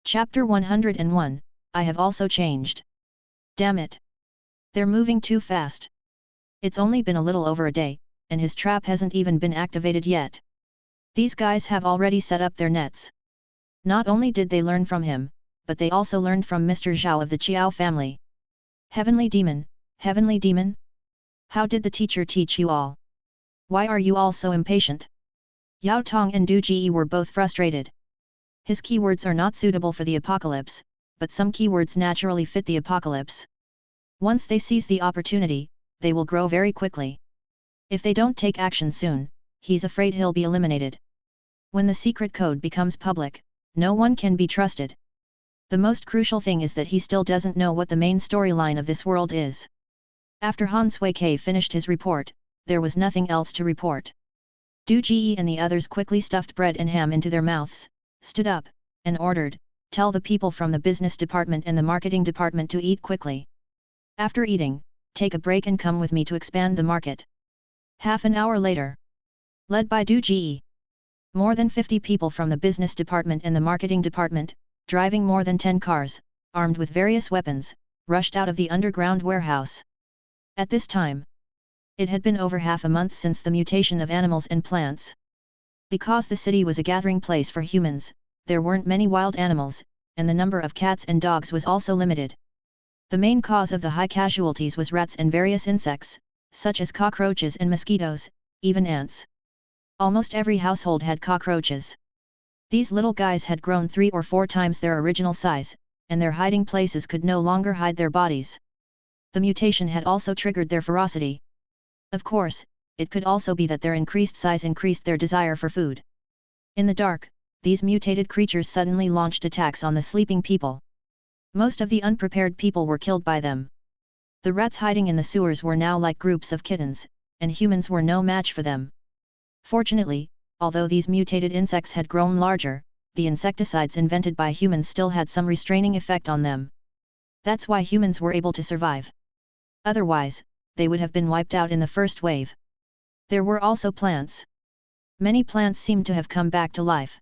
Chapter 101, I have also changed. Damn it. They're moving too fast. It's only been a little over a day, and his trap hasn't even been activated yet. These guys have already set up their nets. Not only did they learn from him, but they also learned from Mr. Zhao of the Qiao family. Heavenly Demon, Heavenly Demon? How did the teacher teach you all? Why are you all so impatient? Yao Tong and Du Ji were both frustrated. His keywords are not suitable for the apocalypse, but some keywords naturally fit the apocalypse. Once they seize the opportunity, they will grow very quickly. If they don't take action soon, he's afraid he'll be eliminated. When the secret code becomes public, no one can be trusted. The most crucial thing is that he still doesn't know what the main storyline of this world is. After Han Sui-Kai finished his report, there was nothing else to report. Du Ji and the others quickly stuffed bread and ham into their mouths, stood up, and ordered, "Tell the people from the business department and the marketing department to eat quickly. After eating, take a break and come with me to expand the market." Half an hour later, led by Du Ji, more than 50 people from the business department and the marketing department, driving more than 10 cars, armed with various weapons, rushed out of the underground warehouse. At this time, it had been over half a month since the mutation of animals and plants. Because the city was a gathering place for humans, there weren't many wild animals, and the number of cats and dogs was also limited. The main cause of the high casualties was rats and various insects, such as cockroaches and mosquitoes, even ants. Almost every household had cockroaches. These little guys had grown 3 or 4 times their original size, and their hiding places could no longer hide their bodies. The mutation had also triggered their ferocity. Of course, it could also be that their increased size increased their desire for food. In the dark, these mutated creatures suddenly launched attacks on the sleeping people. Most of the unprepared people were killed by them. The rats hiding in the sewers were now like groups of kittens, and humans were no match for them. Fortunately, although these mutated insects had grown larger, the insecticides invented by humans still had some restraining effect on them. That's why humans were able to survive. Otherwise, they would have been wiped out in the first wave. There were also plants. Many plants seemed to have come back to life.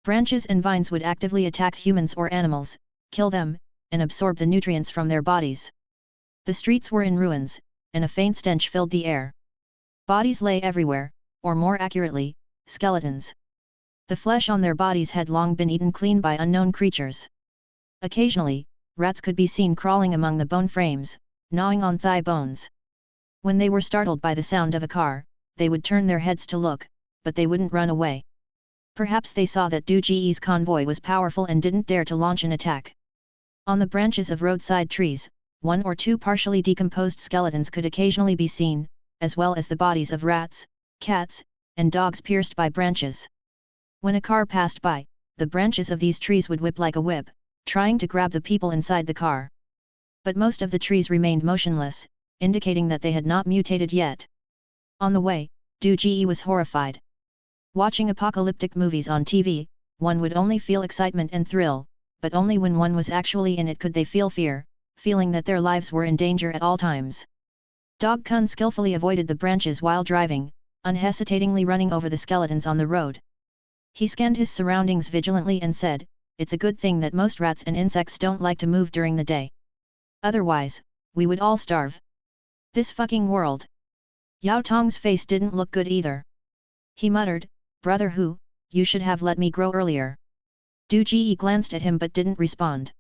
Branches and vines would actively attack humans or animals, kill them, and absorb the nutrients from their bodies. The streets were in ruins, and a faint stench filled the air. Bodies lay everywhere, or more accurately, skeletons. The flesh on their bodies had long been eaten clean by unknown creatures. Occasionally, rats could be seen crawling among the bone frames, gnawing on thigh bones. When they were startled by the sound of a car, they would turn their heads to look, but they wouldn't run away. Perhaps they saw that Du Ji's convoy was powerful and didn't dare to launch an attack. On the branches of roadside trees, 1 or 2 partially decomposed skeletons could occasionally be seen, as well as the bodies of rats, cats, and dogs pierced by branches. When a car passed by, the branches of these trees would whip like a whip, trying to grab the people inside the car. But most of the trees remained motionless, indicating that they had not mutated yet. On the way, Du Ji was horrified. Watching apocalyptic movies on TV, one would only feel excitement and thrill, but only when one was actually in it could they feel fear, feeling that their lives were in danger at all times. Dog Kun skillfully avoided the branches while driving, unhesitatingly running over the skeletons on the road. He scanned his surroundings vigilantly and said, "It's a good thing that most rats and insects don't like to move during the day. Otherwise, we would all starve. This fucking world." Yao Tong's face didn't look good either. He muttered, "Brother Hu, you should have let me grow earlier." Du Ji glanced at him but didn't respond.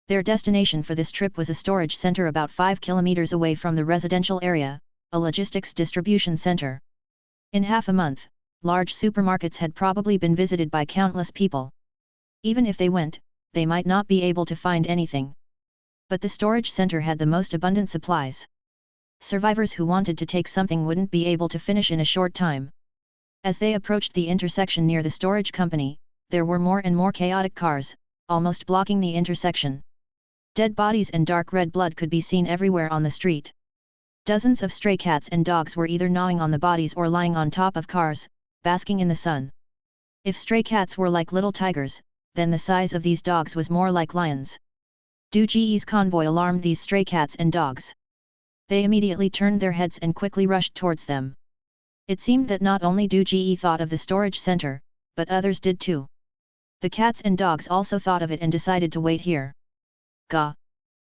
Their destination for this trip was a storage center about 5 kilometers away from the residential area, a logistics distribution center. In half a month, large supermarkets had probably been visited by countless people. Even if they went, they might not be able to find anything. But the storage center had the most abundant supplies. Survivors who wanted to take something wouldn't be able to finish in a short time. As they approached the intersection near the storage company, there were more and more chaotic cars, almost blocking the intersection. Dead bodies and dark red blood could be seen everywhere on the street. Dozens of stray cats and dogs were either gnawing on the bodies or lying on top of cars, basking in the sun. If stray cats were like little tigers, then the size of these dogs was more like lions. Du Ji's convoy alarmed these stray cats and dogs. They immediately turned their heads and quickly rushed towards them. It seemed that not only Du Ji thought of the storage center, but others did too. The cats and dogs also thought of it and decided to wait here. Gah!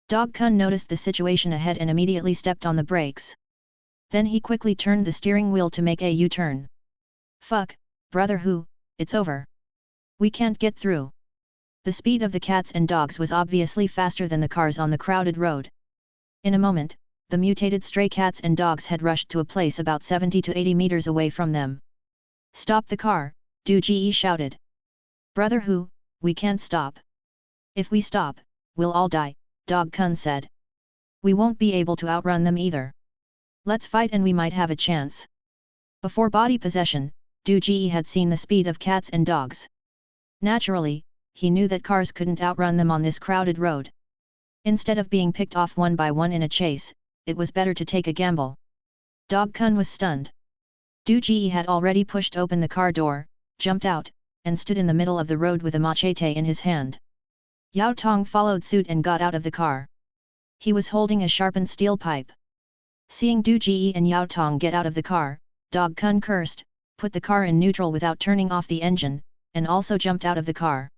Dog Kun noticed the situation ahead and immediately stepped on the brakes. Then he quickly turned the steering wheel to make a U-turn. Fuck, brother Hu, it's over. We can't get through. The speed of the cats and dogs was obviously faster than the cars on the crowded road. In a moment, the mutated stray cats and dogs had rushed to a place about 70 to 80 meters away from them. Stop the car, Du Ji shouted. Brother Hu, we can't stop. If we stop, we'll all die, Dog Kun said. We won't be able to outrun them either. Let's fight and we might have a chance. Before body possession, Du Ji had seen the speed of cats and dogs. Naturally, he knew that cars couldn't outrun them on this crowded road. Instead of being picked off one by one in a chase, it was better to take a gamble. Dog Kun was stunned. Du Ji had already pushed open the car door, jumped out, and stood in the middle of the road with a machete in his hand. Yao Tong followed suit and got out of the car. He was holding a sharpened steel pipe. Seeing Du Ji and Yao Tong get out of the car, Dog Kun cursed, put the car in neutral without turning off the engine, and also jumped out of the car.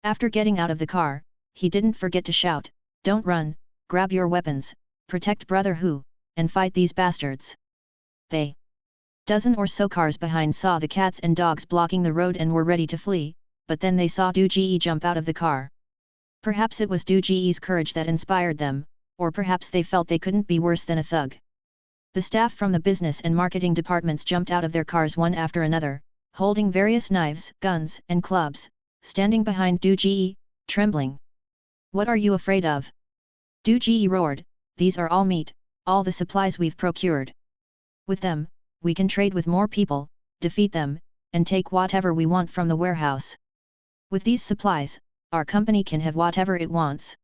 After getting out of the car, he didn't forget to shout, "Don't run, grab your weapons, protect Brother Hu, and fight these bastards." They dozen or so cars behind saw the cats and dogs blocking the road and were ready to flee, but then they saw Du Ji jump out of the car. Perhaps it was Du Ji's courage that inspired them, or perhaps they felt they couldn't be worse than a thug. The staff from the business and marketing departments jumped out of their cars one after another, holding various knives, guns, and clubs, standing behind Du Ji, trembling. "What are you afraid of?" Du Ji roared, "These are all meat, all the supplies we've procured. With them, we can trade with more people, defeat them, and take whatever we want from the warehouse. With these supplies, our company can have whatever it wants.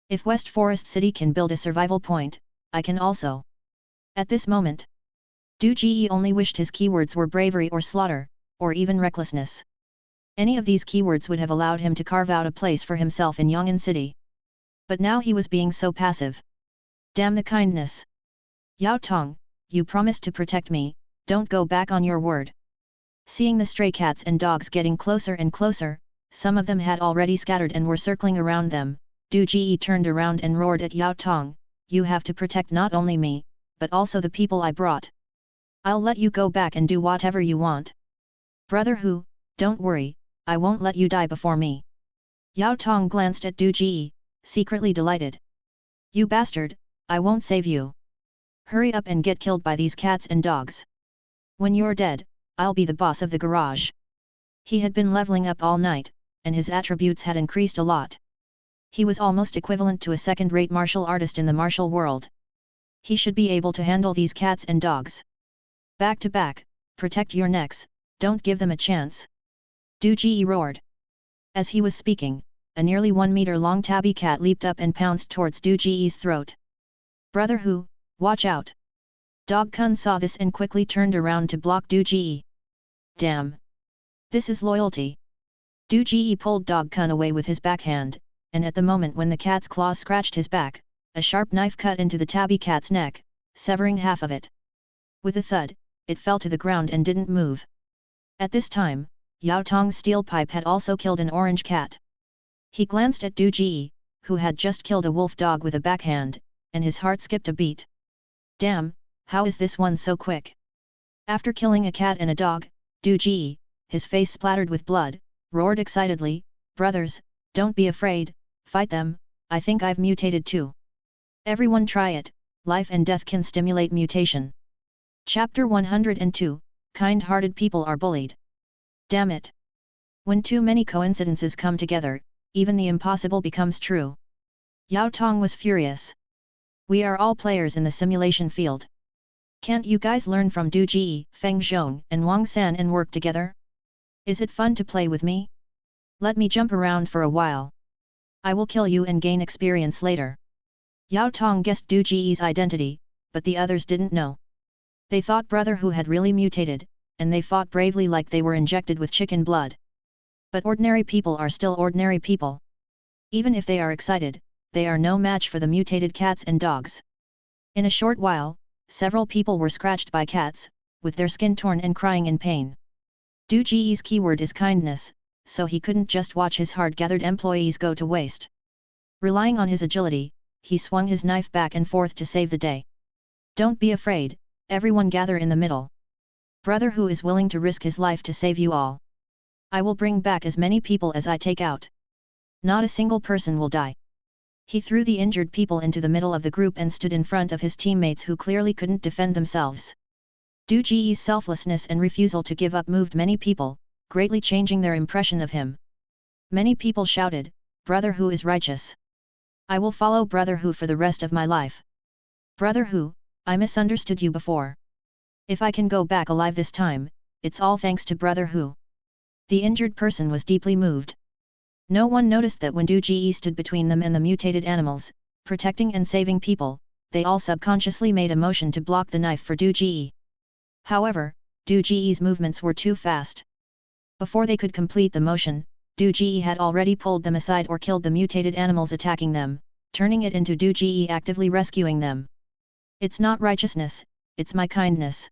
If West Forest City can build a survival point, I can also." At this moment, Du Ji only wished his keywords were bravery or slaughter, or even recklessness. Any of these keywords would have allowed him to carve out a place for himself in Yong'an City. But now he was being so passive. Damn the kindness. "Yao Tong, you promised to protect me, don't go back on your word." Seeing the stray cats and dogs getting closer and closer, some of them had already scattered and were circling around them, Du Ji turned around and roared at Yao Tong, "You have to protect not only me, but also the people I brought. I'll let you go back and do whatever you want. Brother Hu, don't worry, I won't let you die before me." Yao Tong glanced at Du Ji, secretly delighted. "You bastard, I won't save you. Hurry up and get killed by these cats and dogs. When you're dead, I'll be the boss of the garage." He had been leveling up all night, and his attributes had increased a lot. He was almost equivalent to a second-rate martial artist in the martial world. He should be able to handle these cats and dogs. "Back to back, protect your necks, don't give them a chance." Du Ji roared. As he was speaking, a nearly 1 meter long tabby cat leaped up and pounced towards Du Ji's throat. "Brother Hu, watch out." Dog Kun saw this and quickly turned around to block Du Ji. "Damn! This is loyalty." Du Ji pulled Dog Kun away with his backhand, and at the moment when the cat's claws scratched his back, a sharp knife cut into the tabby cat's neck, severing half of it. With a thud, it fell to the ground and didn't move. At this time, Yao Tong's steel pipe had also killed an orange cat. He glanced at Du Ji, who had just killed a wolf dog with a backhand, and his heart skipped a beat. "Damn, how is this one so quick?" After killing a cat and a dog, Du Ji, his face splattered with blood, roared excitedly, "Brothers, don't be afraid, fight them, I think I've mutated too. Everyone try it, life and death can stimulate mutation." Chapter 102, Kind-hearted people are bullied. Damn it! When too many coincidences come together, even the impossible becomes true. Yao Tong was furious. "We are all players in the simulation field. Can't you guys learn from Du Ji, Feng Zhong and Wang San and work together? Is it fun to play with me? Let me jump around for a while. I will kill you and gain experience later." Yao Tong guessed Du Ji's identity, but the others didn't know. They thought Brother Hu had really mutated, and they fought bravely like they were injected with chicken blood. But ordinary people are still ordinary people. Even if they are excited, they are no match for the mutated cats and dogs. In a short while, several people were scratched by cats, with their skin torn and crying in pain. Du Ji's keyword is kindness, so he couldn't just watch his hard-gathered employees go to waste. Relying on his agility, he swung his knife back and forth to save the day. Don't be afraid, everyone gather in the middle. Brother who is willing to risk his life to save you all. I will bring back as many people as I take out. Not a single person will die. He threw the injured people into the middle of the group and stood in front of his teammates who clearly couldn't defend themselves. Du Ji's selflessness and refusal to give up moved many people, greatly changing their impression of him. Many people shouted, "Brother Hu is righteous. I will follow Brother Hu for the rest of my life. Brother Hu, I misunderstood you before. If I can go back alive this time, it's all thanks to Brother Hu." The injured person was deeply moved. No one noticed that when Du Ji stood between them and the mutated animals, protecting and saving people, they all subconsciously made a motion to block the knife for Du Ji. However, Du Ji's movements were too fast. Before they could complete the motion, Du Ji had already pulled them aside or killed the mutated animals attacking them, turning it into Du Ji actively rescuing them. "It's not righteousness, it's my kindness."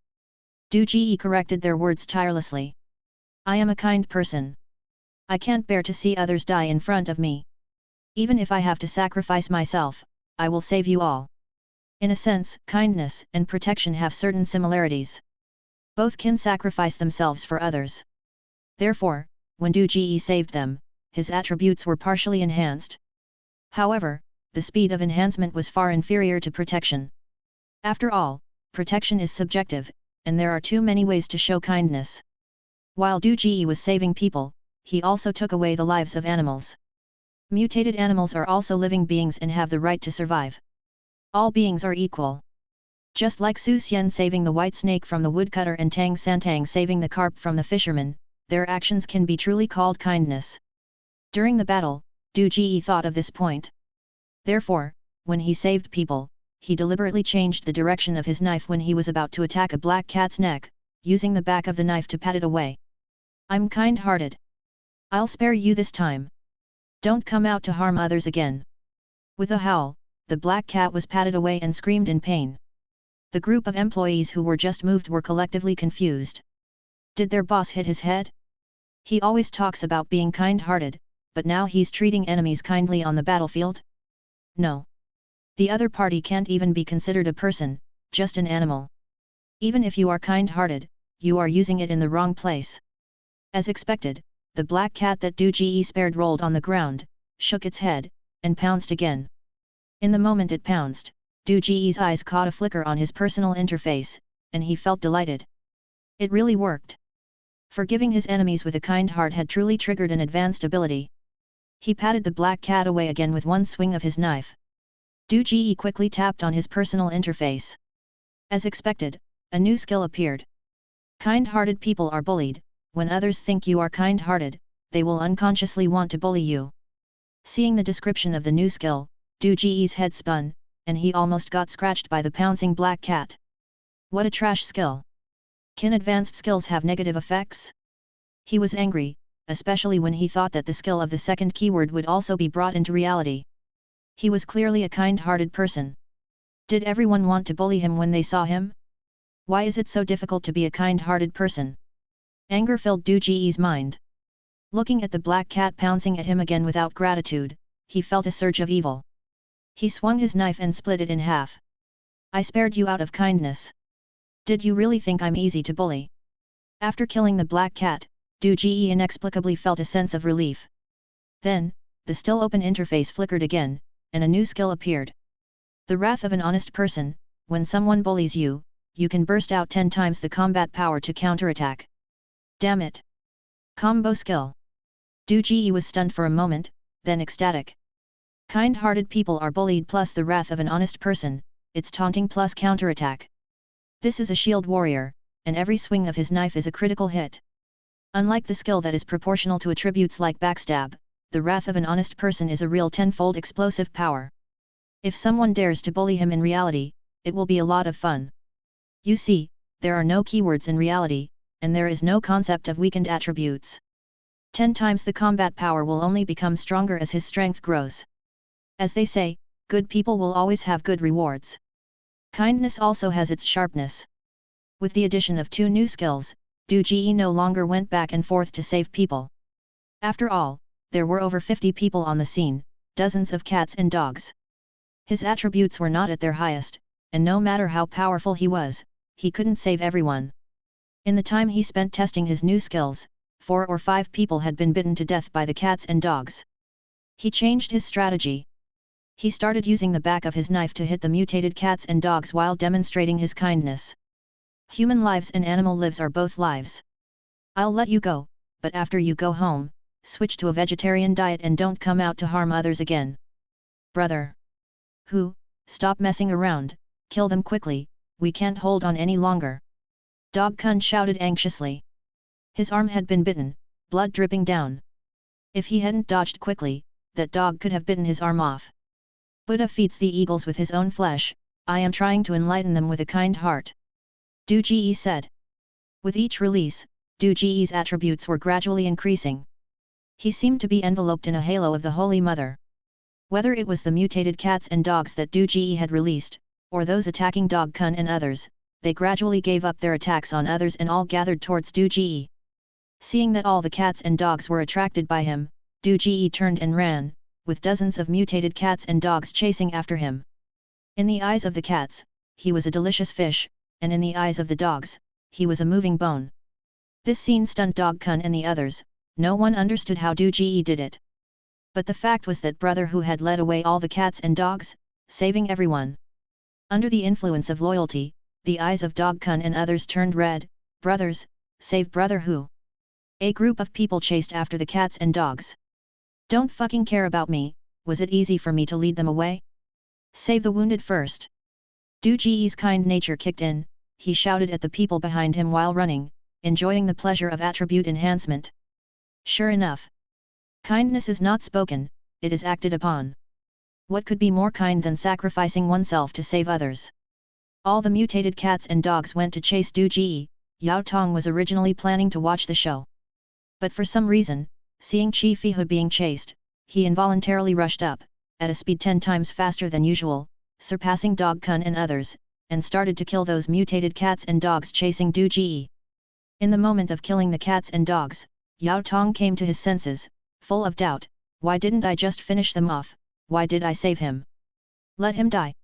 Du Ji corrected their words tirelessly. "I am a kind person. I can't bear to see others die in front of me. Even if I have to sacrifice myself, I will save you all." In a sense, kindness and protection have certain similarities. Both can sacrifice themselves for others. Therefore, when Du Ji saved them, his attributes were partially enhanced. However, the speed of enhancement was far inferior to protection. After all, protection is subjective, and there are too many ways to show kindness. While Du Ji was saving people, he also took away the lives of animals. Mutated animals are also living beings and have the right to survive. All beings are equal. Just like Su Xian saving the white snake from the woodcutter and Tang Santang saving the carp from the fisherman, their actions can be truly called kindness. During the battle, Du Ji thought of this point. Therefore, when he saved people, he deliberately changed the direction of his knife when he was about to attack a black cat's neck, using the back of the knife to pat it away. "I'm kind-hearted. I'll spare you this time. Don't come out to harm others again." With a howl, the black cat was patted away and screamed in pain. The group of employees who were just moved were collectively confused. Did their boss hit his head? He always talks about being kind-hearted, but now he's treating enemies kindly on the battlefield? No. The other party can't even be considered a person, just an animal. Even if you are kind-hearted, you are using it in the wrong place. As expected, the black cat that Du Ji spared rolled on the ground, shook its head, and pounced again. In the moment it pounced, Du Ji's eyes caught a flicker on his personal interface, and he felt delighted. It really worked. Forgiving his enemies with a kind heart had truly triggered an advanced ability. He patted the black cat away again with one swing of his knife. Du Ji quickly tapped on his personal interface. As expected, a new skill appeared. Kind-hearted people are bullied. When others think you are kind-hearted, they will unconsciously want to bully you. Seeing the description of the new skill, Du Ji's head spun, and he almost got scratched by the pouncing black cat. What a trash skill! Can advanced skills have negative effects? He was angry, especially when he thought that the skill of the second keyword would also be brought into reality. He was clearly a kind-hearted person. Did everyone want to bully him when they saw him? Why is it so difficult to be a kind-hearted person? Anger filled Du Ji's mind. Looking at the black cat pouncing at him again without gratitude, he felt a surge of evil. He swung his knife and split it in half. "I spared you out of kindness. Did you really think I'm easy to bully?" After killing the black cat, Du Ji inexplicably felt a sense of relief. Then, the still open interface flickered again, and a new skill appeared. The wrath of an honest person. When someone bullies you, you can burst out 10 times the combat power to counterattack. Damn it! Combo skill. Du Ji was stunned for a moment, then ecstatic. Kind-hearted people are bullied plus the wrath of an honest person, it's taunting plus counterattack. This is a shield warrior, and every swing of his knife is a critical hit. Unlike the skill that is proportional to attributes like backstab, the wrath of an honest person is a real 10-fold explosive power. If someone dares to bully him in reality, it will be a lot of fun. You see, there are no keywords in reality, and there is no concept of weakened attributes. 10 times the combat power will only become stronger as his strength grows. As they say, good people will always have good rewards. Kindness also has its sharpness. With the addition of 2 new skills, Du Ji no longer went back and forth to save people. After all, there were over 50 people on the scene, dozens of cats and dogs. His attributes were not at their highest, and no matter how powerful he was, he couldn't save everyone. In the time he spent testing his new skills, 4 or 5 people had been bitten to death by the cats and dogs. He changed his strategy. He started using the back of his knife to hit the mutated cats and dogs while demonstrating his kindness. Human lives and animal lives are both lives. I'll let you go, but after you go home, switch to a vegetarian diet and don't come out to harm others again. Brother Hu, stop messing around, kill them quickly, we can't hold on any longer. Dog Kun shouted anxiously. His arm had been bitten, blood dripping down. If he hadn't dodged quickly, that dog could have bitten his arm off. Buddha feeds the eagles with his own flesh, I am trying to enlighten them with a kind heart. Du Ji said. With each release, Du Ji's attributes were gradually increasing. He seemed to be enveloped in a halo of the Holy Mother. Whether it was the mutated cats and dogs that Du Ji had released, or those attacking Dog Kun and others, they gradually gave up their attacks on others and all gathered towards Du Ji. Seeing that all the cats and dogs were attracted by him, Du Ji turned and ran, with dozens of mutated cats and dogs chasing after him. In the eyes of the cats, he was a delicious fish, and in the eyes of the dogs, he was a moving bone. This scene stunned Dog Kun and the others, no one understood how Du Ji did it. But the fact was that Brother Hu had led away all the cats and dogs, saving everyone. Under the influence of loyalty, the eyes of Dog Kun and others turned red. Brothers, save Brother Hu. A group of people chased after the cats and dogs. Don't fucking care about me, was it easy for me to lead them away? Save the wounded first. Du Ji's kind nature kicked in, he shouted at the people behind him while running, enjoying the pleasure of attribute enhancement. Sure enough. Kindness is not spoken, it is acted upon. What could be more kind than sacrificing oneself to save others? All the mutated cats and dogs went to chase Du Ji. Yao Tong was originally planning to watch the show. But for some reason, seeing Chi Fihu being chased, he involuntarily rushed up, at a speed 10 times faster than usual, surpassing Dog Kun and others, and started to kill those mutated cats and dogs chasing Du Ji. In the moment of killing the cats and dogs, Yao Tong came to his senses, full of doubt. Why didn't I just finish them off? Why did I save him? Let him die.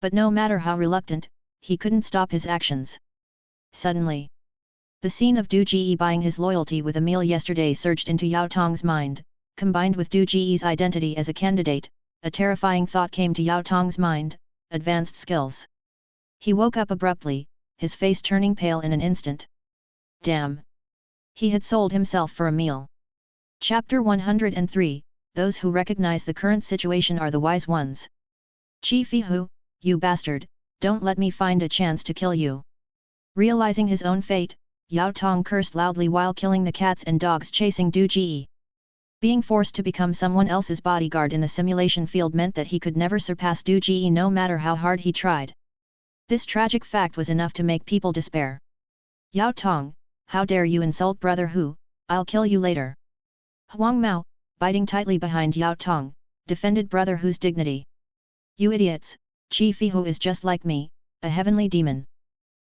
But no matter how reluctant, he couldn't stop his actions. Suddenly, the scene of Du Ji buying his loyalty with a meal yesterday surged into Yao Tong's mind. Combined with Du Ji's identity as a candidate, a terrifying thought came to Yao Tong's mind: advanced skills. He woke up abruptly, his face turning pale in an instant. Damn! He had sold himself for a meal. Chapter 103, Those who recognize the current situation are the wise ones. Chi Fihu, you bastard, don't let me find a chance to kill you. Realizing his own fate, Yao Tong cursed loudly while killing the cats and dogs chasing Du Ji. Being forced to become someone else's bodyguard in the simulation field meant that he could never surpass Du Ji no matter how hard he tried. This tragic fact was enough to make people despair. Yao Tong, how dare you insult Brother Hu, I'll kill you later. Huang Mao, biting tightly behind Yao Tong, defended Brother Hu's dignity. You idiots, Chi Fihu is just like me, a heavenly demon.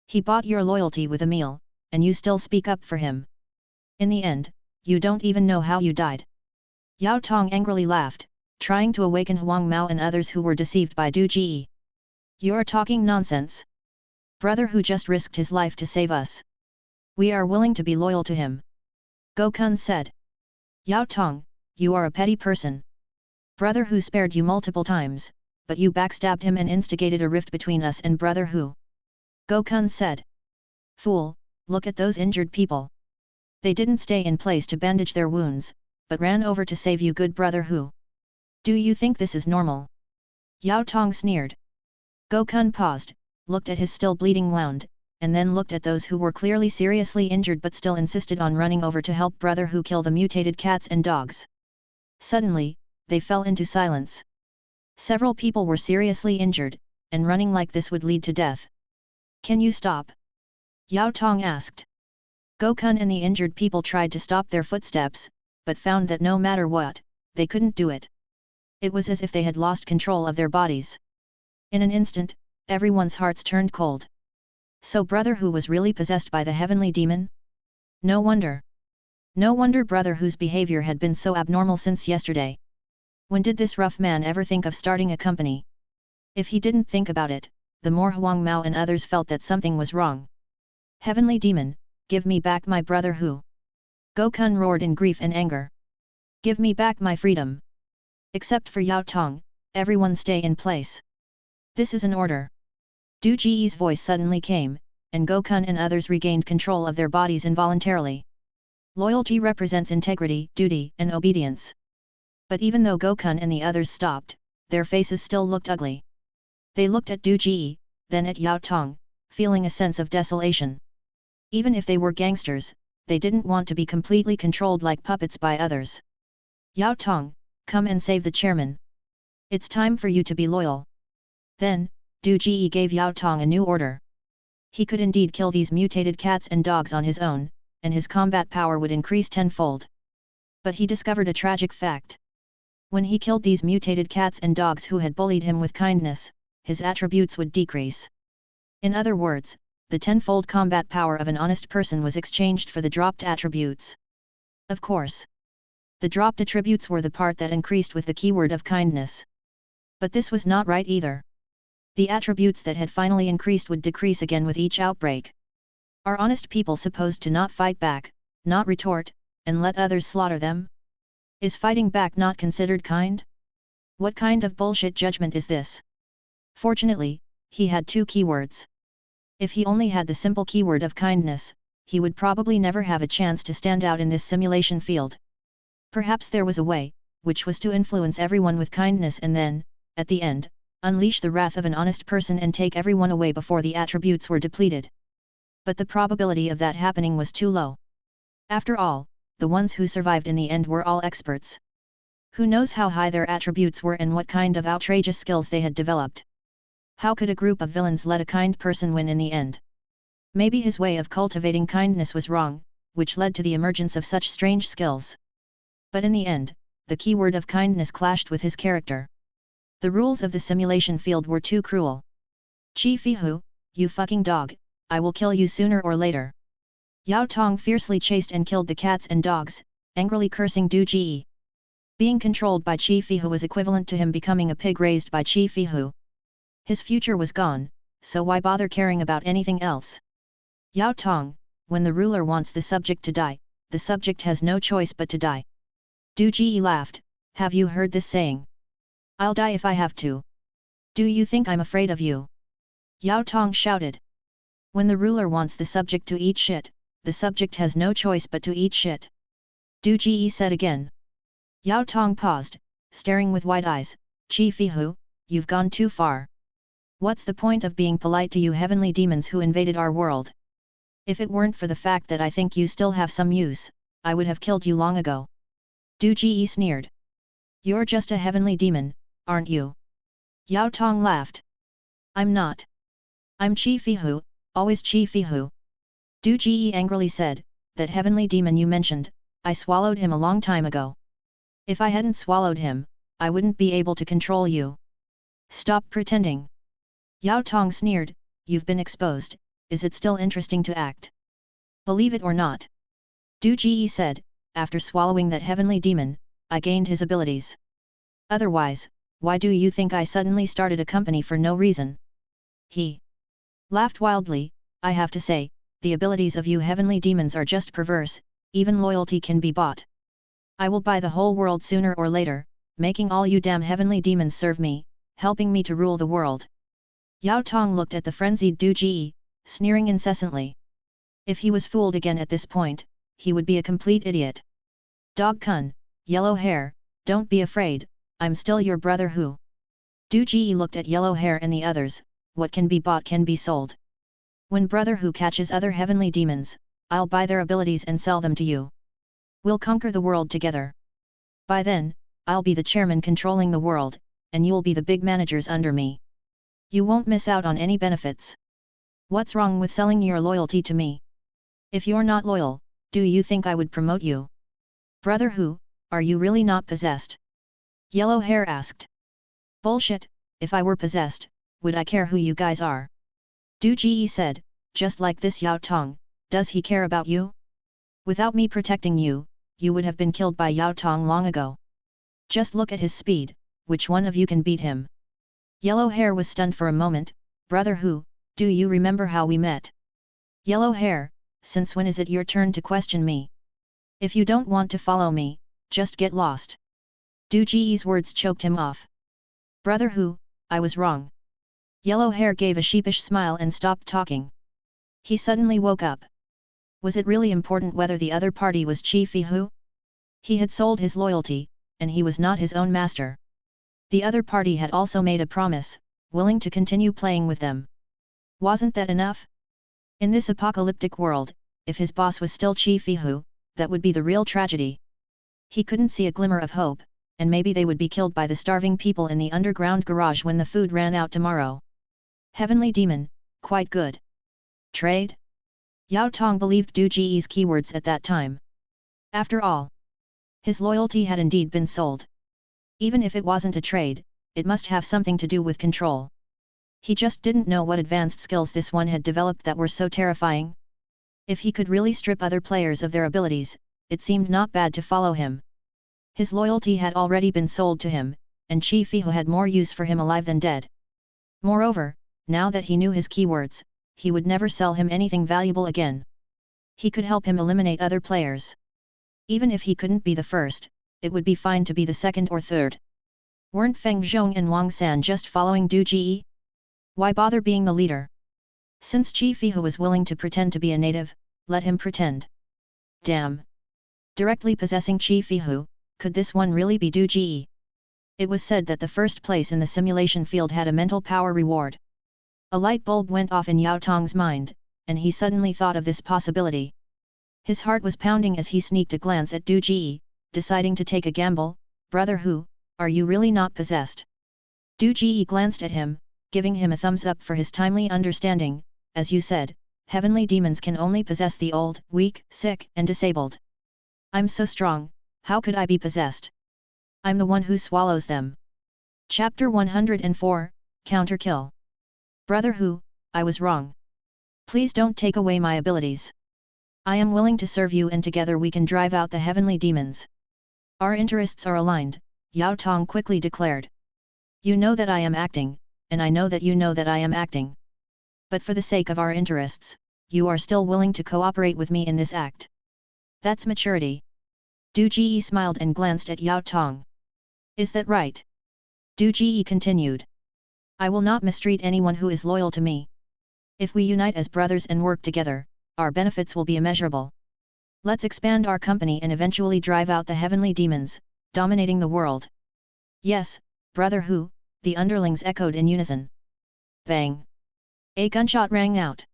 He bought your loyalty with a meal, and you still speak up for him. In the end, you don't even know how you died. Yao Tong angrily laughed, trying to awaken Huang Mao and others who were deceived by Du Ji. You're talking nonsense. Brother Hu just risked his life to save us. We are willing to be loyal to him. Go Kun said. Yao Tong, you are a petty person. Brother Hu spared you multiple times, but you backstabbed him and instigated a rift between us and Brother Hu. Go Kun said. Fool, look at those injured people. They didn't stay in place to bandage their wounds, but ran over to save you, good Brother Hu. Do you think this is normal? Yao Tong sneered. Go Kun paused, looked at his still bleeding wound, and then looked at those who were clearly seriously injured but still insisted on running over to help Brother Hu kill the mutated cats and dogs. Suddenly, they fell into silence. Several people were seriously injured, and running like this would lead to death. Can you stop? Yao Tong asked. Go Kun and the injured people tried to stop their footsteps, but found that no matter what, they couldn't do it. It was as if they had lost control of their bodies. In an instant, everyone's hearts turned cold. So Brother Hu was really possessed by the heavenly demon? No wonder. No wonder Brother Hu's behavior had been so abnormal since yesterday. When did this rough man ever think of starting a company? If he didn't think about it, the more Huang Mao and others felt that something was wrong. Heavenly demon, give me back my Brother Hu! Go Kun roared in grief and anger. Give me back my freedom! Except for Yao Tong, everyone stay in place. This is an order. Du Ji's voice suddenly came, and Go Kun and others regained control of their bodies involuntarily. Loyalty represents integrity, duty, and obedience. But even though Go Kun and the others stopped, their faces still looked ugly. They looked at Du Ji, then at Yao Tong, feeling a sense of desolation. Even if they were gangsters, they didn't want to be completely controlled like puppets by others. Yao Tong, come and save the chairman. It's time for you to be loyal. Then, Du Ji gave Yao Tong a new order. He could indeed kill these mutated cats and dogs on his own, and his combat power would increase tenfold. But he discovered a tragic fact. When he killed these mutated cats and dogs who had bullied him with kindness, his attributes would decrease. In other words, the tenfold combat power of an honest person was exchanged for the dropped attributes. Of course, the dropped attributes were the part that increased with the keyword of kindness. But this was not right either. The attributes that had finally increased would decrease again with each outbreak. Are honest people supposed to not fight back, not retort, and let others slaughter them? Is fighting back not considered kind? What kind of bullshit judgment is this? Fortunately, he had two keywords. If he only had the simple keyword of kindness, he would probably never have a chance to stand out in this simulation field. Perhaps there was a way, which was to influence everyone with kindness and then, at the end, unleash the wrath of an honest person and take everyone away before the attributes were depleted. But the probability of that happening was too low. After all, the ones who survived in the end were all experts. Who knows how high their attributes were and what kind of outrageous skills they had developed? How could a group of villains let a kind person win in the end? Maybe his way of cultivating kindness was wrong, which led to the emergence of such strange skills. But in the end, the keyword of kindness clashed with his character. The rules of the simulation field were too cruel. Chi Fihu, you fucking dog, I will kill you sooner or later. Yao Tong fiercely chased and killed the cats and dogs, angrily cursing Du Ji. Being controlled by Chi Fihu was equivalent to him becoming a pig raised by Chi Fihu. His future was gone, so why bother caring about anything else? Yao Tong, when the ruler wants the subject to die, the subject has no choice but to die. Du Ji laughed, have you heard this saying? I'll die if I have to. Do you think I'm afraid of you? Yao Tong shouted. When the ruler wants the subject to eat shit, the subject has no choice but to eat shit. Du Ji said again. Yao Tong paused, staring with wide eyes, Chi Fihu, you've gone too far. What's the point of being polite to you heavenly demons who invaded our world? If it weren't for the fact that I think you still have some use, I would have killed you long ago. Du Ji sneered. You're just a heavenly demon, aren't you? Yao Tong laughed. I'm not. I'm Chi Fihu, always Chi Fihu. Du Ji angrily said, that heavenly demon you mentioned, I swallowed him a long time ago. If I hadn't swallowed him, I wouldn't be able to control you. Stop pretending. Yao Tong sneered, you've been exposed, is it still interesting to act? Believe it or not. Du Ji said, after swallowing that heavenly demon, I gained his abilities. Otherwise, why do you think I suddenly started a company for no reason? He laughed wildly, I have to say, the abilities of you heavenly demons are just perverse, even loyalty can be bought. I will buy the whole world sooner or later, making all you damn heavenly demons serve me, helping me to rule the world. Yao Tong looked at the frenzied Du Ji, sneering incessantly. If he was fooled again at this point, he would be a complete idiot. Dog Kun, yellow hair, don't be afraid, I'm still your brother Hu. Du Ji looked at yellow hair and the others, what can be bought can be sold. When brother Hu catches other heavenly demons, I'll buy their abilities and sell them to you. We'll conquer the world together. By then, I'll be the chairman controlling the world, and you'll be the big managers under me. You won't miss out on any benefits. What's wrong with selling your loyalty to me? If you're not loyal, do you think I would promote you? Brother Hu, are you really not possessed? Yellow hair asked. Bullshit, if I were possessed, would I care who you guys are? Du Ji said, just like this Yao Tong, does he care about you? Without me protecting you, you would have been killed by Yao Tong long ago. Just look at his speed, which one of you can beat him? Yellow Hair was stunned for a moment. Brother Hu, do you remember how we met? Yellow Hair, since when is it your turn to question me? If you don't want to follow me, just get lost. Du Ji's words choked him off. Brother Hu, I was wrong. Yellow Hair gave a sheepish smile and stopped talking. He suddenly woke up. Was it really important whether the other party was Chi Fi Hu? He had sold his loyalty, and he was not his own master. The other party had also made a promise, willing to continue playing with them. Wasn't that enough? In this apocalyptic world, if his boss was still Chi Fi Hu, that would be the real tragedy. He couldn't see a glimmer of hope, and maybe they would be killed by the starving people in the underground garage when the food ran out tomorrow. Heavenly Demon, quite good. Trade? Yao Tong believed Du Ji's keywords at that time. After all, his loyalty had indeed been sold. Even if it wasn't a trade, it must have something to do with control. He just didn't know what advanced skills this one had developed that were so terrifying. If he could really strip other players of their abilities, it seemed not bad to follow him. His loyalty had already been sold to him, and Chi Fi Hu had more use for him alive than dead. Moreover, now that he knew his keywords, he would never sell him anything valuable again. He could help him eliminate other players. Even if he couldn't be the first, it would be fine to be the second or third. Weren't Feng Zhong and Wang San just following Du Ji? Why bother being the leader? Since Chi Fi Hu was willing to pretend to be a native, let him pretend. Damn! Directly possessing Chi Fi Hu, could this one really be Du Ji? It was said that the first place in the simulation field had a mental power reward. A light bulb went off in Yao Tong's mind, and he suddenly thought of this possibility. His heart was pounding as he sneaked a glance at Du Ji, deciding to take a gamble. Brother Hu, are you really not possessed? Du Ji glanced at him, giving him a thumbs up for his timely understanding. As you said, heavenly demons can only possess the old, weak, sick, and disabled. I'm so strong, how could I be possessed? I'm the one who swallows them. Chapter 104, Counterkill. Brother Hu, I was wrong. Please don't take away my abilities. I am willing to serve you and together we can drive out the heavenly demons. Our interests are aligned, Yao Tong quickly declared. You know that I am acting, and I know that you know that I am acting. But for the sake of our interests, you are still willing to cooperate with me in this act. That's maturity. Du Ji smiled and glanced at Yao Tong. Is that right? Du Ji continued. I will not mistreat anyone who is loyal to me. If we unite as brothers and work together, our benefits will be immeasurable. Let's expand our company and eventually drive out the heavenly demons, dominating the world. Yes, Brother Hu, the underlings echoed in unison. Bang! A gunshot rang out.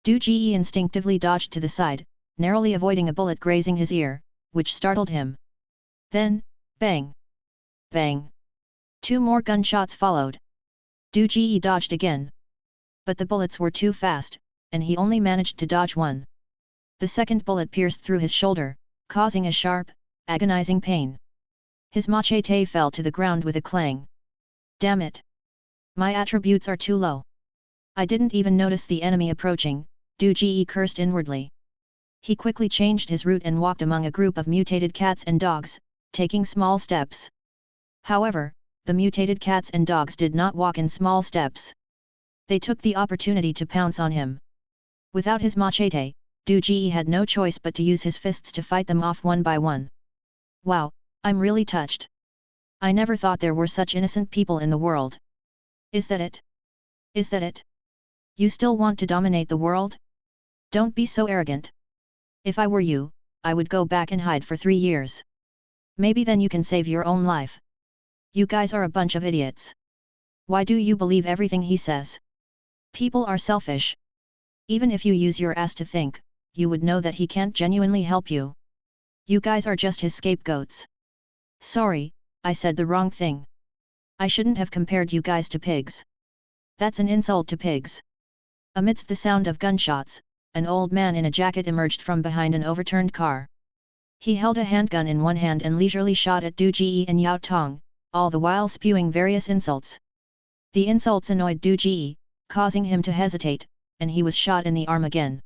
Du Ji instinctively dodged to the side, narrowly avoiding a bullet grazing his ear, which startled him. Then, bang! Bang! 2 more gunshots followed. Du Ji dodged again. But the bullets were too fast, and he only managed to dodge one. The second bullet pierced through his shoulder, causing a sharp, agonizing pain. His machete fell to the ground with a clang. Damn it! My attributes are too low. I didn't even notice the enemy approaching, Du Ji cursed inwardly. He quickly changed his route and walked among a group of mutated cats and dogs, taking small steps. However, the mutated cats and dogs did not walk in small steps. They took the opportunity to pounce on him. Without his machete, Du Ji had no choice but to use his fists to fight them off one by one. Wow, I'm really touched. I never thought there were such innocent people in the world. Is that it? Is that it? You still want to dominate the world? Don't be so arrogant. If I were you, I would go back and hide for 3 years. Maybe then you can save your own life. You guys are a bunch of idiots. Why do you believe everything he says? People are selfish. Even if you use your ass to think, you would know that he can't genuinely help you. You guys are just his scapegoats. Sorry, I said the wrong thing. I shouldn't have compared you guys to pigs. That's an insult to pigs. Amidst the sound of gunshots, an old man in a jacket emerged from behind an overturned car. He held a handgun in one hand and leisurely shot at Du Ji and Yao Tong, all the while spewing various insults. The insults annoyed Du Ji, causing him to hesitate, and he was shot in the arm again.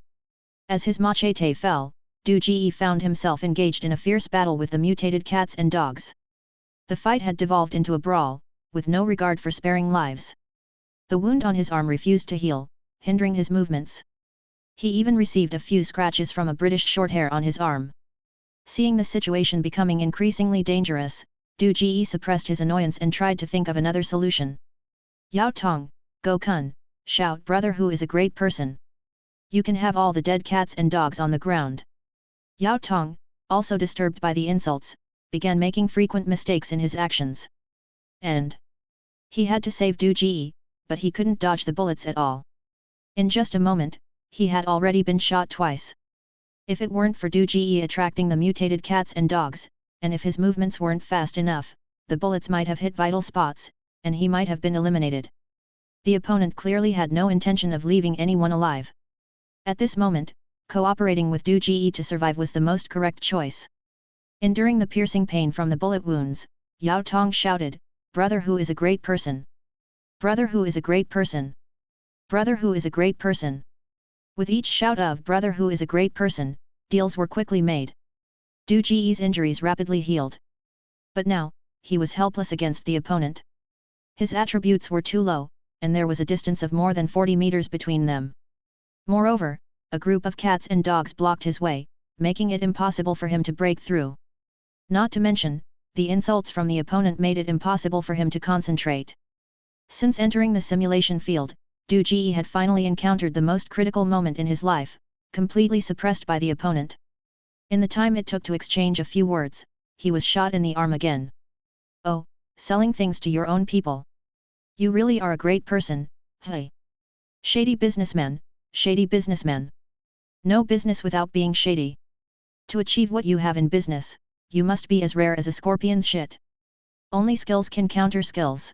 As his machete fell, Du Ji found himself engaged in a fierce battle with the mutated cats and dogs. The fight had devolved into a brawl, with no regard for sparing lives. The wound on his arm refused to heal, hindering his movements. He even received a few scratches from a British shorthair on his arm. Seeing the situation becoming increasingly dangerous, Du Ji suppressed his annoyance and tried to think of another solution. Yao Tong, Go Kun, shout brother who is a great person. You can have all the dead cats and dogs on the ground. Yao Tong, also disturbed by the insults, began making frequent mistakes in his actions. And he had to save Du Ji, but he couldn't dodge the bullets at all. In just a moment, he had already been shot twice. If it weren't for Du Ji attracting the mutated cats and dogs, and if his movements weren't fast enough, the bullets might have hit vital spots, and he might have been eliminated. The opponent clearly had no intention of leaving anyone alive. At this moment, cooperating with Du Ji to survive was the most correct choice. Enduring the piercing pain from the bullet wounds, Yao Tong shouted, "Brother who is a great person! Brother who is a great person! Brother who is a great person!" With each shout of "Brother who is a great person," deals were quickly made. Du Ji's injuries rapidly healed. But now, he was helpless against the opponent. His attributes were too low, and there was a distance of more than 40 meters between them. Moreover, a group of cats and dogs blocked his way, making it impossible for him to break through. Not to mention, the insults from the opponent made it impossible for him to concentrate. Since entering the simulation field, Du Ji had finally encountered the most critical moment in his life, completely suppressed by the opponent. In the time it took to exchange a few words, he was shot in the arm again. "Oh, selling things to your own people. You really are a great person, hey. Shady businessman, shady businessman. No business without being shady. To achieve what you have in business, you must be as rare as a scorpion's shit. Only skills can counter skills."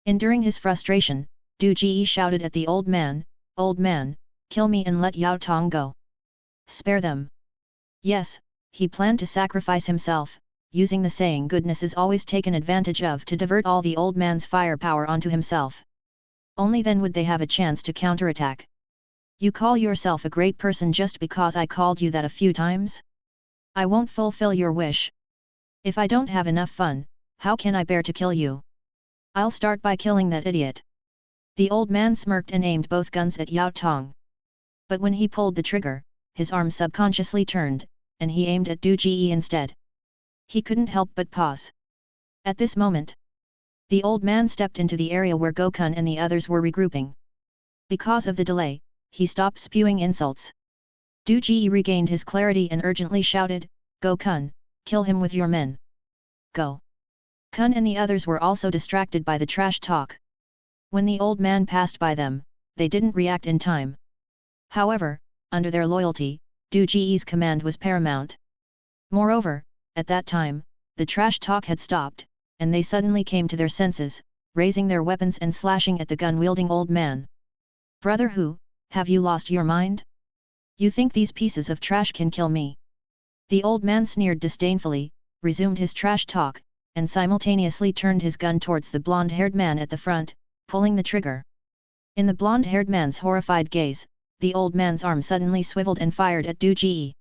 Enduring his frustration, Du Ji shouted at the old man, "Old man, kill me and let Yao Tong go. Spare them." Yes, he planned to sacrifice himself, using the saying goodness is always taken advantage of to divert all the old man's firepower onto himself. Only then would they have a chance to counterattack. "You call yourself a great person just because I called you that a few times? I won't fulfill your wish. If I don't have enough fun, how can I bear to kill you? I'll start by killing that idiot." The old man smirked and aimed both guns at Yao Tong. But when he pulled the trigger, his arm subconsciously turned, and he aimed at Du Ji instead. He couldn't help but pause. At this moment, the old man stepped into the area where Gokun and the others were regrouping. Because of the delay, he stopped spewing insults. Du Ji regained his clarity and urgently shouted, "Gokun, kill him with your men. Go." Kun and the others were also distracted by the trash talk. When the old man passed by them, they didn't react in time. However, under their loyalty, Du Ji's command was paramount. Moreover, at that time, the trash talk had stopped, and they suddenly came to their senses, raising their weapons and slashing at the gun-wielding old man. "Brother who, have you lost your mind? You think these pieces of trash can kill me?" The old man sneered disdainfully, resumed his trash talk, and simultaneously turned his gun towards the blonde-haired man at the front, pulling the trigger. In the blonde-haired man's horrified gaze, the old man's arm suddenly swiveled and fired at Du Ji.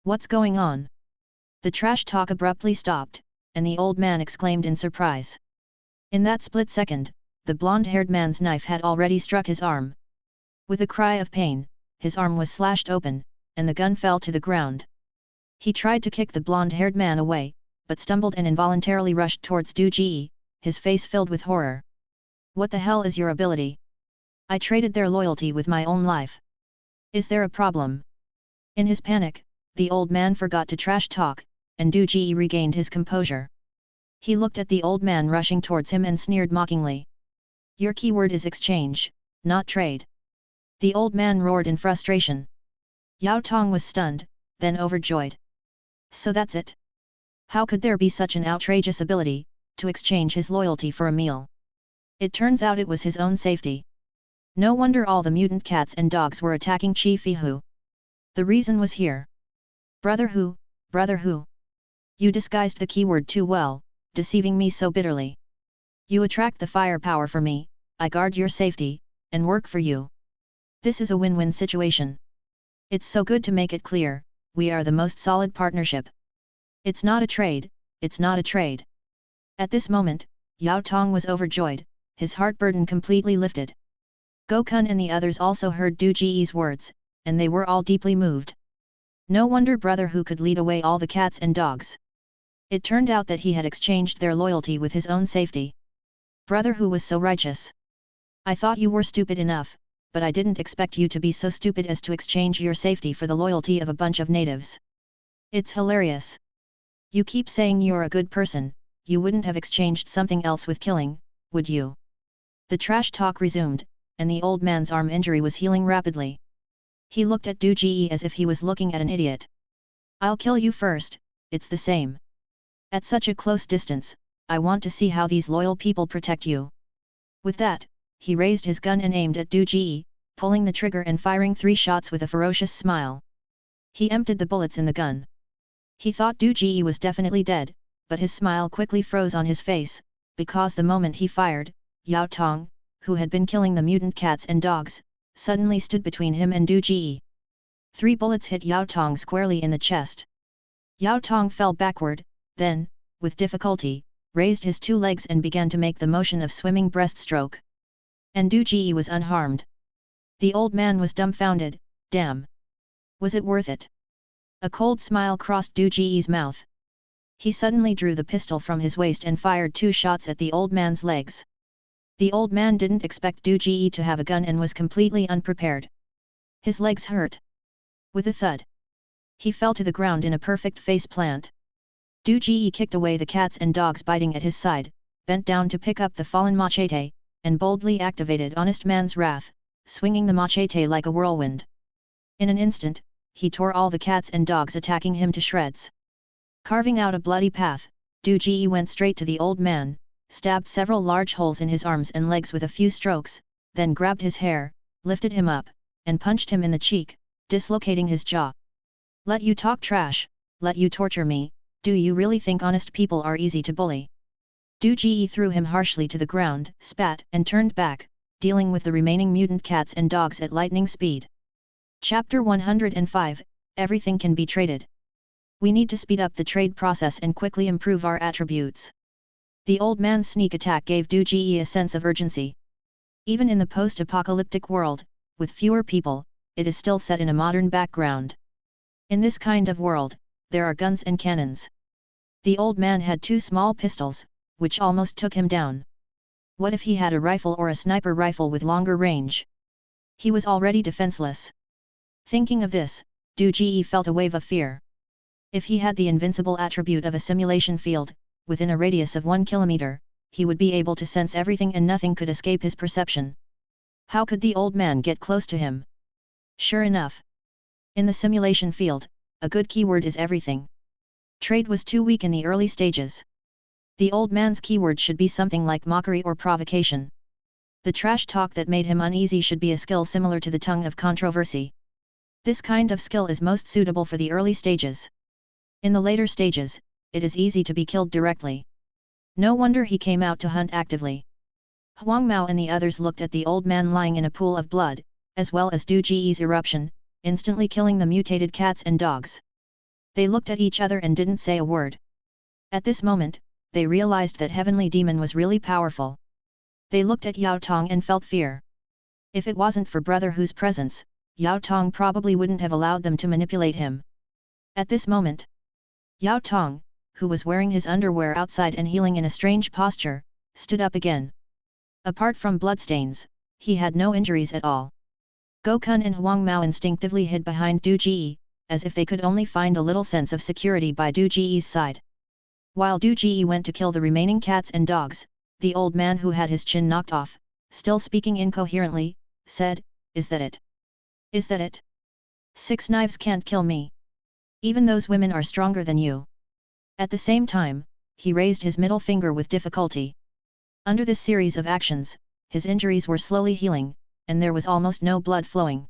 "What's going on?" The trash talk abruptly stopped, and the old man exclaimed in surprise. In that split second, the blonde-haired man's knife had already struck his arm. With a cry of pain, his arm was slashed open, and the gun fell to the ground. He tried to kick the blonde-haired man away, but stumbled and involuntarily rushed towards Du Ji, his face filled with horror. "What the hell is your ability? I traded their loyalty with my own life. Is there a problem?" In his panic, the old man forgot to trash talk, and Du Ji regained his composure. He looked at the old man rushing towards him and sneered mockingly. "Your keyword is exchange, not trade." The old man roared in frustration. Yao Tong was stunned, then overjoyed. So that's it? How could there be such an outrageous ability, to exchange his loyalty for a meal? It turns out it was his own safety. No wonder all the mutant cats and dogs were attacking Chi Fi Hu. The reason was here. "Brother who, brother who? You disguised the keyword too well, deceiving me so bitterly. You attract the firepower for me, I guard your safety, and work for you. This is a win-win situation. It's so good to make it clear, we are the most solid partnership. It's not a trade, it's not a trade. At this moment, Yao Tong was overjoyed, his heart burden completely lifted. Gokun and the others also heard Du Ji's words, and they were all deeply moved. No wonder brother who could lead away all the cats and dogs. It turned out that he had exchanged their loyalty with his own safety. Brother who was so righteous. I thought you were stupid enough, but I didn't expect you to be so stupid as to exchange your safety for the loyalty of a bunch of natives. It's hilarious. You keep saying you're a good person, you wouldn't have exchanged something else with killing, would you? The trash talk resumed, and the old man's arm injury was healing rapidly. He looked at Du Ji as if he was looking at an idiot. I'll kill you first, it's the same. At such a close distance, I want to see how these loyal people protect you. With that, he raised his gun and aimed at Du Ji, pulling the trigger and firing 3 shots with a ferocious smile. He emptied the bullets in the gun. He thought Du Ji was definitely dead, but his smile quickly froze on his face, because the moment he fired, Yao Tong, who had been killing the mutant cats and dogs, suddenly stood between him and Du Ji. 3 bullets hit Yao Tong squarely in the chest. Yao Tong fell backward, then, with difficulty, raised his 2 legs and began to make the motion of swimming breaststroke. And Du Ji was unharmed. The old man was dumbfounded. Damn! Was it worth it? A cold smile crossed Du Ji's mouth. He suddenly drew the pistol from his waist and fired 2 shots at the old man's legs. The old man didn't expect Du Ji to have a gun and was completely unprepared. His legs hurt. With a thud, he fell to the ground in a perfect face plant. Du Ji kicked away the cats and dogs biting at his side, bent down to pick up the fallen machete, and boldly activated Honest Man's Wrath, swinging the machete like a whirlwind. In an instant, he tore all the cats and dogs attacking him to shreds. Carving out a bloody path, Du Ji went straight to the old man, stabbed several large holes in his arms and legs with a few strokes, then grabbed his hair, lifted him up, and punched him in the cheek, dislocating his jaw. Let you talk trash, let you torture me, do you really think honest people are easy to bully? Du Ji threw him harshly to the ground, spat and turned back, dealing with the remaining mutant cats and dogs at lightning speed. Chapter 105, Everything can be traded. We need to speed up the trade process and quickly improve our attributes. The old man's sneak attack gave Du Ji a sense of urgency. Even in the post-apocalyptic world, with fewer people, it is still set in a modern background. In this kind of world, there are guns and cannons. The old man had 2 small pistols, which almost took him down. What if he had a rifle or a sniper rifle with longer range? He was already defenseless. Thinking of this, Du Ji felt a wave of fear. If he had the invincible attribute of a simulation field, within a radius of 1 kilometer, he would be able to sense everything and nothing could escape his perception. How could the old man get close to him? Sure enough. In the simulation field, a good keyword is everything. Trade was too weak in the early stages. The old man's keyword should be something like mockery or provocation. The trash talk that made him uneasy should be a skill similar to the tongue of controversy. This kind of skill is most suitable for the early stages. In the later stages, it is easy to be killed directly. No wonder he came out to hunt actively. Huang Mao and the others looked at the old man lying in a pool of blood, as well as Du Ji's eruption, instantly killing the mutated cats and dogs. They looked at each other and didn't say a word. At this moment, they realized that Heavenly Demon was really powerful. They looked at Yao Tong and felt fear. If it wasn't for Brother Hu's presence, Yao Tong probably wouldn't have allowed them to manipulate him. At this moment, Yao Tong, who was wearing his underwear outside and healing in a strange posture, stood up again. Apart from bloodstains, he had no injuries at all. Gokun and Huang Mao instinctively hid behind Du Ji, as if they could only find a little sense of security by Du Ji's side. While Du Ji went to kill the remaining cats and dogs, the old man who had his chin knocked off, still speaking incoherently, said, "Is that it? Is that it? 6 knives can't kill me. Even those women are stronger than you." At the same time, he raised his middle finger with difficulty. Under this series of actions, his injuries were slowly healing, and there was almost no blood flowing.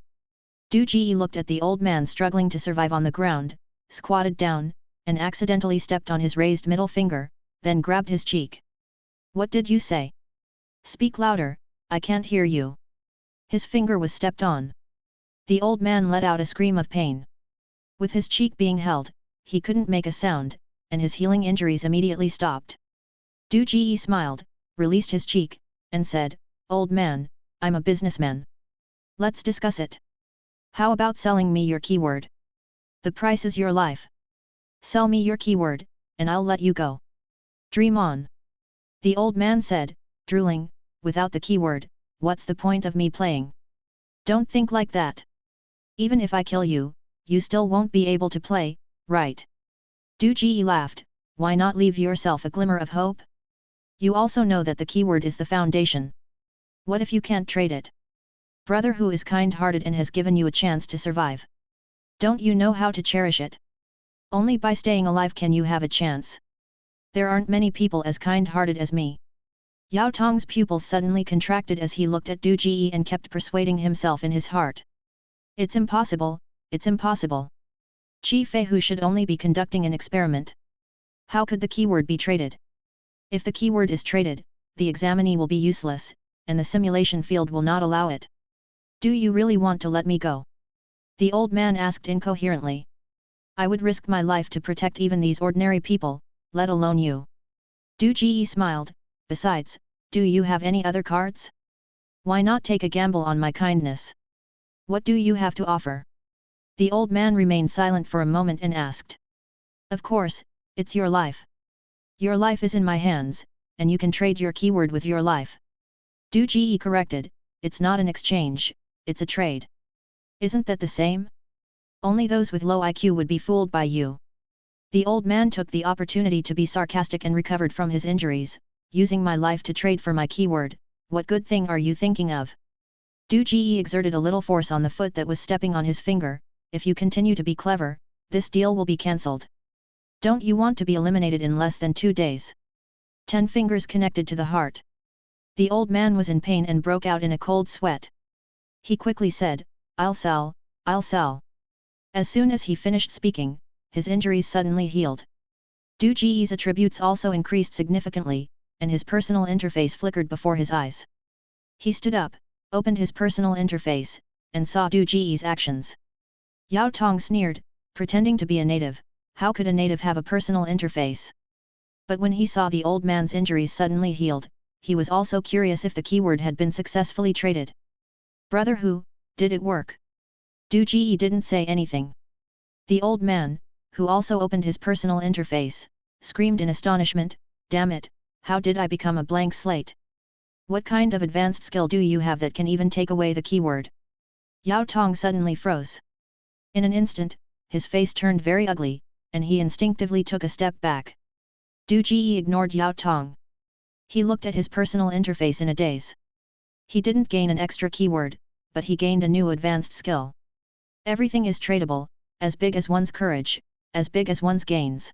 Du Ji looked at the old man struggling to survive on the ground, squatted down, and accidentally stepped on his raised middle finger, then grabbed his cheek. "What did you say? Speak louder, I can't hear you." His finger was stepped on. The old man let out a scream of pain. With his cheek being held, he couldn't make a sound, and his healing injuries immediately stopped. Du Ji smiled, released his cheek, and said, "Old man, I'm a businessman. Let's discuss it. How about selling me your keyword? The price is your life. Sell me your keyword, and I'll let you go. Dream on." The old man said, drooling, "Without the keyword, what's the point of me playing? Don't think like that. Even if I kill you, you still won't be able to play, right?" Du Ji laughed, "Why not leave yourself a glimmer of hope? You also know that the keyword is the foundation. What if you can't trade it? Brother who is kind-hearted and has given you a chance to survive. Don't you know how to cherish it? Only by staying alive can you have a chance. There aren't many people as kind-hearted as me." Yao Tong's pupils suddenly contracted as he looked at Du Ji and kept persuading himself in his heart. "It's impossible, it's impossible. Qi Fei Hu should only be conducting an experiment. How could the keyword be traded? If the keyword is traded, the examinee will be useless, and the simulation field will not allow it. Do you really want to let me go?" The old man asked incoherently. "I would risk my life to protect even these ordinary people, let alone you." Du Ji smiled, "Besides, do you have any other cards? Why not take a gamble on my kindness? What do you have to offer?" The old man remained silent for a moment and asked. "Of course, it's your life. Your life is in my hands, and you can trade your keyword with your life." Du Ji corrected, "It's not an exchange, it's a trade. Isn't that the same? Only those with low IQ would be fooled by you." The old man took the opportunity to be sarcastic and recovered from his injuries. "Using my life to trade for my keyword, what good thing are you thinking of?" Du Ji exerted a little force on the foot that was stepping on his finger. "If you continue to be clever, this deal will be cancelled. Don't you want to be eliminated in less than 2 days? 10 fingers connected to the heart." The old man was in pain and broke out in a cold sweat. He quickly said, I'll sell, I'll sell." As soon as he finished speaking, his injuries suddenly healed. Du Ji's attributes also increased significantly, and his personal interface flickered before his eyes. He stood up, opened his personal interface, and saw Du Ji's actions. Yao Tong sneered, pretending to be a native. How could a native have a personal interface? But when he saw the old man's injuries suddenly healed, he was also curious if the keyword had been successfully traded. "Brother Hu, did it work?" Du Ji didn't say anything. The old man, who also opened his personal interface, screamed in astonishment, "Damn it, how did I become a blank slate? What kind of advanced skill do you have that can even take away the keyword?" Yao Tong suddenly froze. In an instant, his face turned very ugly, and he instinctively took a step back. Du Ji ignored Yao Tong. He looked at his personal interface in a daze. He didn't gain an extra keyword, but he gained a new advanced skill. Everything is tradable, as big as one's courage, as big as one's gains.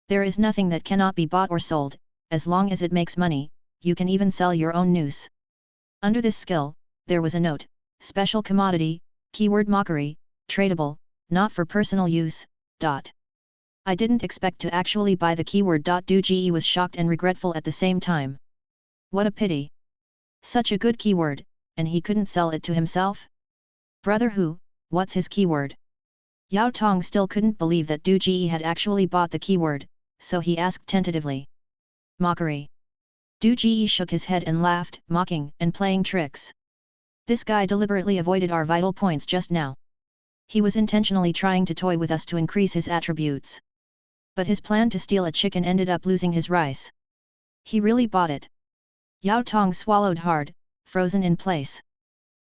There is nothing that cannot be bought or sold, as long as it makes money. You can even sell your own noose. Under this skill, there was a note, special commodity, keyword mockery, tradable, not for personal use. I didn't expect to actually buy the keyword. Du Ji was shocked and regretful at the same time. What a pity. Such a good keyword, and he couldn't sell it to himself? Brother Hu, what's his keyword? Yao Tong still couldn't believe that Du Ji had actually bought the keyword, so he asked tentatively. Mockery. Du Ji shook his head and laughed, mocking and playing tricks. This guy deliberately avoided our vital points just now. He was intentionally trying to toy with us to increase his attributes. But his plan to steal a chicken ended up losing his rice. He really bought it. Yao Tong swallowed hard, frozen in place.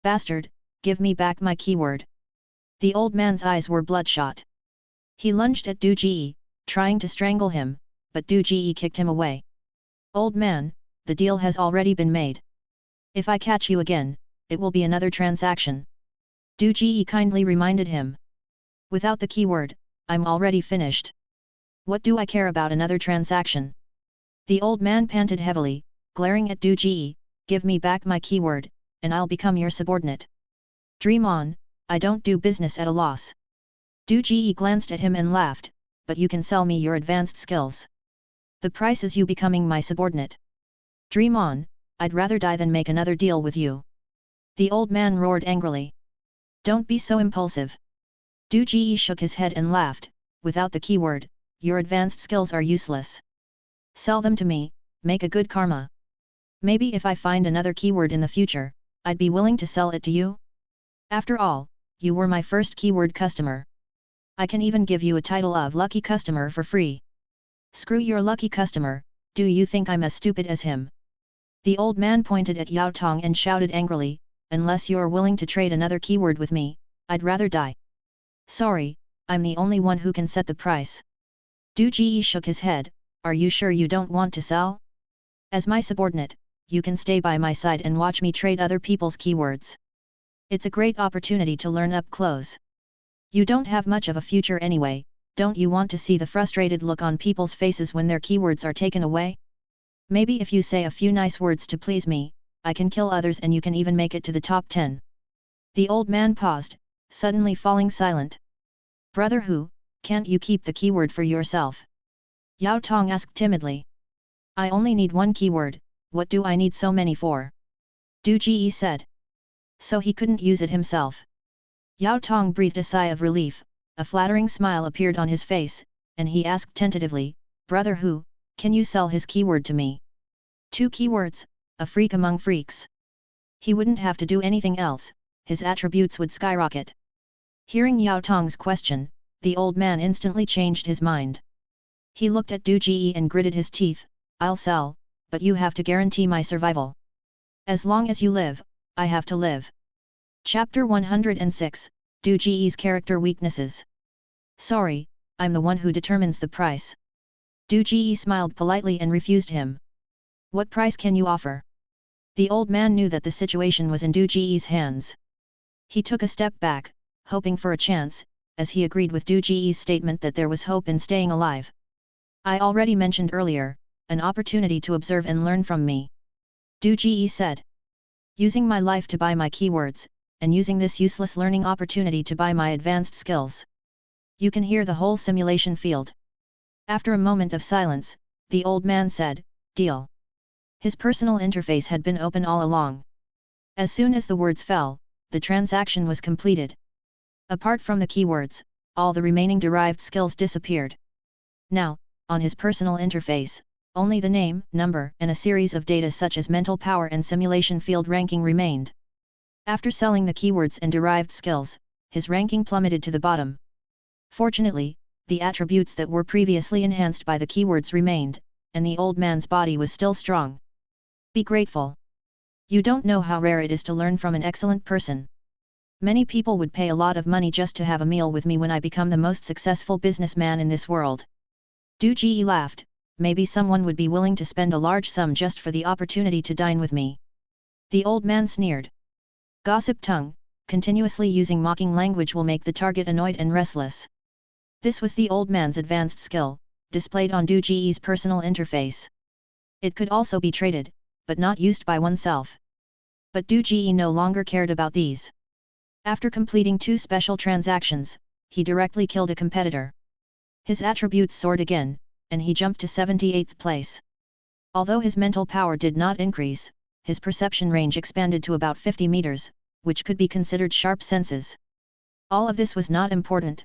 Bastard, give me back my keyword. The old man's eyes were bloodshot. He lunged at Du Ji, trying to strangle him, but Du Ji kicked him away. Old man, the deal has already been made. If I catch you again, it will be another transaction. Du Ji kindly reminded him. Without the keyword, I'm already finished. What do I care about another transaction? The old man panted heavily, glaring at Du Ji, give me back my keyword, and I'll become your subordinate. Dream on, I don't do business at a loss. Du Ji glanced at him and laughed, but you can sell me your advanced skills. The price is you becoming my subordinate. Dream on, I'd rather die than make another deal with you. The old man roared angrily. Don't be so impulsive. Du Ji shook his head and laughed, without the keyword, your advanced skills are useless. Sell them to me, make a good karma. Maybe if I find another keyword in the future, I'd be willing to sell it to you. After all, you were my first keyword customer. I can even give you a title of lucky customer for free. Screw your lucky customer, do you think I'm as stupid as him? The old man pointed at Yao Tong and shouted angrily, unless you're willing to trade another keyword with me, I'd rather die. Sorry, I'm the only one who can set the price. Du Ji shook his head, are you sure you don't want to sell? As my subordinate, you can stay by my side and watch me trade other people's keywords. It's a great opportunity to learn up close. You don't have much of a future anyway, don't you want to see the frustrated look on people's faces when their keywords are taken away? Maybe if you say a few nice words to please me, I can kill others and you can even make it to the top 10. The old man paused, suddenly falling silent. Brother Hu, can't you keep the keyword for yourself? Yao Tong asked timidly. I only need one keyword, what do I need so many for? Du Ji said. So he couldn't use it himself. Yao Tong breathed a sigh of relief, a flattering smile appeared on his face, and he asked tentatively, Brother Hu, can you sell his keyword to me? 2 keywords, a freak among freaks. He wouldn't have to do anything else, his attributes would skyrocket. Hearing Yao Tong's question, the old man instantly changed his mind. He looked at Du Ji and gritted his teeth, I'll sell, but you have to guarantee my survival. As long as you live, I have to live. Chapter 106, Du Ji's character weaknesses. Sorry, I'm the one who determines the price. Du Ji smiled politely and refused him. What price can you offer? The old man knew that the situation was in Du Ji's hands. He took a step back, hoping for a chance, as he agreed with Du Ji's statement that there was hope in staying alive. I already mentioned earlier, an opportunity to observe and learn from me. Du Ji said. Using my life to buy my keywords, and using this useless learning opportunity to buy my advanced skills. You can hear the whole simulation field. After a moment of silence, the old man said, deal. His personal interface had been open all along. As soon as the words fell, the transaction was completed. Apart from the keywords, all the remaining derived skills disappeared. Now, on his personal interface, only the name, number, and a series of data such as mental power and simulation field ranking remained. After selling the keywords and derived skills, his ranking plummeted to the bottom. Fortunately, the attributes that were previously enhanced by the keywords remained, and the old man's body was still strong. Be grateful. You don't know how rare it is to learn from an excellent person. Many people would pay a lot of money just to have a meal with me when I become the most successful businessman in this world. Du Ji laughed, maybe someone would be willing to spend a large sum just for the opportunity to dine with me. The old man sneered. Gossip tongue, continuously using mocking language will make the target annoyed and restless. This was the old man's advanced skill, displayed on Du Ji's personal interface. It could also be traded, but not used by oneself. But Du Ji no longer cared about these. After completing 2 special transactions, he directly killed a competitor. His attributes soared again, and he jumped to 78th place. Although his mental power did not increase, his perception range expanded to about 50 meters, which could be considered sharp senses. All of this was not important.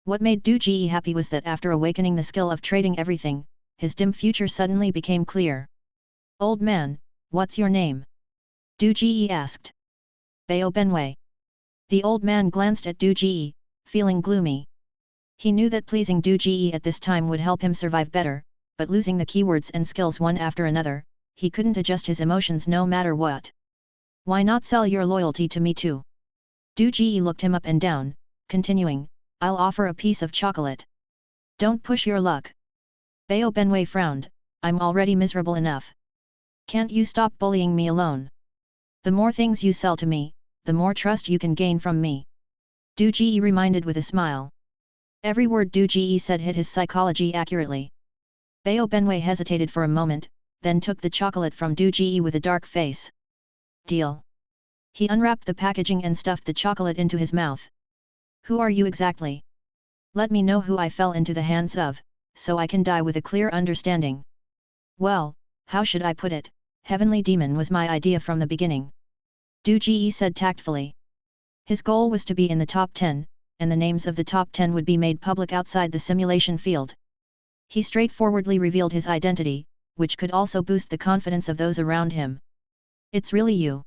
What made Du Ji happy was that after awakening the skill of trading everything, his dim future suddenly became clear. Old man, what's your name? Du Ji asked. Bao Benwei. The old man glanced at Du Ji, feeling gloomy. He knew that pleasing Du Ji at this time would help him survive better, but losing the keywords and skills one after another, he couldn't adjust his emotions no matter what. Why not sell your loyalty to me too? Du Ji looked him up and down, continuing, I'll offer a piece of chocolate. Don't push your luck. Bao Benwei frowned, I'm already miserable enough. Can't you stop bullying me alone? The more things you sell to me, the more trust you can gain from me. Du Ji reminded with a smile. Every word Du Ji said hit his psychology accurately. Bao Benwei hesitated for a moment, then took the chocolate from Du Ji with a dark face. Deal. He unwrapped the packaging and stuffed the chocolate into his mouth. Who are you exactly? Let me know who I fell into the hands of, so I can die with a clear understanding. Well, how should I put it, Heavenly Demon was my idea from the beginning. Du Ji said tactfully. His goal was to be in the top 10, and the names of the top 10 would be made public outside the simulation field. He straightforwardly revealed his identity, which could also boost the confidence of those around him. "It's really you."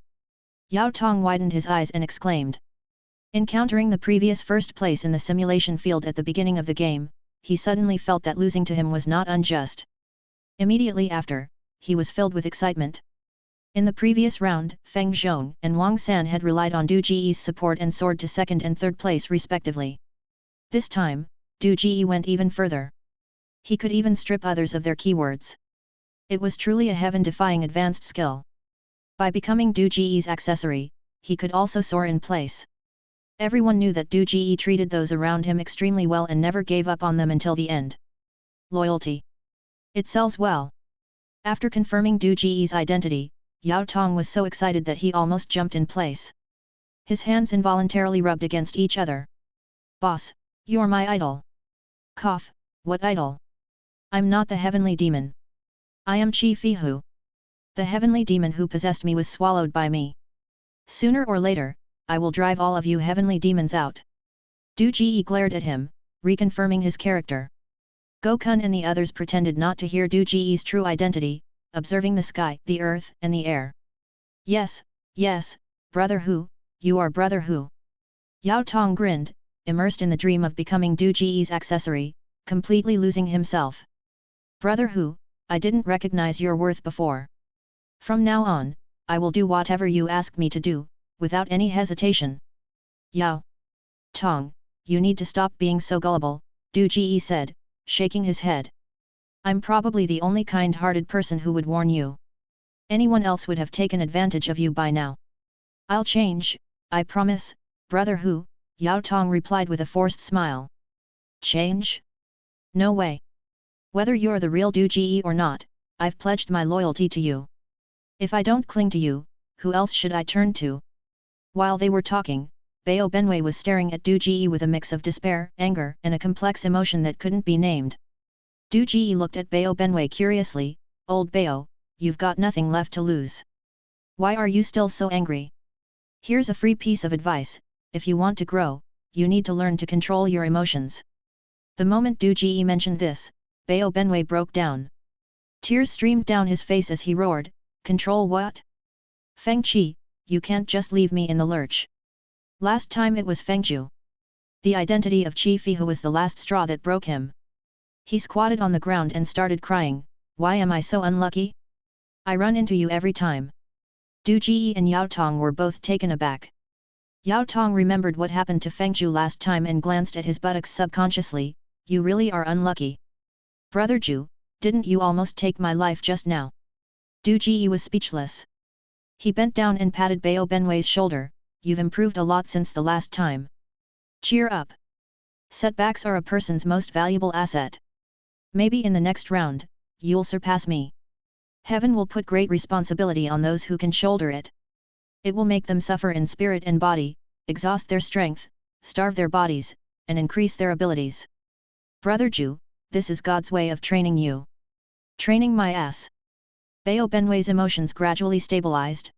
Yao Tong widened his eyes and exclaimed. Encountering the previous first place in the simulation field at the beginning of the game, he suddenly felt that losing to him was not unjust. Immediately after, he was filled with excitement. In the previous round, Feng Zhong and Wang San had relied on Du Ji's support and soared to second and third place respectively. This time, Du Ji went even further. He could even strip others of their keywords. It was truly a heaven-defying advanced skill. By becoming Du Ji's accessory, he could also soar in place. Everyone knew that Du Ji treated those around him extremely well and never gave up on them until the end. Loyalty. It sells well. After confirming Du Ji's identity, Yao Tong was so excited that he almost jumped in place. His hands involuntarily rubbed against each other. "Boss, you're my idol." "Cough, what idol? I'm not the heavenly demon. I am Qi Fihu. The heavenly demon who possessed me was swallowed by me. Sooner or later, I will drive all of you heavenly demons out." Du Ji glared at him, reconfirming his character. Gokun and the others pretended not to hear Du Ji's true identity, observing the sky, the earth, and the air. Yes, brother Hu, you are brother Hu." Yao Tong grinned, immersed in the dream of becoming Du Ji's accessory, completely losing himself. "Brother Hu, I didn't recognize your worth before. From now on, I will do whatever you ask me to do, without any hesitation." "Yao Tong, you need to stop being so gullible," Du Ji said, shaking his head. "I'm probably the only kind-hearted person who would warn you. Anyone else would have taken advantage of you by now." "I'll change, I promise, brother Hu," Yao Tong replied with a forced smile. "Change? No way. Whether you're the real Du Ji or not, I've pledged my loyalty to you. If I don't cling to you, who else should I turn to?" While they were talking, Bao Benwei was staring at Du Ji with a mix of despair, anger, and a complex emotion that couldn't be named. Du Ji looked at Bao Benwei curiously. "Old Bao, you've got nothing left to lose. Why are you still so angry? Here's a free piece of advice: if you want to grow, you need to learn to control your emotions." The moment Du Ji mentioned this, Bao Benwei broke down. Tears streamed down his face as he roared, "Control what? Feng Qi, you can't just leave me in the lurch. Last time it was Feng Zhu." The identity of Qi Fihu was the last straw that broke him. He squatted on the ground and started crying. "Why am I so unlucky? I run into you every time." Du Ji and Yao Tong were both taken aback. Yao Tong remembered what happened to Feng Zhu last time and glanced at his buttocks subconsciously. "You really are unlucky. Brother Zhu, didn't you almost take my life just now?" Du Ji was speechless. He bent down and patted Bao Benwei's shoulder. "You've improved a lot since the last time. Cheer up. Setbacks are a person's most valuable asset. Maybe in the next round, you'll surpass me. Heaven will put great responsibility on those who can shoulder it. It will make them suffer in spirit and body, exhaust their strength, starve their bodies, and increase their abilities. Brother Zhu, this is God's way of training you." "Training my ass." Bao Benwei's emotions gradually stabilized.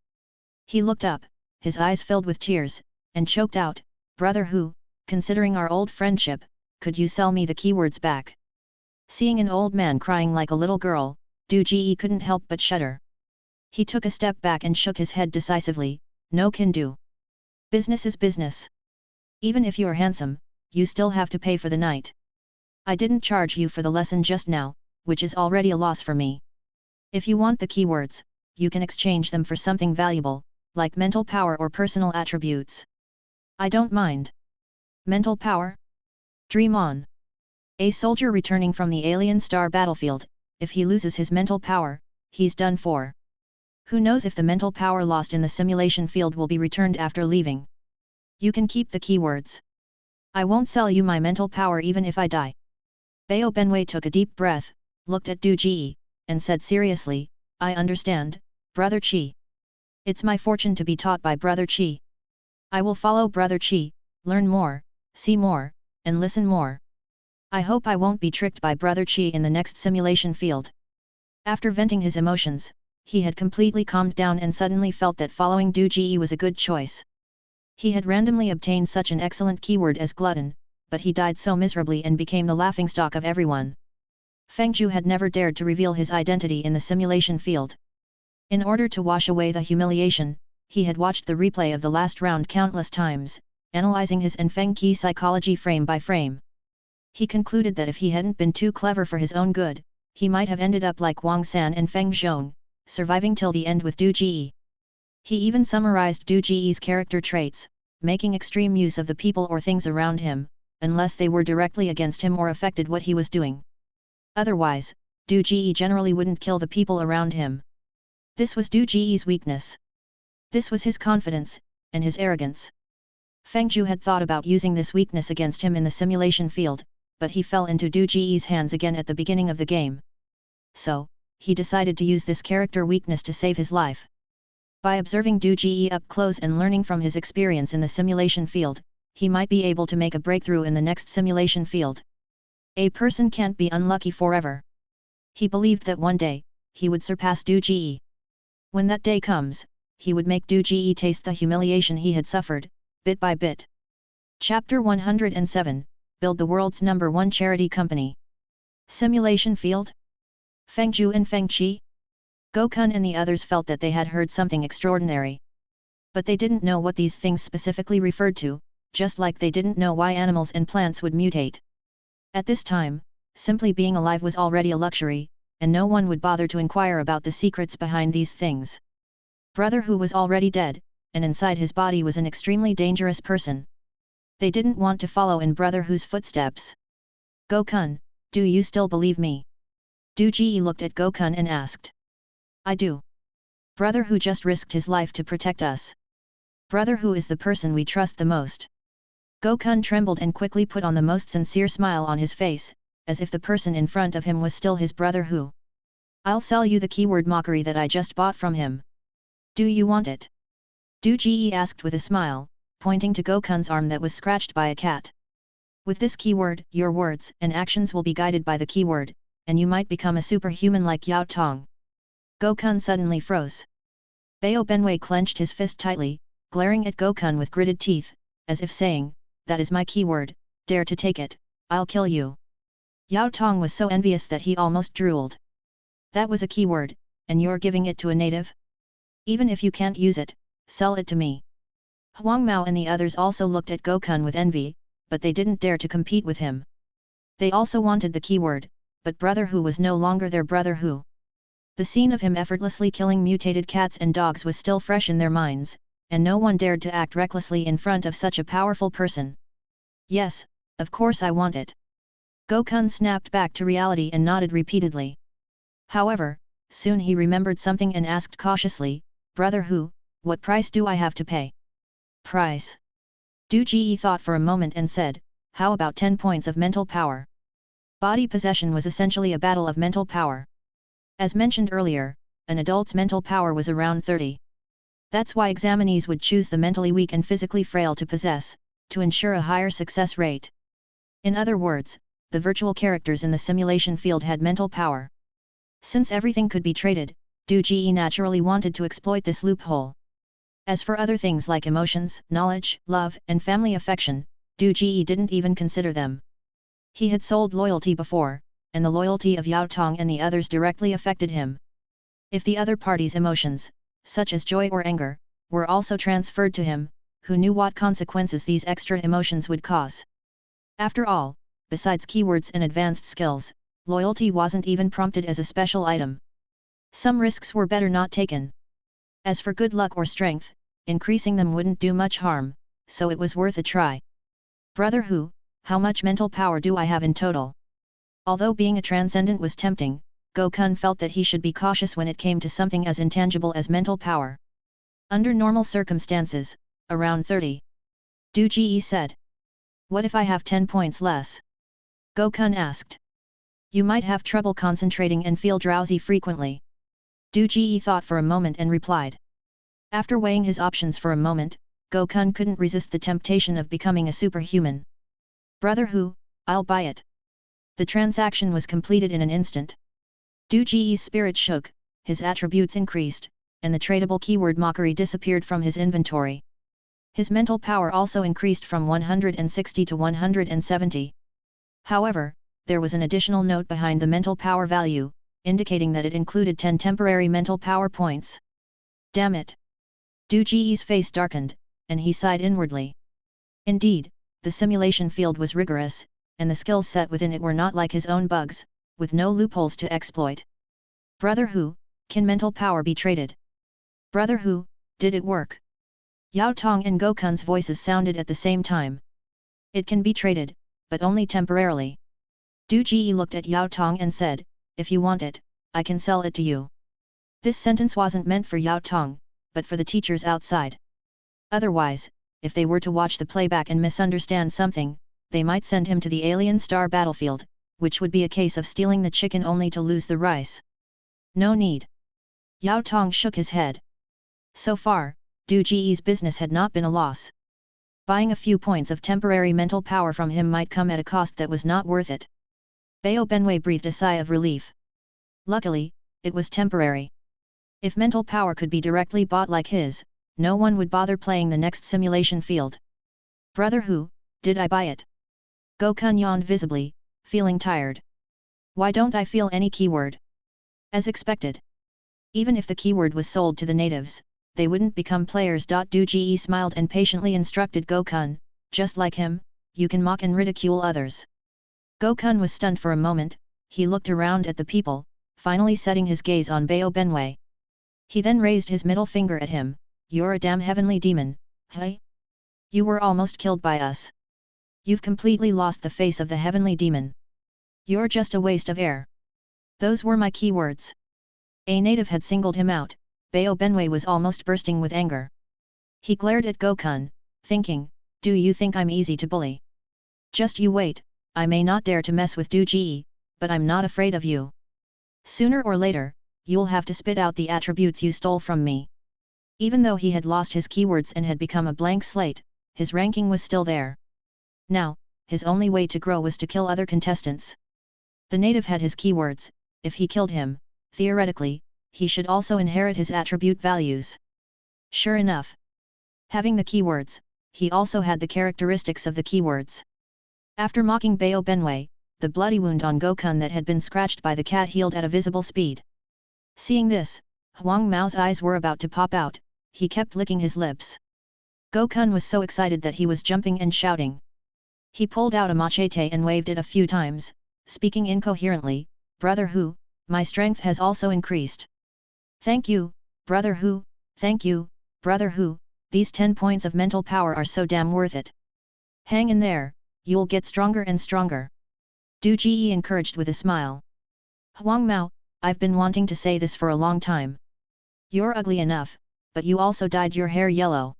He looked up, his eyes filled with tears, and choked out, "Brother Hu, considering our old friendship, could you sell me the keywords back?" Seeing an old man crying like a little girl, Du Ji couldn't help but shudder. He took a step back and shook his head decisively. "No can do. Business is business. Even if you're handsome, you still have to pay for the night. I didn't charge you for the lesson just now, which is already a loss for me. If you want the keywords, you can exchange them for something valuable, like mental power or personal attributes. I don't mind." "Mental power? Dream on. A soldier returning from the alien star battlefield, if he loses his mental power, he's done for. Who knows if the mental power lost in the simulation field will be returned after leaving. You can keep the keywords. I won't sell you my mental power even if I die." Bao Benwei took a deep breath, looked at Du Ji, and said seriously, "I understand, Brother Qi. It's my fortune to be taught by Brother Qi. I will follow Brother Qi, learn more, see more, and listen more. I hope I won't be tricked by Brother Qi in the next simulation field." After venting his emotions, he had completely calmed down and suddenly felt that following Du Ji was a good choice. He had randomly obtained such an excellent keyword as glutton, but he died so miserably and became the laughingstock of everyone. Feng Zhu had never dared to reveal his identity in the simulation field. In order to wash away the humiliation, he had watched the replay of the last round countless times, analyzing his and Feng Qi's psychology frame by frame. He concluded that if he hadn't been too clever for his own good, he might have ended up like Wang San and Feng Zhong, surviving till the end with Du Ji. He even summarized Du Ji's character traits, making extreme use of the people or things around him, unless they were directly against him or affected what he was doing. Otherwise, Du Ji generally wouldn't kill the people around him. This was Du Ji's weakness. This was his confidence, and his arrogance. Feng Zhu had thought about using this weakness against him in the simulation field, but he fell into Du Ji's hands again at the beginning of the game. So, he decided to use this character weakness to save his life. By observing Du Ji up close and learning from his experience in the simulation field, he might be able to make a breakthrough in the next simulation field. A person can't be unlucky forever. He believed that one day, he would surpass Du Ji. When that day comes, he would make Du Ji taste the humiliation he had suffered, bit by bit. Chapter 107, Build the World's #1 Charity Company. Simulation Field? Feng Zhu and Feng Qi? Gokun and the others felt that they had heard something extraordinary. But they didn't know what these things specifically referred to, just like they didn't know why animals and plants would mutate. At this time, simply being alive was already a luxury, and no one would bother to inquire about the secrets behind these things. Brother Hu was already dead, and inside his body was an extremely dangerous person. They didn't want to follow in Brother Hu's footsteps. Gokun, do you still believe me? Du Ji looked at Gokun and asked. I do. Brother Hu just risked his life to protect us. Brother Hu is the person we trust the most. Gokun trembled and quickly put on the most sincere smile on his face, as if the person in front of him was still his Brother Hu. I'll sell you the keyword mockery that I just bought from him. Do you want it? Du Ji asked with a smile, pointing to Gokun's arm that was scratched by a cat. With this keyword, your words and actions will be guided by the keyword, and you might become a superhuman like Yao Tong. Gokun suddenly froze. Bao Benwei clenched his fist tightly, glaring at Gokun with gritted teeth, as if saying, that is my keyword, dare to take it, I'll kill you. Yao Tong was so envious that he almost drooled. That was a keyword, and you're giving it to a native? Even if you can't use it, sell it to me. Huang Mao and the others also looked at Gokun with envy, but they didn't dare to compete with him. They also wanted the keyword, but Brother Hu was no longer their Brother Hu. The scene of him effortlessly killing mutated cats and dogs was still fresh in their minds, and no one dared to act recklessly in front of such a powerful person. Yes, of course I want it. Gokun snapped back to reality and nodded repeatedly. However, soon he remembered something and asked cautiously, Brother Hu, what price do I have to pay? Price? Du Ji thought for a moment and said, how about 10 points of mental power? Body possession was essentially a battle of mental power. As mentioned earlier, an adult's mental power was around 30. That's why examinees would choose the mentally weak and physically frail to possess, to ensure a higher success rate. In other words, the virtual characters in the simulation field had mental power. Since everything could be traded, Du Ji naturally wanted to exploit this loophole. As for other things like emotions, knowledge, love, and family affection, Du Ji didn't even consider them. He had sold loyalty before, and the loyalty of Yao Tong and the others directly affected him. If the other party's emotions, such as joy or anger, were also transferred to him, who knew what consequences these extra emotions would cause? After all, besides keywords and advanced skills, loyalty wasn't even prompted as a special item. Some risks were better not taken. As for good luck or strength, increasing them wouldn't do much harm, so it was worth a try. Brother Hu, how much mental power do I have in total? Although being a transcendent was tempting, Gokun felt that he should be cautious when it came to something as intangible as mental power. Under normal circumstances, around 30. Du Ji said. What if I have 10 points less? Gokun asked. You might have trouble concentrating and feel drowsy frequently. Du Ji thought for a moment and replied. After weighing his options for a moment, Gokun couldn't resist the temptation of becoming a superhuman. Brother Hu, I'll buy it. The transaction was completed in an instant. Du Ji's spirit shook, his attributes increased, and the tradable keyword mockery disappeared from his inventory. His mental power also increased from 160 to 170. However, there was an additional note behind the mental power value, indicating that it included 10 temporary mental power points. Damn it! Du Ji's face darkened, and he sighed inwardly. Indeed, the simulation field was rigorous, and the skills set within it were not like his own bugs, with no loopholes to exploit. Brother Hu, can mental power be traded? Brother Hu, did it work? Yao Tong and Gokun's voices sounded at the same time. It can be traded, but only temporarily. Du Ji looked at Yao Tong and said, if you want it, I can sell it to you. This sentence wasn't meant for Yao Tong, but for the teachers outside. Otherwise, if they were to watch the playback and misunderstand something, they might send him to the alien star battlefield, which would be a case of stealing the chicken only to lose the rice. No need. Yao Tong shook his head. So far, Du Ji's business had not been a loss. Buying a few points of temporary mental power from him might come at a cost that was not worth it. Bao Benwei breathed a sigh of relief. Luckily, it was temporary. If mental power could be directly bought like his, no one would bother playing the next simulation field. Brother Hu, did I buy it? Gokun yawned visibly, feeling tired. Why don't I feel any keyword? As expected. Even if the keyword was sold to the natives, they wouldn't become players. Du Ji smiled and patiently instructed Gokun, just like him, you can mock and ridicule others. Gokun was stunned for a moment, he looked around at the people, finally setting his gaze on Bao Benwei. He then raised his middle finger at him, you're a damn heavenly demon, hey? You were almost killed by us. You've completely lost the face of the heavenly demon. You're just a waste of air. Those were my keywords. A native had singled him out. Bao Benwei was almost bursting with anger. He glared at Gokun, thinking, do you think I'm easy to bully? Just you wait, I may not dare to mess with Du Ji, but I'm not afraid of you. Sooner or later, you'll have to spit out the attributes you stole from me. Even though he had lost his keywords and had become a blank slate, his ranking was still there. Now, his only way to grow was to kill other contestants. The native had his keywords, if he killed him, theoretically, he should also inherit his attribute values. Sure enough. Having the keywords, he also had the characteristics of the keywords. After mocking Bao Benwei, the bloody wound on Gokun that had been scratched by the cat healed at a visible speed. Seeing this, Huang Mao's eyes were about to pop out, he kept licking his lips. Gokun was so excited that he was jumping and shouting. He pulled out a machete and waved it a few times, speaking incoherently, Brother Hu, my strength has also increased. Thank you, Brother Hu, thank you, Brother Hu, these 10 points of mental power are so damn worth it. Hang in there, you'll get stronger and stronger. Du Ji encouraged with a smile. Huang Mao, I've been wanting to say this for a long time. You're ugly enough, but you also dyed your hair yellow.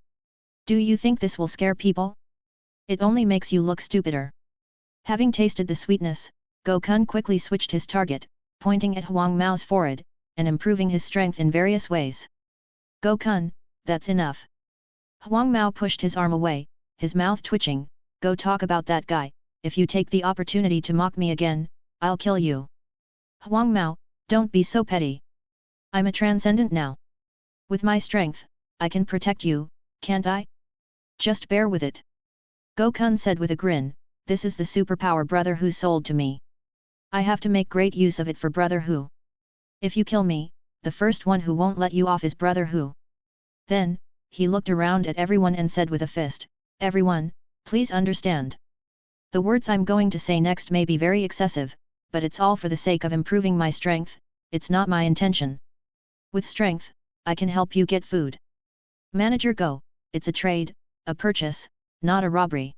Do you think this will scare people? It only makes you look stupider. Having tasted the sweetness, Gokun quickly switched his target, pointing at Huang Mao's forehead, and improving his strength in various ways. Gokun, that's enough. Huang Mao pushed his arm away, his mouth twitching, go talk about that guy, if you take the opportunity to mock me again, I'll kill you. Huang Mao, don't be so petty. I'm a transcendent now. With my strength, I can protect you, can't I? Just bear with it. Gokun said with a grin, this is the superpower Brother Hu sold to me. I have to make great use of it for Brother Hu. If you kill me, the first one who won't let you off is Brother Hu. Then, he looked around at everyone and said with a fist, everyone, please understand. The words I'm going to say next may be very excessive, but it's all for the sake of improving my strength, it's not my intention. With strength, I can help you get food. Manager go, it's a trade, a purchase, not a robbery.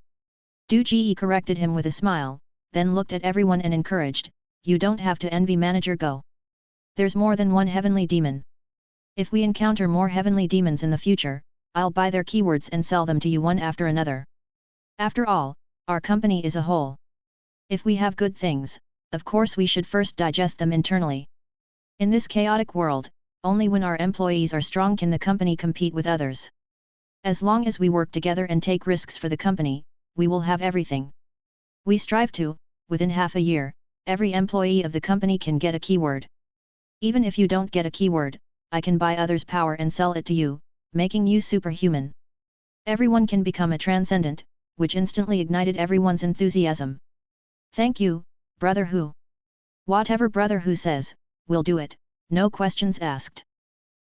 Du Ji corrected him with a smile, then looked at everyone and encouraged, you don't have to envy Manager Go. There's more than one heavenly demon. If we encounter more heavenly demons in the future, I'll buy their keywords and sell them to you one after another. After all, our company is a whole. If we have good things, of course we should first digest them internally. In this chaotic world, only when our employees are strong can the company compete with others. As long as we work together and take risks for the company, we will have everything. We strive to, within half a year, every employee of the company can get a keyword. Even if you don't get a keyword, I can buy others' power and sell it to you, making you superhuman. Everyone can become a transcendent, which instantly ignited everyone's enthusiasm. Thank you, Brother Hu. Whatever Brother Hu says, we'll do it, no questions asked.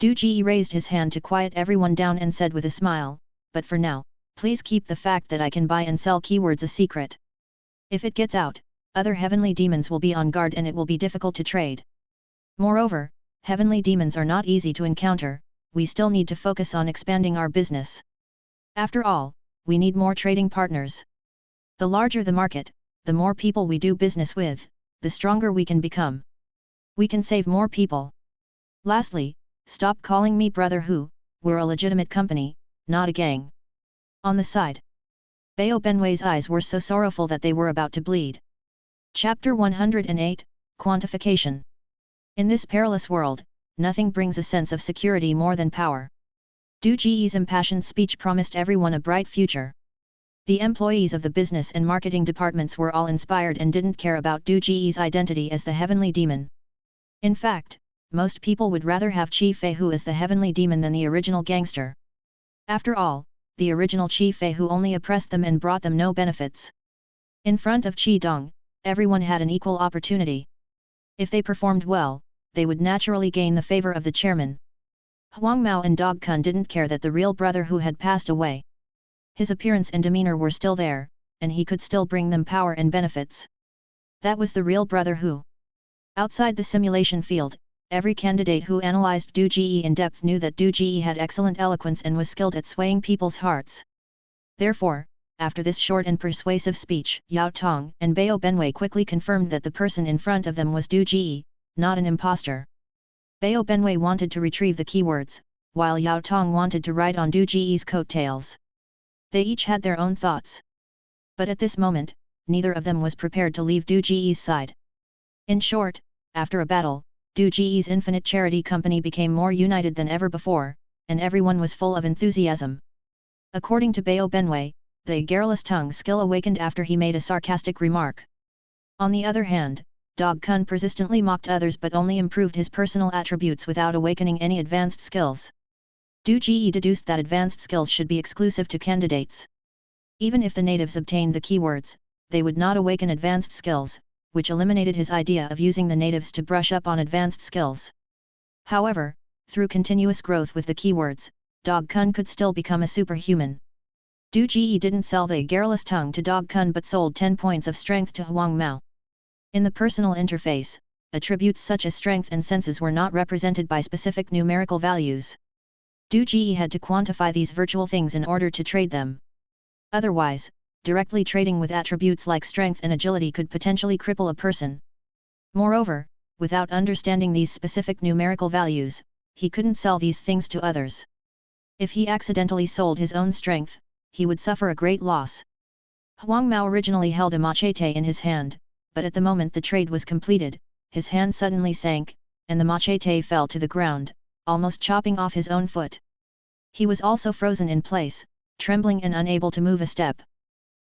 Du Ji raised his hand to quiet everyone down and said with a smile, but for now, please keep the fact that I can buy and sell keywords a secret. If it gets out, other heavenly demons will be on guard and it will be difficult to trade. Moreover, heavenly demons are not easy to encounter, we still need to focus on expanding our business. After all, we need more trading partners. The larger the market, the more people we do business with, the stronger we can become. We can save more people. Lastly, stop calling me Brother Hu, we're a legitimate company, not a gang. On the side. Bao Benwei's eyes were so sorrowful that they were about to bleed. Chapter 108, Quantification. In this perilous world, nothing brings a sense of security more than power. Du Ji's impassioned speech promised everyone a bright future. The employees of the business and marketing departments were all inspired and didn't care about Du Ji's identity as the heavenly demon. In fact, most people would rather have Qi Fei Hu as the heavenly demon than the original gangster. After all, the original Qi Fei Hu only oppressed them and brought them no benefits. In front of Qi Dong, everyone had an equal opportunity. If they performed well, they would naturally gain the favor of the chairman. Huang Mao and Dog Kun didn't care that the real Brother Hu had passed away. His appearance and demeanor were still there, and he could still bring them power and benefits. That was the real Brother Hu. Outside the simulation field, every candidate who analyzed Du Ji in depth knew that Du Ji had excellent eloquence and was skilled at swaying people's hearts. Therefore, after this short and persuasive speech, Yao Tong and Bao Benwei quickly confirmed that the person in front of them was Du Ji, not an impostor. Bao Benwei wanted to retrieve the keywords, while Yao Tong wanted to ride on Du Ji's coattails. They each had their own thoughts. But at this moment, neither of them was prepared to leave Du Ji's side. In short, after a battle, Du Ji's infinite charity company became more united than ever before, and everyone was full of enthusiasm. According to Bao Benwei, the garrulous tongue skill awakened after he made a sarcastic remark. On the other hand, Dog Kun persistently mocked others but only improved his personal attributes without awakening any advanced skills. Du Ji deduced that advanced skills should be exclusive to candidates. Even if the natives obtained the keywords, they would not awaken advanced skills, which eliminated his idea of using the natives to brush up on advanced skills. However, through continuous growth with the keywords, Dog Kun could still become a superhuman. Du Ji didn't sell the garrulous tongue to Dog Kun but sold 10 points of strength to Huang Mao. In the personal interface, attributes such as strength and senses were not represented by specific numerical values. Du Ji had to quantify these virtual things in order to trade them. Otherwise, directly trading with attributes like strength and agility could potentially cripple a person. Moreover, without understanding these specific numerical values, he couldn't sell these things to others. If he accidentally sold his own strength, he would suffer a great loss. Huang Mao originally held a machete in his hand, but at the moment the trade was completed, his hand suddenly sank, and the machete fell to the ground, almost chopping off his own foot. He was also frozen in place, trembling and unable to move a step.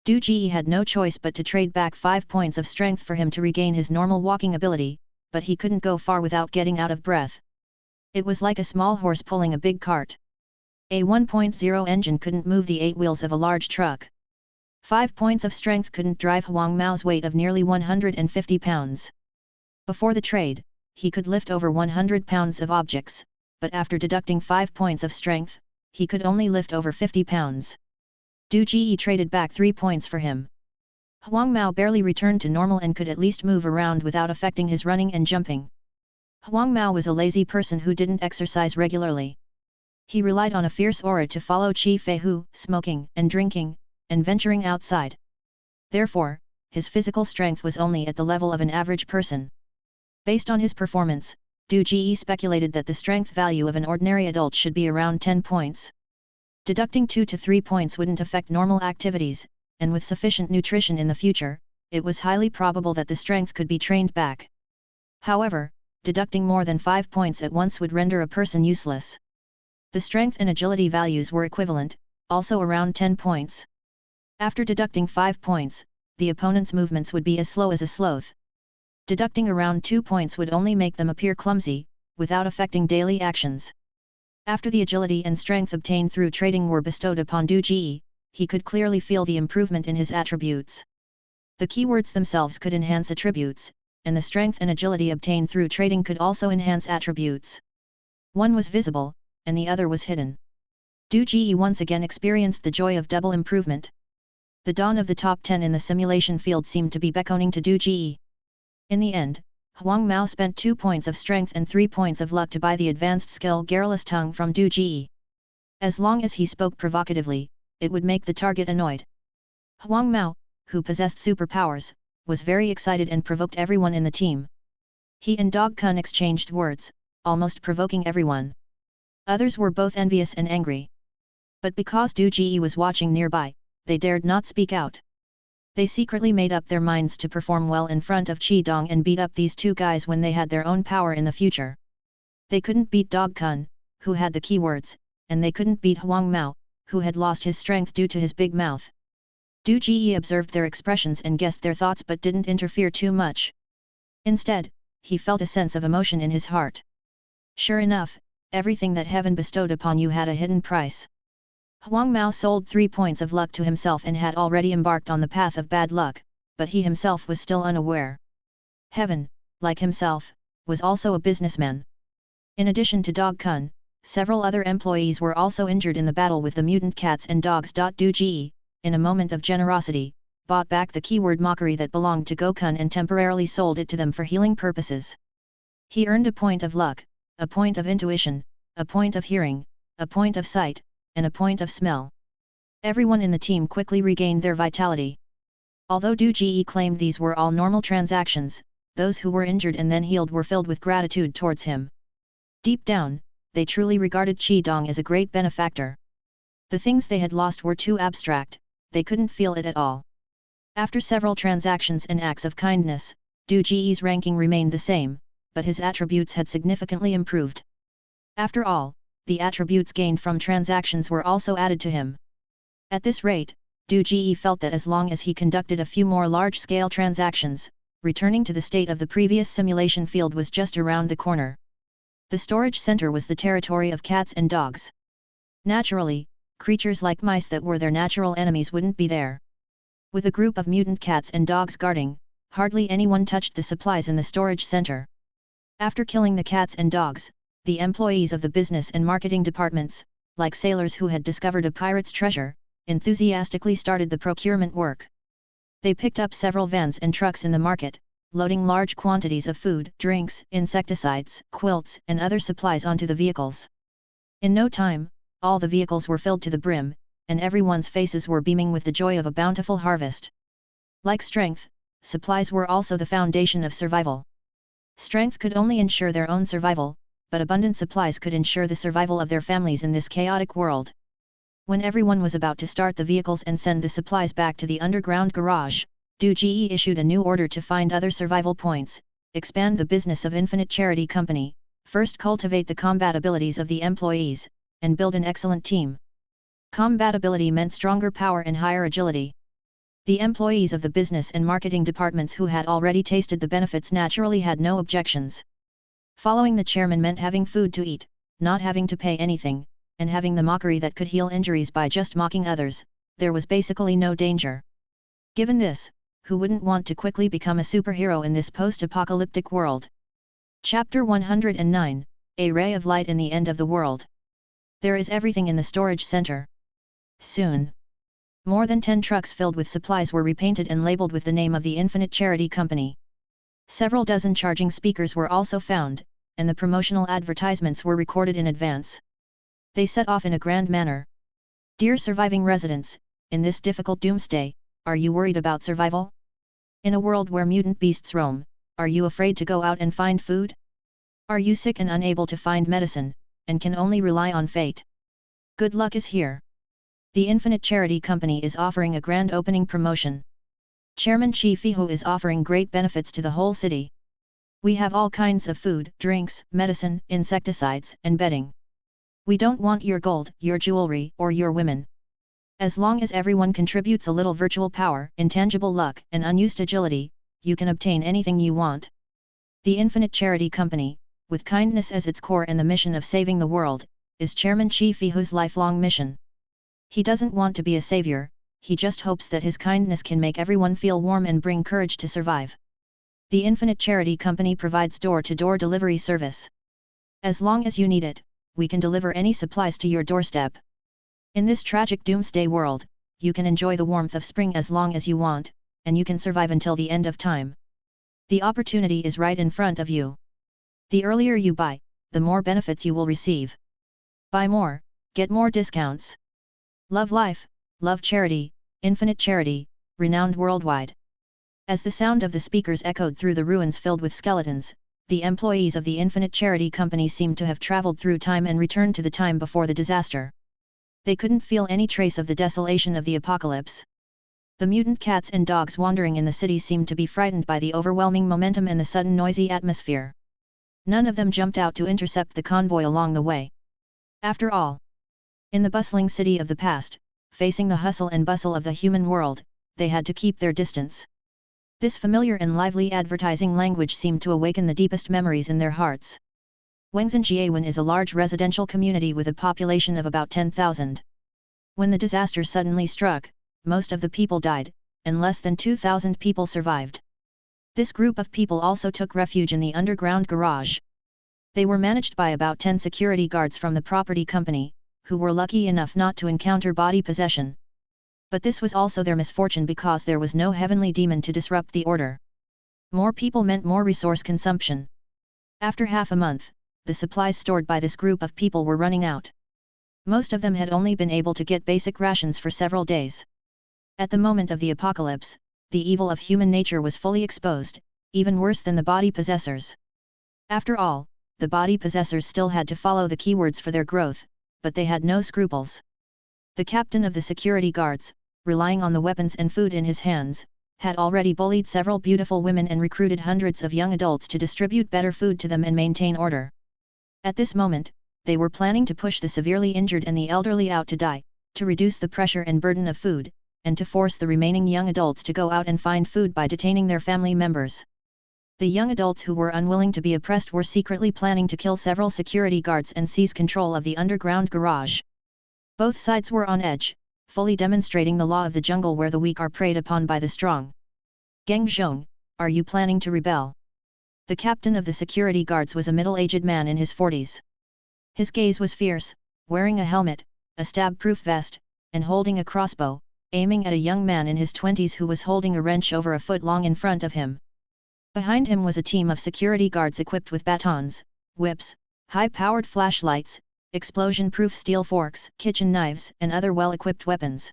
Du Ji had no choice but to trade back 5 points of strength for him to regain his normal walking ability, but he couldn't go far without getting out of breath. It was like a small horse pulling a big cart. A 1.0 engine couldn't move the 8 wheels of a large truck. 5 points of strength couldn't drive Huang Mao's weight of nearly 150 pounds. Before the trade, he could lift over 100 pounds of objects, but after deducting 5 points of strength, he could only lift over 50 pounds. Du Ji traded back 3 points for him. Huang Mao barely returned to normal and could at least move around without affecting his running and jumping. Huang Mao was a lazy person who didn't exercise regularly. He relied on a fierce aura to follow Qi Fei Hu, smoking and drinking, and venturing outside. Therefore, his physical strength was only at the level of an average person. Based on his performance, Du Ji speculated that the strength value of an ordinary adult should be around 10 points. Deducting 2 to 3 points wouldn't affect normal activities, and with sufficient nutrition in the future, it was highly probable that the strength could be trained back. However, deducting more than 5 points at once would render a person useless. The strength and agility values were equivalent, also around 10 points. After deducting 5 points, the opponent's movements would be as slow as a sloth. Deducting around 2 points would only make them appear clumsy, without affecting daily actions. After the agility and strength obtained through trading were bestowed upon Du Ji, he could clearly feel the improvement in his attributes. The keywords themselves could enhance attributes, and the strength and agility obtained through trading could also enhance attributes. One was visible, and the other was hidden. Du Ji once again experienced the joy of double improvement. The dawn of the top 10 in the simulation field seemed to be beckoning to Du Ji. In the end, Huang Mao spent 2 points of strength and 3 points of luck to buy the advanced skill Garrulous Tongue from Du Ji. As long as he spoke provocatively, it would make the target annoyed. Huang Mao, who possessed superpowers, was very excited and provoked everyone in the team. He and Dog Kun exchanged words, almost provoking everyone. Others were both envious and angry. But because Du Ji was watching nearby, they dared not speak out. They secretly made up their minds to perform well in front of Qi Dong and beat up these two guys when they had their own power in the future. They couldn't beat Dog Kun, who had the keywords, and they couldn't beat Huang Mao, who had lost his strength due to his big mouth. Du Ji observed their expressions and guessed their thoughts but didn't interfere too much. Instead, he felt a sense of emotion in his heart. Sure enough, everything that heaven bestowed upon you had a hidden price. Huang Mao sold 3 points of luck to himself and had already embarked on the path of bad luck, but he himself was still unaware. Heaven, like himself, was also a businessman. In addition to Dog Kun, several other employees were also injured in the battle with the mutant cats and dogs. Du Ji, in a moment of generosity, bought back the keyword mockery that belonged to Gokun and temporarily sold it to them for healing purposes. He earned a point of luck, a point of intuition, a point of hearing, a point of sight, and a point of smell. Everyone in the team quickly regained their vitality. Although Du Ji claimed these were all normal transactions, those who were injured and then healed were filled with gratitude towards him. Deep down, they truly regarded Qi Dong as a great benefactor. The things they had lost were too abstract, they couldn't feel it at all. After several transactions and acts of kindness, Du Ji's ranking remained the same, but his attributes had significantly improved. After all, the attributes gained from transactions were also added to him. At this rate, Du Ji felt that as long as he conducted a few more large-scale transactions, returning to the state of the previous simulation field was just around the corner. The storage center was the territory of cats and dogs. Naturally, creatures like mice that were their natural enemies wouldn't be there. With a group of mutant cats and dogs guarding, hardly anyone touched the supplies in the storage center. After killing the cats and dogs, the employees of the business and marketing departments, like sailors who had discovered a pirate's treasure, enthusiastically started the procurement work. They picked up several vans and trucks in the market, loading large quantities of food, drinks, insecticides, quilts, and other supplies onto the vehicles. In no time, all the vehicles were filled to the brim, and everyone's faces were beaming with the joy of a bountiful harvest. Like strength, supplies were also the foundation of survival. Strength could only ensure their own survival, but abundant supplies could ensure the survival of their families in this chaotic world. When everyone was about to start the vehicles and send the supplies back to the underground garage, Du Ji issued a new order to find other survival points, expand the business of Infinite Charity Company, first cultivate the compatibilities of the employees, and build an excellent team. Compatibility meant stronger power and higher agility. The employees of the business and marketing departments who had already tasted the benefits naturally had no objections. Following the chairman meant having food to eat, not having to pay anything, and having the mockery that could heal injuries by just mocking others. There was basically no danger. Given this, who wouldn't want to quickly become a superhero in this post-apocalyptic world? Chapter 109, A Ray of Light in the End of the World. There is everything in the storage center. Soon, more than 10 trucks filled with supplies were repainted and labeled with the name of the Infinite Charity Company. Several dozen charging speakers were also found, and the promotional advertisements were recorded in advance. They set off in a grand manner. Dear surviving residents, in this difficult doomsday, are you worried about survival? In a world where mutant beasts roam, are you afraid to go out and find food? Are you sick and unable to find medicine, and can only rely on fate? Good luck is here. The Infinite Charity Company is offering a grand opening promotion. Chairman Chi Fihu is offering great benefits to the whole city. We have all kinds of food, drinks, medicine, insecticides, and bedding. We don't want your gold, your jewelry, or your women. As long as everyone contributes a little virtual power, intangible luck, and unused agility, you can obtain anything you want. The Infinite Charity Company, with kindness as its core and the mission of saving the world, is Chairman Chi Fihu's lifelong mission. He doesn't want to be a savior, he just hopes that his kindness can make everyone feel warm and bring courage to survive. The Infinite Charity Company provides door-to-door delivery service. As long as you need it, we can deliver any supplies to your doorstep. In this tragic doomsday world, you can enjoy the warmth of spring as long as you want, and you can survive until the end of time. The opportunity is right in front of you. The earlier you buy, the more benefits you will receive. Buy more, get more discounts. Love life, love charity, Infinite Charity, renowned worldwide. As the sound of the speakers echoed through the ruins filled with skeletons, the employees of the Infinite Charity Company seemed to have traveled through time and returned to the time before the disaster. They couldn't feel any trace of the desolation of the apocalypse. The mutant cats and dogs wandering in the city seemed to be frightened by the overwhelming momentum and the sudden noisy atmosphere. None of them jumped out to intercept the convoy along the way. After all, in the bustling city of the past, facing the hustle and bustle of the human world, they had to keep their distance. This familiar and lively advertising language seemed to awaken the deepest memories in their hearts. Wengzhenjiawan is a large residential community with a population of about 10,000. When the disaster suddenly struck, most of the people died, and less than 2,000 people survived. This group of people also took refuge in the underground garage. They were managed by about 10 security guards from the property company, who were lucky enough not to encounter body possession. But this was also their misfortune because there was no heavenly demon to disrupt the order. More people meant more resource consumption. After half a month, the supplies stored by this group of people were running out. Most of them had only been able to get basic rations for several days. At the moment of the apocalypse, the evil of human nature was fully exposed, even worse than the body possessors. After all, the body possessors still had to follow the keywords for their growth, but they had no scruples. The captain of the security guards, relying on the weapons and food in his hands, had already bullied several beautiful women and recruited hundreds of young adults to distribute better food to them and maintain order. At this moment, they were planning to push the severely injured and the elderly out to die, to reduce the pressure and burden of food, and to force the remaining young adults to go out and find food by detaining their family members. The young adults who were unwilling to be oppressed were secretly planning to kill several security guards and seize control of the underground garage. Both sides were on edge, fully demonstrating the law of the jungle where the weak are preyed upon by the strong. Geng Zhong, are you planning to rebel? The captain of the security guards was a middle-aged man in his 40s. His gaze was fierce, wearing a helmet, a stab-proof vest, and holding a crossbow, aiming at a young man in his 20s who was holding a wrench over a foot long in front of him. Behind him was a team of security guards equipped with batons, whips, high-powered flashlights, explosion-proof steel forks, kitchen knives, and other well-equipped weapons.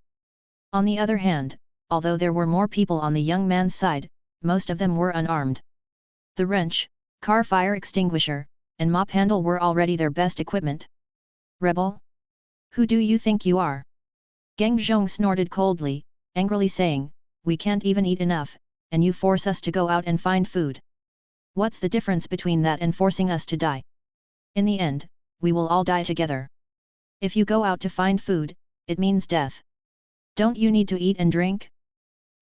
On the other hand, although there were more people on the young man's side, most of them were unarmed. The wrench, car fire extinguisher, and mop handle were already their best equipment. Rebel? Who do you think you are? Geng Zhong snorted coldly, angrily saying, we can't even eat enough, and you force us to go out and find food. What's the difference between that and forcing us to die? In the end, we will all die together. If you go out to find food, it means death. Don't you need to eat and drink?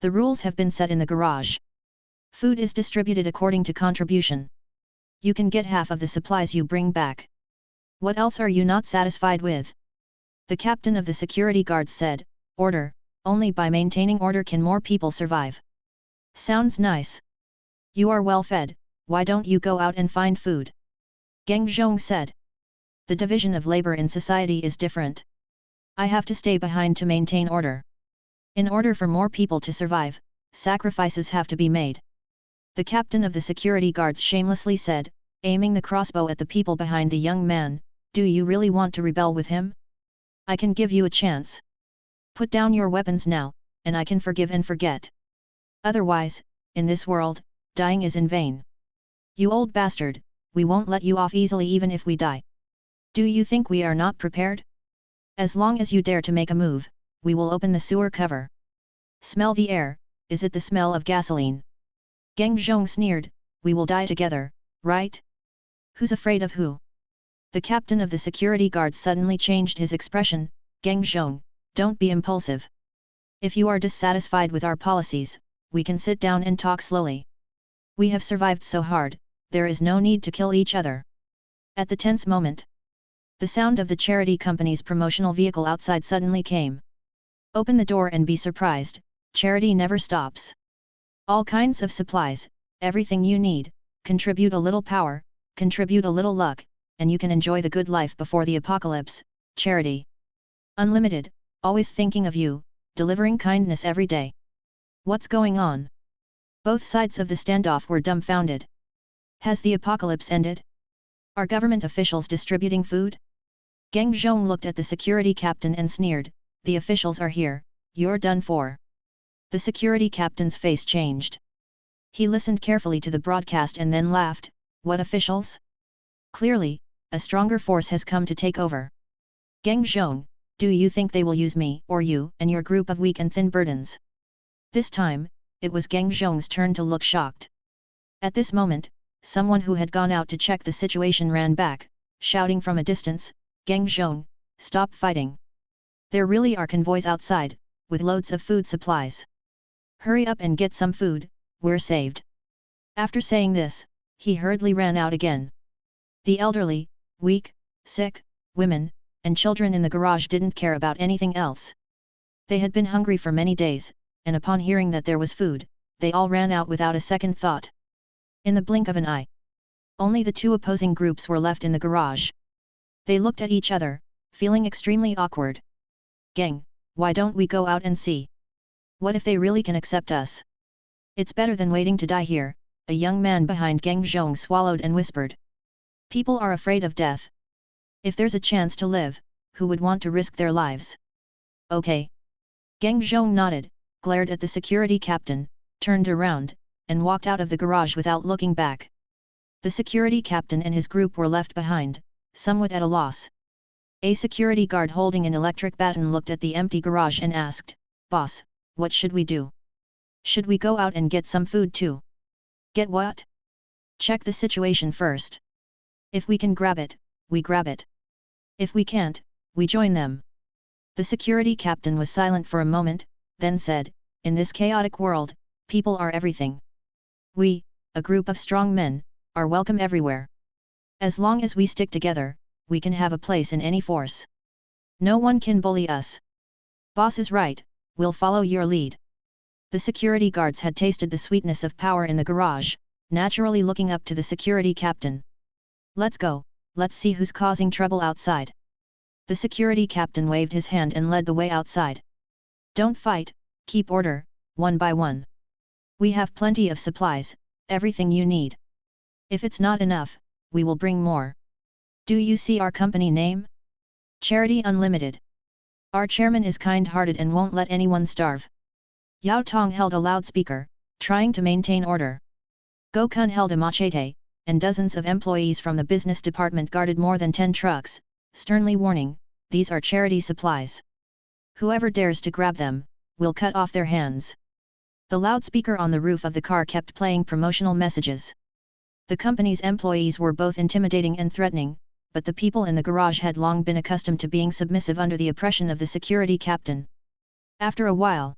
The rules have been set in the garage. Food is distributed according to contribution. You can get half of the supplies you bring back. What else are you not satisfied with? The captain of the security guards said, order, only by maintaining order can more people survive. Sounds nice. You are well fed, why don't you go out and find food? Geng Zhong said. The division of labor in society is different. I have to stay behind to maintain order. In order for more people to survive, sacrifices have to be made. The captain of the security guards shamelessly said, aiming the crossbow at the people behind the young man, do you really want to rebel with him? I can give you a chance. Put down your weapons now, and I can forgive and forget. Otherwise, in this world, dying is in vain. You old bastard, we won't let you off easily even if we die. Do you think we are not prepared? As long as you dare to make a move, we will open the sewer cover. Smell the air, is it the smell of gasoline? Geng Zhong sneered, we will die together, right? Who's afraid of who? The captain of the security guards suddenly changed his expression, Geng Zhong, don't be impulsive. If you are dissatisfied with our policies, we can sit down and talk slowly. We have survived so hard, there is no need to kill each other. At the tense moment, The sound of the charity company's promotional vehicle outside suddenly came. Open the door and be surprised, charity never stops. All kinds of supplies, everything you need, contribute a little power, contribute a little luck, and you can enjoy the good life before the apocalypse, charity. Unlimited, always thinking of you, delivering kindness every day. What's going on? Both sides of the standoff were dumbfounded. Has the apocalypse ended? Are government officials distributing food? Geng Zhong looked at the security captain and sneered, the officials are here, you're done for. The security captain's face changed. He listened carefully to the broadcast and then laughed, what officials? Clearly, a stronger force has come to take over. Geng Zhong, do you think they will use me or you and your group of weak and thin burdens? This time, it was Geng Zhong's turn to look shocked. At this moment, someone who had gone out to check the situation ran back, shouting from a distance, Geng Zhong, stop fighting. There really are convoys outside, with loads of food supplies. Hurry up and get some food, we're saved. After saying this, he hurriedly ran out again. The elderly, weak, sick, women, and children in the garage didn't care about anything else. They had been hungry for many days, and upon hearing that there was food, they all ran out without a second thought. In the blink of an eye, only the two opposing groups were left in the garage. They looked at each other, feeling extremely awkward. Geng, why don't we go out and see? What if they really can accept us? It's better than waiting to die here, a young man behind Geng Zhong swallowed and whispered. People are afraid of death. If there's a chance to live, who would want to risk their lives? Okay. Geng Zhong nodded, glared at the security captain, turned around, and walked out of the garage without looking back. The security captain and his group were left behind, somewhat at a loss. A security guard holding an electric baton looked at the empty garage and asked, Boss, what should we do? Should we go out and get some food too? Get what? Check the situation first. If we can grab it, we grab it. If we can't, we join them. The security captain was silent for a moment, then said, in this chaotic world, people are everything. We, a group of strong men, are welcome everywhere. As long as we stick together, we can have a place in any force. No one can bully us. Boss is right, we'll follow your lead. The security guards had tasted the sweetness of power in the garage, naturally looking up to the security captain. Let's go, let's see who's causing trouble outside. The security captain waved his hand and led the way outside. Don't fight, keep order, one by one. We have plenty of supplies, everything you need. If it's not enough, we will bring more. Do you see our company name? Charity Unlimited. Our chairman is kind-hearted and won't let anyone starve. Yao Tong held a loudspeaker, trying to maintain order. Go Kun held a machete, and dozens of employees from the business department guarded more than 10 trucks, sternly warning, these are charity supplies. Whoever dares to grab them, will cut off their hands. The loudspeaker on the roof of the car kept playing promotional messages. The company's employees were both intimidating and threatening, but the people in the garage had long been accustomed to being submissive under the oppression of the security captain. After a while,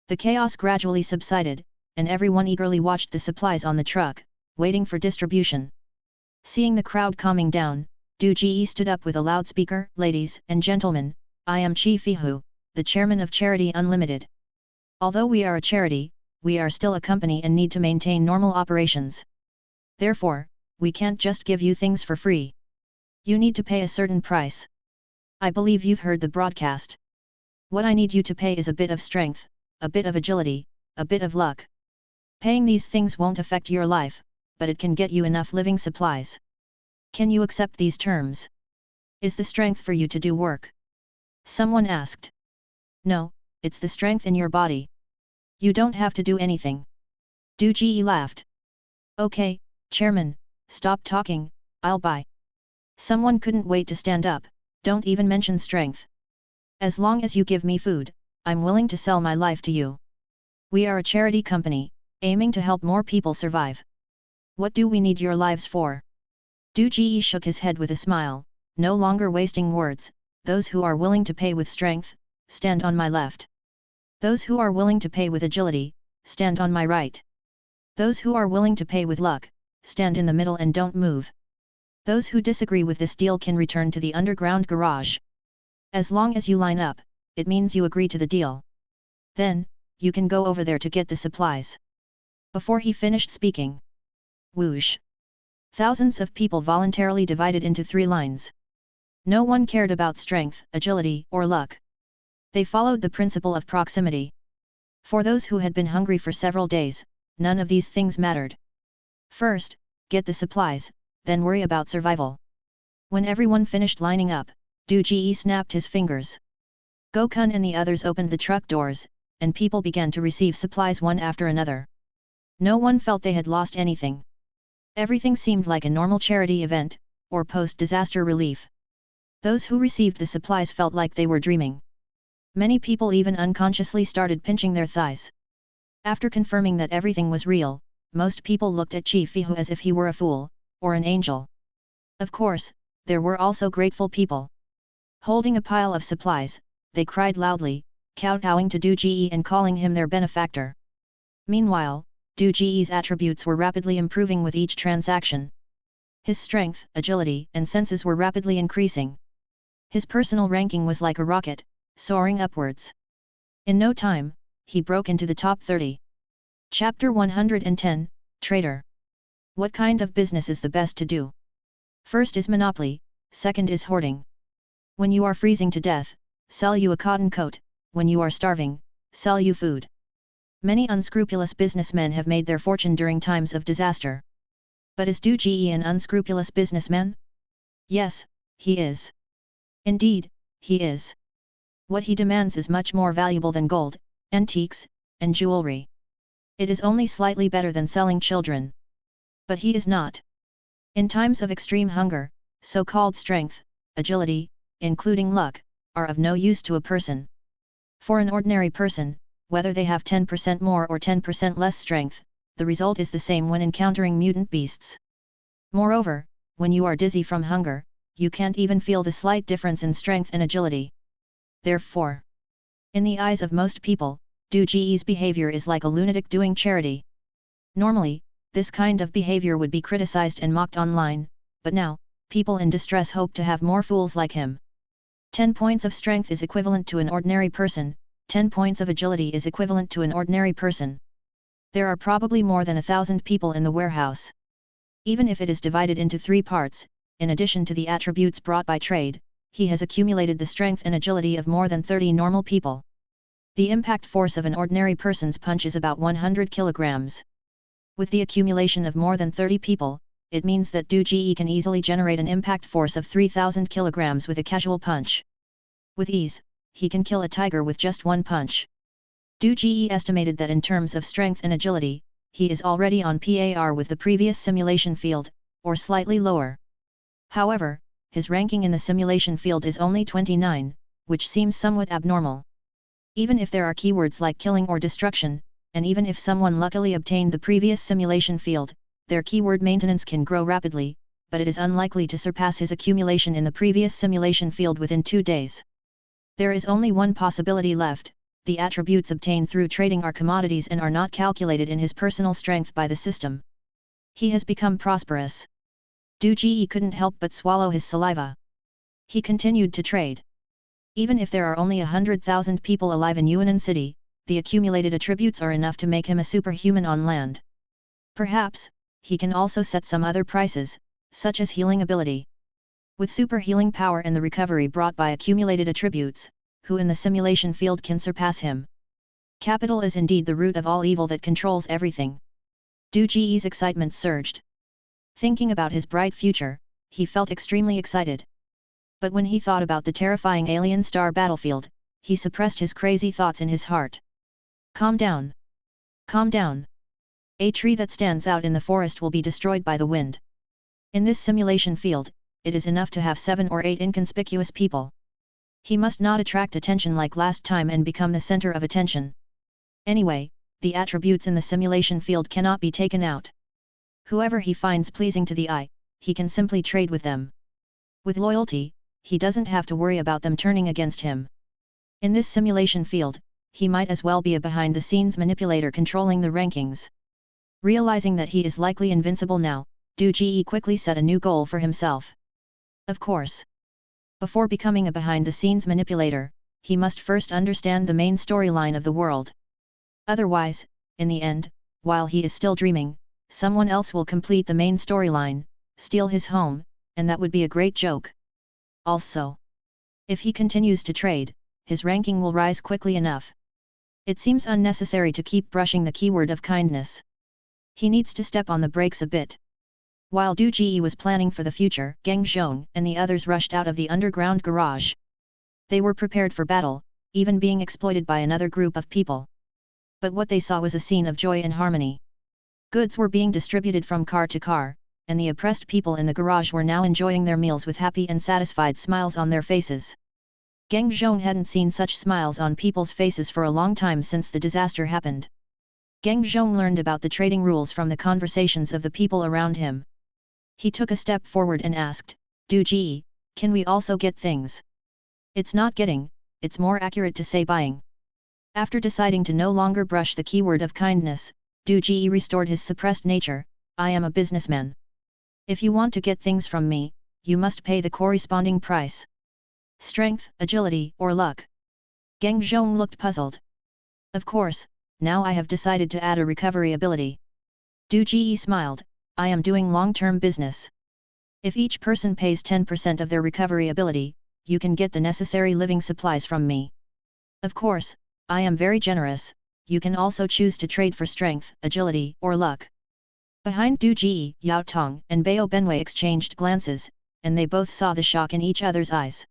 the chaos gradually subsided, and everyone eagerly watched the supplies on the truck, waiting for distribution. Seeing the crowd calming down, Du Ji stood up with a loudspeaker, ladies and gentlemen, I am Chi Fihu, the chairman of Charity Unlimited. Although we are a charity, we are still a company and need to maintain normal operations. Therefore, we can't just give you things for free. You need to pay a certain price. I believe you've heard the broadcast. What I need you to pay is a bit of strength, a bit of agility, a bit of luck. Paying these things won't affect your life, but it can get you enough living supplies. Can you accept these terms? Is the strength for you to do work? Someone asked. No, it's the strength in your body. You don't have to do anything. Du Ji laughed. Okay, Chairman, stop talking, I'll buy. Someone couldn't wait to stand up, don't even mention strength. As long as you give me food, I'm willing to sell my life to you. We are a charity company, aiming to help more people survive. What do we need your lives for? Du Ji shook his head with a smile, no longer wasting words, those who are willing to pay with strength, stand on my left. Those who are willing to pay with agility, stand on my right. Those who are willing to pay with luck, stand in the middle and don't move. Those who disagree with this deal can return to the underground garage. As long as you line up, it means you agree to the deal. Then, you can go over there to get the supplies. Before he finished speaking, whoosh! Thousands of people voluntarily divided into 3 lines. No one cared about strength, agility, or luck. They followed the principle of proximity. For those who had been hungry for several days, none of these things mattered. First, get the supplies, then worry about survival. When everyone finished lining up, Du Ji snapped his fingers. Gokun and the others opened the truck doors, and people began to receive supplies one after another. No one felt they had lost anything. Everything seemed like a normal charity event, or post-disaster relief. Those who received the supplies felt like they were dreaming. Many people even unconsciously started pinching their thighs. After confirming that everything was real, most people looked at Chi Fihu as if he were a fool, or an angel. Of course, there were also grateful people. Holding a pile of supplies, they cried loudly, kowtowing to Du Ji and calling him their benefactor. Meanwhile, Du Ji's attributes were rapidly improving with each transaction. His strength, agility, and senses were rapidly increasing. His personal ranking was like a rocket, soaring upwards. In no time, he broke into the top 30. Chapter 110, Trader. What kind of business is the best to do? First is monopoly, second is hoarding. When you are freezing to death, sell you a cotton coat, when you are starving, sell you food. Many unscrupulous businessmen have made their fortune during times of disaster. But is Du Ji an unscrupulous businessman? Yes, he is. Indeed, he is. What he demands is much more valuable than gold, antiques, and jewelry. It is only slightly better than selling children. But he is not. In times of extreme hunger, so-called strength, agility, including luck, are of no use to a person. For an ordinary person, whether they have 10% more or 10% less strength, the result is the same when encountering mutant beasts. Moreover, when you are dizzy from hunger, you can't even feel the slight difference in strength and agility. Therefore, in the eyes of most people, Du Ji's behavior is like a lunatic doing charity. Normally, this kind of behavior would be criticized and mocked online, but now, people in distress hope to have more fools like him. 10 points of strength is equivalent to an ordinary person, 10 points of agility is equivalent to an ordinary person. There are probably more than 1,000 people in the warehouse. Even if it is divided into 3 parts, in addition to the attributes brought by trade, he has accumulated the strength and agility of more than 30 normal people. The impact force of an ordinary person's punch is about 100 kilograms. With the accumulation of more than 30 people, it means that Du Ji can easily generate an impact force of 3,000 kilograms with a casual punch. With ease, he can kill a tiger with just 1 punch. Du Ji estimated that in terms of strength and agility, he is already on par with the previous simulation field, or slightly lower. However, his ranking in the simulation field is only 29, which seems somewhat abnormal. Even if there are keywords like killing or destruction, and even if someone luckily obtained the previous simulation field, their keyword maintenance can grow rapidly, but it is unlikely to surpass his accumulation in the previous simulation field within 2 days. There is only one possibility left: the attributes obtained through trading are commodities and are not calculated in his personal strength by the system. He has become prosperous. Du Ji couldn't help but swallow his saliva. He continued to trade. Even if there are only 100,000 people alive in Yuanan City, the accumulated attributes are enough to make him a superhuman on land. Perhaps, he can also set some other prices, such as healing ability. With super healing power and the recovery brought by accumulated attributes, who in the simulation field can surpass him? Capital is indeed the root of all evil that controls everything. Du Ji's excitement surged. Thinking about his bright future, he felt extremely excited. But when he thought about the terrifying alien star battlefield, he suppressed his crazy thoughts in his heart. Calm down. Calm down. A tree that stands out in the forest will be destroyed by the wind. In this simulation field, it is enough to have 7 or 8 inconspicuous people. He must not attract attention like last time and become the center of attention. Anyway, the attributes in the simulation field cannot be taken out. Whoever he finds pleasing to the eye, he can simply trade with them. With loyalty, he doesn't have to worry about them turning against him. In this simulation field, he might as well be a behind-the-scenes manipulator controlling the rankings. Realizing that he is likely invincible now, Du Ji quickly set a new goal for himself. Of course, before becoming a behind-the-scenes manipulator, he must first understand the main storyline of the world. Otherwise, in the end, while he is still dreaming, someone else will complete the main storyline, steal his home, and that would be a great joke. Also, if he continues to trade, his ranking will rise quickly enough. It seems unnecessary to keep brushing the keyword of kindness. He needs to step on the brakes a bit. While Du Ji was planning for the future, Geng Zhong and the others rushed out of the underground garage. They were prepared for battle, even being exploited by another group of people. But what they saw was a scene of joy and harmony. Goods were being distributed from car to car, and the oppressed people in the garage were now enjoying their meals with happy and satisfied smiles on their faces. Geng Zhong hadn't seen such smiles on people's faces for a long time since the disaster happened. Geng Zhong learned about the trading rules from the conversations of the people around him. He took a step forward and asked, Du Ji, can we also get things? It's not getting, it's more accurate to say buying. After deciding to no longer brush the keyword of kindness, Du Ji restored his suppressed nature. I am a businessman. If you want to get things from me, you must pay the corresponding price. Strength, agility, or luck? Geng Zhong looked puzzled. Of course, now I have decided to add a recovery ability. Du Ji smiled, I am doing long-term business. If each person pays 10% of their recovery ability, you can get the necessary living supplies from me. Of course, I am very generous, you can also choose to trade for strength, agility, or luck. Behind Du Ji, Yao Tong and Bao Benwei exchanged glances, and they both saw the shock in each other's eyes.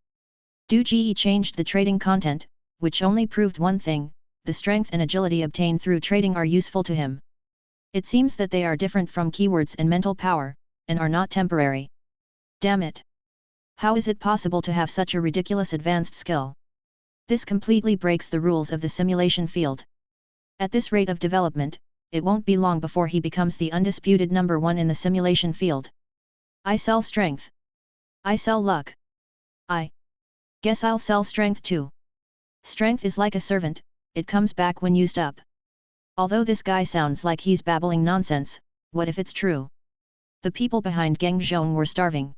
Du Ji changed the trading content, which only proved one thing, the strength and agility obtained through trading are useful to him. It seems that they are different from keywords and mental power, and are not temporary. Damn it! How is it possible to have such a ridiculous advanced skill? This completely breaks the rules of the simulation field. At this rate of development, it won't be long before he becomes the undisputed number one in the simulation field. I sell strength. I sell luck. I guess I'll sell strength too. Strength is like a servant, it comes back when used up. Although this guy sounds like he's babbling nonsense, what if it's true? The people behind Geng Zhong were starving.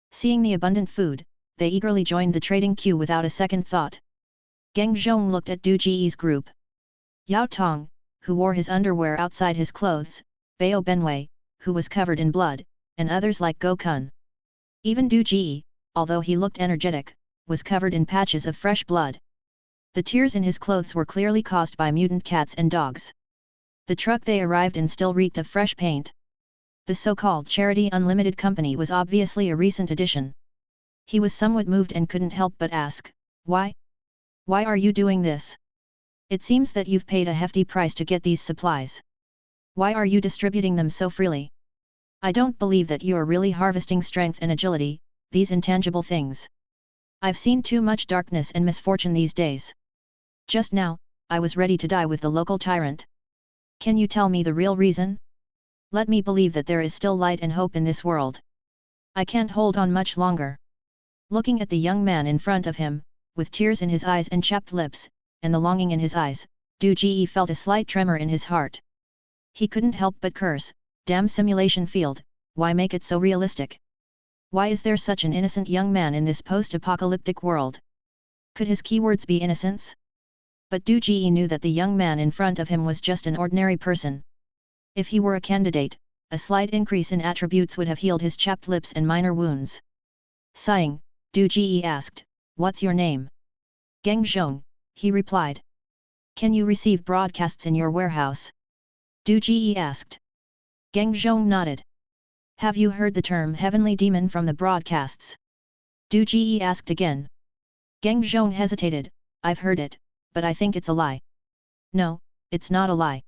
Seeing the abundant food, they eagerly joined the trading queue without a second thought. Geng Zhong looked at Du Ji's group. Yao Tong, who wore his underwear outside his clothes, Bao Benwei, who was covered in blood, and others like Go Kun. Even Du Ji, although he looked energetic, was covered in patches of fresh blood. The tears in his clothes were clearly caused by mutant cats and dogs. The truck they arrived in still reeked of fresh paint. The so-called Charity Unlimited company was obviously a recent addition. He was somewhat moved and couldn't help but ask, why? Why are you doing this? It seems that you've paid a hefty price to get these supplies. Why are you distributing them so freely? I don't believe that you are really harvesting strength and agility, these intangible things. I've seen too much darkness and misfortune these days. Just now, I was ready to die with the local tyrant. Can you tell me the real reason? Let me believe that there is still light and hope in this world. I can't hold on much longer. Looking at the young man in front of him, with tears in his eyes and chapped lips, and the longing in his eyes, Du Ji felt a slight tremor in his heart. He couldn't help but curse, damn simulation field, why make it so realistic? Why is there such an innocent young man in this post-apocalyptic world? Could his keywords be innocence? But Du Ji knew that the young man in front of him was just an ordinary person. If he were a candidate, a slight increase in attributes would have healed his chapped lips and minor wounds. Sighing, Du Ji asked, "What's your name?" "Geng Zhong," he replied. "Can you receive broadcasts in your warehouse?" Du Ji asked. Geng Zhong nodded. "Have you heard the term heavenly demon from the broadcasts?" Du Ji asked again. Geng Zhong hesitated, "I've heard it, but I think it's a lie." "No, it's not a lie."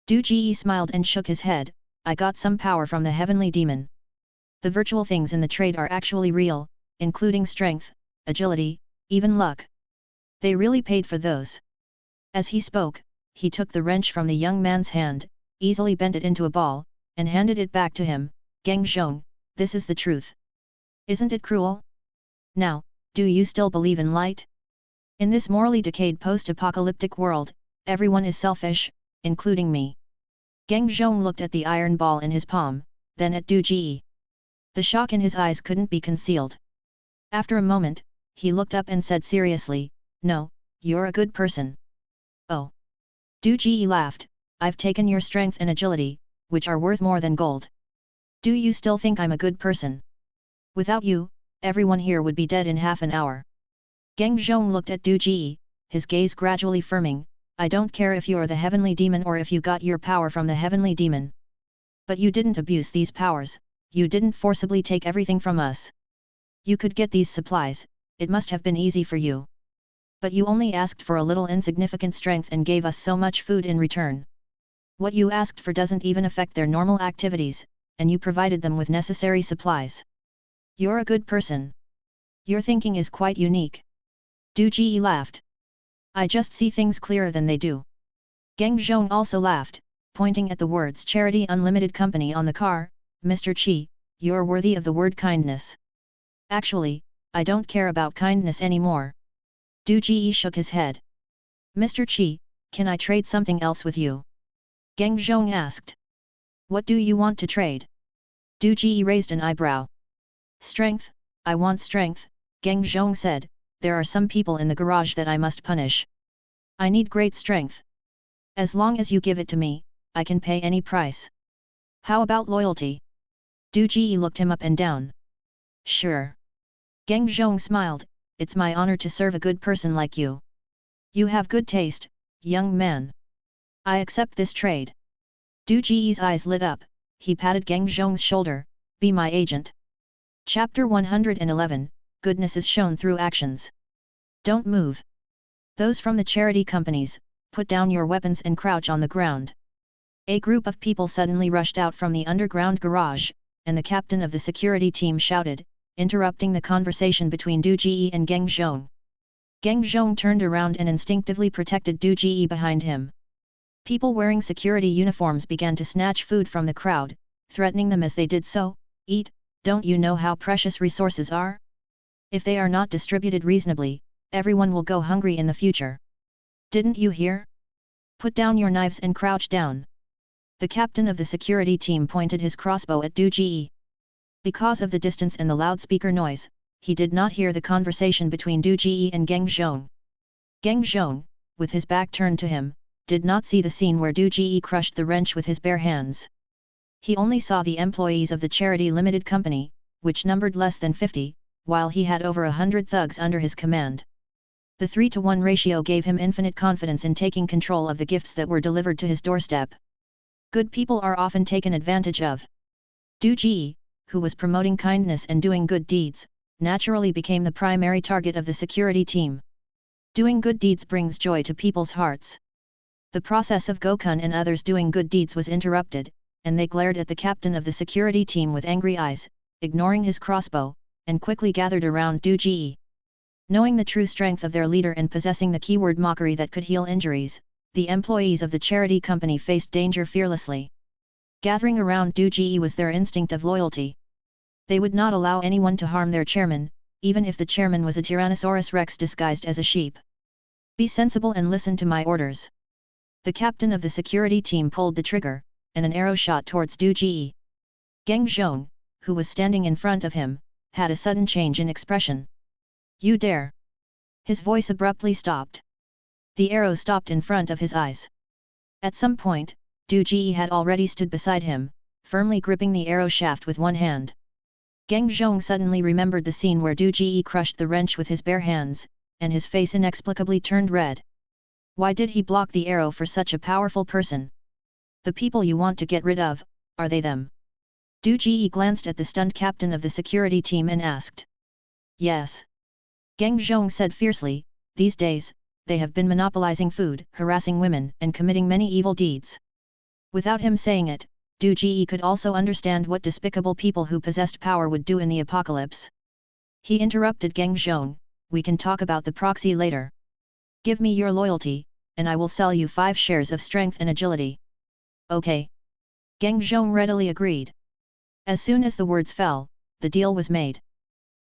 Du Ji smiled and shook his head, "I got some power from the heavenly demon. The virtual things in the trade are actually real, including strength, agility, even luck. They really paid for those." As he spoke, he took the wrench from the young man's hand, easily bent it into a ball, and handed it back to him. "Geng Zhong, this is the truth. Isn't it cruel? Now, do you still believe in light? In this morally decayed post-apocalyptic world, everyone is selfish, including me." Geng Zhong looked at the iron ball in his palm, then at Du Ji. The shock in his eyes couldn't be concealed. After a moment, he looked up and said seriously, "No, you're a good person." "Oh." Du Ji laughed, "I've taken your strength and agility, which are worth more than gold. Do you still think I'm a good person? Without you, everyone here would be dead in half an hour." Geng Zhong looked at Du Ji, his gaze gradually firming, "I don't care if you're the heavenly demon or if you got your power from the heavenly demon. But you didn't abuse these powers, you didn't forcibly take everything from us. You could get these supplies, it must have been easy for you. But you only asked for a little insignificant strength and gave us so much food in return. What you asked for doesn't even affect their normal activities, and you provided them with necessary supplies. You're a good person. Your thinking is quite unique." Du Ji laughed. "I just see things clearer than they do." Geng Zhong also laughed, pointing at the words Charity Unlimited Company on the car, "Mr. Qi, you're worthy of the word kindness." "Actually, I don't care about kindness anymore." Du Ji shook his head. "Mr. Qi, can I trade something else with you?" Geng Zhong asked. "What do you want to trade?" Du Ji raised an eyebrow. "Strength, I want strength," Geng Zhong said, "there are some people in the garage that I must punish. I need great strength. As long as you give it to me, I can pay any price." "How about loyalty?" Du Ji looked him up and down. "Sure." Geng Zhong smiled, "It's my honor to serve a good person like you. You have good taste, young man. I accept this trade." Du Ji's eyes lit up, he patted Geng Zhong's shoulder, "Be my agent." Chapter 111, Goodness is shown through actions. "Don't move. Those from the charity companies, put down your weapons and crouch on the ground." A group of people suddenly rushed out from the underground garage, and the captain of the security team shouted, interrupting the conversation between Du Ji and Geng Zhong. Geng Zhong turned around and instinctively protected Du Ji behind him. People wearing security uniforms began to snatch food from the crowd, threatening them as they did so, "Eat, don't you know how precious resources are? If they are not distributed reasonably, everyone will go hungry in the future. Didn't you hear? Put down your knives and crouch down." The captain of the security team pointed his crossbow at Du Ji. Because of the distance and the loudspeaker noise, he did not hear the conversation between Du Ji and Geng Zhong. Geng Zhong, with his back turned to him, did not see the scene where Du Ji crushed the wrench with his bare hands. He only saw the employees of the Charity Limited Company, which numbered less than 50, while he had over 100 thugs under his command. The 3-to-1 ratio gave him infinite confidence in taking control of the gifts that were delivered to his doorstep. Good people are often taken advantage of. Du Ji, who was promoting kindness and doing good deeds, naturally became the primary target of the security team. Doing good deeds brings joy to people's hearts. The process of Gokun and others doing good deeds was interrupted, and they glared at the captain of the security team with angry eyes, ignoring his crossbow, and quickly gathered around Du Ji. Knowing the true strength of their leader and possessing the keyword mockery that could heal injuries, the employees of the charity company faced danger fearlessly. Gathering around Du Ji was their instinct of loyalty. They would not allow anyone to harm their chairman, even if the chairman was a Tyrannosaurus Rex disguised as a sheep. "Be sensible and listen to my orders." The captain of the security team pulled the trigger, and an arrow shot towards Du Ji. Geng Zhong, who was standing in front of him, had a sudden change in expression. "You dare!" His voice abruptly stopped. The arrow stopped in front of his eyes. At some point, Du Ji had already stood beside him, firmly gripping the arrow shaft with one hand. Geng Zhong suddenly remembered the scene where Du Ji crushed the wrench with his bare hands, and his face inexplicably turned red. Why did he block the arrow for such a powerful person? "The people you want to get rid of, are they them?" Du Ji glanced at the stunned captain of the security team and asked. "Yes." Geng Zhong said fiercely, "These days, they have been monopolizing food, harassing women, and committing many evil deeds." Without him saying it, Du Ji could also understand what despicable people who possessed power would do in the apocalypse. He interrupted Geng Zhong, "We can talk about the proxy later. Give me your loyalty, and I will sell you 5 shares of strength and agility." "Okay." Geng Zhong readily agreed. As soon as the words fell, the deal was made.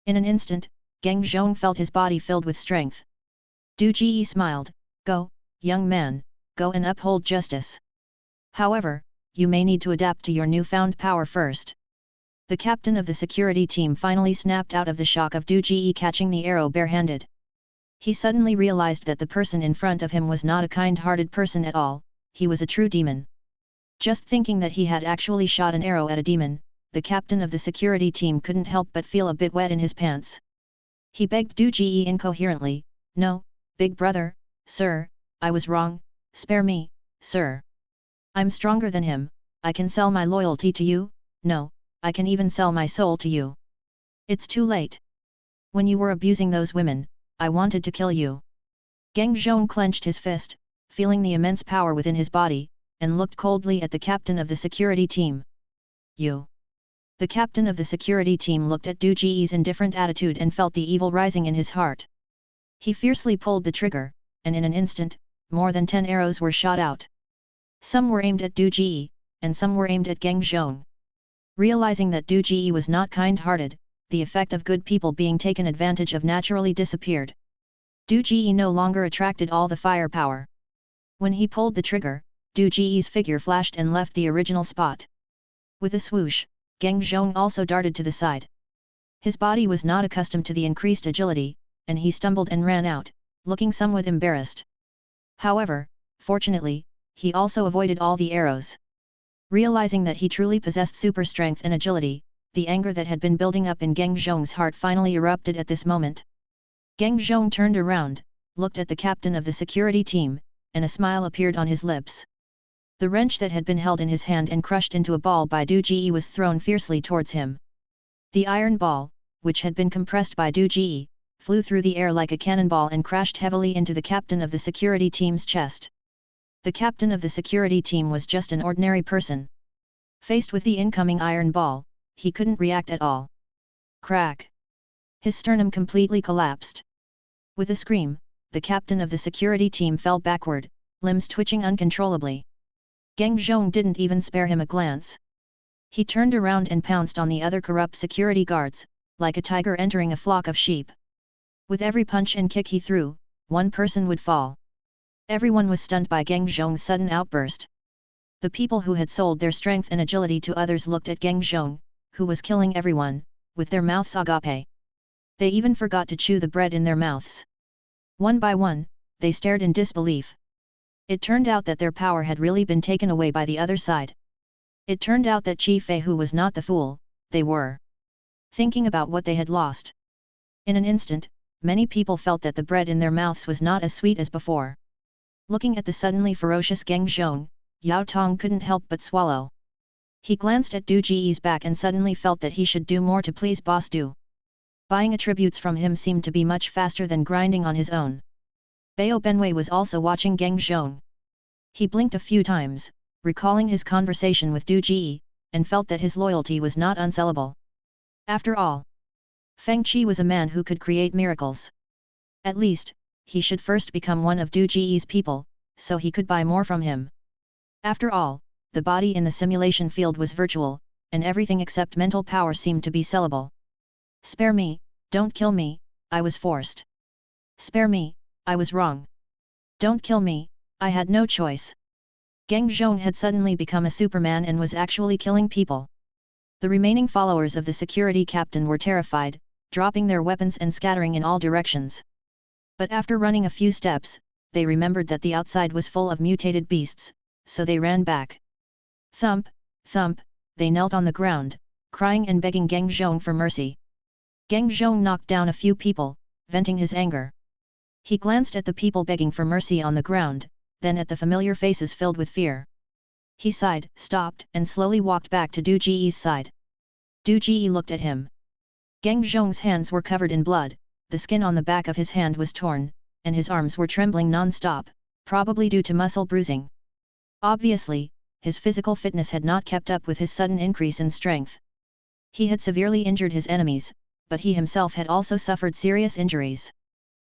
In an instant, Geng Zhong felt his body filled with strength. Du Ji smiled, "Go, young man, go and uphold justice. However, you may need to adapt to your newfound power first. The captain of the security team finally snapped out of the shock of Du Ji catching the arrow barehanded. He suddenly realized that the person in front of him was not a kind-hearted person at all, he was a true demon. Just thinking that he had actually shot an arrow at a demon, the captain of the security team couldn't help but feel a bit wet in his pants. He begged Du Ji incoherently, "No, big brother, sir, I was wrong, spare me, sir. I'm stronger than him, I can sell my loyalty to you, no, I can even sell my soul to you. It's too late. When you were abusing those women, I wanted to kill you." Geng Zhong clenched his fist, feeling the immense power within his body, and looked coldly at the captain of the security team. "You." The captain of the security team looked at Du Ji's indifferent attitude and felt the evil rising in his heart. He fiercely pulled the trigger, and in an instant, more than 10 arrows were shot out. Some were aimed at Du Ji, and some were aimed at Geng Zhong. Realizing that Du Ji was not kind-hearted, the effect of good people being taken advantage of naturally disappeared. Du Ji no longer attracted all the firepower. When he pulled the trigger, Du Ji's figure flashed and left the original spot. With a swoosh, Geng Zhong also darted to the side. His body was not accustomed to the increased agility, and he stumbled and ran out, looking somewhat embarrassed. However, fortunately, he also avoided all the arrows. Realizing that he truly possessed super strength and agility, the anger that had been building up in Geng Zhong's heart finally erupted at this moment. Geng Zhong turned around, looked at the captain of the security team, and a smile appeared on his lips. The wrench that had been held in his hand and crushed into a ball by Du Ji was thrown fiercely towards him. The iron ball, which had been compressed by Du Ji, flew through the air like a cannonball and crashed heavily into the captain of the security team's chest. The captain of the security team was just an ordinary person. Faced with the incoming iron ball, he couldn't react at all. Crack! His sternum completely collapsed. With a scream, the captain of the security team fell backward, limbs twitching uncontrollably. Geng Zhong didn't even spare him a glance. He turned around and pounced on the other corrupt security guards, like a tiger entering a flock of sheep. With every punch and kick he threw, one person would fall. Everyone was stunned by Geng Zhong's sudden outburst. The people who had sold their strength and agility to others looked at Geng Zhong, who was killing everyone, with their mouths agape. They even forgot to chew the bread in their mouths. One by one, they stared in disbelief. It turned out that their power had really been taken away by the other side. It turned out that Chi Fei Hu was not the fool, they were thinking about what they had lost. In an instant, many people felt that the bread in their mouths was not as sweet as before. Looking at the suddenly ferocious Geng Zhong, Yao Tong couldn't help but swallow. He glanced at Du Ji's back and suddenly felt that he should do more to please Boss Du. Buying attributes from him seemed to be much faster than grinding on his own. Bao Benwei was also watching Geng Zhong. He blinked a few times, recalling his conversation with Du Ji, and felt that his loyalty was not unsellable. After all, Feng Qi was a man who could create miracles. At least, he should first become one of Du Ji's people, so he could buy more from him. After all, the body in the simulation field was virtual, and everything except mental power seemed to be sellable. "Spare me, don't kill me, I was forced. Spare me, I was wrong. Don't kill me, I had no choice." Geng Zhong had suddenly become a Superman and was actually killing people. The remaining followers of the security captain were terrified, dropping their weapons and scattering in all directions. But after running a few steps, they remembered that the outside was full of mutated beasts, so they ran back. Thump, thump, they knelt on the ground, crying and begging Geng Zhong for mercy. Geng Zhong knocked down a few people, venting his anger. He glanced at the people begging for mercy on the ground, then at the familiar faces filled with fear. He sighed, stopped, and slowly walked back to Du Ji's side. Du Ji looked at him. Geng Zhong's hands were covered in blood, the skin on the back of his hand was torn, and his arms were trembling non-stop, probably due to muscle bruising. Obviously, his physical fitness had not kept up with his sudden increase in strength. He had severely injured his enemies, but he himself had also suffered serious injuries.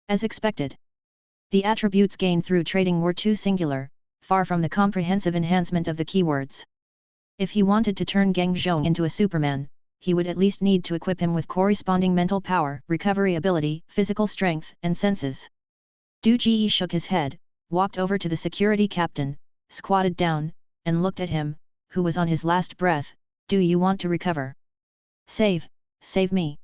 As expected, the attributes gained through trading were too singular, far from the comprehensive enhancement of the keywords. If he wanted to turn Geng Zhong into a Superman, he would at least need to equip him with corresponding mental power, recovery ability, physical strength, and senses. Du Ji shook his head, walked over to the security captain, squatted down, and looked at him, who was on his last breath, "Do you want to recover? Save me."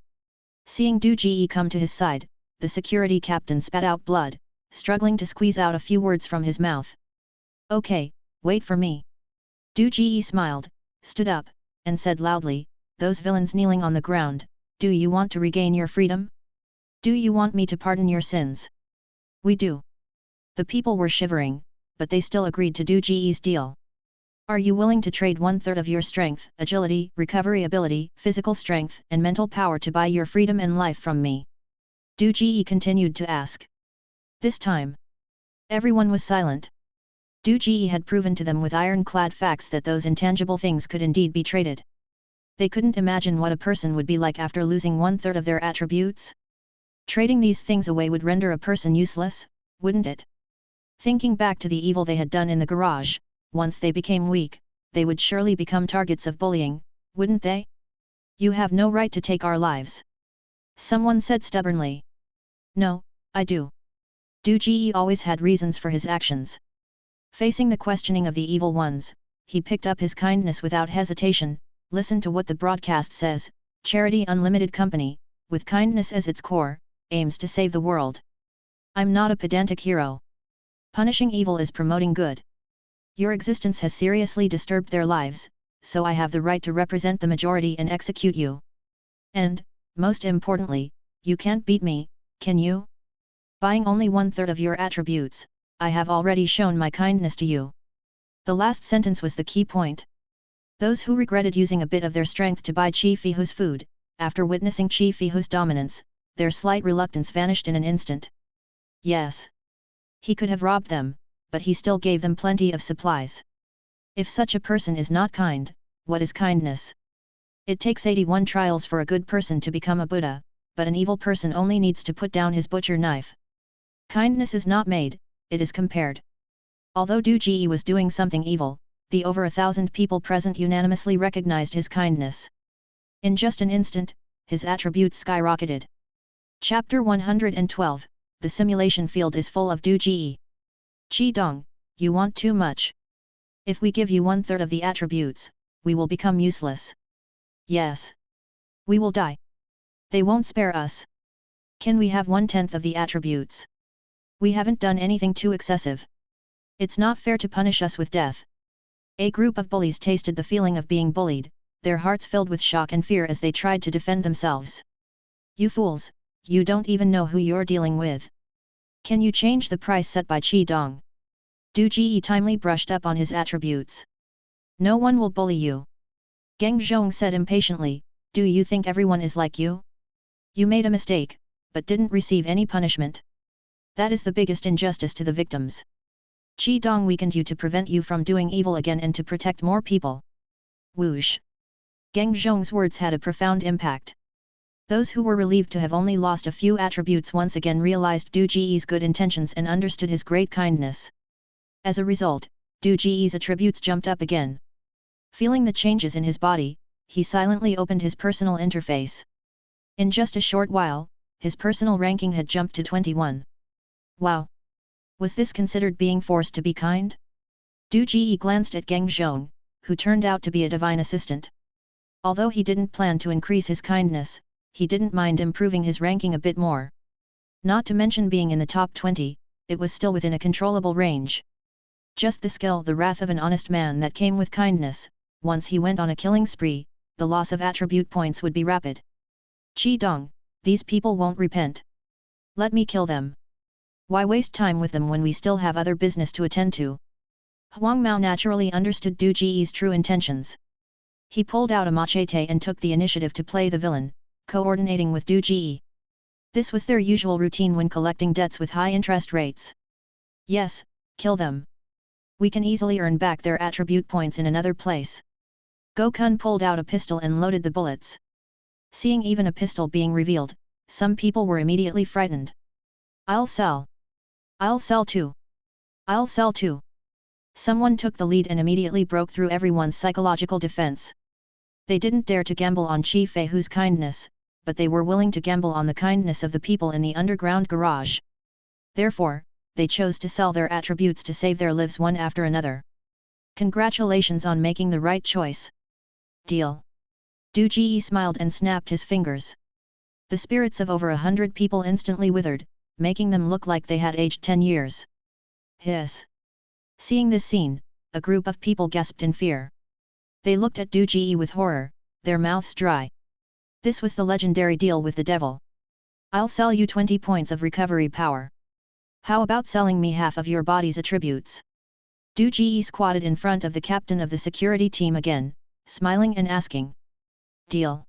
Seeing Du Ji come to his side, the security captain spat out blood, struggling to squeeze out a few words from his mouth. "Okay, wait for me." Du Ji smiled, stood up, and said loudly, "Those villains kneeling on the ground, do you want to regain your freedom? Do you want me to pardon your sins?" "We do." The people were shivering, but they still agreed to Du Ji's deal. "Are you willing to trade 1/3 of your strength, agility, recovery ability, physical strength, and mental power to buy your freedom and life from me?" Du Ji continued to ask. This time, everyone was silent. Du Ji had proven to them with ironclad facts that those intangible things could indeed be traded. They couldn't imagine what a person would be like after losing 1/3 of their attributes. Trading these things away would render a person useless, wouldn't it? Thinking back to the evil they had done in the garage, once they became weak, they would surely become targets of bullying, wouldn't they? "You have no right to take our lives," someone said stubbornly. "No, I do." Du Ji always had reasons for his actions. Facing the questioning of the evil ones, he picked up his kindness without hesitation. "Listen to what the broadcast says, Charity Unlimited Company, with kindness as its core, aims to save the world. I'm not a pedantic hero. Punishing evil is promoting good. Your existence has seriously disturbed their lives, so I have the right to represent the majority and execute you. And, most importantly, you can't beat me, can you? Buying only 1/3 of your attributes, I have already shown my kindness to you." The last sentence was the key point. Those who regretted using a bit of their strength to buy Chi Fihu's food, after witnessing Chi Fihu's dominance, their slight reluctance vanished in an instant. Yes, he could have robbed them, but he still gave them plenty of supplies. If such a person is not kind, what is kindness? It takes 81 trials for a good person to become a Buddha, but an evil person only needs to put down his butcher knife. Kindness is not made, it is compared. Although Du Ji was doing something evil, the over 1,000 people present unanimously recognized his kindness. In just an instant, his attributes skyrocketed. Chapter 112, The simulation field is full of Du Ji. "Qi Dong, you want too much. If we give you 1/3 of the attributes, we will become useless." "Yes. We will die. They won't spare us. Can we have 1/10 of the attributes? We haven't done anything too excessive. It's not fair to punish us with death." A group of bullies tasted the feeling of being bullied, their hearts filled with shock and fear as they tried to defend themselves. "You fools, you don't even know who you're dealing with. Can you change the price set by Qi Dong?" Du Ji timely brushed up on his attributes. "No one will bully you." Geng Zhong said impatiently, "Do you think everyone is like you? You made a mistake, but didn't receive any punishment. That is the biggest injustice to the victims. Qi Dong weakened you to prevent you from doing evil again and to protect more people." Whoosh! Geng Zhong's words had a profound impact. Those who were relieved to have only lost a few attributes once again realized Du Ji's good intentions and understood his great kindness. As a result, Du Ji's attributes jumped up again. Feeling the changes in his body, he silently opened his personal interface. In just a short while, his personal ranking had jumped to 21. Wow! Was this considered being forced to be kind? Du Ji glanced at Geng Zhong, who turned out to be a divine assistant. Although he didn't plan to increase his kindness, he didn't mind improving his ranking a bit more. Not to mention being in the top 20, it was still within a controllable range. Just the skill, the wrath of an honest man that came with kindness. Once he went on a killing spree, the loss of attribute points would be rapid. "Qi Dong, these people won't repent. Let me kill them. Why waste time with them when we still have other business to attend to?" Huang Mao naturally understood Du Ji's true intentions. He pulled out a machete and took the initiative to play the villain, coordinating with Du Ji. This was their usual routine when collecting debts with high interest rates. "Yes, kill them. We can easily earn back their attribute points in another place." Gokun pulled out a pistol and loaded the bullets. Seeing even a pistol being revealed, some people were immediately frightened. "I'll sell. I'll sell too. I'll sell too." Someone took the lead and immediately broke through everyone's psychological defense. They didn't dare to gamble on Chi Feihu's kindness, but they were willing to gamble on the kindness of the people in the underground garage. Therefore, they chose to sell their attributes to save their lives one after another. Congratulations on making the right choice. Deal. Du Ji smiled and snapped his fingers. The spirits of over 100 people instantly withered, making them look like they had aged 10 years. Hiss. Seeing this scene, a group of people gasped in fear. They looked at Du Ji with horror, their mouths dry. This was the legendary deal with the devil. I'll sell you 20 points of recovery power. How about selling me half of your body's attributes? Du Ji squatted in front of the captain of the security team again, smiling and asking. Deal.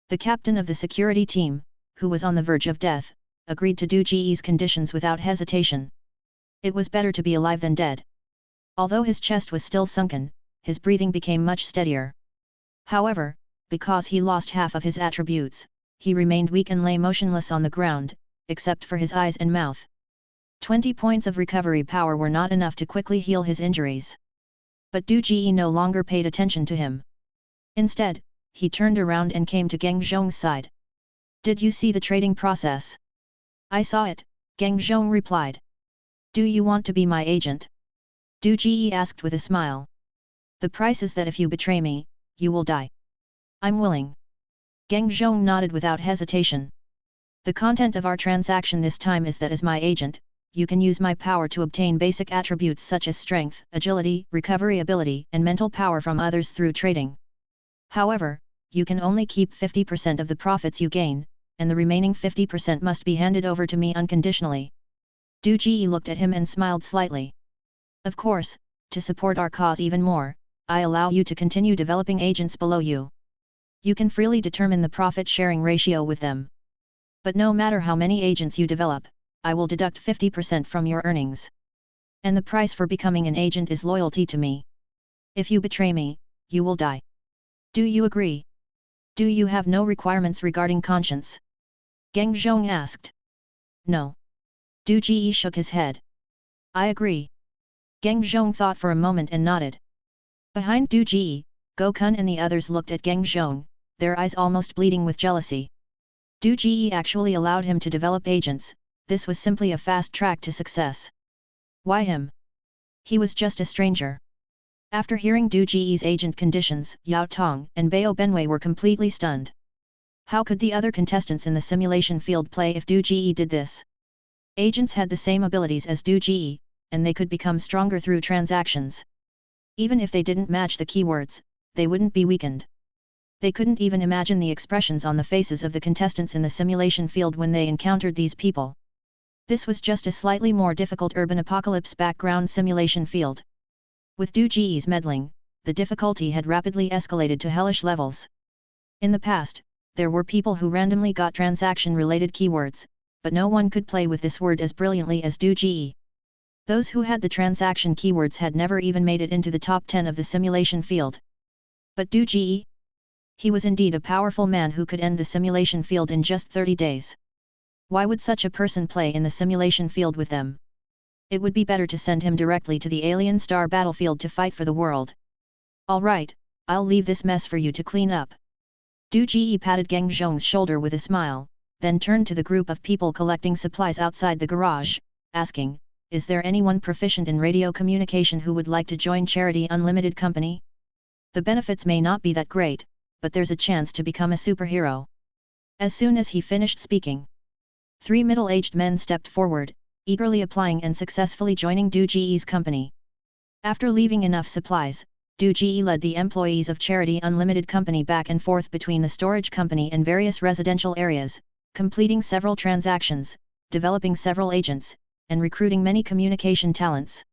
The captain of the security team, who was on the verge of death, agreed to Du Ji's conditions without hesitation. It was better to be alive than dead. Although his chest was still sunken, his breathing became much steadier. However, because he lost half of his attributes, he remained weak and lay motionless on the ground, except for his eyes and mouth. 20 points of recovery power were not enough to quickly heal his injuries. But Du Ji no longer paid attention to him. Instead, he turned around and came to Geng Zhong's side. Did you see the trading process? I saw it, Geng Zhong replied. Do you want to be my agent? Du Ji asked with a smile. The price is that if you betray me, you will die. I'm willing. Geng Zhong nodded without hesitation. The content of our transaction this time is that as my agent, you can use my power to obtain basic attributes such as strength, agility, recovery ability, and mental power from others through trading. However, you can only keep 50% of the profits you gain, and the remaining 50% must be handed over to me unconditionally. Du Ji looked at him and smiled slightly. Of course, to support our cause even more, I allow you to continue developing agents below you. You can freely determine the profit-sharing ratio with them. But no matter how many agents you develop, I will deduct 50% from your earnings. And the price for becoming an agent is loyalty to me. If you betray me, you will die. Do you agree? Do you have no requirements regarding conscience? Geng Zhong asked. No. Du Ji shook his head. I agree. Geng Zhong thought for a moment and nodded. Behind Du Ji, Gokun and the others looked at Geng Zhong, their eyes almost bleeding with jealousy. Du Ji actually allowed him to develop agents, this was simply a fast track to success. Why him? He was just a stranger. After hearing Du Ji's agent conditions, Yao Tong and Bao Benwei were completely stunned. How could the other contestants in the simulation field play if Du Ji did this? Agents had the same abilities as Du Ji, and they could become stronger through transactions. Even if they didn't match the keywords, they wouldn't be weakened. They couldn't even imagine the expressions on the faces of the contestants in the simulation field when they encountered these people. This was just a slightly more difficult urban apocalypse background simulation field. With Du Ji's meddling, the difficulty had rapidly escalated to hellish levels. In the past, there were people who randomly got transaction-related keywords, but no one could play with this word as brilliantly as Du Ji. Those who had the transaction keywords had never even made it into the top 10 of the simulation field. But Du Ji? He was indeed a powerful man who could end the simulation field in just 30 days. Why would such a person play in the simulation field with them? It would be better to send him directly to the alien star battlefield to fight for the world. Alright, I'll leave this mess for you to clean up. Du Ji patted Geng Zhong's shoulder with a smile, then turned to the group of people collecting supplies outside the garage, asking, is there anyone proficient in radio communication who would like to join Charity Unlimited Company? The benefits may not be that great, but there's a chance to become a superhero. As soon as he finished speaking, 3 middle-aged men stepped forward, eagerly applying and successfully joining Du Ji's company. After leaving enough supplies, Du Ji led the employees of Charity Unlimited Company back and forth between the storage company and various residential areas, completing several transactions, developing several agents, and recruiting many communication talents.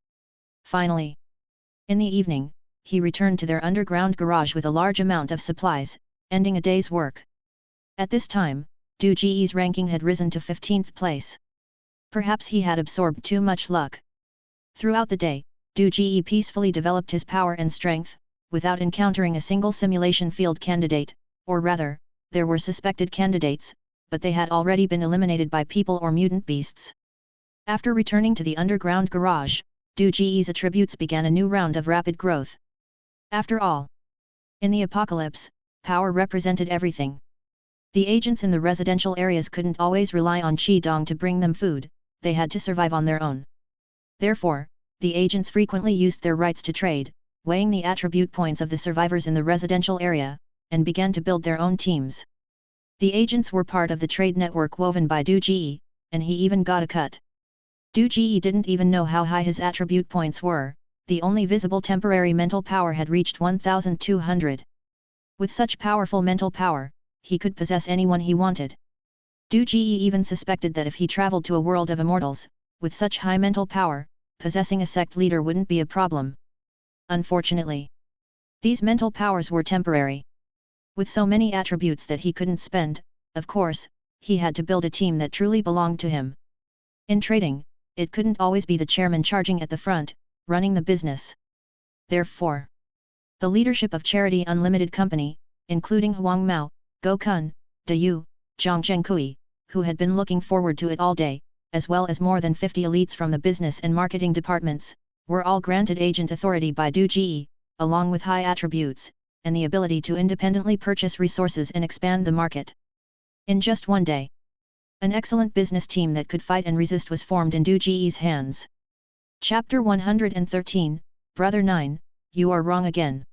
Finally, in the evening, he returned to their underground garage with a large amount of supplies, ending a day's work. At this time, Du Ji's ranking had risen to 15th place. Perhaps he had absorbed too much luck. Throughout the day, Du Ji peacefully developed his power and strength, without encountering a single simulation field candidate, or rather, there were suspected candidates, but they had already been eliminated by people or mutant beasts. After returning to the underground garage, Du Ji's attributes began a new round of rapid growth. After all, in the apocalypse, power represented everything. The agents in the residential areas couldn't always rely on Qidong to bring them food, they had to survive on their own. Therefore, the agents frequently used their rights to trade, weighing the attribute points of the survivors in the residential area, and began to build their own teams. The agents were part of the trade network woven by Du Ji, and he even got a cut. Du Ji didn't even know how high his attribute points were, the only visible temporary mental power had reached 1,200. With such powerful mental power, he could possess anyone he wanted. Du Ji even suspected that if he traveled to a world of immortals, with such high mental power, possessing a sect leader wouldn't be a problem. Unfortunately, these mental powers were temporary. With so many attributes that he couldn't spend, of course, he had to build a team that truly belonged to him. In trading, it couldn't always be the chairman charging at the front, running the business. Therefore, the leadership of Charity Unlimited Company, including Huang Mao, Go Kun, De Yu, Zhang Zhengkui, who had been looking forward to it all day, as well as more than 50 elites from the business and marketing departments, were all granted agent authority by Du Ji, along with high attributes, and the ability to independently purchase resources and expand the market. In just one day, an excellent business team that could fight and resist was formed in Du Ji's hands. Chapter 113, Brother 9, You Are Wrong Again.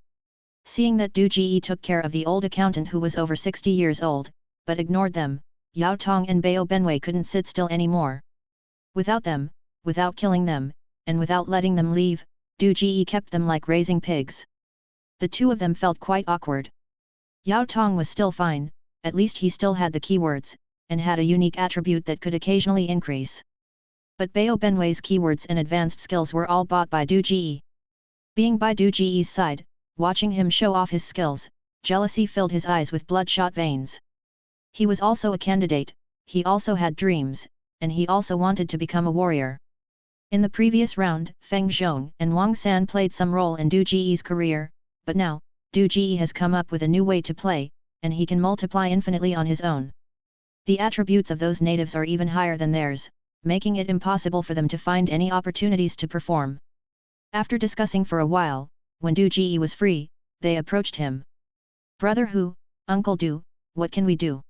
Seeing that Du Ji took care of the old accountant who was over 60 years old, but ignored them, Yao Tong and Bao Benwei couldn't sit still anymore. Without them, without killing them, and without letting them leave, Du Ji kept them like raising pigs. The two of them felt quite awkward. Yao Tong was still fine, at least he still had the keywords, and had a unique attribute that could occasionally increase. But Bao Benwei's keywords and advanced skills were all bought by Du Ji. Being by Du Ji's side, watching him show off his skills, jealousy filled his eyes with bloodshot veins. He was also a candidate, he also had dreams, and he also wanted to become a warrior. In the previous round, Feng Zhong and Wang San played some role in Du Ji's career, but now, Du Ji has come up with a new way to play, and he can multiply infinitely on his own. The attributes of those natives are even higher than theirs, making it impossible for them to find any opportunities to perform. After discussing for a while, when Du Ji was free, they approached him. Brother Hu, Uncle Du, what can we do?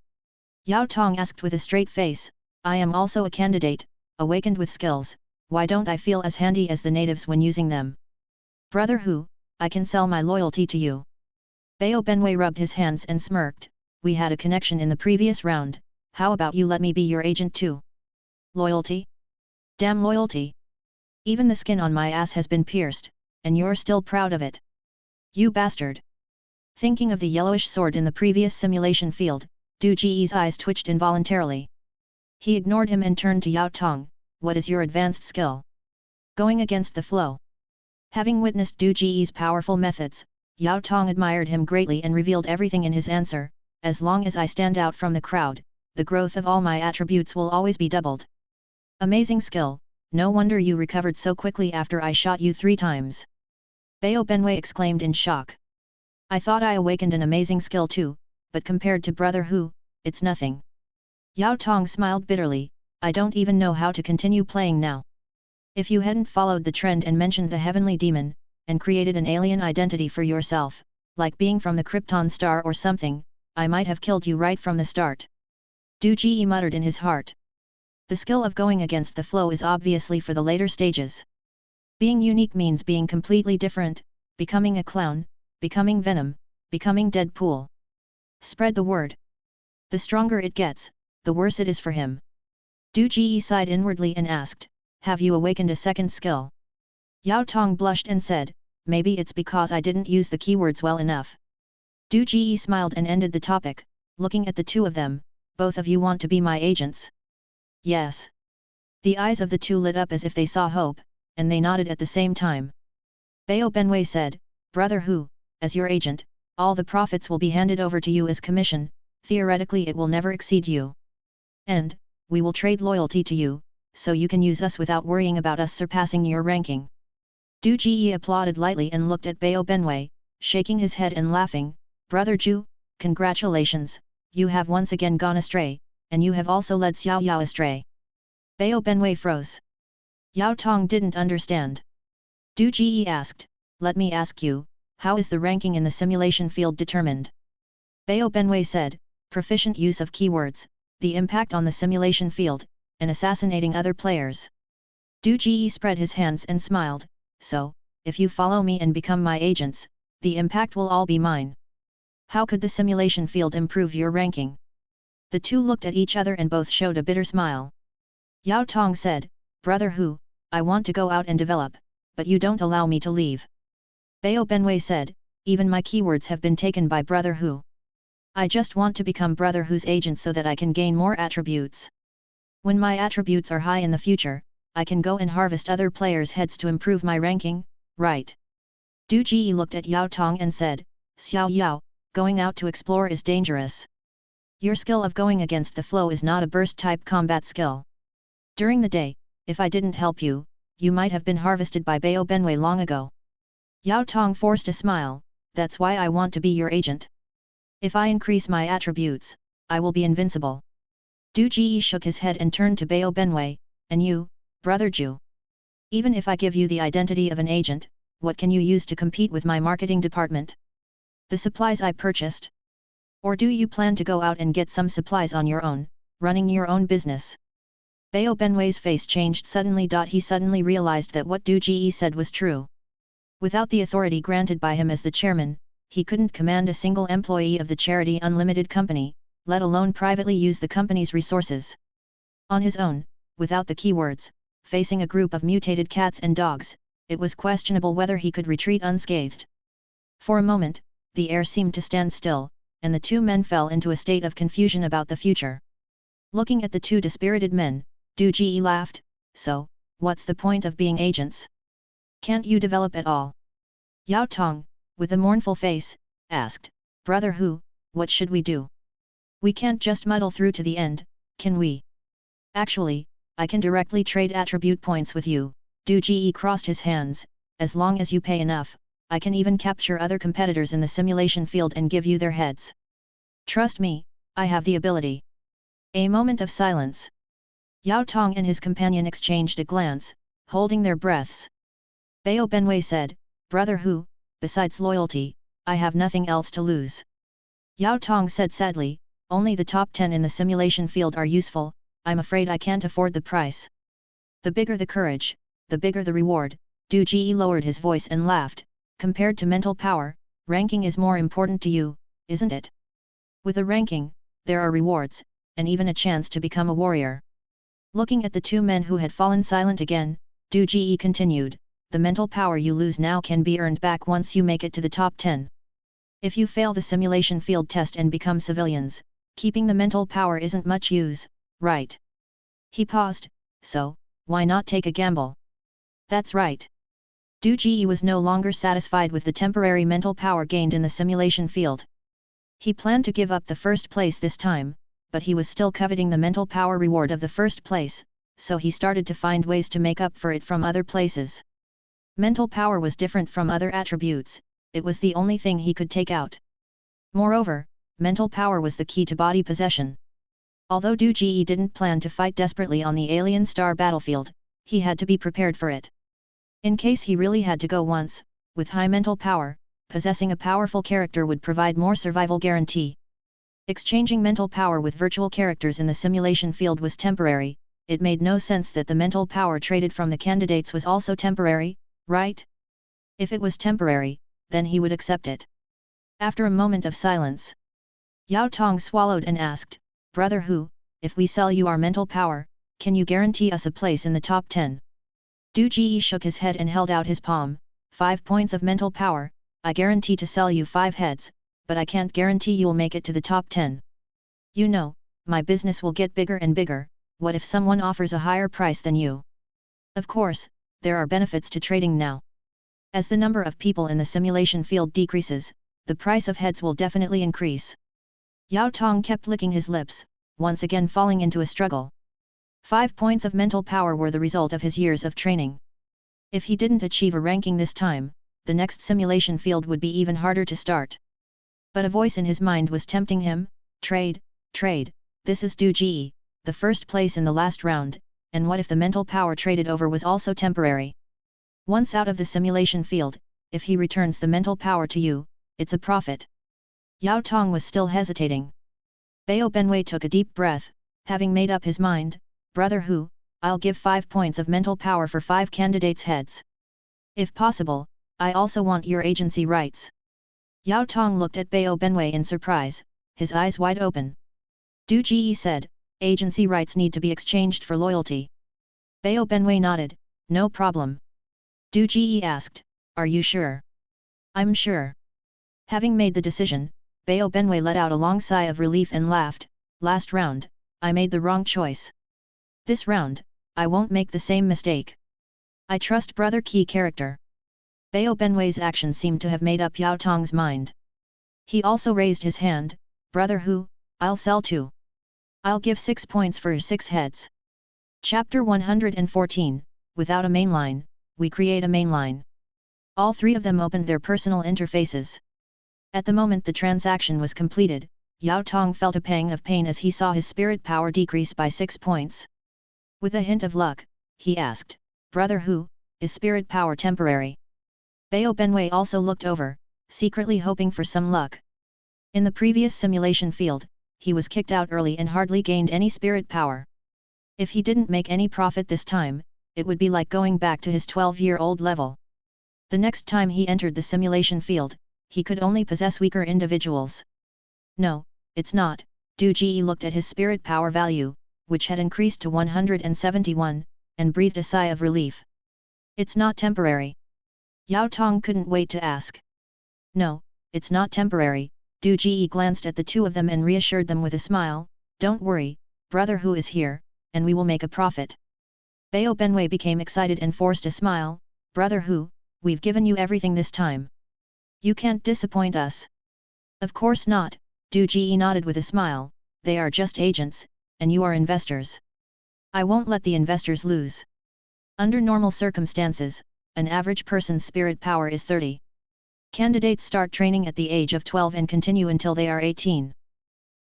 Yao Tong asked with a straight face, I am also a candidate, awakened with skills, why don't I feel as handy as the natives when using them? Brother Hu, I can sell my loyalty to you. Bao Benwei rubbed his hands and smirked, we had a connection in the previous round, how about you let me be your agent too? Loyalty? Damn loyalty! Even the skin on my ass has been pierced, and you're still proud of it. You bastard! Thinking of the yellowish sword in the previous simulation field, Du Ji's eyes twitched involuntarily. He ignored him and turned to Yao Tong, what is your advanced skill? Going against the flow. Having witnessed Du Ji's powerful methods, Yao Tong admired him greatly and revealed everything in his answer, as long as I stand out from the crowd, the growth of all my attributes will always be doubled. Amazing skill, no wonder you recovered so quickly after I shot you 3 times. Bao Benwei exclaimed in shock. I thought I awakened an amazing skill too, but compared to Brother Hu, it's nothing. Yao Tong smiled bitterly, I don't even know how to continue playing now. If you hadn't followed the trend and mentioned the heavenly demon, and created an alien identity for yourself, like being from the Krypton star or something, I might have killed you right from the start. Du Ji muttered in his heart. The skill of going against the flow is obviously for the later stages. Being unique means being completely different, becoming a clown, becoming Venom, becoming Deadpool. Spread the word. The stronger it gets, the worse it is for him. Du Ji sighed inwardly and asked, have you awakened a second skill? Yao Tong blushed and said, maybe it's because I didn't use the keywords well enough. Du Ji smiled and ended the topic, looking at the two of them, both of you want to be my agents? Yes. The eyes of the two lit up as if they saw hope, and they nodded at the same time. Bao Benwei said, Brother Hu, as your agent, all the profits will be handed over to you as commission, theoretically it will never exceed you. And, we will trade loyalty to you, so you can use us without worrying about us surpassing your ranking. Du Ji applauded lightly and looked at Bao Benwei, shaking his head and laughing, Brother Zhu, congratulations, you have once again gone astray, and you have also led Xiao Yao astray. Bao Benwei froze. Yao Tong didn't understand. Du Ji asked, let me ask you, how is the ranking in the simulation field determined? Bao Benwei said, proficient use of keywords, the impact on the simulation field, and assassinating other players. Du Ji spread his hands and smiled, so, if you follow me and become my agents, the impact will all be mine. How could the simulation field improve your ranking? The two looked at each other and both showed a bitter smile. Yao Tong said, Brother Hu, I want to go out and develop, but you don't allow me to leave. Bao Benwei said, even my keywords have been taken by Brother Hu. I just want to become Brother Hu's agent so that I can gain more attributes. When my attributes are high in the future, I can go and harvest other players' heads to improve my ranking, right? Du Ji looked at Yao Tong and said, Xiao Yao, going out to explore is dangerous. Your skill of going against the flow is not a burst-type combat skill. During the day, if I didn't help you, you might have been harvested by Bao Benwei long ago. Yao Tong forced a smile, that's why I want to be your agent. If I increase my attributes, I will be invincible. Du Ji shook his head and turned to Bao Benwei, and you, Brother Ju. Even if I give you the identity of an agent, what can you use to compete with my marketing department? The supplies I purchased? Or do you plan to go out and get some supplies on your own, running your own business? Bao Benwei's face changed suddenly. He suddenly realized that what Du Ji said was true. Without the authority granted by him as the chairman, he couldn't command a single employee of the Charity Unlimited company, let alone privately use the company's resources. On his own, without the keywords, facing a group of mutated cats and dogs, it was questionable whether he could retreat unscathed. For a moment, the air seemed to stand still, and the two men fell into a state of confusion about the future. Looking at the two dispirited men, Du Ji laughed, so, what's the point of being agents? Can't you develop at all? Yao Tong, with a mournful face, asked, Brother Hu, what should we do? We can't just muddle through to the end, can we? Actually, I can directly trade attribute points with you. Du Ji crossed his hands, as long as you pay enough, I can even capture other competitors in the simulation field and give you their heads. Trust me, I have the ability. A moment of silence. Yao Tong and his companion exchanged a glance, holding their breaths. Bao Benwei said, Brother Hu, besides loyalty, I have nothing else to lose. Yao Tong said sadly, only the top 10 in the simulation field are useful, I'm afraid I can't afford the price. The bigger the courage, the bigger the reward. Du Ji lowered his voice and laughed, compared to mental power, ranking is more important to you, isn't it? With a ranking, there are rewards, and even a chance to become a warrior. Looking at the two men who had fallen silent again, Du Ji continued, the mental power you lose now can be earned back once you make it to the top 10. If you fail the simulation field test and become civilians, keeping the mental power isn't much use, right? He paused, so, why not take a gamble? That's right. Du Ji was no longer satisfied with the temporary mental power gained in the simulation field. He planned to give up the first place this time, but he was still coveting the mental power reward of the first place, so he started to find ways to make up for it from other places. Mental power was different from other attributes, it was the only thing he could take out. Moreover, mental power was the key to body possession. Although Du Ji didn't plan to fight desperately on the alien star battlefield, he had to be prepared for it. In case he really had to go once, with high mental power, possessing a powerful character would provide more survival guarantee. Exchanging mental power with virtual characters in the simulation field was temporary, it made no sense that the mental power traded from the candidates was also temporary, right? If it was temporary, then he would accept it. After a moment of silence, Yao Tong swallowed and asked, Brother Hu, if we sell you our mental power, can you guarantee us a place in the top 10? Du Ji shook his head and held out his palm, 5 points of mental power, I guarantee to sell you 5 heads, but I can't guarantee you'll make it to the top 10. You know, my business will get bigger and bigger, what if someone offers a higher price than you? Of course, there are benefits to trading now. As the number of people in the simulation field decreases, the price of heads will definitely increase. Yao Tong kept licking his lips, once again falling into a struggle. 5 points of mental power were the result of his years of training. If he didn't achieve a ranking this time, the next simulation field would be even harder to start. But a voice in his mind was tempting him, trade, this is Du Ji, the first place in the last round, and what if the mental power traded over was also temporary? Once out of the simulation field, if he returns the mental power to you, it's a profit. Yao Tong was still hesitating. Bao Benwei took a deep breath, having made up his mind, Brother Hu, I'll give 5 points of mental power for 5 candidates' heads. If possible, I also want your agency rights. Yao Tong looked at Bao Benwei in surprise, his eyes wide open. Du Ji said, agency rights need to be exchanged for loyalty. Bao Benwei nodded, no problem. Du Ji asked, are you sure? I'm sure. Having made the decision, Bao Benwei let out a long sigh of relief and laughed, last round, I made the wrong choice. This round, I won't make the same mistake. I trust Brother Key character. Bao Benwei's action seemed to have made up Yao Tong's mind. He also raised his hand, Brother Hu, I'll sell too. I'll give 6 points for 6 heads. Chapter 114, Without a mainline, we create a mainline. All three of them opened their personal interfaces. At the moment the transaction was completed, Yao Tong felt a pang of pain as he saw his spirit power decrease by 6 points. With a hint of luck, he asked, Brother Hu, is spirit power temporary? Bao Benwei also looked over, secretly hoping for some luck. In the previous simulation field, he was kicked out early and hardly gained any spirit power. If he didn't make any profit this time, it would be like going back to his 12-year-old level. The next time he entered the simulation field, he could only possess weaker individuals. No, it's not. Du Ji looked at his spirit power value, which had increased to 171, and breathed a sigh of relief. It's not temporary. Yao Tong couldn't wait to ask. No, it's not temporary. Du Ji glanced at the two of them and reassured them with a smile, don't worry, Brother Hu is here, and we will make a profit. Bao Benwei became excited and forced a smile, Brother Hu, we've given you everything this time. You can't disappoint us. Of course not, Du Ji nodded with a smile, they are just agents, and you are investors. I won't let the investors lose. Under normal circumstances, an average person's spirit power is 30. Candidates start training at the age of 12 and continue until they are 18.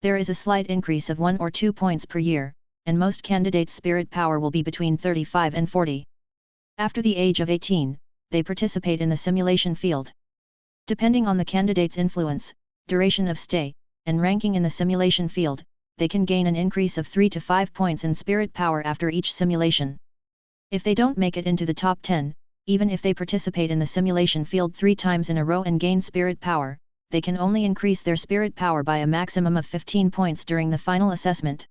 There is a slight increase of 1 or 2 points per year, and most candidates' spirit power will be between 35 and 40. After the age of 18, they participate in the simulation field. Depending on the candidate's influence, duration of stay, and ranking in the simulation field, they can gain an increase of 3 to 5 points in spirit power after each simulation. If they don't make it into the top 10, even if they participate in the simulation field 3 times in a row and gain spirit power, they can only increase their spirit power by a maximum of 15 points during the final assessment.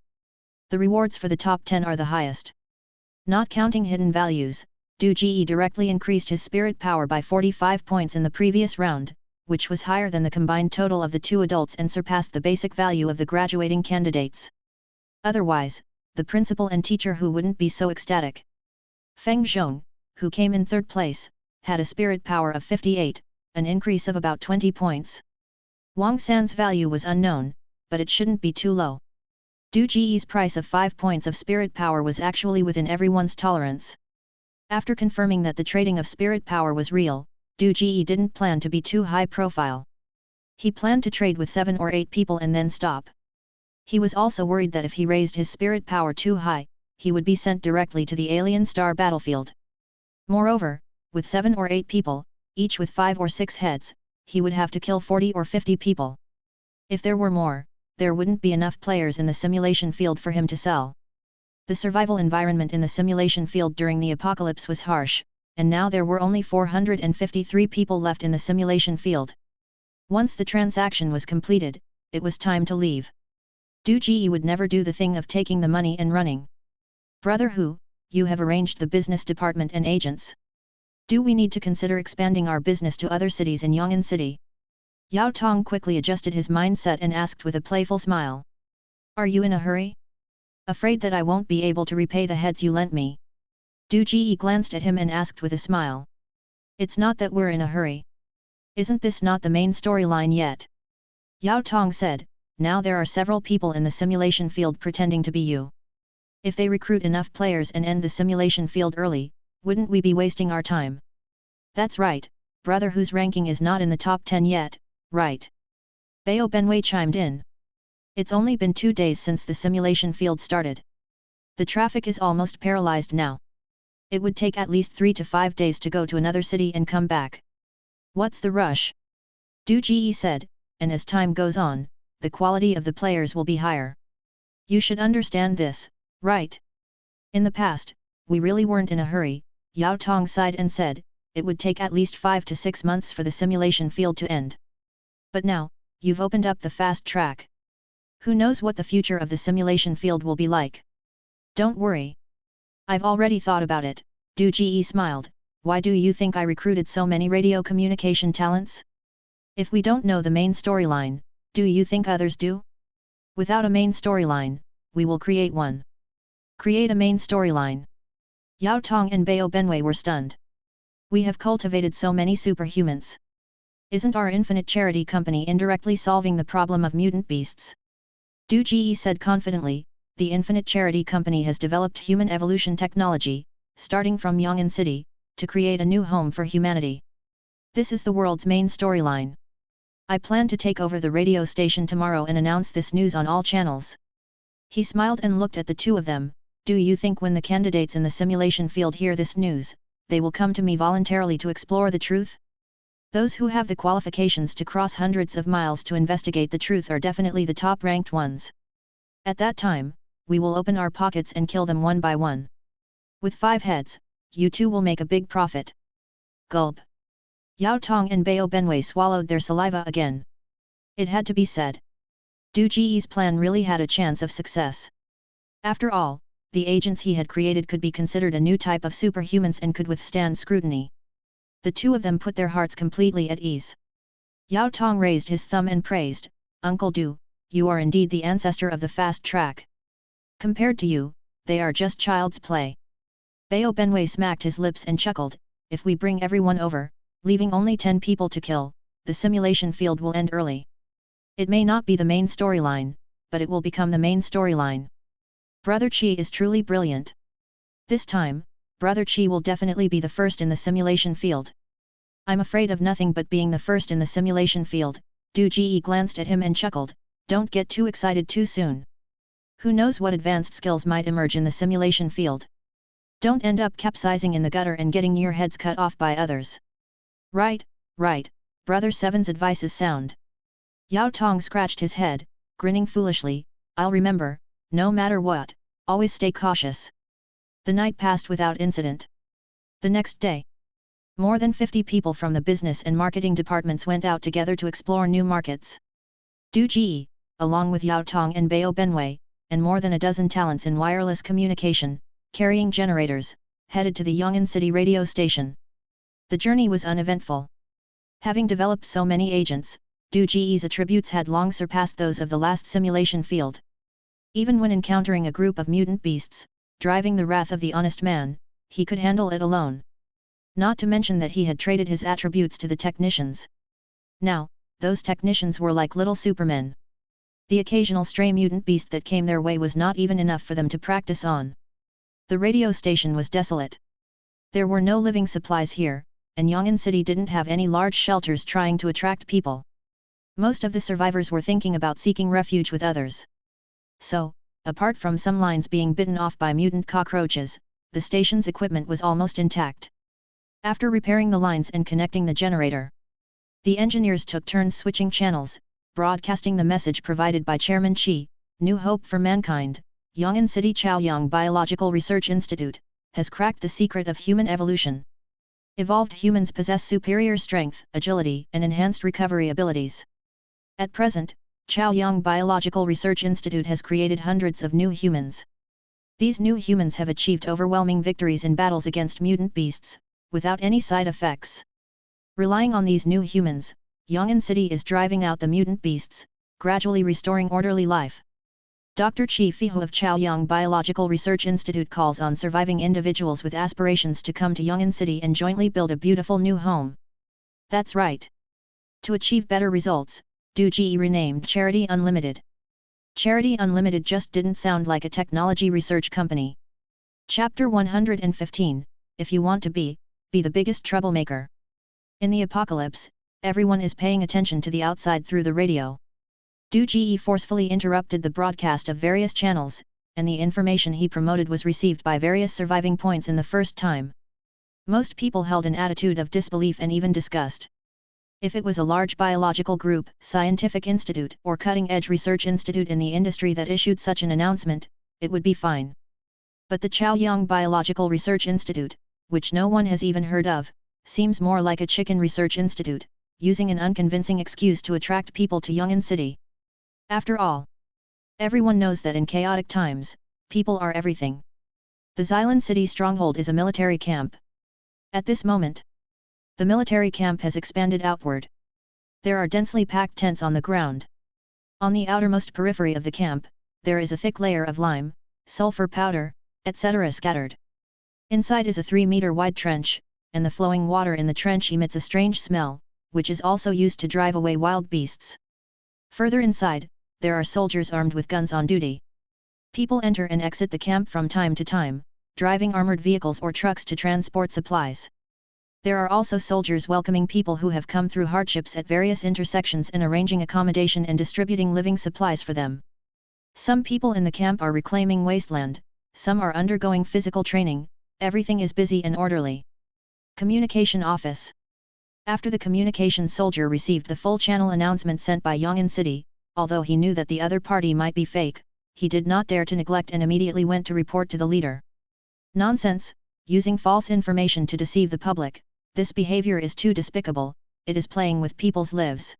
The rewards for the top 10 are the highest. Not counting hidden values, Du Ji directly increased his spirit power by 45 points in the previous round, which was higher than the combined total of the two adults and surpassed the basic value of the graduating candidates. Otherwise, the principal and teacher who wouldn't be so ecstatic. Feng Zhong, who came in third place, had a spirit power of 58, an increase of about 20 points. Wang San's value was unknown, but it shouldn't be too low. Du Ji's price of 5 points of spirit power was actually within everyone's tolerance. After confirming that the trading of spirit power was real, Du Ji didn't plan to be too high profile. He planned to trade with 7 or 8 people and then stop. He was also worried that if he raised his spirit power too high, he would be sent directly to the alien star battlefield. Moreover, with 7 or 8 people, each with 5 or 6 heads, he would have to kill 40 or 50 people. If there were more, there wouldn't be enough players in the simulation field for him to sell. The survival environment in the simulation field during the apocalypse was harsh, and now there were only 453 people left in the simulation field. Once the transaction was completed, it was time to leave. Du Ji would never do the thing of taking the money and running. Brother Hu, you have arranged the business department and agents. Do we need to consider expanding our business to other cities in Yong'an City? Yao Tong quickly adjusted his mindset and asked with a playful smile. Are you in a hurry? Afraid that I won't be able to repay the heads you lent me? Du Ji glanced at him and asked with a smile. It's not that we're in a hurry. Isn't this not the main storyline yet? Yao Tong said, now there are several people in the simulation field pretending to be you. If they recruit enough players and end the simulation field early, wouldn't we be wasting our time? That's right, Brother Whose ranking is not in the top 10 yet, right? Bao Benwei chimed in. It's only been 2 days since the simulation field started. The traffic is almost paralyzed now. It would take at least 3 to 5 days to go to another city and come back. What's the rush? Du Ji said, and as time goes on, the quality of the players will be higher. You should understand this, right? In the past, we really weren't in a hurry, Yao Tong sighed and said, it would take at least 5 to 6 months for the simulation field to end. But now, you've opened up the fast track. Who knows what the future of the simulation field will be like? Don't worry. I've already thought about it. Du Ji smiled. Why do you think I recruited so many radio communication talents? If we don't know the main storyline, do you think others do? Without a main storyline, we will create one. Create a main storyline. Yao Tong and Bao Benwei were stunned. We have cultivated so many superhumans. Isn't our infinite charity company indirectly solving the problem of mutant beasts? Du Ji said confidently, the infinite charity company has developed human evolution technology, starting from Yang'an City, to create a new home for humanity. This is the world's main storyline. I plan to take over the radio station tomorrow and announce this news on all channels. He smiled and looked at the two of them. Do you think when the candidates in the simulation field hear this news, they will come to me voluntarily to explore the truth? Those who have the qualifications to cross hundreds of miles to investigate the truth are definitely the top-ranked ones. At that time, we will open our pockets and kill them one by one. With 5 heads, you two will make a big profit. Gulp. Yao Tong and Bao Benwei swallowed their saliva again. It had to be said. Du Ji's plan really had a chance of success. After all, the agents he had created could be considered a new type of superhumans and could withstand scrutiny. The two of them put their hearts completely at ease. Yao Tong raised his thumb and praised, Uncle Du, you are indeed the ancestor of the fast track. Compared to you, they are just child's play. Bao Benwei smacked his lips and chuckled, if we bring everyone over, leaving only 10 people to kill, the simulation field will end early. It may not be the main storyline, but it will become the main storyline. Brother Qi is truly brilliant. This time, Brother Qi will definitely be the first in the simulation field. I'm afraid of nothing but being the first in the simulation field. Du Ji glanced at him and chuckled, don't get too excited too soon. Who knows what advanced skills might emerge in the simulation field. Don't end up capsizing in the gutter and getting your heads cut off by others. Right, right, Brother Seven's advice is sound. Yao Tong scratched his head, grinning foolishly, I'll remember, no matter what, always stay cautious. The night passed without incident. The next day, more than 50 people from the business and marketing departments went out together to explore new markets. Du Ji, along with Yao Tong and Bao Benwei, and more than a dozen talents in wireless communication, carrying generators, headed to the Yang'an City radio station. The journey was uneventful. Having developed so many agents, Du Ji's attributes had long surpassed those of the last simulation field. Even when encountering a group of mutant beasts, driving the wrath of the honest man, he could handle it alone. Not to mention that he had traded his attributes to the technicians. Now, those technicians were like little supermen. The occasional stray mutant beast that came their way was not even enough for them to practice on. The radio station was desolate. There were no living supplies here, and Yang'an City didn't have any large shelters trying to attract people. Most of the survivors were thinking about seeking refuge with others. So, apart from some lines being bitten off by mutant cockroaches, the station's equipment was almost intact. After repairing the lines and connecting the generator, the engineers took turns switching channels, broadcasting the message provided by Chairman Qi, New Hope for Mankind, Yang'an City Chaoyang Biological Research Institute, has cracked the secret of human evolution. Evolved humans possess superior strength, agility, and enhanced recovery abilities. At present, Chaoyang Biological Research Institute has created hundreds of new humans. These new humans have achieved overwhelming victories in battles against mutant beasts, without any side effects. Relying on these new humans, Yang'an City is driving out the mutant beasts, gradually restoring orderly life. Dr. Qi Fihu of Chaoyang Biological Research Institute calls on surviving individuals with aspirations to come to Yang'an City and jointly build a beautiful new home. That's right. To achieve better results, Du Ji renamed Charity Unlimited. Charity Unlimited just didn't sound like a technology research company. Chapter 115, If you want to be the biggest troublemaker. In the apocalypse, everyone is paying attention to the outside through the radio. Du Ji forcefully interrupted the broadcast of various channels, and the information he promoted was received by various surviving points in the first time. Most people held an attitude of disbelief and even disgust. If it was a large biological group, scientific institute, or cutting-edge research institute in the industry that issued such an announcement, it would be fine. But the Chaoyang Biological Research Institute, which no one has even heard of, seems more like a chicken research institute, using an unconvincing excuse to attract people to Yongin City. After all, everyone knows that in chaotic times, people are everything. The Xylan City stronghold is a military camp. At this moment, the military camp has expanded outward. There are densely packed tents on the ground. On the outermost periphery of the camp, there is a thick layer of lime, sulfur powder, etc. scattered. Inside is a 3-meter-wide trench, and the flowing water in the trench emits a strange smell, which is also used to drive away wild beasts. Further inside, there are soldiers armed with guns on duty. People enter and exit the camp from time to time, driving armored vehicles or trucks to transport supplies. There are also soldiers welcoming people who have come through hardships at various intersections and arranging accommodation and distributing living supplies for them. Some people in the camp are reclaiming wasteland, some are undergoing physical training, everything is busy and orderly. Communication Office. After the communication soldier received the full channel announcement sent by Yongin City, although he knew that the other party might be fake, he did not dare to neglect and immediately went to report to the leader. Nonsense, using false information to deceive the public, this behavior is too despicable, it is playing with people's lives.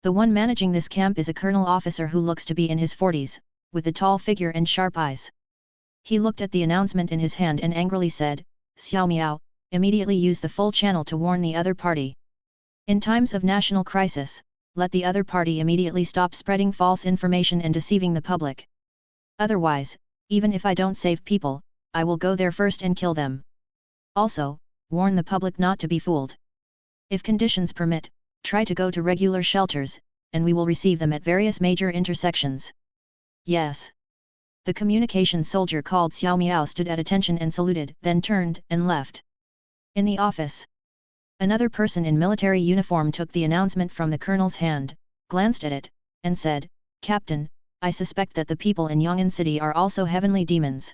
The one managing this camp is a colonel officer who looks to be in his 40s, with a tall figure and sharp eyes. He looked at the announcement in his hand and angrily said, "Xiao Miao, immediately use the full channel to warn the other party. In times of national crisis, let the other party immediately stop spreading false information and deceiving the public. Otherwise, even if I don't save people, I will go there first and kill them. Also, warn the public not to be fooled. If conditions permit, try to go to regular shelters, and we will receive them at various major intersections." "Yes." The communication soldier called Xiao Miao stood at attention and saluted, then turned and left. In the office, another person in military uniform took the announcement from the colonel's hand, glanced at it, and said, "Captain, I suspect that the people in Yongin City are also heavenly demons.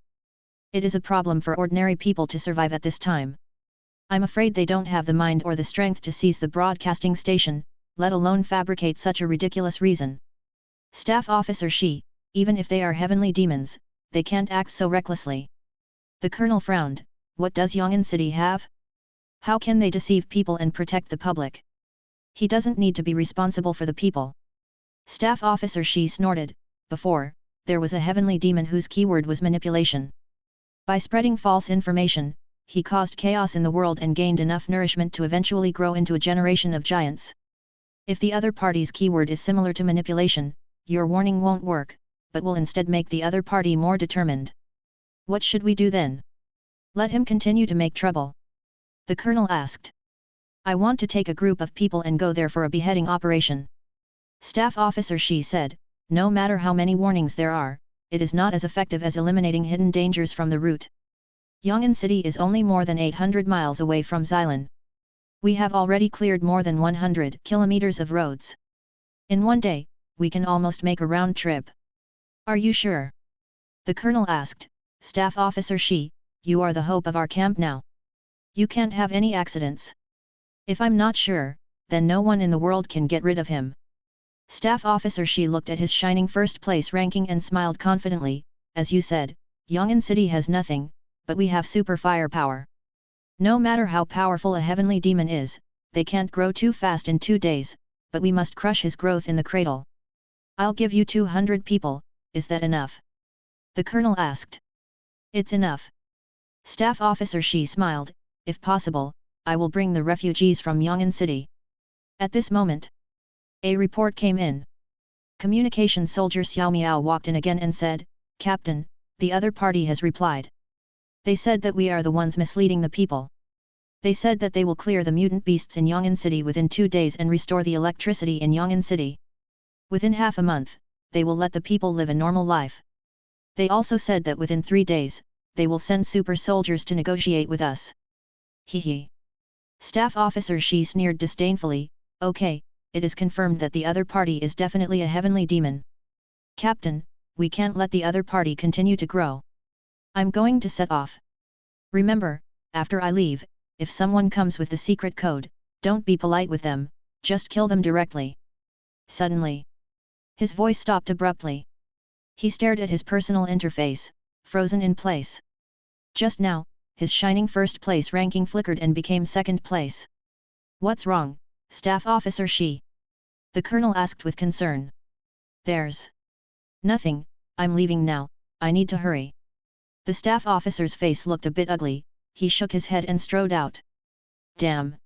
It is a problem for ordinary people to survive at this time. I'm afraid they don't have the mind or the strength to seize the broadcasting station, let alone fabricate such a ridiculous reason. Staff Officer Shi, even if they are heavenly demons, they can't act so recklessly." The colonel frowned. What does Yongin City have? How can they deceive people and protect the public? He doesn't need to be responsible for the people. Staff Officer Shi snorted. Before, there was a heavenly demon whose keyword was manipulation. By spreading false information, he caused chaos in the world and gained enough nourishment to eventually grow into a generation of giants. If the other party's keyword is similar to manipulation, your warning won't work, but will instead make the other party more determined. What should we do then? Let him continue to make trouble? The colonel asked. I want to take a group of people and go there for a beheading operation. Staff Officer Shi said, no matter how many warnings there are, it is not as effective as eliminating hidden dangers from the route. Yongin City is only more than 800 miles away from Xylan. We have already cleared more than 100 kilometers of roads. In one day, we can almost make a round trip. Are you sure? The colonel asked. Staff Officer Shi, you are the hope of our camp now. You can't have any accidents. If I'm not sure, then no one in the world can get rid of him. Staff Officer Shi looked at his shining first place ranking and smiled confidently. As you said, Yongin City has nothing, but we have super firepower. No matter how powerful a heavenly demon is, they can't grow too fast in 2 days, but we must crush his growth in the cradle. I'll give you 200 people, is that enough? The colonel asked. It's enough. Staff Officer Shi smiled. If possible, I will bring the refugees from Yongin City. At this moment, a report came in. Communication soldier Xiao Miao walked in again and said, Captain, the other party has replied. They said that we are the ones misleading the people. They said that they will clear the mutant beasts in Yongin City within 2 days and restore the electricity in Yongin City. Within half a month, they will let the people live a normal life. They also said that within 3 days, they will send super soldiers to negotiate with us. Hee. Staff Officer Shi sneered disdainfully. Okay, it is confirmed that the other party is definitely a heavenly demon. Captain, we can't let the other party continue to grow. I'm going to set off. Remember, after I leave, if someone comes with the secret code, don't be polite with them, just kill them directly. Suddenly, his voice stopped abruptly. He stared at his personal interface, frozen in place. Just now, his shining first place ranking flickered and became second place. "What's wrong, Staff Officer Shi?" the colonel asked with concern. "There's nothing, I'm leaving now, I need to hurry." The staff officer's face looked a bit ugly, he shook his head and strode out. "Damn!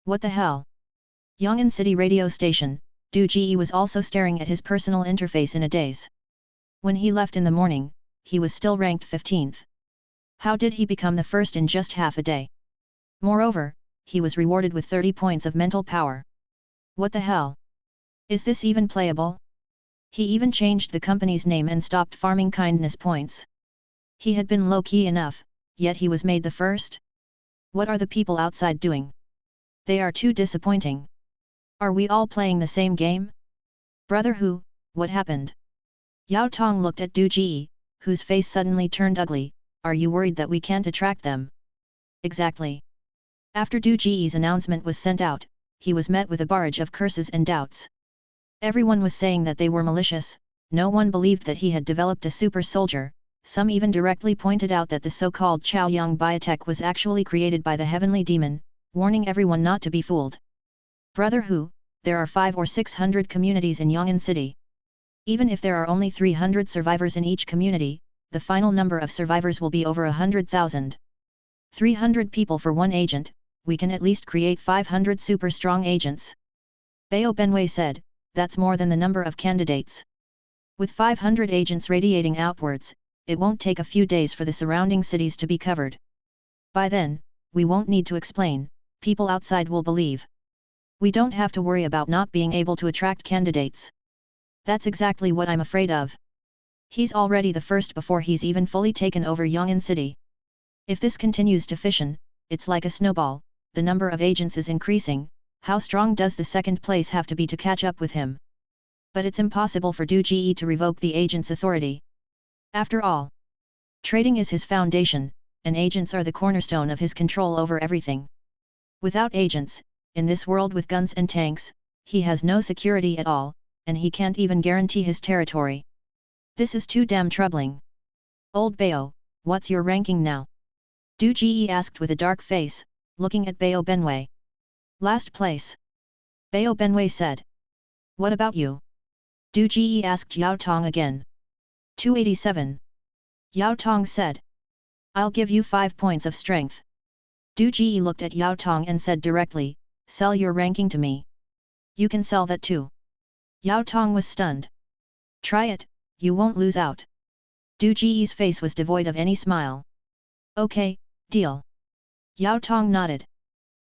What the hell?" Yong'an City radio station, Du Ji was also staring at his personal interface in a daze. When he left in the morning, he was still ranked 15th. How did he become the first in just half a day? Moreover, he was rewarded with 30 points of mental power. What the hell? Is this even playable? He even changed the company's name and stopped farming kindness points. He had been low-key enough, yet he was made the first? What are the people outside doing? They are too disappointing. Are we all playing the same game? Brother Hu, what happened? Yao Tong looked at Du Ji, whose face suddenly turned ugly. Are you worried that we can't attract them? Exactly. After Du Ji's announcement was sent out, he was met with a barrage of curses and doubts. Everyone was saying that they were malicious, no one believed that he had developed a super soldier, some even directly pointed out that the so-called Chaoyang biotech was actually created by the heavenly demon, warning everyone not to be fooled. Brother Hu, there are 500 or 600 communities in Yong'an City. Even if there are only 300 survivors in each community, the final number of survivors will be over 100,000. 300 people for one agent, we can at least create 500 super strong agents. Bao Benwei said, that's more than the number of candidates. With 500 agents radiating outwards, it won't take a few days for the surrounding cities to be covered. By then, we won't need to explain, people outside will believe. We don't have to worry about not being able to attract candidates. That's exactly what I'm afraid of. He's already the first before he's even fully taken over Yong'an City. If this continues to fission, it's like a snowball, the number of agents is increasing, how strong does the second place have to be to catch up with him? But it's impossible for Du Ji to revoke the agent's authority. After all, trading is his foundation, and agents are the cornerstone of his control over everything. Without agents, in this world with guns and tanks, he has no security at all, and he can't even guarantee his territory. This is too damn troubling. Old Bao, what's your ranking now? Du Ji asked with a dark face, looking at Bao Benwei. Last place. Bao Benwei said. What about you? Du Ji asked Yao Tong again. 287. Yao Tong said. I'll give you 5 points of strength. Du Ji looked at Yao Tong and said directly, sell your ranking to me. You can sell that too. Yao Tong was stunned. Try it, you won't lose out. Du Ji's face was devoid of any smile. Okay, deal. Yao Tong nodded.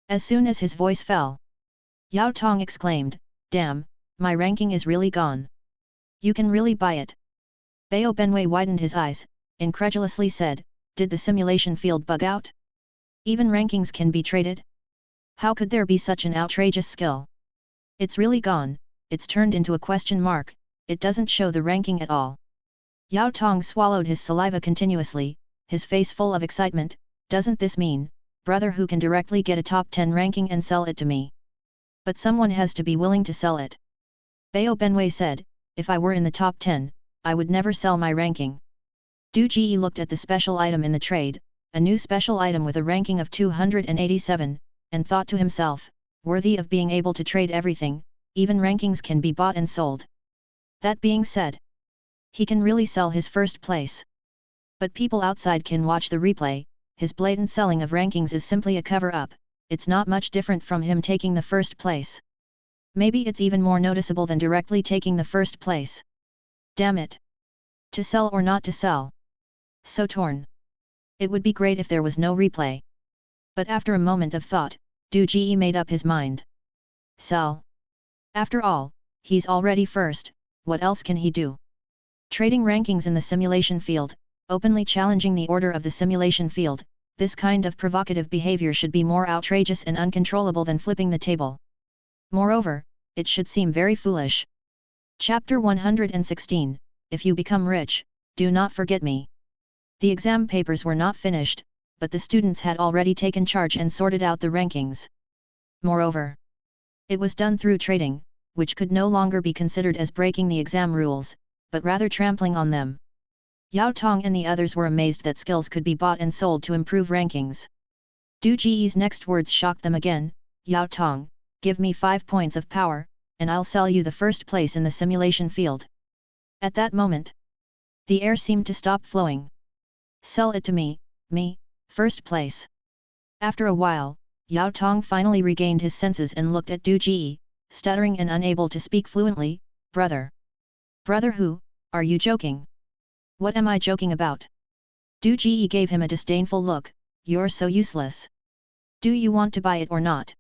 As soon as his voice fell, Yao Tong exclaimed, damn, my ranking is really gone. You can really buy it. Bao Benwei widened his eyes, incredulously said, did the simulation field bug out? Even rankings can be traded? How could there be such an outrageous skill? It's really gone, it's turned into a question mark, it doesn't show the ranking at all. Yao Tong swallowed his saliva continuously, his face full of excitement, doesn't this mean, brother who can directly get a top 10 ranking and sell it to me? But someone has to be willing to sell it. Bao Benwei said, if I were in the top 10, I would never sell my ranking. Du Ji looked at the special item in the trade, a new special item with a ranking of 287, and thought to himself, worthy of being able to trade everything, even rankings can be bought and sold. That being said, he can really sell his first place. But people outside can watch the replay, his blatant selling of rankings is simply a cover-up, it's not much different from him taking the first place. Maybe it's even more noticeable than directly taking the first place. Damn it! To sell or not to sell? So torn. It would be great if there was no replay. But after a moment of thought, Du Ji made up his mind. Sell. After all, he's already first, what else can he do? Trading rankings in the simulation field, openly challenging the order of the simulation field, this kind of provocative behavior should be more outrageous and uncontrollable than flipping the table. Moreover, it should seem very foolish. Chapter 116, If you become rich, do not forget me. The exam papers were not finished, but the students had already taken charge and sorted out the rankings. Moreover, it was done through trading, which could no longer be considered as breaking the exam rules, but rather trampling on them. Yao Tong and the others were amazed that skills could be bought and sold to improve rankings. Du Ji's next words shocked them again. Yao Tong, give me 5 points of power, and I'll sell you the first place in the simulation field. At that moment, the air seemed to stop flowing. Sell it to me, first place. After a while, Yao Tong finally regained his senses and looked at Du Ji, stuttering and unable to speak fluently. Brother. Brother who, are you joking? What am I joking about? Du Ji gave him a disdainful look. You're so useless. Do you want to buy it or not?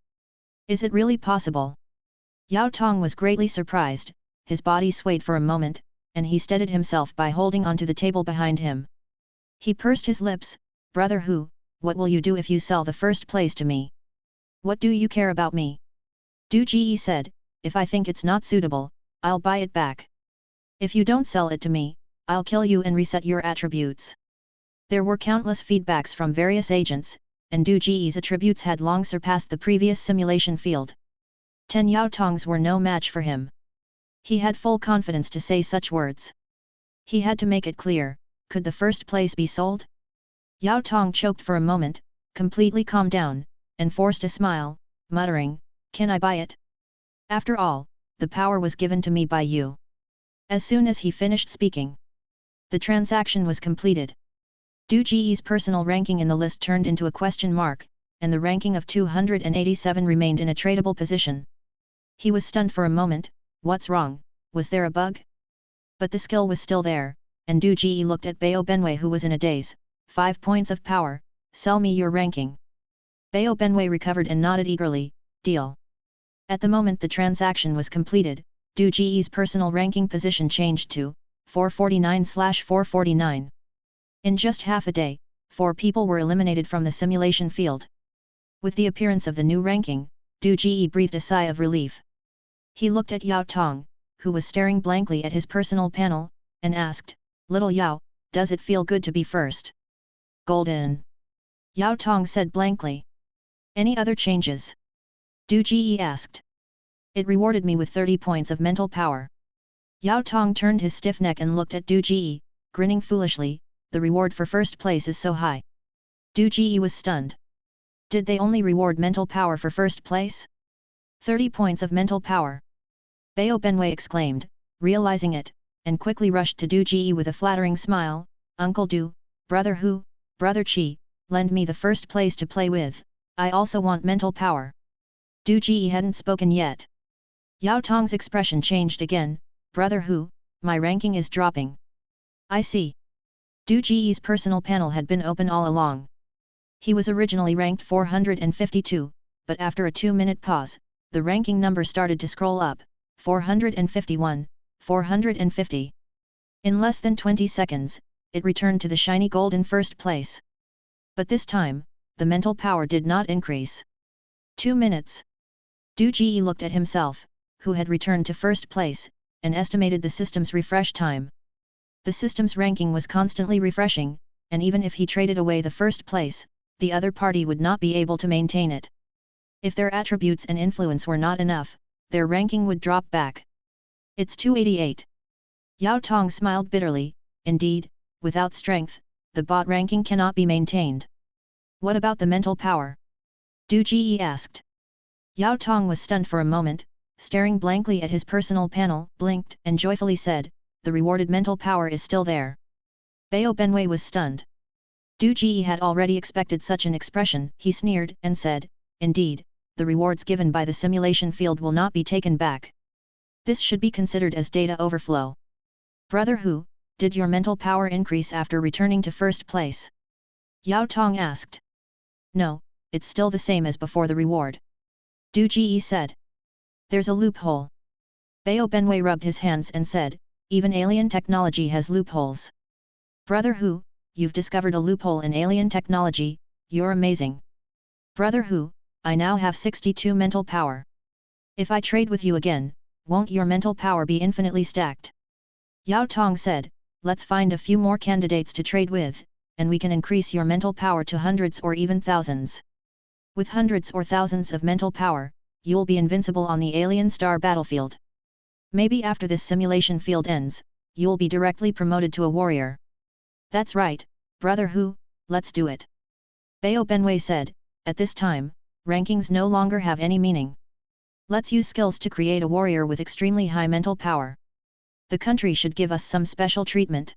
Is it really possible? Yao Tong was greatly surprised, his body swayed for a moment, and he steadied himself by holding onto the table behind him. He pursed his lips. Brother who, what will you do if you sell the first place to me? What do you care about me? Du Ji said, if I think it's not suitable, I'll buy it back. If you don't sell it to me, I'll kill you and reset your attributes. There were countless feedbacks from various agents, and Du Ji's attributes had long surpassed the previous simulation field. 10 Yao Tongs were no match for him. He had full confidence to say such words. He had to make it clear, could the first place be sold? Yao Tong choked for a moment, completely calmed down, and forced a smile, muttering, can I buy it? After all, the power was given to me by you. As soon as he finished speaking, the transaction was completed. Du Ji's personal ranking in the list turned into a question mark, and the ranking of 287 remained in a tradable position. He was stunned for a moment. What's wrong, was there a bug? But the skill was still there, and Du Ji looked at Bao Benwei who was in a daze. 5 points of power, sell me your ranking. Bao Benwei recovered and nodded eagerly, deal. At the moment the transaction was completed, Du Ji's personal ranking position changed to 449/449. In just half a day, 4 people were eliminated from the simulation field. With the appearance of the new ranking, Du Ji breathed a sigh of relief. He looked at Yao Tong, who was staring blankly at his personal panel, and asked, Little Yao, does it feel good to be first? Golden. Yao Tong said blankly. Any other changes? Du Ji asked. It rewarded me with 30 points of mental power. Yao Tong turned his stiff neck and looked at Du Ji, grinning foolishly. The reward for first place is so high. Du Ji was stunned. Did they only reward mental power for first place? 30 points of mental power. Bao Benwei exclaimed, realizing it, and quickly rushed to Du Ji with a flattering smile. Uncle Du, brother Hu, brother Qi, lend me the first place to play with, I also want mental power. Du Ji hadn't spoken yet. Yao Tong's expression changed again. Brother Hu, my ranking is dropping. I see. Du Ji's personal panel had been open all along. He was originally ranked 452, but after a 2-minute pause, the ranking number started to scroll up, 451, 450. In less than 20 seconds, it returned to the shiny golden first place. But this time, the mental power did not increase. 2 minutes. Du Ji looked at himself, who had returned to first place, and estimated the system's refresh time. The system's ranking was constantly refreshing, and even if he traded away the first place, the other party would not be able to maintain it. If their attributes and influence were not enough, their ranking would drop back. It's 288. Yao Tong smiled bitterly. Indeed, without strength, the bot ranking cannot be maintained. What about the mental power? Du Ji asked. Yao Tong was stunned for a moment, staring blankly at his personal panel, blinked, and joyfully said, the rewarded mental power is still there. Bao Benwei was stunned. Du Ji had already expected such an expression. He sneered, and said, indeed, the rewards given by the simulation field will not be taken back. This should be considered as data overflow. Brother Hu, did your mental power increase after returning to first place? Yao Tong asked. No, it's still the same as before the reward. Du Ji said. There's a loophole. Bao Benwei rubbed his hands and said, even alien technology has loopholes. Brother Hu, you've discovered a loophole in alien technology, you're amazing. Brother Hu, I now have 62 mental power. If I trade with you again, won't your mental power be infinitely stacked? Yao Tong said, let's find a few more candidates to trade with, and we can increase your mental power to hundreds or even thousands. With hundreds or thousands of mental power, you'll be invincible on the alien star battlefield. Maybe after this simulation field ends, you'll be directly promoted to a warrior. That's right, brother Hu, let's do it. Bao Benwei said, at this time, rankings no longer have any meaning. Let's use skills to create a warrior with extremely high mental power. The country should give us some special treatment.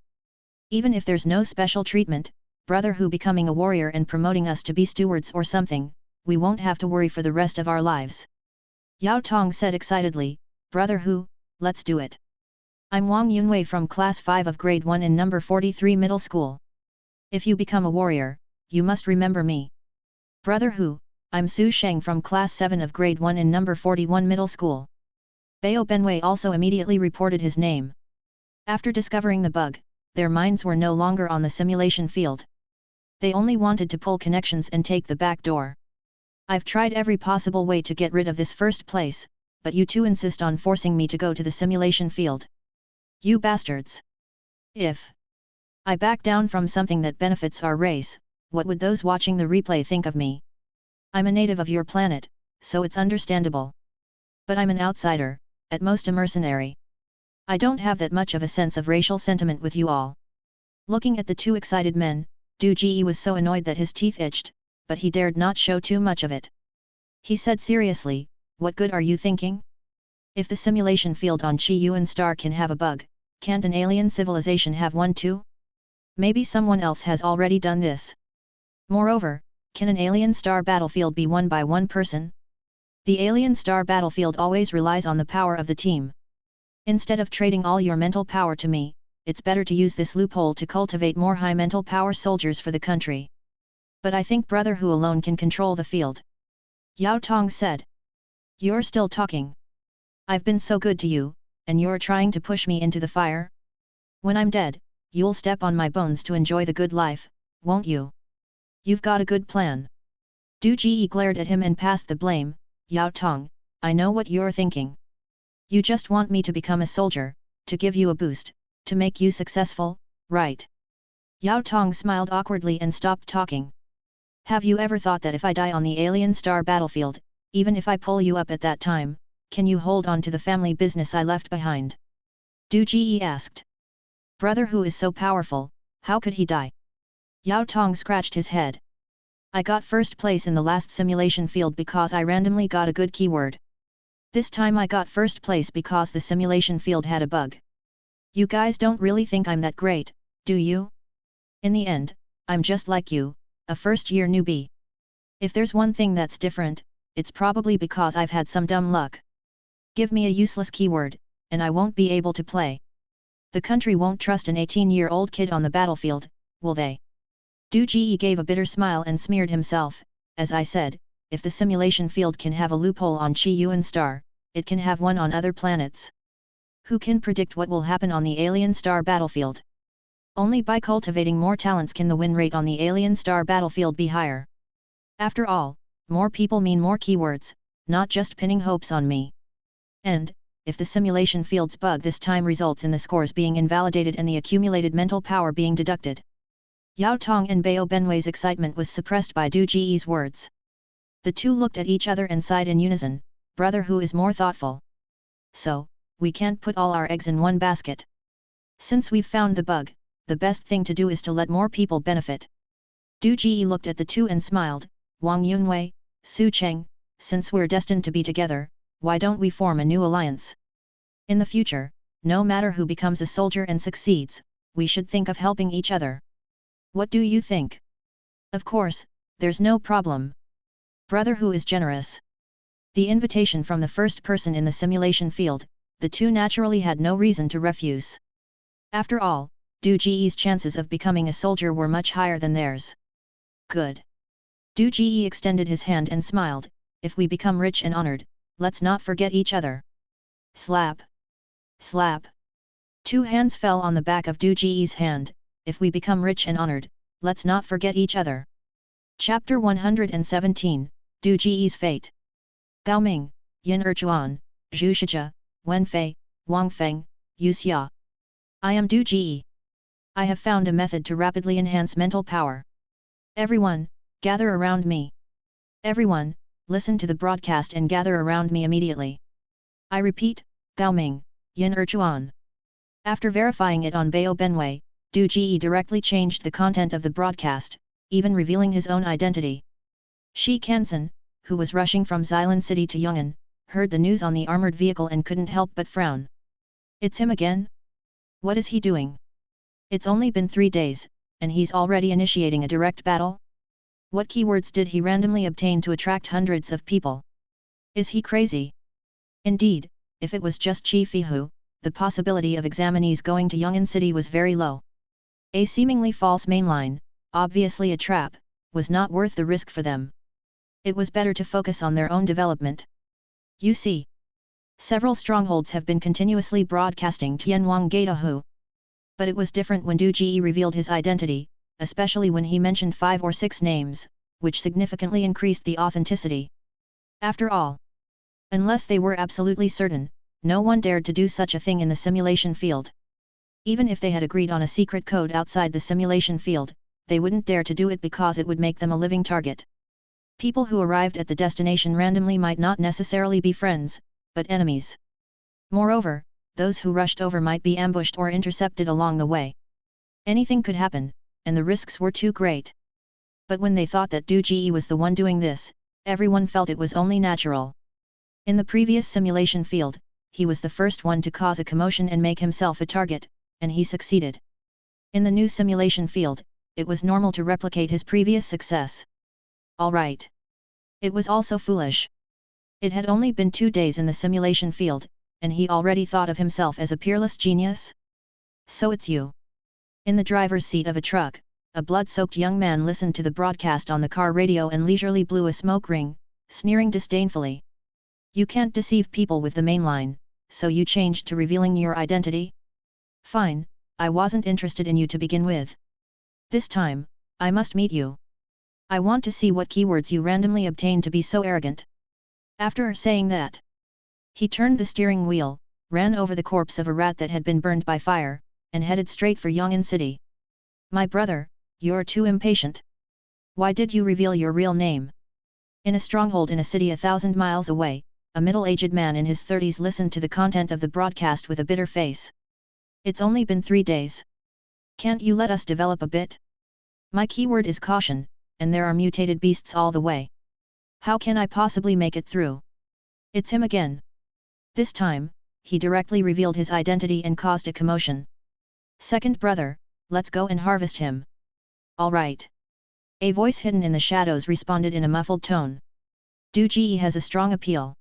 Even if there's no special treatment, brother Hu becoming a warrior and promoting us to be stewards or something, we won't have to worry for the rest of our lives. Yao Tong said excitedly, brother Hu, let's do it. I'm Wang Yunwei from class 5 of grade 1 in number 43 middle school. If you become a warrior, you must remember me. Brother Hu, I'm Su Sheng from class 7 of grade 1 in number 41 middle school. Bao Benwei also immediately reported his name. After discovering the bug, their minds were no longer on the simulation field. They only wanted to pull connections and take the back door. I've tried every possible way to get rid of this first place, but you two insist on forcing me to go to the simulation field. You bastards! If I back down from something that benefits our race, what would those watching the replay think of me? I'm a native of your planet, so it's understandable. But I'm an outsider, at most a mercenary. I don't have that much of a sense of racial sentiment with you all. Looking at the two excited men, Du Ji was so annoyed that his teeth itched, but he dared not show too much of it. He said seriously, what good are you thinking? If the simulation field on Chi Yuan Star can have a bug, can't an alien civilization have one too? Maybe someone else has already done this. Moreover, can an alien star battlefield be won by one person? The alien star battlefield always relies on the power of the team. Instead of trading all your mental power to me, it's better to use this loophole to cultivate more high mental power soldiers for the country. But I think brother Hu alone can control the field. Yao Tong said. You're still talking. I've been so good to you, and you're trying to push me into the fire? When I'm dead, you'll step on my bones to enjoy the good life, won't you? You've got a good plan. Du Ji glared at him and passed the blame, Yao Tong, I know what you're thinking. You just want me to become a soldier, to give you a boost, to make you successful, right? Yao Tong smiled awkwardly and stopped talking. Have you ever thought that if I die on the alien star battlefield, even if I pull you up at that time, can you hold on to the family business I left behind? Du Ji asked. Brother Hu is so powerful, how could he die? Yao Tong scratched his head. I got first place in the last simulation field because I randomly got a good keyword. This time I got first place because the simulation field had a bug. You guys don't really think I'm that great, do you? In the end, I'm just like you, a first-year newbie. If there's one thing that's different, it's probably because I've had some dumb luck. Give me a useless keyword, and I won't be able to play. The country won't trust an 18-year-old kid on the battlefield, will they? Du Ji gave a bitter smile and smeared himself. As I said, if the simulation field can have a loophole on Chi Yuan Star, it can have one on other planets. Who can predict what will happen on the alien star battlefield? Only by cultivating more talents can the win rate on the alien star battlefield be higher. After all, more people mean more keywords, not just pinning hopes on me. And, if the simulation field's bug this time results in the scores being invalidated and the accumulated mental power being deducted. Yao Tong and Bao Benwei's excitement was suppressed by Du Ji's words. The two looked at each other and sighed in unison, brother Hu is more thoughtful. So, we can't put all our eggs in one basket. Since we've found the bug, the best thing to do is to let more people benefit. Du Ji looked at the two and smiled, Wang Yunwei, Su Cheng, since we're destined to be together, why don't we form a new alliance? In the future, no matter who becomes a soldier and succeeds, we should think of helping each other. What do you think? Of course, there's no problem. Brother Hu is generous. The invitation from the first person in the simulation field, the two naturally had no reason to refuse. After all, Du Ji's chances of becoming a soldier were much higher than theirs. Good. Du Ji extended his hand and smiled, if we become rich and honored, let's not forget each other. Slap. Slap. Two hands fell on the back of Du Ji's hand, if we become rich and honored, let's not forget each other. Chapter 117, Du Ji's Fate. Gao Ming, Yin Erchuan, Zhu Shijia, Wen Fei, Wang Feng, Yu Xia. I am Du Ji. I have found a method to rapidly enhance mental power. Everyone, gather around me. Everyone, listen to the broadcast and gather around me immediately. I repeat, Gao Ming, Yin Erchuan. After verifying it on Bao Benwei, Du Ji directly changed the content of the broadcast, even revealing his own identity. Shi Kansan, who was rushing from Xylan City to Yong'an, heard the news on the armored vehicle and couldn't help but frown. It's him again? What is he doing? It's only been 3 days, and he's already initiating a direct battle? What keywords did he randomly obtain to attract hundreds of people? Is he crazy? Indeed, if it was just Chi Fihu, the possibility of examinees going to Yong'an City was very low. A seemingly false mainline, obviously a trap, was not worth the risk for them. It was better to focus on their own development. You see, several strongholds have been continuously broadcasting Tianwang Gatahu. But it was different when Du Ji revealed his identity, especially when he mentioned 5 or 6 names, which significantly increased the authenticity. After all, unless they were absolutely certain, no one dared to do such a thing in the simulation field. Even if they had agreed on a secret code outside the simulation field, they wouldn't dare to do it because it would make them a living target. People who arrived at the destination randomly might not necessarily be friends, but enemies. Moreover, those who rushed over might be ambushed or intercepted along the way. Anything could happen, and the risks were too great. But when they thought that Du Ji was the one doing this, everyone felt it was only natural. In the previous simulation field, he was the first one to cause a commotion and make himself a target, and he succeeded. In the new simulation field, it was normal to replicate his previous success. Alright. It was also foolish. It had only been 2 days in the simulation field, and he already thought of himself as a peerless genius? So it's you. In the driver's seat of a truck, a blood-soaked young man listened to the broadcast on the car radio and leisurely blew a smoke ring, sneering disdainfully. You can't deceive people with the mainline, so you changed to revealing your identity? Fine, I wasn't interested in you to begin with. This time, I must meet you. I want to see what keywords you randomly obtained to be so arrogant. After saying that, he turned the steering wheel, ran over the corpse of a rat that had been burned by fire, and headed straight for Yong'an City. My brother, you're too impatient. Why did you reveal your real name? In a stronghold in a city 1,000 miles away, a middle-aged man in his 30s listened to the content of the broadcast with a bitter face. It's only been 3 days. Can't you let us develop a bit? My keyword is caution, and there are mutated beasts all the way. How can I possibly make it through? It's him again. This time, he directly revealed his identity and caused a commotion. Second brother, let's go and harvest him. All right. A voice hidden in the shadows responded in a muffled tone. Du Ji has a strong appeal.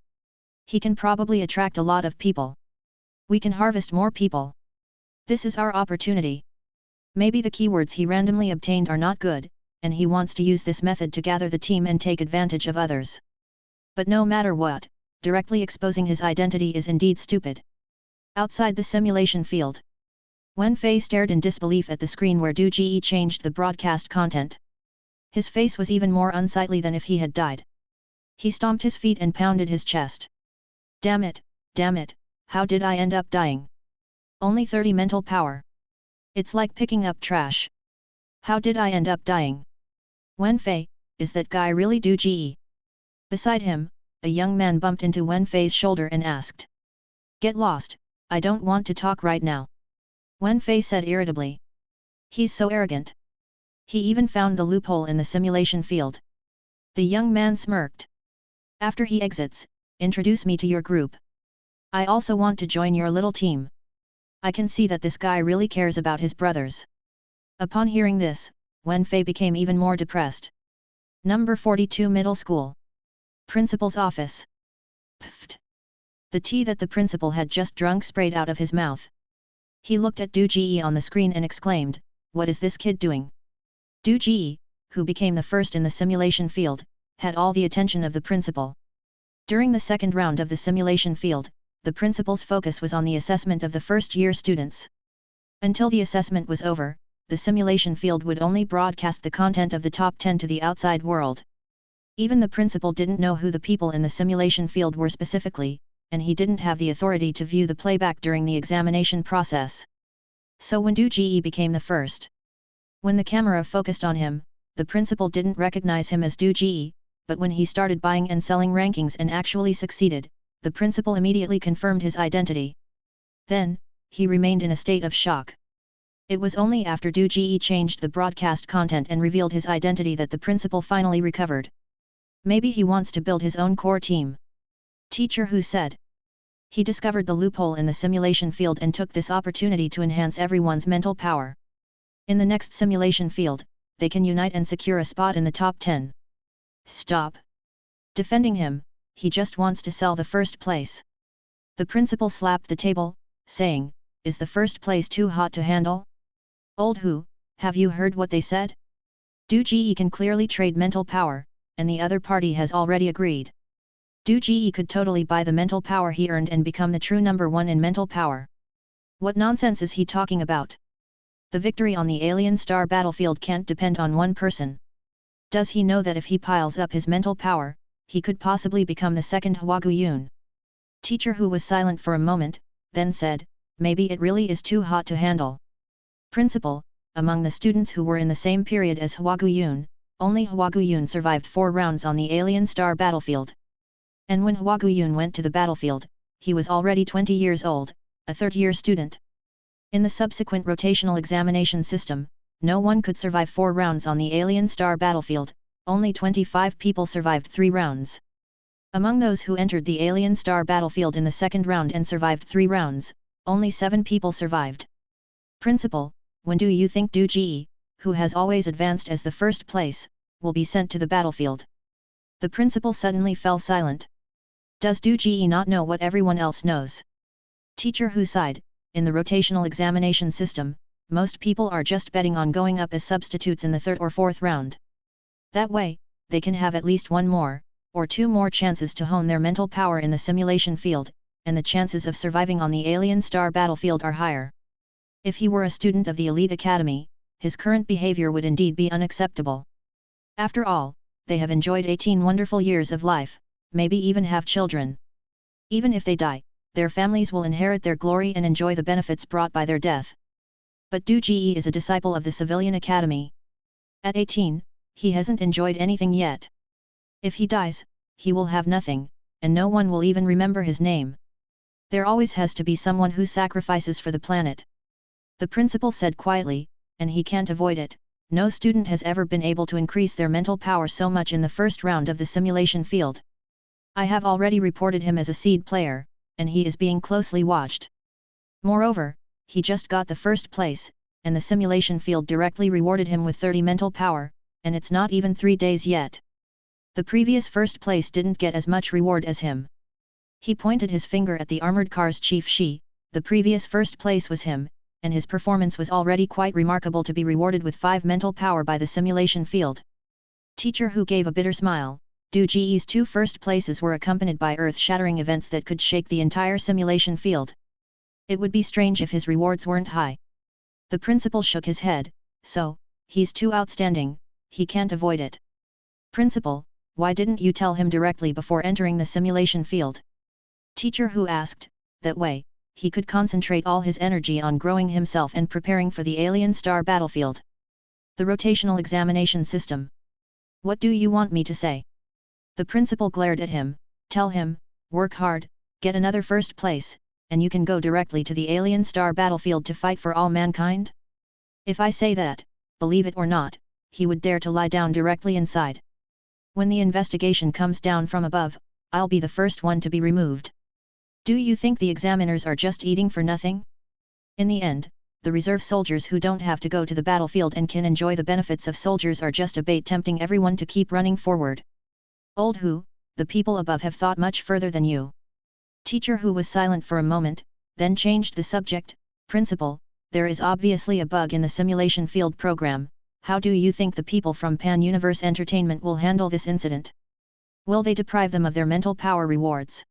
He can probably attract a lot of people. We can harvest more people. This is our opportunity. Maybe the keywords he randomly obtained are not good, and he wants to use this method to gather the team and take advantage of others. But no matter what, directly exposing his identity is indeed stupid. Outside the simulation field, Wen Fei stared in disbelief at the screen where Du Ji changed the broadcast content. His face was even more unsightly than if he had died. He stomped his feet and pounded his chest. Damn it, how did I end up dying? Only 30 mental power. It's like picking up trash. How did I end up dying? Wen Fei, is that guy really Du Ji? Beside him, a young man bumped into Wen Fei's shoulder and asked. Get lost, I don't want to talk right now. Wen Fei said irritably. He's so arrogant. He even found the loophole in the simulation field. The young man smirked. After he exits, introduce me to your group. I also want to join your little team. I can see that this guy really cares about his brothers. Upon hearing this, Wen Fei became even more depressed. Number 42 Middle School. Principal's office. Pfft. The tea that the principal had just drunk sprayed out of his mouth. He looked at Du Ji on the screen and exclaimed, what is this kid doing? Du Ji, who became the first in the simulation field, had all the attention of the principal. During the second round of the simulation field, the principal's focus was on the assessment of the first-year students. Until the assessment was over, the simulation field would only broadcast the content of the top 10 to the outside world. Even the principal didn't know who the people in the simulation field were specifically, and he didn't have the authority to view the playback during the examination process. So when Du Ji became the first, when the camera focused on him, the principal didn't recognize him as Du Ji, but when he started buying and selling rankings and actually succeeded, the principal immediately confirmed his identity. Then, he remained in a state of shock. It was only after Du Ji changed the broadcast content and revealed his identity that the principal finally recovered. Maybe he wants to build his own core team. Teacher Hu said. He discovered the loophole in the simulation field and took this opportunity to enhance everyone's mental power. In the next simulation field, they can unite and secure a spot in the top 10. Stop! Defending him, he just wants to sell the first place. The principal slapped the table, saying, "Is the first place too hot to handle? Old Hu, have you heard what they said? Du Ji can clearly trade mental power, and the other party has already agreed. Du Ji could totally buy the mental power he earned and become the true number one in mental power. What nonsense is he talking about? The victory on the alien star battlefield can't depend on one person. Does he know that if he piles up his mental power, he could possibly become the second Huagu Yun?" Teacher Hu was silent for a moment, then said, "Maybe it really is too hot to handle." Principal, among the students who were in the same period as Huagu Yun, only Huagu Yun survived 4 rounds on the alien star battlefield. And when Huagu Yun went to the battlefield, he was already 20 years old, a third-year student. In the subsequent rotational examination system, no one could survive 4 rounds on the alien star battlefield, only 25 people survived 3 rounds. Among those who entered the alien star battlefield in the second round and survived 3 rounds, only 7 people survived. Principal, when do you think Du Ji, who has always advanced as the first place, will be sent to the battlefield? The principal suddenly fell silent. Does Du Ji not know what everyone else knows? Teacher Hu sighed. In the rotational examination system, most people are just betting on going up as substitutes in the 3rd or 4th round. That way, they can have at least 1 more, or 2 more chances to hone their mental power in the simulation field, and the chances of surviving on the alien star battlefield are higher. If he were a student of the elite academy, his current behavior would indeed be unacceptable. After all, they have enjoyed 18 wonderful years of life, maybe even have children. Even if they die, their families will inherit their glory and enjoy the benefits brought by their death. But Du Ji is a disciple of the civilian academy. At 18, he hasn't enjoyed anything yet. If he dies, he will have nothing, and no one will even remember his name. There always has to be someone who sacrifices for the planet. The principal said quietly, and he can't avoid it, no student has ever been able to increase their mental power so much in the first round of the simulation field. I have already reported him as a seed player, and he is being closely watched. Moreover, he just got the first place, and the simulation field directly rewarded him with 30 mental power, and it's not even 3 days yet. The previous first place didn't get as much reward as him. He pointed his finger at the armored car's chief Shi. The previous first place was him, and his performance was already quite remarkable to be rewarded with 5 mental power by the simulation field. Teacher Hu gave a bitter smile. Du Ji's 2 first places were accompanied by earth-shattering events that could shake the entire simulation field. It would be strange if his rewards weren't high. The principal shook his head, "So, he's too outstanding, he can't avoid it." "Principal, why didn't you tell him directly before entering the simulation field?" Teacher Hu asked. That way, he could concentrate all his energy on growing himself and preparing for the alien star battlefield. The rotational examination system. What do you want me to say? The principal glared at him. Tell him, work hard, get another first place, and you can go directly to the alien star battlefield to fight for all mankind? If I say that, believe it or not, he would dare to lie down directly inside. When the investigation comes down from above, I'll be the first one to be removed. Do you think the examiners are just eating for nothing? In the end, the reserve soldiers who don't have to go to the battlefield and can enjoy the benefits of soldiers are just a bait tempting everyone to keep running forward. Old Hu, the people above have thought much further than you. Teacher Hu was silent for a moment, then changed the subject. Principal, there is obviously a bug in the simulation field program. How do you think the people from Pan-Universe Entertainment will handle this incident? Will they deprive them of their mental power rewards?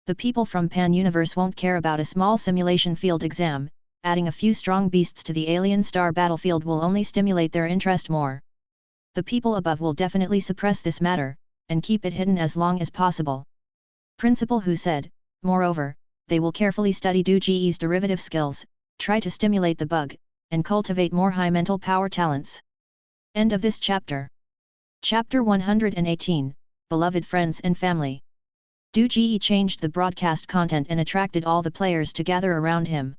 The people from Pan-Universe won't care about a small simulation field exam. Adding a few strong beasts to the alien star battlefield will only stimulate their interest more. The people above will definitely suppress this matter, and keep it hidden as long as possible. Principal Hu said. Moreover, they will carefully study Du Ji's derivative skills, try to stimulate the bug, and cultivate more high mental power talents. End of this chapter. Chapter 118, Beloved Friends and Family. Du Ji changed the broadcast content and attracted all the players to gather around him.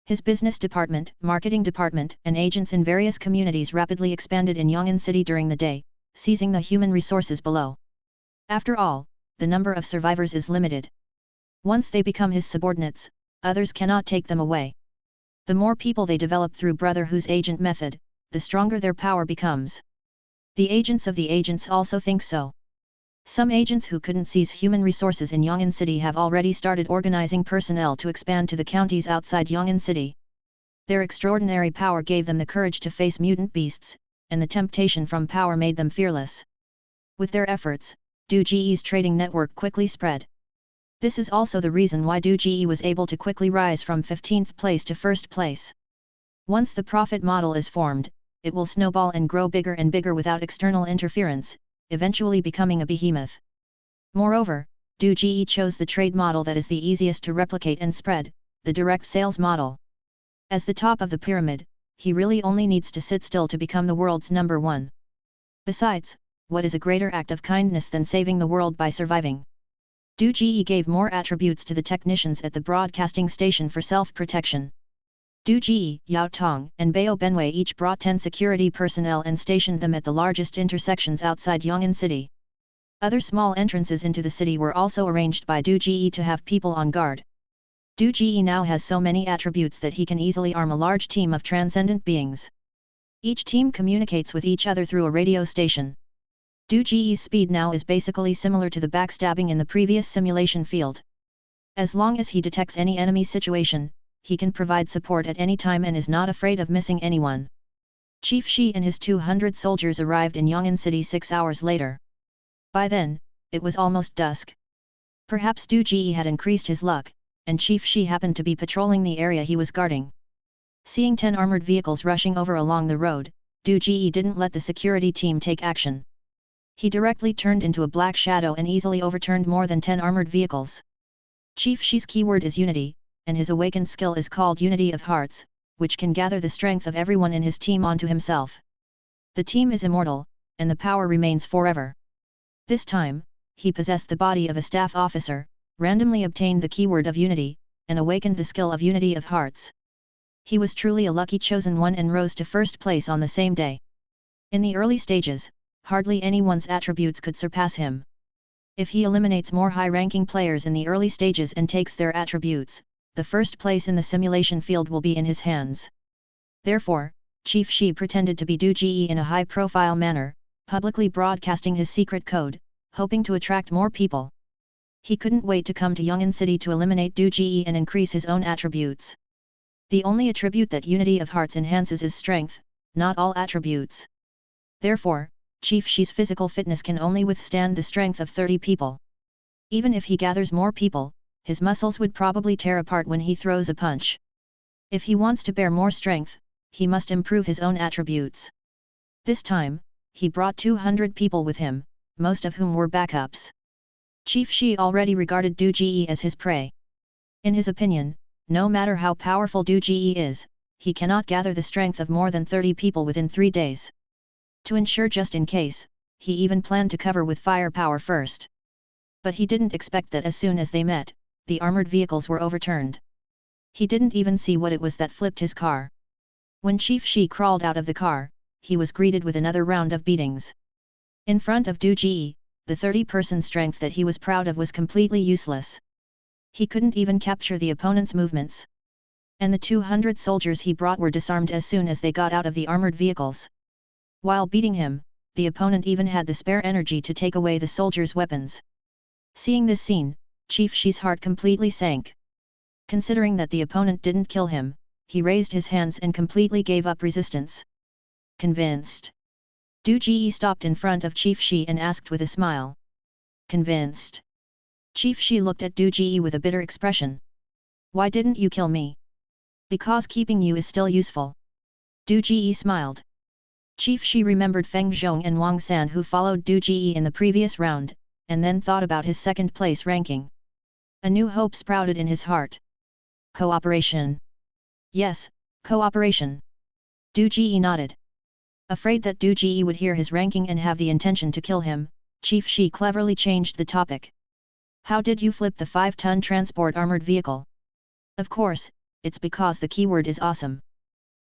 His business department, marketing department, and agents in various communities rapidly expanded in Yong'an City during the day, seizing the human resources below. After all, the number of survivors is limited. Once they become his subordinates, others cannot take them away. The more people they develop through Brotherhood's agent method, the stronger their power becomes. The agents of the agents also think so. Some agents who couldn't seize human resources in Yong'an City have already started organizing personnel to expand to the counties outside Yong'an City. Their extraordinary power gave them the courage to face mutant beasts, and the temptation from power made them fearless. With their efforts, DoGe's trading network quickly spread. This is also the reason why DoGe was able to quickly rise from 15th place to 1st place. Once the profit model is formed, it will snowball and grow bigger and bigger without external interference, eventually becoming a behemoth. Moreover, DoGe chose the trade model that is the easiest to replicate and spread, the direct sales model. As the top of the pyramid, he really only needs to sit still to become the world's number one. Besides, what is a greater act of kindness than saving the world by surviving? DoGe gave more attributes to the technicians at the broadcasting station for self-protection. DoGe, Yao Tong, and Bao Benwei each brought 10 security personnel and stationed them at the largest intersections outside Yong'an City. Other small entrances into the city were also arranged by DoGe to have people on guard. DoGe now has so many attributes that he can easily arm a large team of transcendent beings. Each team communicates with each other through a radio station. DoGe's speed now is basically similar to the backstabbing in the previous simulation field. As long as he detects any enemy situation, he can provide support at any time and is not afraid of missing anyone. Chief Shi and his 200 soldiers arrived in Yong'an City 6 hours later. By then, it was almost dusk. Perhaps DoGe had increased his luck, and Chief Shi happened to be patrolling the area he was guarding. Seeing 10 armored vehicles rushing over along the road, DoGe didn't let the security team take action. He directly turned into a black shadow and easily overturned more than 10 armored vehicles. Chief Shi's keyword is unity, and his awakened skill is called Unity of Hearts, which can gather the strength of everyone in his team onto himself. The team is immortal, and the power remains forever. This time, he possessed the body of a staff officer, randomly obtained the keyword of unity, and awakened the skill of Unity of Hearts. He was truly a lucky chosen one and rose to 1st place on the same day. In the early stages, hardly anyone's attributes could surpass him. If he eliminates more high-ranking players in the early stages and takes their attributes, the 1st place in the simulation field will be in his hands. Therefore, Chief Shi pretended to be DoGe in a high-profile manner, publicly broadcasting his secret code, hoping to attract more people. He couldn't wait to come to Yong'an City to eliminate DoGe and increase his own attributes. The only attribute that Unity of Hearts enhances is strength, not all attributes. Therefore, Chief Shi's physical fitness can only withstand the strength of 30 people. Even if he gathers more people, his muscles would probably tear apart when he throws a punch. If he wants to bear more strength, he must improve his own attributes. This time, he brought 200 people with him, most of whom were backups. Chief Shi already regarded DoGe as his prey. In his opinion, no matter how powerful DoGe is, he cannot gather the strength of more than 30 people within 3 days. To ensure just in case, he even planned to cover with firepower first. But he didn't expect that as soon as they met, the armored vehicles were overturned. He didn't even see what it was that flipped his car. When Chief Shi crawled out of the car, he was greeted with another round of beatings. In front of DoGe, the 30-person strength that he was proud of was completely useless. He couldn't even capture the opponent's movements. And the 200 soldiers he brought were disarmed as soon as they got out of the armored vehicles. While beating him, the opponent even had the spare energy to take away the soldiers' weapons. Seeing this scene, Chief Shi's heart completely sank. Considering that the opponent didn't kill him, he raised his hands and completely gave up resistance. Convinced? DoGe stopped in front of Chief Shi and asked with a smile. Convinced? Chief Shi looked at DoGe with a bitter expression. Why didn't you kill me? Because keeping you is still useful. DoGe smiled. Chief Shi remembered Feng Zhong and Wang San who followed DoGe in the previous round, and then thought about his 2nd place ranking. A new hope sprouted in his heart. Cooperation. Yes, cooperation. DoGe nodded. Afraid that DoGe would hear his ranking and have the intention to kill him, Chief Shi cleverly changed the topic. How did you flip the 5-ton transport armored vehicle? Of course, it's because the keyword is awesome.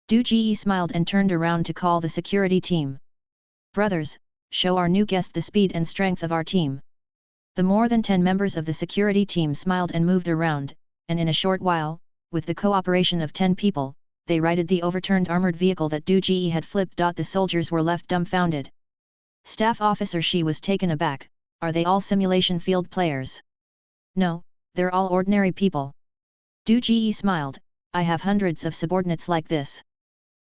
Du Ji smiled and turned around to call the security team. Brothers, show our new guest the speed and strength of our team. The more than 10 members of the security team smiled and moved around, and in a short while, with the cooperation of 10 people, they righted the overturned armored vehicle that Du Ji had flipped. The soldiers were left dumbfounded. Staff Officer Shi was taken aback. Are they all simulation field players? No, they're all ordinary people. Du Ji smiled. I have hundreds of subordinates like this.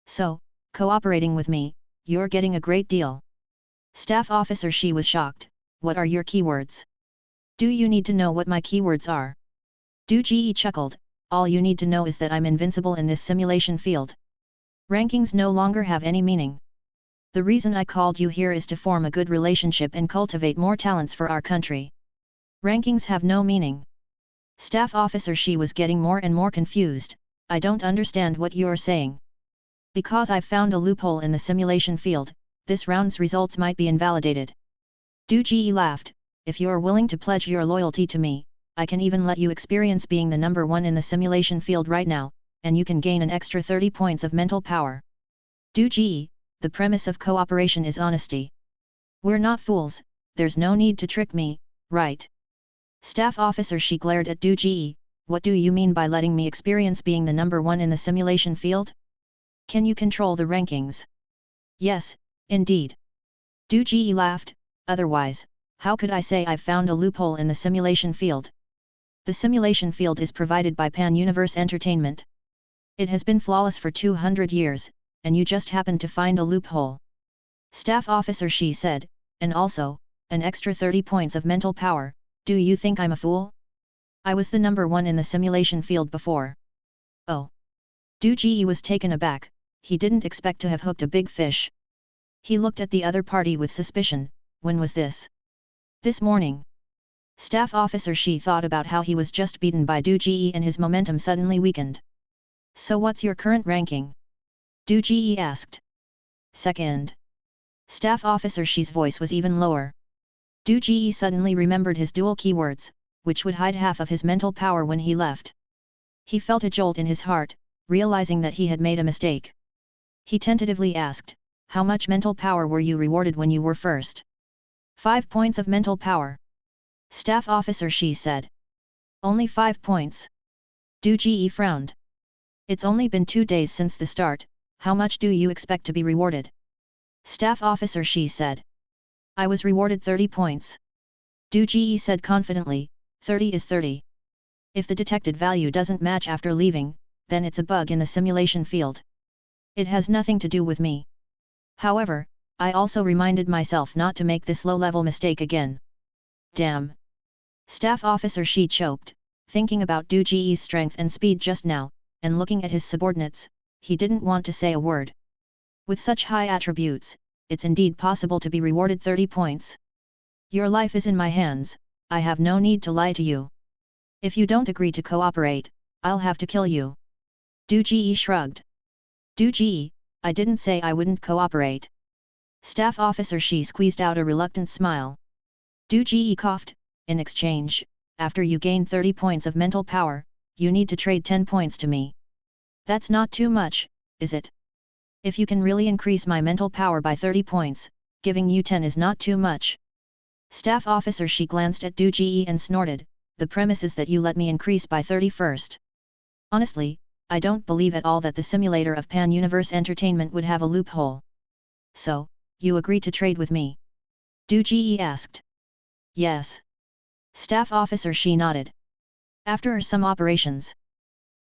So, cooperating with me, you're getting a great deal. Staff Officer Shi was shocked. What are your keywords? Do you need to know what my keywords are? Du Ji chuckled. All you need to know is that I'm invincible in this simulation field. Rankings no longer have any meaning. The reason I called you here is to form a good relationship and cultivate more talents for our country. Rankings have no meaning. Staff Officer Shi was getting more and more confused. I don't understand what you're saying. Because I've found a loophole in the simulation field, this round's results might be invalidated. Du Ji laughed. If you're willing to pledge your loyalty to me, I can even let you experience being the number one in the simulation field right now, and you can gain an extra 30 points of mental power. Du Ji, the premise of cooperation is honesty. We're not fools, there's no need to trick me, right? Staff Officer Shi glared at Du Ji. What do you mean by letting me experience being the number one in the simulation field? Can you control the rankings? Yes, indeed. Du Ji laughed. Otherwise, how could I say I've found a loophole in the simulation field? The simulation field is provided by Pan-Universe Entertainment. It has been flawless for 200 years, and you just happened to find a loophole. Staff Officer Shi said, and also, an extra 30 points of mental power. Do you think I'm a fool? I was the number one in the simulation field before. Oh. Du Ji was taken aback. He didn't expect to have hooked a big fish. He looked at the other party with suspicion. When was this? This morning. Staff Officer Shi thought about how he was just beaten by Du Ji and his momentum suddenly weakened. So what's your current ranking? Du Ji asked. Second. Staff Officer Shi's voice was even lower. Du Ji suddenly remembered his dual keywords, which would hide half of his mental power when he left. He felt a jolt in his heart, realizing that he had made a mistake. He tentatively asked, how much mental power were you rewarded when you were first? 5 points of mental power. Staff Officer Shi said. Only 5 points. Du Ji frowned. It's only been 2 days since the start, how much do you expect to be rewarded? Staff Officer Shi said. I was rewarded 30 points. Du Ji said confidently, 30 is 30. If the detected value doesn't match after leaving, then it's a bug in the simulation field. It has nothing to do with me. However, I also reminded myself not to make this low-level mistake again. Damn. Staff Officer Shi choked, thinking about Du Ji's strength and speed just now, and looking at his subordinates, he didn't want to say a word. With such high attributes, it's indeed possible to be rewarded 30 points. Your life is in my hands, I have no need to lie to you. If you don't agree to cooperate, I'll have to kill you. Du Ji shrugged. Du Ji, I didn't say I wouldn't cooperate. Staff Officer Shi squeezed out a reluctant smile. Du Ji coughed. In exchange, after you gain 30 points of mental power, you need to trade 10 points to me. That's not too much, is it? If you can really increase my mental power by 30 points, giving you 10 is not too much. Staff Officer Shi glanced at Du Ji and snorted, the premise is that you let me increase by 30 first. Honestly, I don't believe at all that the simulator of Pan-Universe Entertainment would have a loophole. So, you agree to trade with me? Du Ji asked. Yes. Staff Officer Shi nodded. After some operations.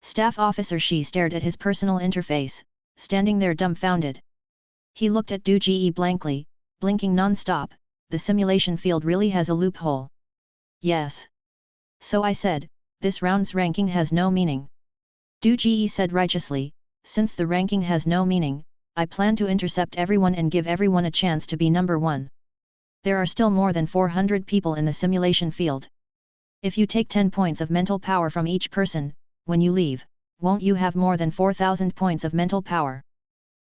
Staff Officer Shi stared at his personal interface, standing there dumbfounded. He looked at Du Ji blankly, blinking non-stop. The simulation field really has a loophole. Yes. So I said, this round's ranking has no meaning. Du Ji said righteously, since the ranking has no meaning, I plan to intercept everyone and give everyone a chance to be number one. There are still more than 400 people in the simulation field. If you take 10 points of mental power from each person, when you leave, won't you have more than 4,000 points of mental power?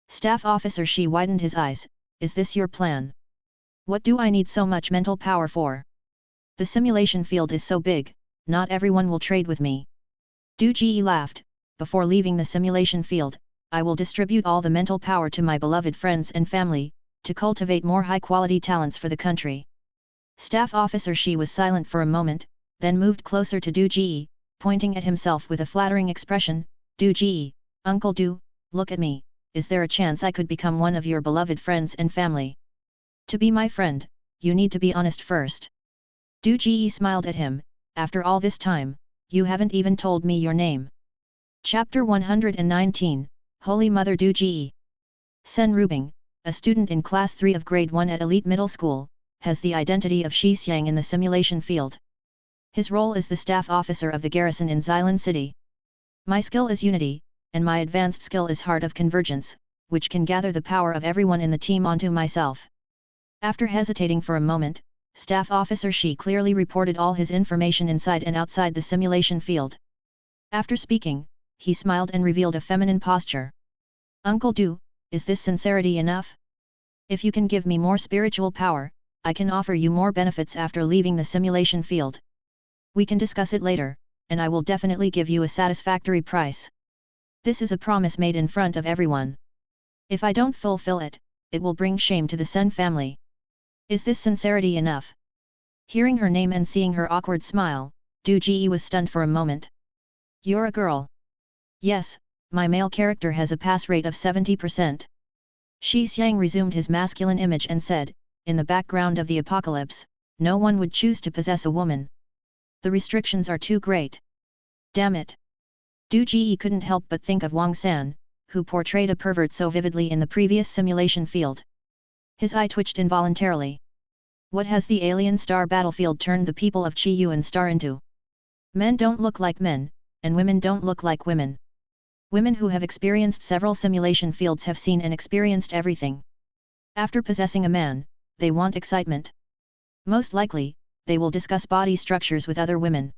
Staff Officer Shi widened his eyes, is this your plan? What do I need so much mental power for? The simulation field is so big, not everyone will trade with me. Du Ji laughed, before leaving the simulation field, I will distribute all the mental power to my beloved friends and family, to cultivate more high-quality talents for the country. Staff Officer Shi was silent for a moment, then moved closer to Du Ji, pointing at himself with a flattering expression. Du Ji, Uncle Du, look at me, is there a chance I could become one of your beloved friends and family? To be my friend, you need to be honest first. Du Ji smiled at him. After all this time, you haven't even told me your name. Chapter 119, Holy Mother Du Ji. Sen Rubing, a student in Class 3 of Grade 1 at Elite Middle School, has the identity of Shi Xiang in the simulation field. His role is the staff officer of the garrison in Xylan City. My skill is unity, and my advanced skill is heart of convergence, which can gather the power of everyone in the team onto myself. After hesitating for a moment, Staff Officer Shi clearly reported all his information inside and outside the simulation field. After speaking, he smiled and revealed a feminine posture. Uncle Du, is this sincerity enough? If you can give me more spiritual power, I can offer you more benefits after leaving the simulation field. We can discuss it later, and I will definitely give you a satisfactory price. This is a promise made in front of everyone. If I don't fulfill it, it will bring shame to the Sen family. Is this sincerity enough? Hearing her name and seeing her awkward smile, Du Ji was stunned for a moment. You're a girl. Yes, my male character has a pass rate of 70%. Shi Xiang resumed his masculine image and said, in the background of the apocalypse, no one would choose to possess a woman. The restrictions are too great. Damn it. Du Ji couldn't help but think of Wang San, who portrayed a pervert so vividly in the previous simulation field. His eye twitched involuntarily. What has the alien star battlefield turned the people of Chi Yuan Star into? Men don't look like men, and women don't look like women. Women who have experienced several simulation fields have seen and experienced everything. After possessing a man, they want excitement. Most likely, they will discuss body structures with other women.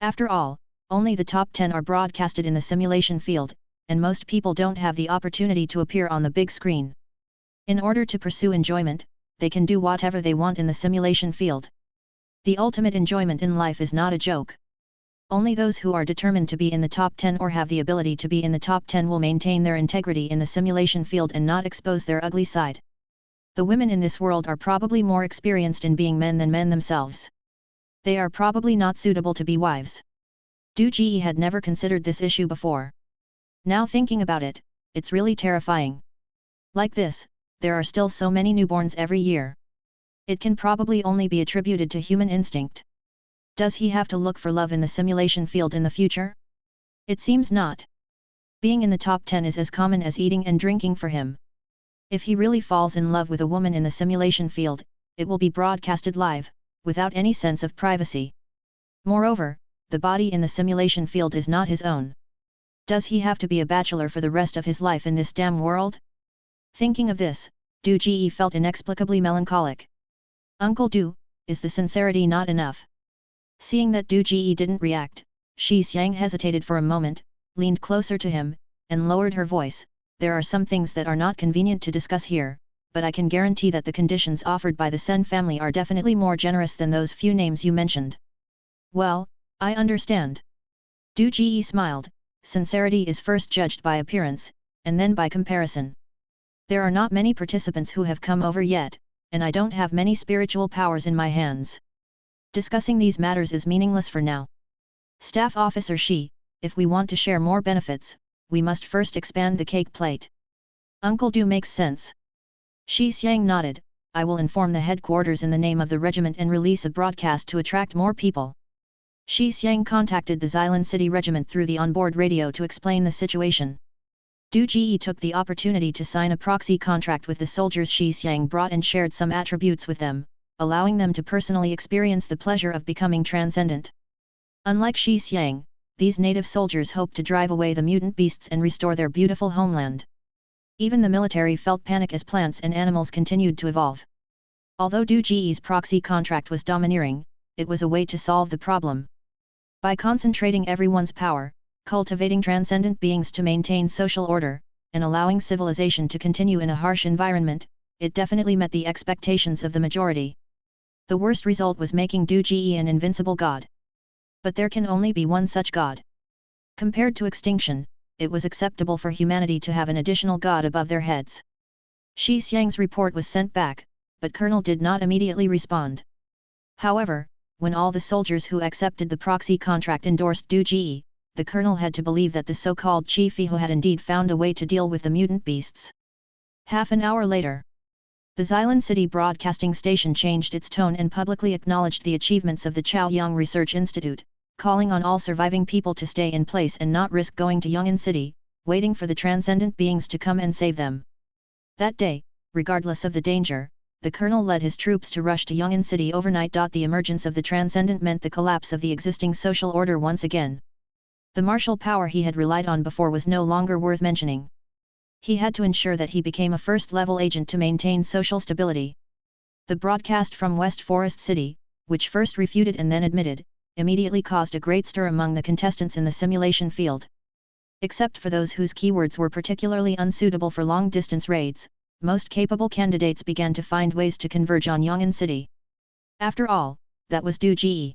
After all, only the top 10 are broadcasted in the simulation field, and most people don't have the opportunity to appear on the big screen. In order to pursue enjoyment, they can do whatever they want in the simulation field. The ultimate enjoyment in life is not a joke. Only those who are determined to be in the top 10 or have the ability to be in the top 10 will maintain their integrity in the simulation field and not expose their ugly side. The women in this world are probably more experienced in being men than men themselves. They are probably not suitable to be wives. Du Ji had never considered this issue before. Now thinking about it, it's really terrifying. Like this, there are still so many newborns every year. It can probably only be attributed to human instinct. Does he have to look for love in the simulation field in the future? It seems not. Being in the top 10 is as common as eating and drinking for him. If he really falls in love with a woman in the simulation field, it will be broadcasted live, without any sense of privacy. Moreover, the body in the simulation field is not his own. Does he have to be a bachelor for the rest of his life in this damn world? Thinking of this, Du Ji felt inexplicably melancholic. Uncle Du, is the sincerity not enough? Seeing that Du Ji didn't react, Shi Xiang hesitated for a moment, leaned closer to him, and lowered her voice. There are some things that are not convenient to discuss here, but I can guarantee that the conditions offered by the Sen family are definitely more generous than those few names you mentioned. Well, I understand. Du Ji smiled. Sincerity is first judged by appearance, and then by comparison. There are not many participants who have come over yet, and I don't have many spiritual powers in my hands. Discussing these matters is meaningless for now. Staff Officer Shi, if we want to share more benefits, we must first expand the cake plate. Uncle Du makes sense. Shi Xiang nodded. I will inform the headquarters in the name of the regiment and release a broadcast to attract more people. Shi Xiang contacted the Xylan City Regiment through the onboard radio to explain the situation. Du Ji took the opportunity to sign a proxy contract with the soldiers Shi Xiang brought and shared some attributes with them, allowing them to personally experience the pleasure of becoming transcendent. Unlike Shi Xiang, these native soldiers hoped to drive away the mutant beasts and restore their beautiful homeland. Even the military felt panic as plants and animals continued to evolve. Although Du Ji's proxy contract was domineering, it was a way to solve the problem. By concentrating everyone's power, cultivating transcendent beings to maintain social order, and allowing civilization to continue in a harsh environment, it definitely met the expectations of the majority. The worst result was making Du Ji an invincible god. But there can only be one such god. Compared to extinction, it was acceptable for humanity to have an additional god above their heads. Shi Xiang's report was sent back, but Colonel did not immediately respond. However, when all the soldiers who accepted the proxy contract endorsed Du Ji, the colonel had to believe that the so-called Chief Hu had indeed found a way to deal with the mutant beasts. Half an hour later, the Xylan City Broadcasting Station changed its tone and publicly acknowledged the achievements of the Chaoyang Research Institute, calling on all surviving people to stay in place and not risk going to Yong'an City, waiting for the transcendent beings to come and save them. That day, regardless of the danger, the colonel led his troops to rush to Yong'an City overnight. The emergence of the transcendent meant the collapse of the existing social order once again. The martial power he had relied on before was no longer worth mentioning. He had to ensure that he became a first-level agent to maintain social stability. The broadcast from West Forest City, which first refuted and then admitted, immediately caused a great stir among the contestants in the simulation field. Except for those whose keywords were particularly unsuitable for long-distance raids, most capable candidates began to find ways to converge on Yong'an City. After all, that was Du Ji.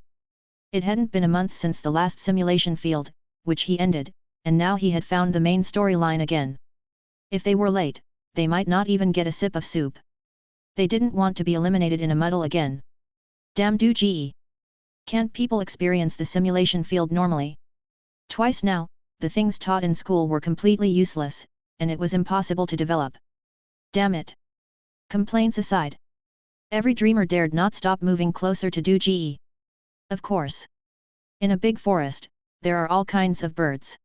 It hadn't been a month since the last simulation field, which he ended, and now he had found the main storyline again. If they were late, they might not even get a sip of soup. They didn't want to be eliminated in a muddle again. Damn Du Ji! Can't people experience the simulation field normally? Twice now, the things taught in school were completely useless, and it was impossible to develop. Damn it! Complaints aside, every dreamer dared not stop moving closer to Du Ji. Of course. In a big forest, there are all kinds of birds.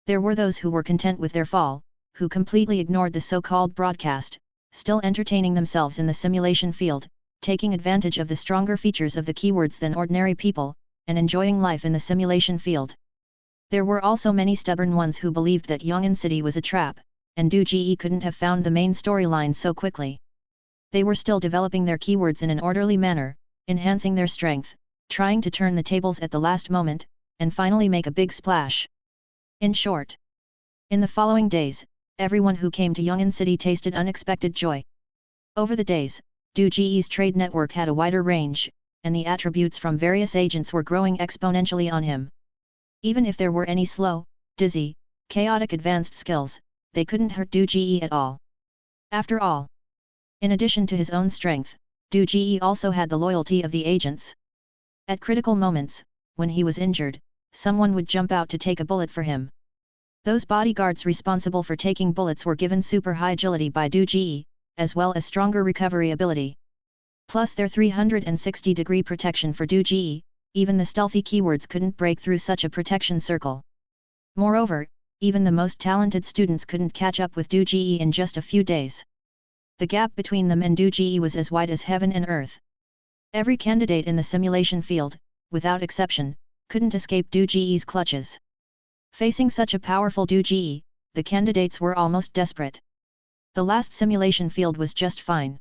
There were those who were content with their fall, who completely ignored the so-called broadcast, still entertaining themselves in the simulation field, taking advantage of the stronger features of the keywords than ordinary people, and enjoying life in the simulation field. There were also many stubborn ones who believed that Yong'an City was a trap, and Du Ji couldn't have found the main storyline so quickly. They were still developing their keywords in an orderly manner, enhancing their strength, trying to turn the tables at the last moment, and finally make a big splash. In short, in the following days, everyone who came to Yong'an City tasted unexpected joy. Over the days, Du Ji's trade network had a wider range, and the attributes from various agents were growing exponentially on him. Even if there were any slow, dizzy, chaotic advanced skills, they couldn't hurt Du Ji at all. After all, in addition to his own strength, Du Ji also had the loyalty of the agents. At critical moments, when he was injured, someone would jump out to take a bullet for him. Those bodyguards responsible for taking bullets were given super high agility by Du Ji, as well as stronger recovery ability. Plus their 360-degree protection for Du Ji, even the stealthy keywords couldn't break through such a protection circle. Moreover, even the most talented students couldn't catch up with Du Ji in just a few days. The gap between them and Du Ji was as wide as heaven and earth. Every candidate in the simulation field, without exception, couldn't escape Du Ji's clutches. Facing such a powerful Du Ji, the candidates were almost desperate. The last simulation field was just fine.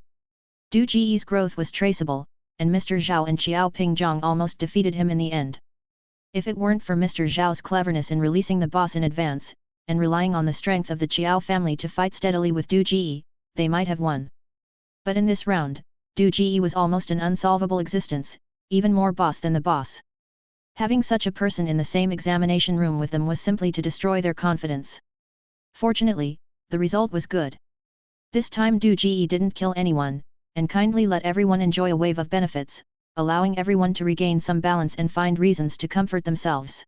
Du Ji's growth was traceable, and Mr. Zhao and Qiao Pingzhang almost defeated him in the end. If it weren't for Mr. Zhao's cleverness in releasing the boss in advance, and relying on the strength of the Qiao family to fight steadily with Du Ji, they might have won. But in this round, Du Ji was almost an unsolvable existence, even more boss than the boss. Having such a person in the same examination room with them was simply to destroy their confidence. Fortunately, the result was good. This time Du Ji didn't kill anyone, and kindly let everyone enjoy a wave of benefits, allowing everyone to regain some balance and find reasons to comfort themselves.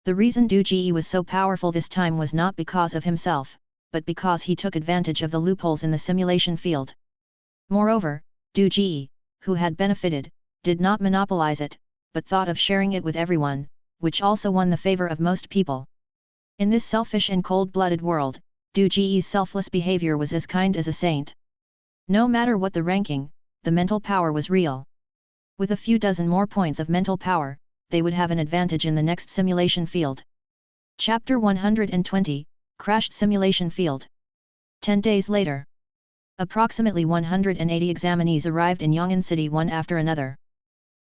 The reason Du Ji was so powerful this time was not because of himself, but because he took advantage of the loopholes in the simulation field. Moreover, Du Ji, who had benefited, did not monopolize it, but thought of sharing it with everyone, which also won the favor of most people. In this selfish and cold-blooded world, Du Ji's selfless behavior was as kind as a saint. No matter what the ranking, the mental power was real. With a few dozen more points of mental power, they would have an advantage in the next simulation field. Chapter 120, Crashed Simulation Field. 10 days later, approximately 180 examinees arrived in Yong'an City one after another.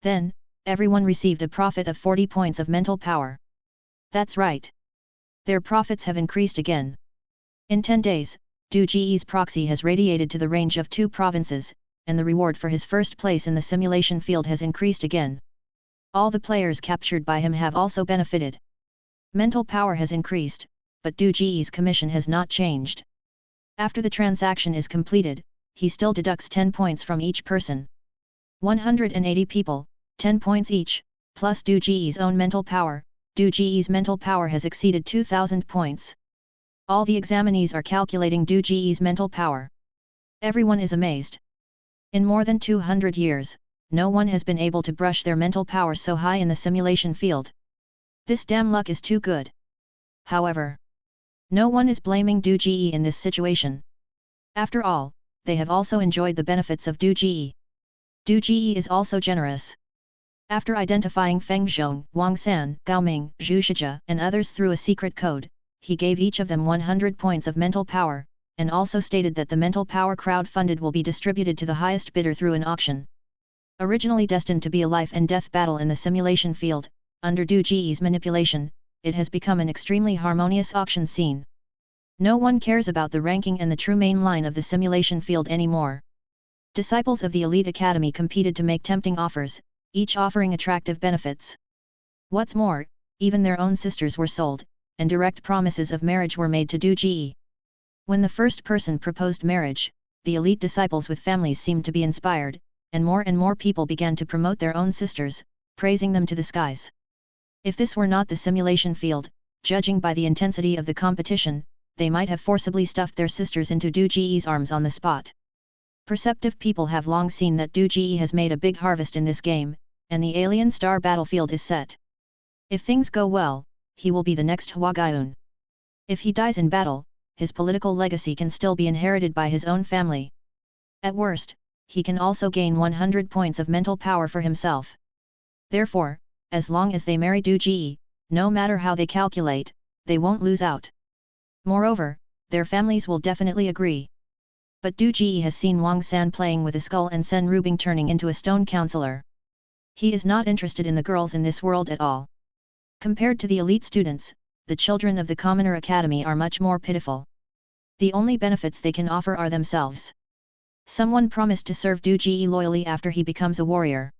Then, everyone received a profit of 40 points of mental power. That's right. Their profits have increased again. In 10 days, Du Ji's proxy has radiated to the range of 2 provinces, and the reward for his first place in the simulation field has increased again. All the players captured by him have also benefited. Mental power has increased, but Du Ji's commission has not changed. After the transaction is completed, he still deducts 10 points from each person. 180 people, 10 points each, plus Du Ji's own mental power. Du Ji's mental power has exceeded 2,000 points. All the examinees are calculating Du Ji's mental power. Everyone is amazed. In more than 200 years, no one has been able to brush their mental power so high in the simulation field. This damn luck is too good. However, no one is blaming Du Ji in this situation. After all, they have also enjoyed the benefits of Du Ji. Du Ji is also generous. After identifying Feng Zhong, Wang San, Gao Ming, Zhu Shijia, and others through a secret code, he gave each of them 100 points of mental power, and also stated that the mental power crowd-funded will be distributed to the highest bidder through an auction. Originally destined to be a life and death battle in the simulation field, under Du Ji's manipulation, it has become an extremely harmonious auction scene. No one cares about the ranking and the true main line of the simulation field anymore. Disciples of the elite academy competed to make tempting offers, each offering attractive benefits. What's more, even their own sisters were sold, and direct promises of marriage were made to Du Ji. When the first person proposed marriage, the elite disciples with families seemed to be inspired, and more people began to promote their own sisters, praising them to the skies. If this were not the simulation field, judging by the intensity of the competition, they might have forcibly stuffed their sisters into Du Ji's arms on the spot. Perceptive people have long seen that Du Ji has made a big harvest in this game, and the alien star battlefield is set. If things go well, he will be the next Huagayun. If he dies in battle, his political legacy can still be inherited by his own family. At worst, he can also gain 100 points of mental power for himself. Therefore, as long as they marry Du Ji, no matter how they calculate, they won't lose out. Moreover, their families will definitely agree. But Du Ji has seen Wang San playing with a skull and Sen Rubing turning into a stone counselor. He is not interested in the girls in this world at all. Compared to the elite students, the children of the commoner academy are much more pitiful. The only benefits they can offer are themselves. Someone promised to serve Du Ji loyally after he becomes a warrior.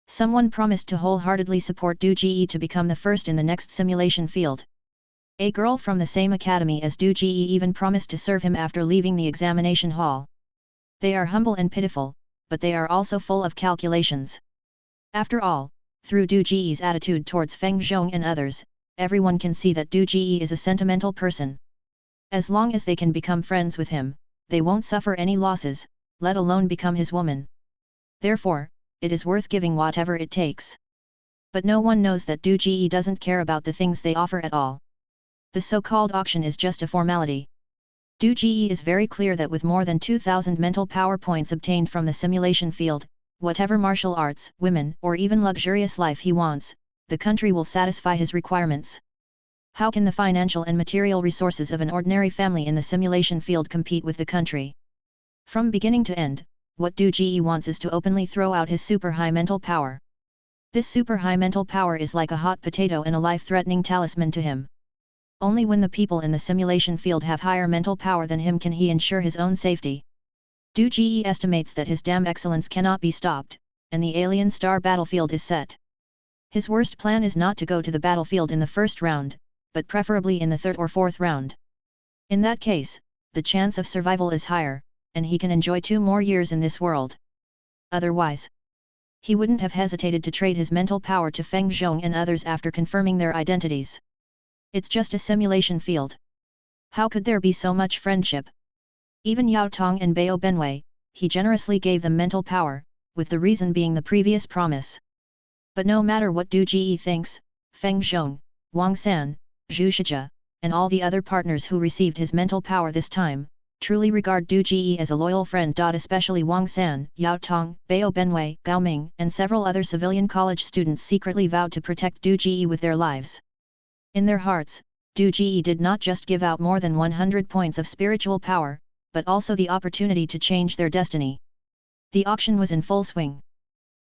Someone promised to wholeheartedly support Du Ji to become the first in the next simulation field. A girl from the same academy as Du Ji even promised to serve him after leaving the examination hall. They are humble and pitiful, but they are also full of calculations. After all, through Du Ji's attitude towards Feng Zhong and others, everyone can see that Du Ji is a sentimental person. As long as they can become friends with him, they won't suffer any losses, let alone become his woman. Therefore, it is worth giving whatever it takes. But no one knows that Du Ji doesn't care about the things they offer at all. The so-called auction is just a formality. Du Ji is very clear that with more than 2,000 mental power points obtained from the simulation field, whatever martial arts, women, or even luxurious life he wants, the country will satisfy his requirements. How can the financial and material resources of an ordinary family in the simulation field compete with the country? From beginning to end, what Du Ji wants is to openly throw out his super high mental power. This super high mental power is like a hot potato and a life-threatening talisman to him. Only when the people in the simulation field have higher mental power than him can he ensure his own safety. Du Ji estimates that his damn excellence cannot be stopped, and the alien star battlefield is set. His worst plan is not to go to the battlefield in the first round, but preferably in the third or fourth round. In that case, the chance of survival is higher, and he can enjoy 2 more years in this world. Otherwise, he wouldn't have hesitated to trade his mental power to Feng Zhong and others after confirming their identities. It's just a simulation field. How could there be so much friendship? Even Yao Tong and Bao Benwei, he generously gave them mental power, with the reason being the previous promise. But no matter what Du Ji thinks, Feng Zhong, Wang San, Zhu Shijia, and all the other partners who received his mental power this time, truly regard Du Ji as a loyal friend. Especially Wang San, Yao Tong, Bao Benwei, Gao Ming, and several other civilian college students secretly vowed to protect Du Ji with their lives. In their hearts, Du Ji did not just give out more than 100 points of spiritual power, but also the opportunity to change their destiny. The auction was in full swing.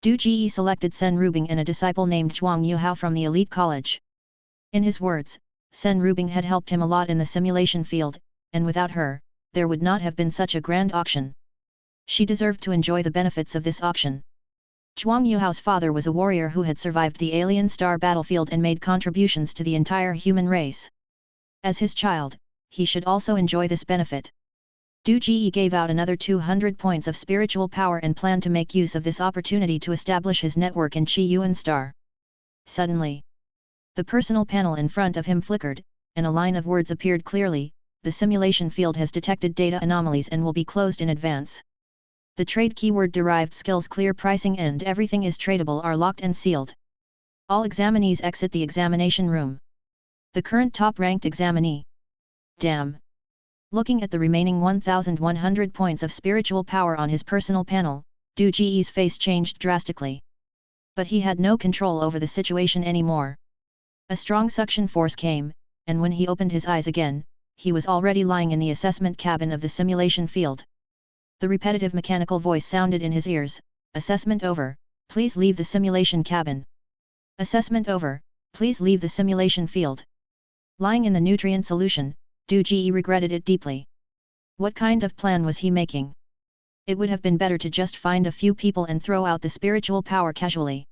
Du Ji selected Sen Rubing and a disciple named Zhuang Yuhao from the elite college. In his words, Sen Rubing had helped him a lot in the simulation field, and without her, there would not have been such a grand auction. She deserved to enjoy the benefits of this auction. Zhuang Yuhao's father was a warrior who had survived the alien star battlefield and made contributions to the entire human race. As his child, he should also enjoy this benefit. Du Ji gave out another 200 points of spiritual power and planned to make use of this opportunity to establish his network in Qi Yuan Star. Suddenly, the personal panel in front of him flickered, and a line of words appeared clearly: the simulation field has detected data anomalies and will be closed in advance. The trade keyword derived skills clear pricing and everything is tradable are locked and sealed. All examinees exit the examination room. The current top-ranked examinee. Damn! Looking at the remaining 1,100 points of spiritual power on his personal panel, Du Ji's face changed drastically. But he had no control over the situation anymore. A strong suction force came, and when he opened his eyes again, he was already lying in the assessment cabin of the simulation field. The repetitive mechanical voice sounded in his ears: assessment over, please leave the simulation cabin. Assessment over, please leave the simulation field. Lying in the nutrient solution, Du Ji regretted it deeply. What kind of plan was he making? It would have been better to just find a few people and throw out the spiritual power casually.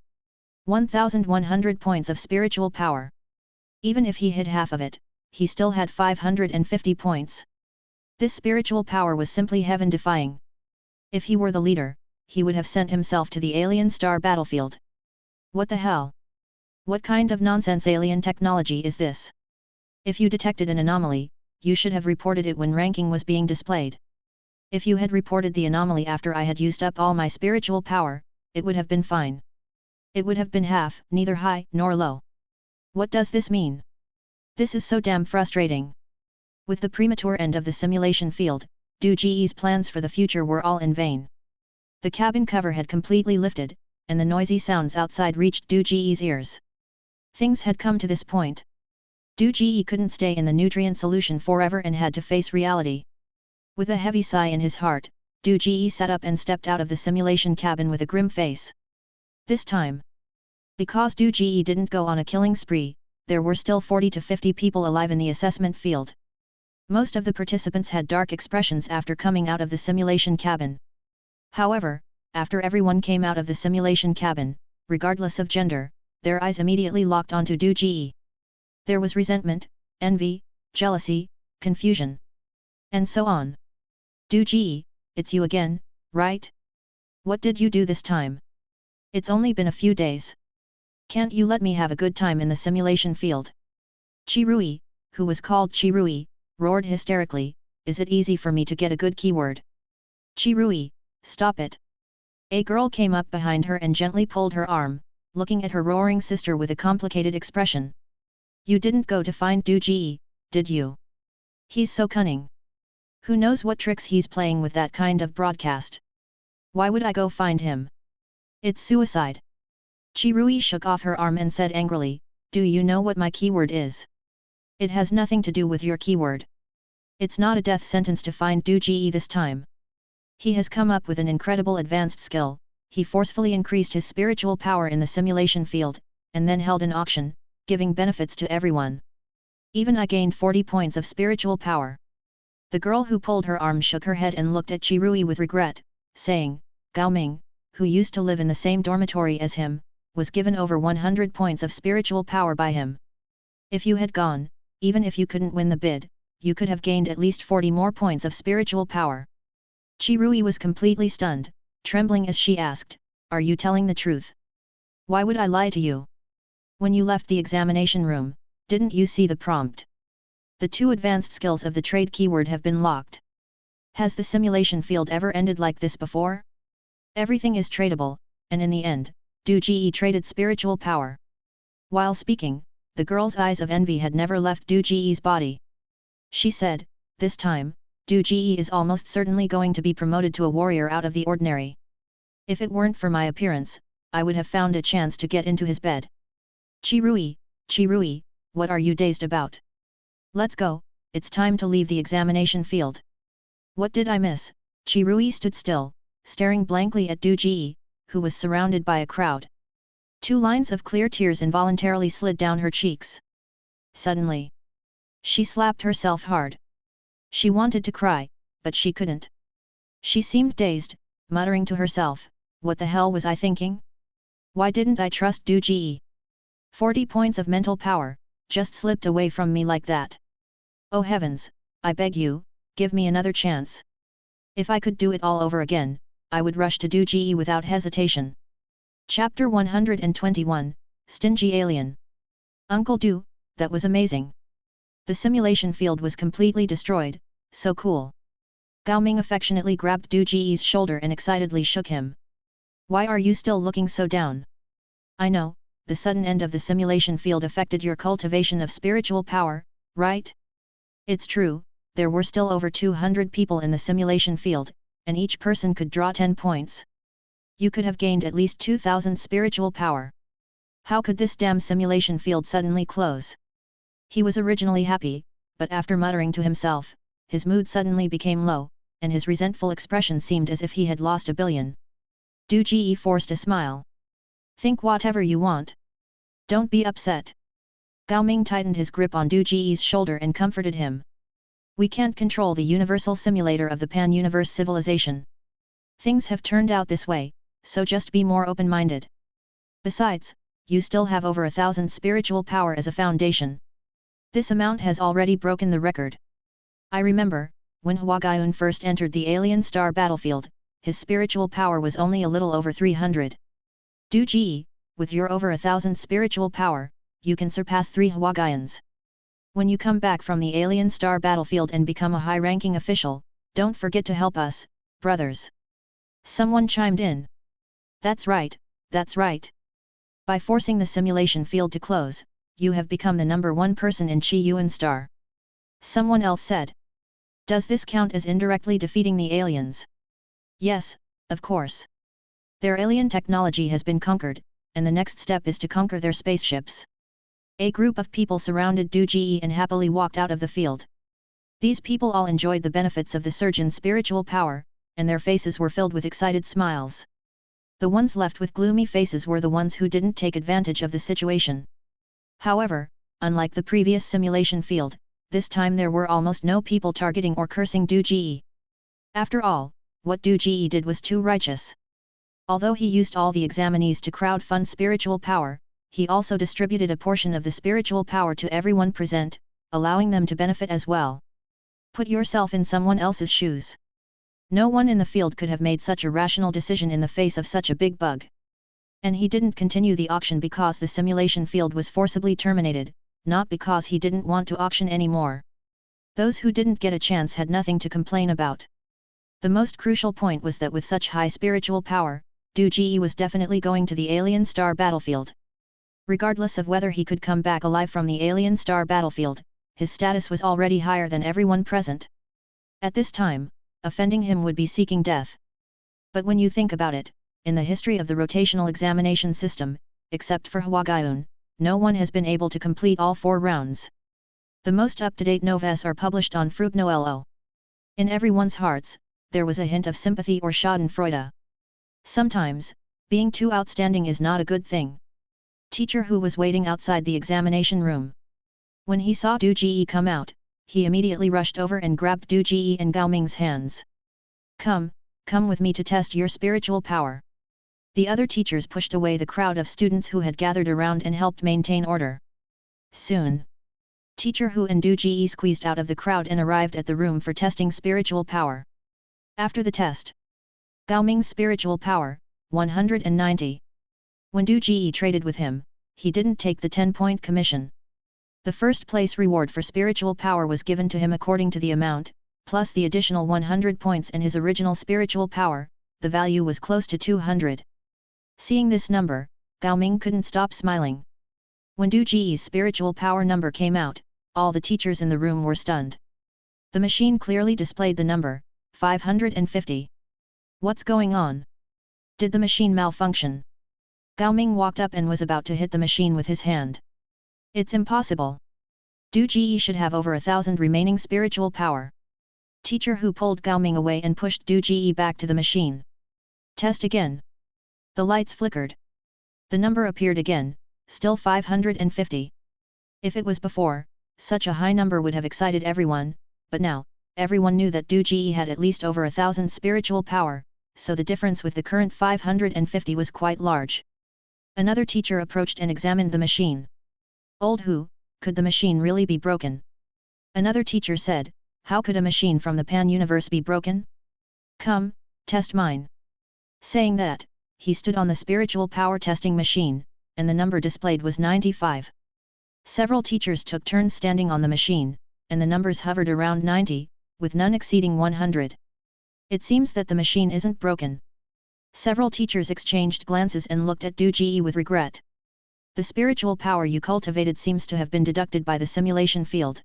1,100 points of spiritual power. Even if he hid half of it, he still had 550 points. This spiritual power was simply heaven-defying. If he were the leader, he would have sent himself to the alien star battlefield. What the hell? What kind of nonsense alien technology is this? If you detected an anomaly, you should have reported it when ranking was being displayed. If you had reported the anomaly after I had used up all my spiritual power, it would have been fine. It would have been half, neither high nor low. What does this mean? This is so damn frustrating. With the premature end of the simulation field, Du Ji's plans for the future were all in vain. The cabin cover had completely lifted, and the noisy sounds outside reached Du Ji's ears. Things had come to this point. Du Ji couldn't stay in the nutrient solution forever and had to face reality. With a heavy sigh in his heart, Du Ji sat up and stepped out of the simulation cabin with a grim face. This time, because Du Ji didn't go on a killing spree, there were still 40 to 50 people alive in the assessment field. Most of the participants had dark expressions after coming out of the simulation cabin. However, after everyone came out of the simulation cabin, regardless of gender, their eyes immediately locked onto Du Ji. There was resentment, envy, jealousy, confusion, and so on. Du Ji, it's you again, right? What did you do this time? It's only been a few days. Can't you let me have a good time in the simulation field? Qirui, who was called Qirui, roared hysterically, is it easy for me to get a good keyword? Qirui, stop it. A girl came up behind her and gently pulled her arm, looking at her roaring sister with a complicated expression. You didn't go to find Du Ji, did you? He's so cunning. Who knows what tricks he's playing with that kind of broadcast? Why would I go find him? It's suicide. Qirui shook off her arm and said angrily, do you know what my keyword is? It has nothing to do with your keyword. It's not a death sentence to find Du Ji this time. He has come up with an incredible advanced skill. He forcefully increased his spiritual power in the simulation field, and then held an auction, giving benefits to everyone. Even I gained 40 points of spiritual power. The girl who pulled her arm shook her head and looked at Qirui with regret, saying, Gao Ming, who used to live in the same dormitory as him, was given over 100 points of spiritual power by him. If you had gone, even if you couldn't win the bid, you could have gained at least 40 more points of spiritual power. Qirui was completely stunned, trembling as she asked, are you telling the truth? Why would I lie to you? When you left the examination room, didn't you see the prompt? The 2 advanced skills of the trade keyword have been locked. Has the simulation field ever ended like this before? Everything is tradable, and in the end, Du Ji traded spiritual power. While speaking, the girl's eyes of envy had never left Du Ji's body. She said, this time, Du Ji is almost certainly going to be promoted to a warrior out of the ordinary. If it weren't for my appearance, I would have found a chance to get into his bed. Qirui, what are you dazed about? Let's go, it's time to leave the examination field. What did I miss? Qirui stood still, staring blankly at Du Ji, who was surrounded by a crowd. 2 lines of clear tears involuntarily slid down her cheeks. Suddenly, she slapped herself hard. She wanted to cry, but she couldn't. She seemed dazed, muttering to herself, what the hell was I thinking? Why didn't I trust Du Ji? 40 points of mental power, just slipped away from me like that. Oh heavens, I beg you, give me another chance. If I could do it all over again, I would rush to Du Ji without hesitation. Chapter 121, Stingy Alien. Uncle Du, that was amazing. The simulation field was completely destroyed, so cool. Gao Ming affectionately grabbed Du Ji's shoulder and excitedly shook him. Why are you still looking so down? I know, the sudden end of the simulation field affected your cultivation of spiritual power, right? It's true, there were still over 200 people in the simulation field, and each person could draw 10 points. You could have gained at least 2,000 spiritual power. How could this damn simulation field suddenly close? He was originally happy, but after muttering to himself, his mood suddenly became low, and his resentful expression seemed as if he had lost a billion. Du Ji forced a smile. Think whatever you want. Don't be upset. Gao Ming tightened his grip on Du Ji's shoulder and comforted him. We can't control the universal simulator of the pan-universe civilization. Things have turned out this way, so just be more open-minded. Besides, you still have over 1,000 spiritual power as a foundation. This amount has already broken the record. I remember, when Huagayun first entered the alien star battlefield, his spiritual power was only a little over 300. Du Ji, with your over 1,000 spiritual power, you can surpass 3 Huagayuns. When you come back from the alien star battlefield and become a high-ranking official, don't forget to help us, brothers. Someone chimed in. That's right, that's right. By forcing the simulation field to close, you have become the #1 person in Qi Yuan Star. Someone else said. Does this count as indirectly defeating the aliens? Yes, of course. Their alien technology has been conquered, and the next step is to conquer their spaceships. A group of people surrounded Du Ji and happily walked out of the field. These people all enjoyed the benefits of the surge in spiritual power, and their faces were filled with excited smiles. The ones left with gloomy faces were the ones who didn't take advantage of the situation. However, unlike the previous simulation field, this time there were almost no people targeting or cursing Du Ji. After all, what Du Ji did was too righteous. Although he used all the examinees to crowdfund spiritual power, he also distributed a portion of the spiritual power to everyone present, allowing them to benefit as well. Put yourself in someone else's shoes. No one in the field could have made such a rational decision in the face of such a big bug. And he didn't continue the auction because the simulation field was forcibly terminated, not because he didn't want to auction anymore. Those who didn't get a chance had nothing to complain about. The most crucial point was that with such high spiritual power, Du Ji was definitely going to the alien star battlefield. Regardless of whether he could come back alive from the alien star battlefield, his status was already higher than everyone present. At this time, offending him would be seeking death. But when you think about it, in the history of the rotational examination system, except for Huagayun, no one has been able to complete all 4 rounds. The most up-to-date novellas are published on Fruitnoelo. In everyone's hearts, there was a hint of sympathy or schadenfreude. Sometimes, being too outstanding is not a good thing. Teacher Hu was waiting outside the examination room. When he saw Du Ji come out, he immediately rushed over and grabbed Du Ji and Gao Ming's hands. Come with me to test your spiritual power. The other teachers pushed away the crowd of students who had gathered around and helped maintain order. Soon, Teacher Hu and Du Ji squeezed out of the crowd and arrived at the room for testing spiritual power. After the test, Gao Ming's spiritual power, 190. When Du Ji traded with him, he didn't take the 10-point commission. The first place reward for spiritual power was given to him according to the amount, plus the additional 100 points in his original spiritual power, the value was close to 200. Seeing this number, Gao Ming couldn't stop smiling. When Du Ji's spiritual power number came out, all the teachers in the room were stunned. The machine clearly displayed the number, 550. What's going on? Did the machine malfunction? Gao Ming walked up and was about to hit the machine with his hand. It's impossible. Du Ji should have over 1,000 remaining spiritual power. Teacher Hu pulled Gao Ming away and pushed Du Ji back to the machine. Test again. The lights flickered. The number appeared again, still 550. If it was before, such a high number would have excited everyone, but now, everyone knew that Du Ji had at least over 1,000 spiritual power, so the difference with the current 550 was quite large. Another teacher approached and examined the machine. Old Hu, could the machine really be broken? Another teacher said, how could a machine from the pan-universe be broken? Come, test mine. Saying that, he stood on the spiritual power testing machine, and the number displayed was 95. Several teachers took turns standing on the machine, and the numbers hovered around 90, with none exceeding 100. It seems that the machine isn't broken. Several teachers exchanged glances and looked at Du Ji with regret. The spiritual power you cultivated seems to have been deducted by the simulation field.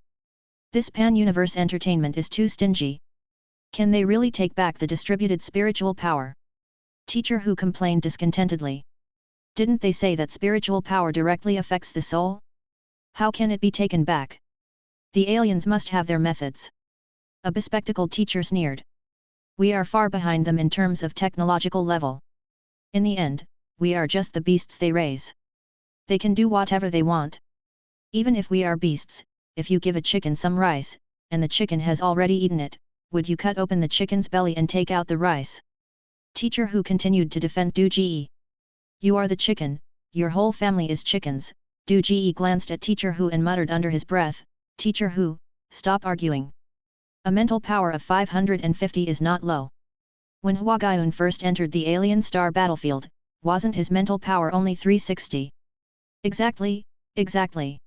This pan-universe entertainment is too stingy. Can they really take back the distributed spiritual power? Teacher Hu complained discontentedly. Didn't they say that spiritual power directly affects the soul? How can it be taken back? The aliens must have their methods. A bespectacled teacher sneered. We are far behind them in terms of technological level. In the end, we are just the beasts they raise. They can do whatever they want. Even if we are beasts, if you give a chicken some rice, and the chicken has already eaten it, would you cut open the chicken's belly and take out the rice? Teacher Hu continued to defend Du Ji. You are the chicken, your whole family is chickens. Du Ji glanced at Teacher Hu and muttered under his breath, Teacher Hu, stop arguing. A mental power of 550 is not low. When Hua Guiyun first entered the alien star battlefield, wasn't his mental power only 360? Exactly, exactly.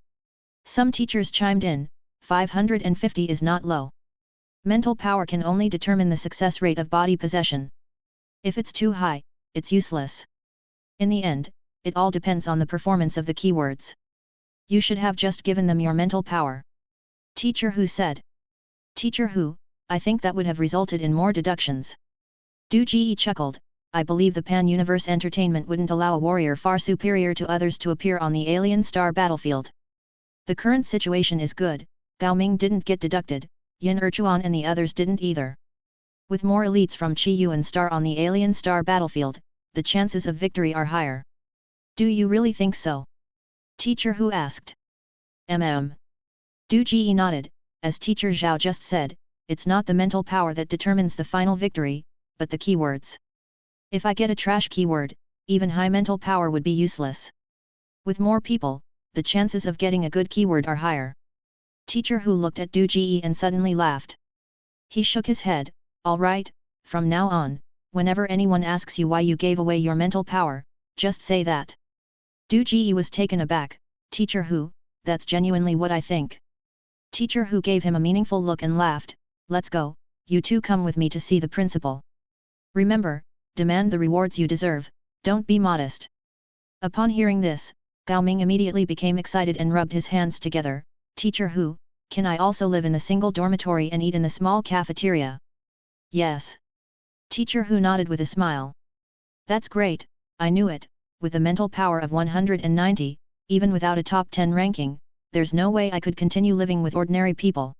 Some teachers chimed in, 550 is not low. Mental power can only determine the success rate of body possession. If it's too high, it's useless. In the end, it all depends on the performance of the keywords. You should have just given them your mental power. Teacher Hu said. Teacher Hu, I think that would have resulted in more deductions. Du Ji chuckled, I believe the pan-universe entertainment wouldn't allow a warrior far superior to others to appear on the alien star battlefield. The current situation is good, Gao Ming didn't get deducted, Yin Erchuan and the others didn't either. With more elites from Qi Yuan Star on the alien star battlefield, the chances of victory are higher. Do you really think so? Teacher Hu asked. Du Ji nodded, as Teacher Zhao just said, it's not the mental power that determines the final victory, but the keywords. If I get a trash keyword, even high mental power would be useless. With more people, the chances of getting a good keyword are higher. Teacher Hu looked at Du Ji and suddenly laughed. He shook his head, all right, from now on, whenever anyone asks you why you gave away your mental power, just say that. Du Ji was taken aback, Teacher Hu, that's genuinely what I think. Teacher Hu gave him a meaningful look and laughed, let's go, you two come with me to see the principal. Remember, demand the rewards you deserve, don't be modest. Upon hearing this, Gao Ming immediately became excited and rubbed his hands together, Teacher Hu, can I also live in the single dormitory and eat in the small cafeteria? Yes. Teacher Hu nodded with a smile. That's great, I knew it, with a mental power of 190, even without a top 10 ranking, there's no way I could continue living with ordinary people.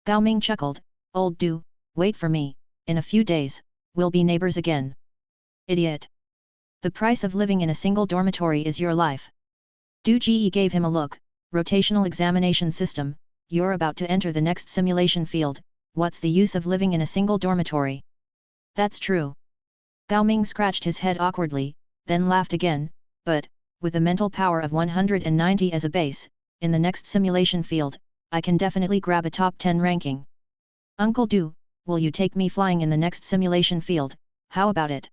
Gao Ming chuckled, old Du, wait for me, in a few days, we'll be neighbors again. Idiot. The price of living in a single dormitory is your life. Du Ji gave him a look, rotational examination system, you're about to enter the next simulation field, what's the use of living in a single dormitory? That's true. Gao Ming scratched his head awkwardly, then laughed again, but, with a mental power of 190 as a base, in the next simulation field, I can definitely grab a top 10 ranking. Uncle Du, will you take me flying in the next simulation field, how about it?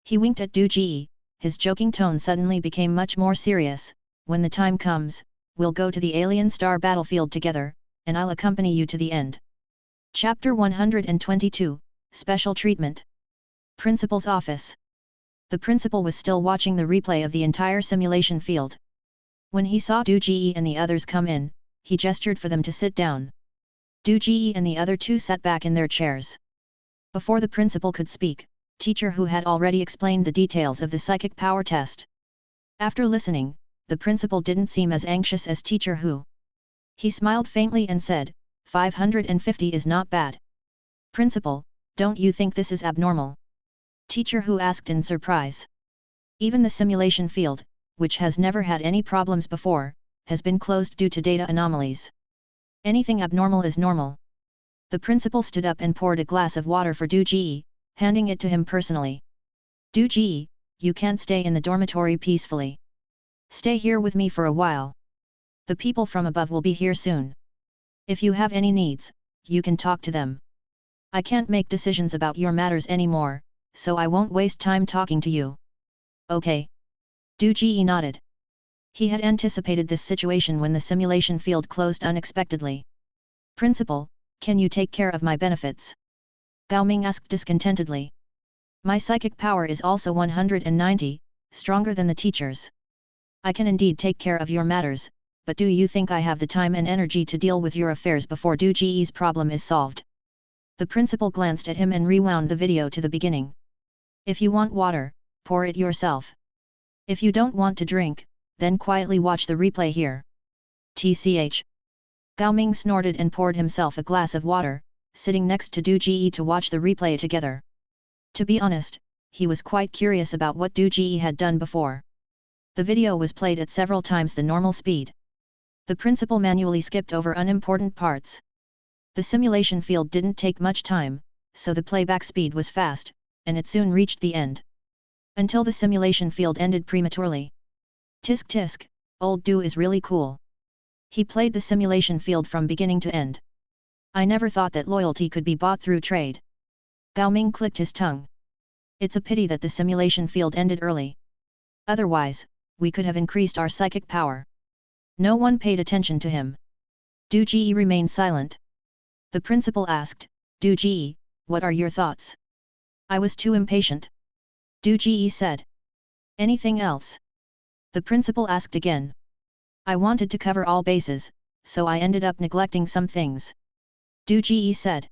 He winked at Du Ji, his joking tone suddenly became much more serious, when the time comes, we'll go to the alien star battlefield together, and I'll accompany you to the end. Chapter 122, Special Treatment. Principal's Office. The principal was still watching the replay of the entire simulation field. When he saw Du Ji and the others come in, he gestured for them to sit down. Du Ji and the other two sat back in their chairs. Before the principal could speak, Teacher Hu had already explained the details of the psychic power test. After listening, the principal didn't seem as anxious as Teacher Hu. He smiled faintly and said, 550 is not bad. Principal, don't you think this is abnormal? Teacher Hu asked in surprise. Even the simulation field, which has never had any problems before, has been closed due to data anomalies. Anything abnormal is normal. The principal stood up and poured a glass of water for Du Ji, handing it to him personally. Du Ji, you can't stay in the dormitory peacefully. Stay here with me for a while. The people from above will be here soon. If you have any needs, you can talk to them. I can't make decisions about your matters anymore, so I won't waste time talking to you. Okay. Du Ji nodded. He had anticipated this situation when the simulation field closed unexpectedly. Principal, can you take care of my benefits? Gao Ming asked discontentedly. My psychic power is also 190, stronger than the teacher's. I can indeed take care of your matters, but do you think I have the time and energy to deal with your affairs before Du Ji's problem is solved? The principal glanced at him and rewound the video to the beginning. If you want water, pour it yourself. If you don't want to drink, then quietly watch the replay here. TCH. Gao Ming snorted and poured himself a glass of water, sitting next to Du Ji to watch the replay together. To be honest, he was quite curious about what Du Ji had done before. The video was played at several times the normal speed. The principal manually skipped over unimportant parts. The simulation field didn't take much time, so the playback speed was fast, and it soon reached the end. Until the simulation field ended prematurely. Tisk tisk, old Du is really cool. He played the simulation field from beginning to end. I never thought that loyalty could be bought through trade. Gao Ming clicked his tongue. It's a pity that the simulation field ended early. Otherwise, we could have increased our psychic power. No one paid attention to him. Du Ji remained silent. The principal asked, Du Ji, what are your thoughts? I was too impatient. Du Ji said. Anything else? The principal asked again. I wanted to cover all bases, so I ended up neglecting some things. Du Ji said.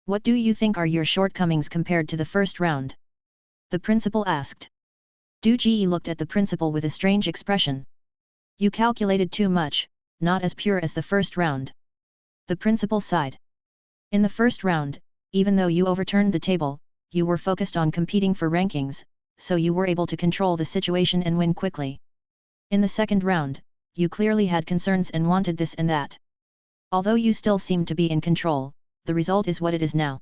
What do you think are your shortcomings compared to the first round? The principal asked. Du Ji looked at the principal with a strange expression. You calculated too much, not as pure as the first round. The principal sighed. In the first round, even though you overturned the table, you were focused on competing for rankings, so you were able to control the situation and win quickly. In the second round, you clearly had concerns and wanted this and that. Although you still seem to be in control, the result is what it is now.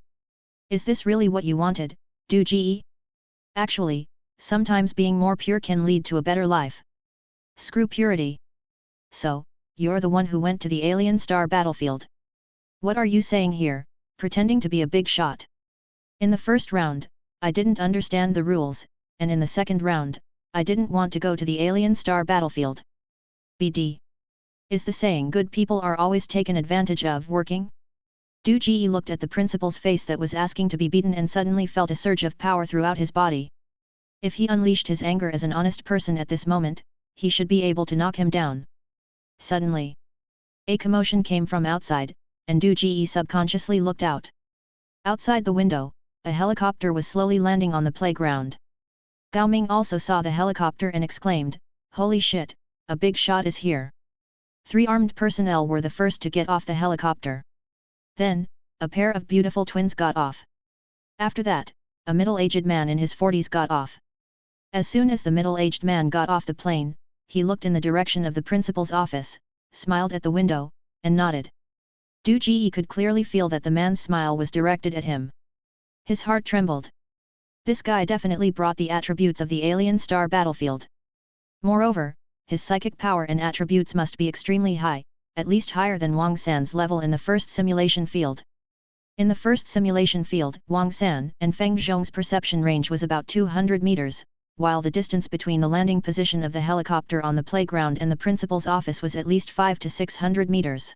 Is this really what you wanted, Du Ji? Actually, sometimes being more pure can lead to a better life. Screw purity. So, you're the one who went to the alien star battlefield. What are you saying here, pretending to be a big shot? In the first round, I didn't understand the rules, and in the second round, I didn't want to go to the alien star battlefield. BD. Is the saying good people are always taken advantage of working? Du Ji looked at the principal's face that was asking to be beaten and suddenly felt a surge of power throughout his body. If he unleashed his anger as an honest person at this moment, he should be able to knock him down. Suddenly, a commotion came from outside, and Du Ji subconsciously looked out. Outside the window, a helicopter was slowly landing on the playground. Gao Ming also saw the helicopter and exclaimed, "Holy shit, a big shot is here." 3 armed personnel were the first to get off the helicopter. Then, a pair of beautiful twins got off. After that, a middle-aged man in his 40s got off. As soon as the middle-aged man got off the plane, he looked in the direction of the principal's office, smiled at the window, and nodded. Du Ji could clearly feel that the man's smile was directed at him. His heart trembled. This guy definitely brought the attributes of the alien star battlefield. Moreover, his psychic power and attributes must be extremely high, at least higher than Wang San's level in the first simulation field. In the first simulation field, Wang San and Feng Zhong's perception range was about 200 meters, while the distance between the landing position of the helicopter on the playground and the principal's office was at least 500 to 600 meters.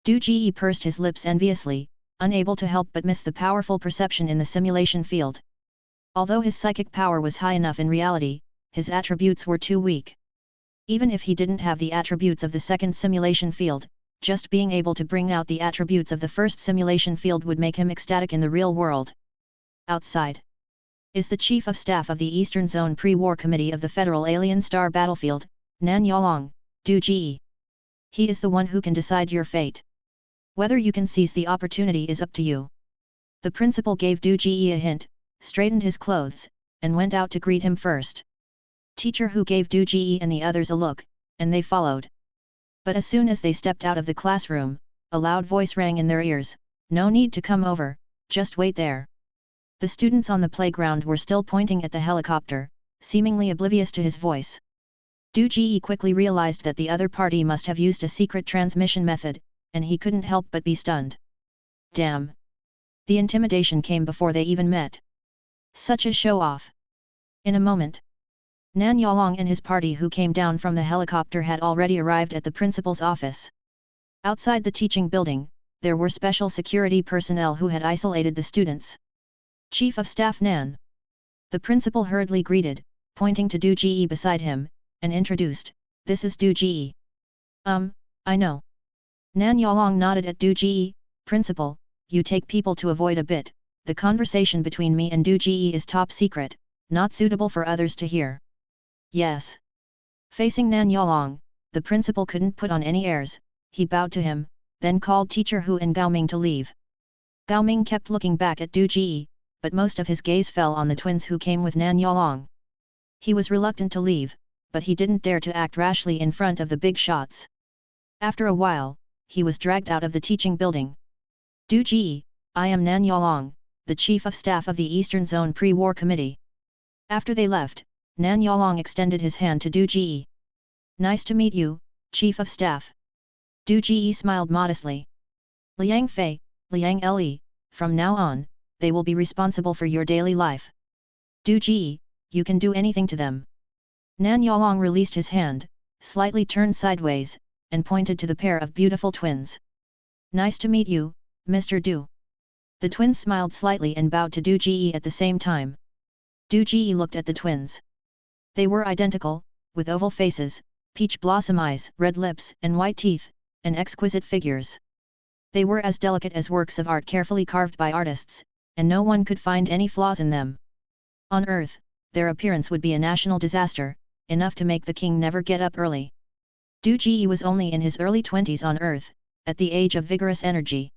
Du Ji pursed his lips enviously, unable to help but miss the powerful perception in the simulation field. Although his psychic power was high enough in reality, his attributes were too weak. Even if he didn't have the attributes of the second simulation field, just being able to bring out the attributes of the first simulation field would make him ecstatic in the real world. Outside is the Chief of Staff of the Eastern Zone Pre-War Committee of the Federal Alien Star Battlefield, Nan Yalong, Du Ji. He is the one who can decide your fate. Whether you can seize the opportunity is up to you. The principal gave Du Ji a hint, straightened his clothes, and went out to greet him first. Teacher Hu gave Du Ji and the others a look, and they followed. But as soon as they stepped out of the classroom, a loud voice rang in their ears, "No need to come over, just wait there." The students on the playground were still pointing at the helicopter, seemingly oblivious to his voice. Du Ji quickly realized that the other party must have used a secret transmission method, and he couldn't help but be stunned. Damn! The intimidation came before they even met. Such a show-off! In a moment, Nan Yalong and his party who came down from the helicopter had already arrived at the principal's office. Outside the teaching building, there were special security personnel who had isolated the students. Chief of Staff Nan. The principal hurriedly greeted, pointing to Du Ji beside him, and introduced, "This is Du Ji." I know." Nan Yalong nodded at Du Ji. "Principal, you take people to avoid a bit, the conversation between me and Du Ji is top secret, not suitable for others to hear." "Yes." Facing Nan Yalong, the principal couldn't put on any airs, he bowed to him, then called Teacher Hu and Gao Ming to leave. Gao Ming kept looking back at Du Ji, but most of his gaze fell on the twins who came with Nan Yalong. He was reluctant to leave, but he didn't dare to act rashly in front of the big shots. After a while, he was dragged out of the teaching building. "Du Ji, I am Nan Yalong, the Chief of Staff of the Eastern Zone Pre-War Committee." After they left, Nan Yalong extended his hand to Du Ji. "Nice to meet you, Chief of Staff." Du Ji smiled modestly. "Liang Fei, Liang Le, from now on, they will be responsible for your daily life. Du Ji, you can do anything to them." Nan Yalong released his hand, slightly turned sideways, and pointed to the pair of beautiful twins. "Nice to meet you, Mr. Du." The twins smiled slightly and bowed to Du Ji at the same time. Du Ji looked at the twins. They were identical, with oval faces, peach blossom eyes, red lips and white teeth, and exquisite figures. They were as delicate as works of art carefully carved by artists, and no one could find any flaws in them. On Earth, their appearance would be a national disaster, enough to make the king never get up early. Du Ji was only in his early 20s on Earth, at the age of vigorous energy.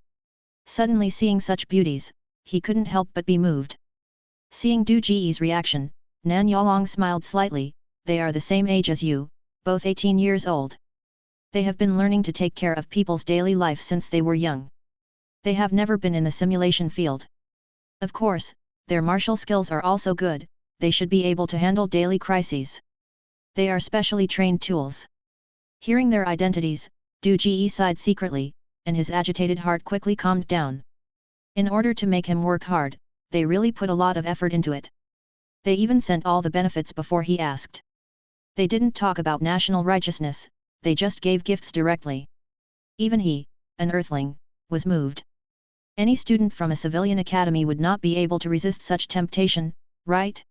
Suddenly seeing such beauties, he couldn't help but be moved. Seeing Du Ji's reaction, Nan Yalong smiled slightly. "They are the same age as you, both 18 years old. They have been learning to take care of people's daily life since they were young. They have never been in the simulation field. Of course, their martial skills are also good, they should be able to handle daily crises. They are specially trained tools." Hearing their identities, Du Ji sighed secretly, and his agitated heart quickly calmed down. In order to make him work hard, they really put a lot of effort into it. They even sent all the benefits before he asked. They didn't talk about national righteousness, they just gave gifts directly. Even he, an earthling, was moved. Any student from a civilian academy would not be able to resist such temptation, right?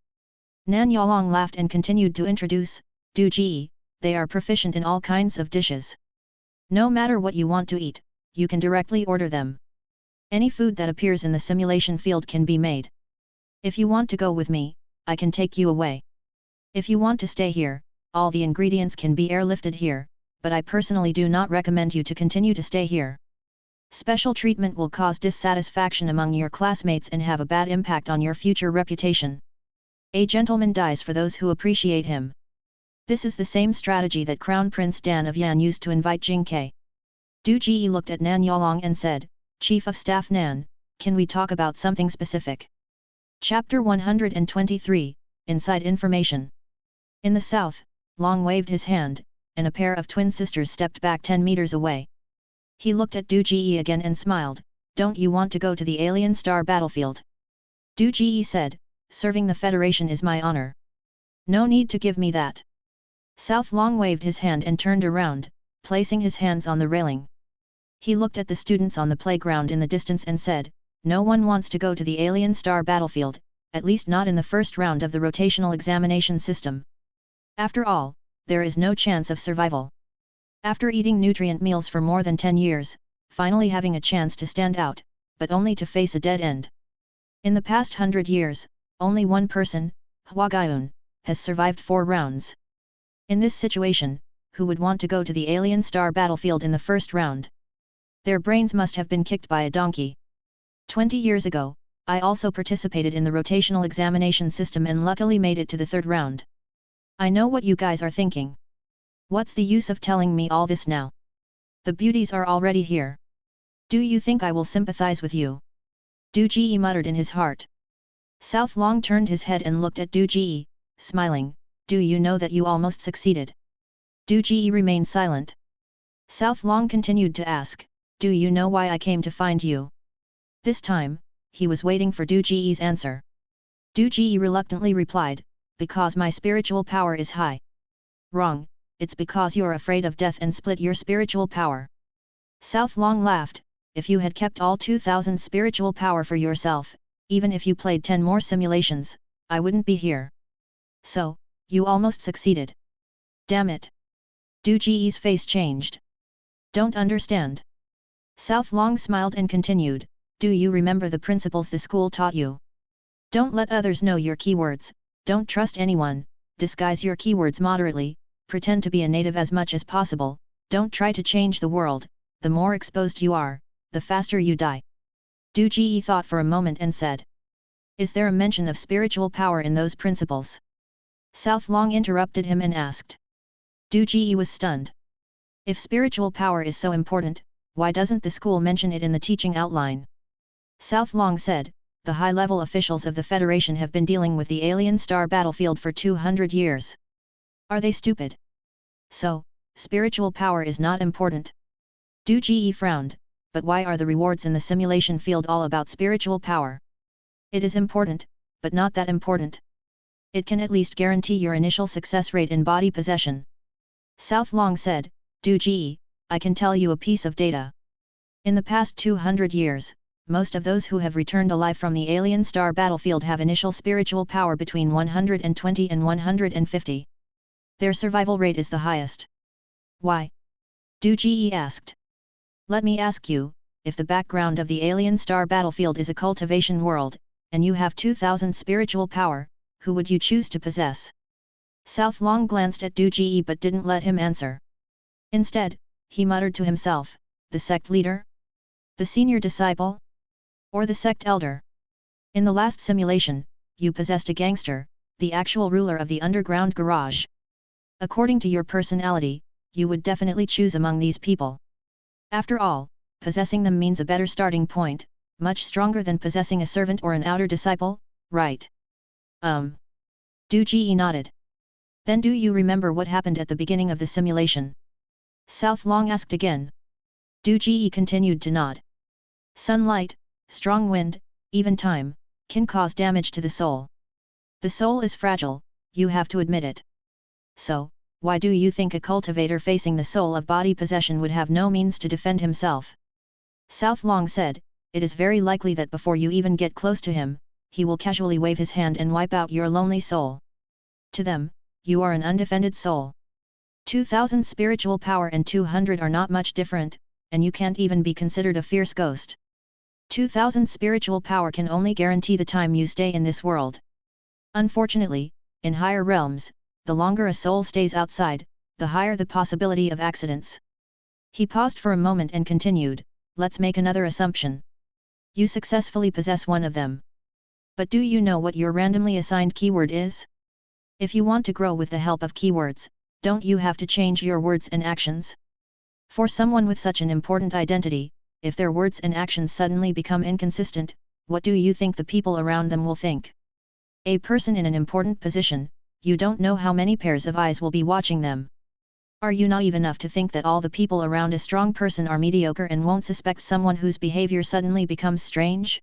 Nan Yalong laughed and continued to introduce, "Du Ji, they are proficient in all kinds of dishes. No matter what you want to eat, you can directly order them. Any food that appears in the simulation field can be made. If you want to go with me, I can take you away. If you want to stay here, all the ingredients can be airlifted here, but I personally do not recommend you to continue to stay here. Special treatment will cause dissatisfaction among your classmates and have a bad impact on your future reputation. A gentleman dies for those who appreciate him." This is the same strategy that Crown Prince Dan of Yan used to invite Jing Ke. Du Ji looked at Nan Yalong and said, "Chief of Staff Nan, can we talk about something specific?" Chapter 123, Inside Information. In the south, Long waved his hand, and a pair of twin sisters stepped back 10 meters away. He looked at Du Ji again and smiled, "Don't you want to go to the alien star battlefield?" Du Ji said, "Serving the Federation is my honor. No need to give me that." South Long waved his hand and turned around, placing his hands on the railing. He looked at the students on the playground in the distance and said, "No one wants to go to the alien star battlefield, at least not in the first round of the rotational examination system. After all, there is no chance of survival. After eating nutrient meals for more than 10 years, finally having a chance to stand out, but only to face a dead end. In the past 100 years, only one person, Hua Gaiyun, has survived 4 rounds. In this situation, who would want to go to the alien star battlefield in the first round? Their brains must have been kicked by a donkey. 20 years ago, I also participated in the rotational examination system and luckily made it to the 3rd round. I know what you guys are thinking. What's the use of telling me all this now? The beauties are already here. Do you think I will sympathize with you?" Du Ji muttered in his heart. South Long turned his head and looked at Du Ji, smiling, do you know that you almost succeeded? Du Ji remained silent. South Long continued to ask, do you know why I came to find you? This time, he was waiting for Du Ji's answer. Du Ji reluctantly replied, because my spiritual power is high. Wrong, it's because you're afraid of death and split your spiritual power. South Long laughed, if you had kept all 2000 spiritual power for yourself, even if you played 10 more simulations, I wouldn't be here. So, you almost succeeded. Damn it. Du Ji's face changed. Don't understand. South Long smiled and continued, do you remember the principles the school taught you? Don't let others know your keywords, don't trust anyone, disguise your keywords moderately, pretend to be a native as much as possible, don't try to change the world, the more exposed you are, the faster you die. Du Ji thought for a moment and said. Is there a mention of spiritual power in those principles? South Long interrupted him and asked. Du Ji was stunned. If spiritual power is so important, why doesn't the school mention it in the teaching outline? South Long said, the high-level officials of the Federation have been dealing with the alien star battlefield for 200 years. Are they stupid? So, spiritual power is not important. Du Ji frowned, but why are the rewards in the simulation field all about spiritual power? It is important, but not that important. It can at least guarantee your initial success rate in body possession. South Long said, Du Ji, I can tell you a piece of data. In the past 200 years, most of those who have returned alive from the alien star battlefield have initial spiritual power between 120 and 150. Their survival rate is the highest. Why? Du Ji asked. Let me ask you, if the background of the alien star battlefield is a cultivation world, and you have 2000 spiritual power, who would you choose to possess? South Long glanced at Du Ji but didn't let him answer. Instead, he muttered to himself, the sect leader? The senior disciple? Or the sect elder? In the last simulation, you possessed a gangster, the actual ruler of the underground garage. According to your personality, you would definitely choose among these people. After all, possessing them means a better starting point, much stronger than possessing a servant or an outer disciple, right? Du Ji nodded. Then do you remember what happened at the beginning of the simulation? South Long asked again. Du Ji continued to nod. Sunlight, strong wind, even time, can cause damage to the soul. The soul is fragile, you have to admit it. So, why do you think a cultivator facing the soul of body possession would have no means to defend himself? South Long said, it is very likely that before you even get close to him, he will casually wave his hand and wipe out your lonely soul. To them, you are an undefended soul. 2000 spiritual power and 200 are not much different, and you can't even be considered a fierce ghost. 2000 spiritual power can only guarantee the time you stay in this world. Unfortunately, in higher realms, the longer a soul stays outside, the higher the possibility of accidents. He paused for a moment and continued, let's make another assumption. You successfully possess one of them. But do you know what your randomly assigned keyword is? If you want to grow with the help of keywords, don't you have to change your words and actions? For someone with such an important identity, if their words and actions suddenly become inconsistent, what do you think the people around them will think? A person in an important position, you don't know how many pairs of eyes will be watching them. Are you naive enough to think that all the people around a strong person are mediocre and won't suspect someone whose behavior suddenly becomes strange?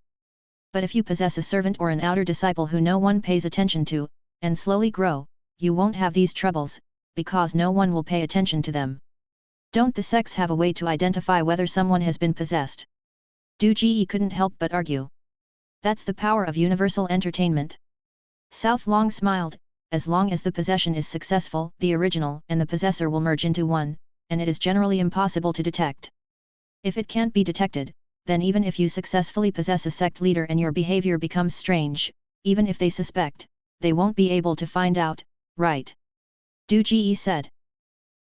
But if you possess a servant or an outer disciple who no one pays attention to, and slowly grow, you won't have these troubles, because no one will pay attention to them. Don't the sects have a way to identify whether someone has been possessed? Du Ji couldn't help but argue. That's the power of universal entertainment. South Long smiled, as long as the possession is successful, the original and the possessor will merge into one, and it is generally impossible to detect. If it can't be detected, then even if you successfully possess a sect leader and your behavior becomes strange, even if they suspect, they won't be able to find out, right? Du Ji said.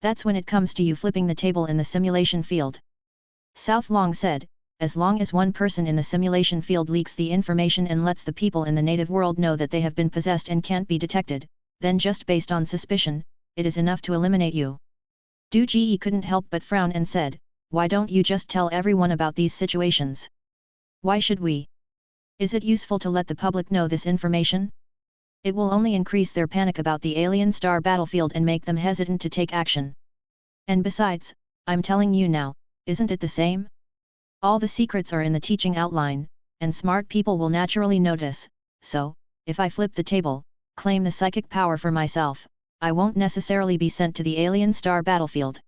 That's when it comes to you flipping the table in the simulation field. South Long said, as long as one person in the simulation field leaks the information and lets the people in the native world know that they have been possessed and can't be detected, then just based on suspicion, it is enough to eliminate you. Du Ji couldn't help but frown and said, why don't you just tell everyone about these situations? Why should we? Is it useful to let the public know this information? It will only increase their panic about the alien star battlefield and make them hesitant to take action. And besides, I'm telling you now, isn't it the same? All the secrets are in the teaching outline, and smart people will naturally notice, so, if I flip the table, claim the psychic power for myself, I won't necessarily be sent to the alien star battlefield.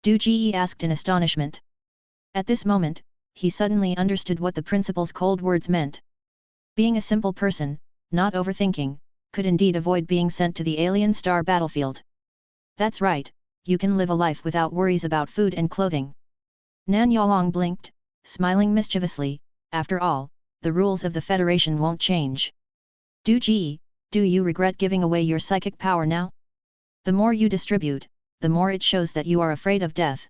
Du Ji asked in astonishment. At this moment, he suddenly understood what the principal's cold words meant. Being a simple person, not overthinking, could indeed avoid being sent to the alien star battlefield. That's right, you can live a life without worries about food and clothing. Nan Yalong blinked, smiling mischievously. After all, the rules of the Federation won't change. Du Ji, do you regret giving away your psychic power now? The more you distribute, the more it shows that you are afraid of death.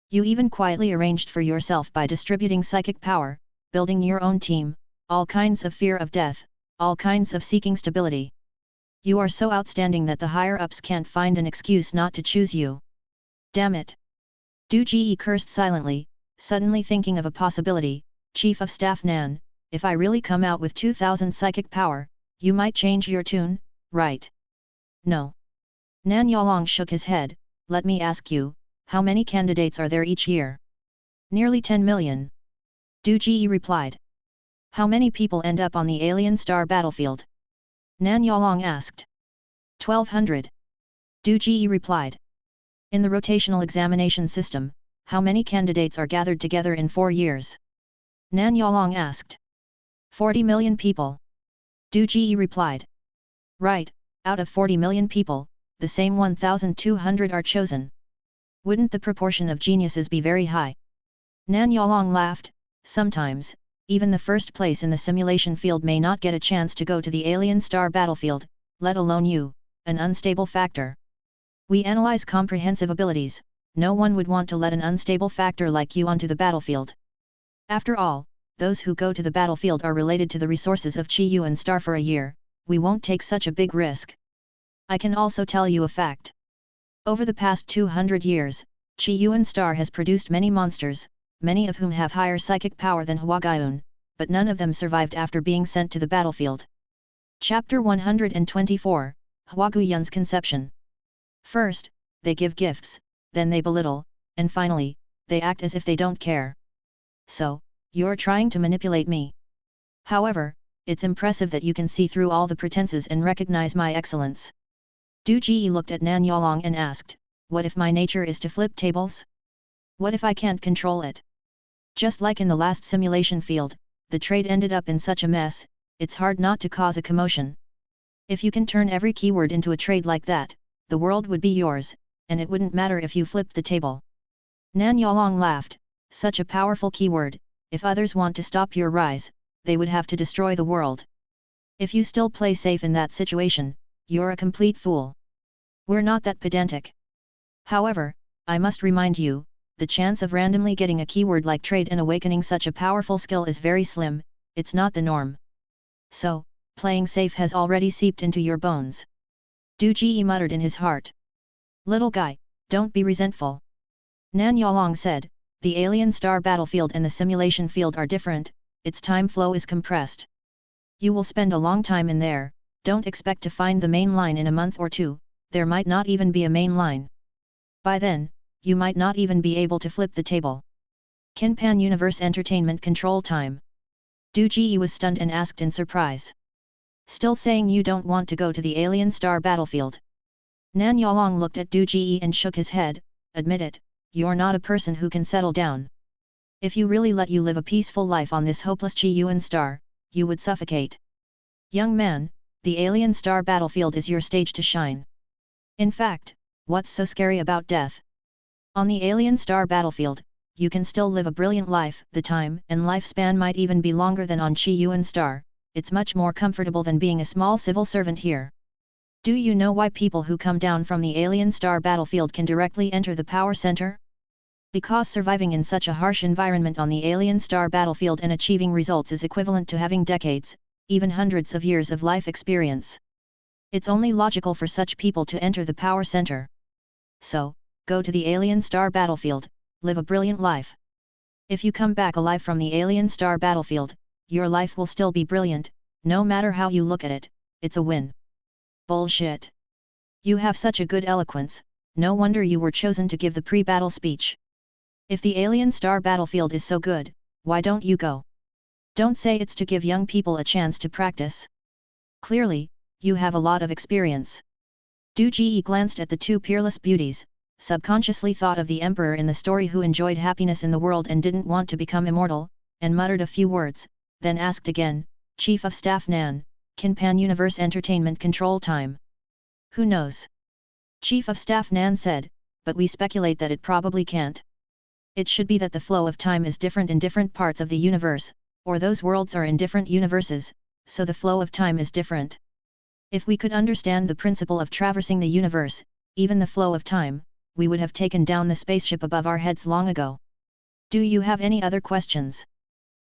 You even quietly arranged for yourself by distributing psychic power, building your own team, all kinds of fear of death, all kinds of seeking stability. You are so outstanding that the higher-ups can't find an excuse not to choose you. Damn it! Du Ji cursed silently, suddenly thinking of a possibility. Chief of Staff Nan, if I really come out with 2000 psychic power, you might change your tune, right? No. Nan Yalong shook his head. Let me ask you, how many candidates are there each year? Nearly 10 million. Du Ji replied. How many people end up on the alien star battlefield? Nan Yalong asked. 1200. Du Ji replied. In the rotational examination system, how many candidates are gathered together in 4 years? Nan Yalong asked. 40 million people. Du Ji replied. Right, out of 40 million people, the same 1,200 are chosen. Wouldn't the proportion of geniuses be very high? Nan Yalong laughed. Sometimes, even the first place in the simulation field may not get a chance to go to the alien star battlefield, let alone you, an unstable factor. We analyze comprehensive abilities, no one would want to let an unstable factor like you onto the battlefield. After all, those who go to the battlefield are related to the resources of Chi Yuan Star for a year, we won't take such a big risk. I can also tell you a fact. Over the past 200 years, Chi Yuan Star has produced many monsters, many of whom have higher psychic power than Huagayun, but none of them survived after being sent to the battlefield. Chapter 124, Huaguyun's Conception. First, they give gifts, then they belittle, and finally, they act as if they don't care. So, you're trying to manipulate me. However, it's impressive that you can see through all the pretenses and recognize my excellence. Du Ji looked at Nan Yalong and asked, what if my nature is to flip tables? What if I can't control it? Just like in the last simulation field, the trade ended up in such a mess, it's hard not to cause a commotion. If you can turn every keyword into a trade like that, the world would be yours, and it wouldn't matter if you flipped the table. Nan Yalong laughed. Such a powerful keyword, if others want to stop your rise, they would have to destroy the world. If you still play safe in that situation, you're a complete fool. We're not that pedantic. However, I must remind you, the chance of randomly getting a keyword like trade and awakening such a powerful skill is very slim, it's not the norm. So, playing safe has already seeped into your bones. Du Ji muttered in his heart. Little guy, don't be resentful. Nan Yalong said, the alien star battlefield and the simulation field are different, its time flow is compressed. You will spend a long time in there, don't expect to find the main line in a month or two, there might not even be a main line. By then, you might not even be able to flip the table. Kinpan Universe Entertainment Control Time. Du Ji was stunned and asked in surprise. Still saying you don't want to go to the alien star battlefield? Nan Yalong looked at Du Ji and shook his head. Admit it, you're not a person who can settle down. If you really let you live a peaceful life on this hopeless Chi Yuan star, you would suffocate. Young man, the alien star battlefield is your stage to shine. In fact, what's so scary about death? On the alien star battlefield, you can still live a brilliant life. The time and lifespan might even be longer than on Chi Yuan star, it's much more comfortable than being a small civil servant here. Do you know why people who come down from the alien star battlefield can directly enter the power center? Because surviving in such a harsh environment on the alien star battlefield and achieving results is equivalent to having decades, even hundreds of years of life experience. It's only logical for such people to enter the power center. So, go to the alien star battlefield, live a brilliant life. If you come back alive from the alien star battlefield, your life will still be brilliant, no matter how you look at it, it's a win. Bullshit. You have such a good eloquence, no wonder you were chosen to give the pre-battle speech. If the alien star battlefield is so good, why don't you go? Don't say it's to give young people a chance to practice. Clearly, you have a lot of experience. Du Ji glanced at the two peerless beauties, subconsciously thought of the emperor in the story who enjoyed happiness in the world and didn't want to become immortal, and muttered a few words, then asked again, Chief of Staff Nan, can Pan-Universe Entertainment control time? Who knows? Chief of Staff Nan said, but we speculate that it probably can't. It should be that the flow of time is different in different parts of the universe, or those worlds are in different universes, so the flow of time is different. If we could understand the principle of traversing the universe, even the flow of time, we would have taken down the spaceship above our heads long ago. Do you have any other questions?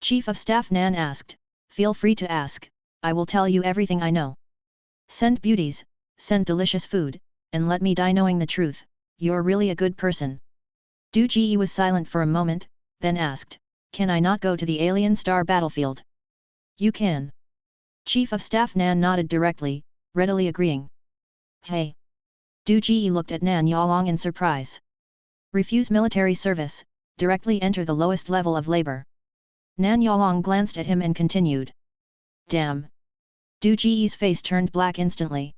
Chief of Staff Nan asked. Feel free to ask, I will tell you everything I know. Send beauties, send delicious food, and let me die knowing the truth, you're really a good person. Du Ji was silent for a moment, then asked, can I not go to the alien star battlefield? You can. Chief of Staff Nan nodded directly, readily agreeing. Hey! Du Ji looked at Nan Yalong in surprise. Refuse military service, directly enter the lowest level of labor. Nan Yalong glanced at him and continued. Damn! Du Ji's face turned black instantly.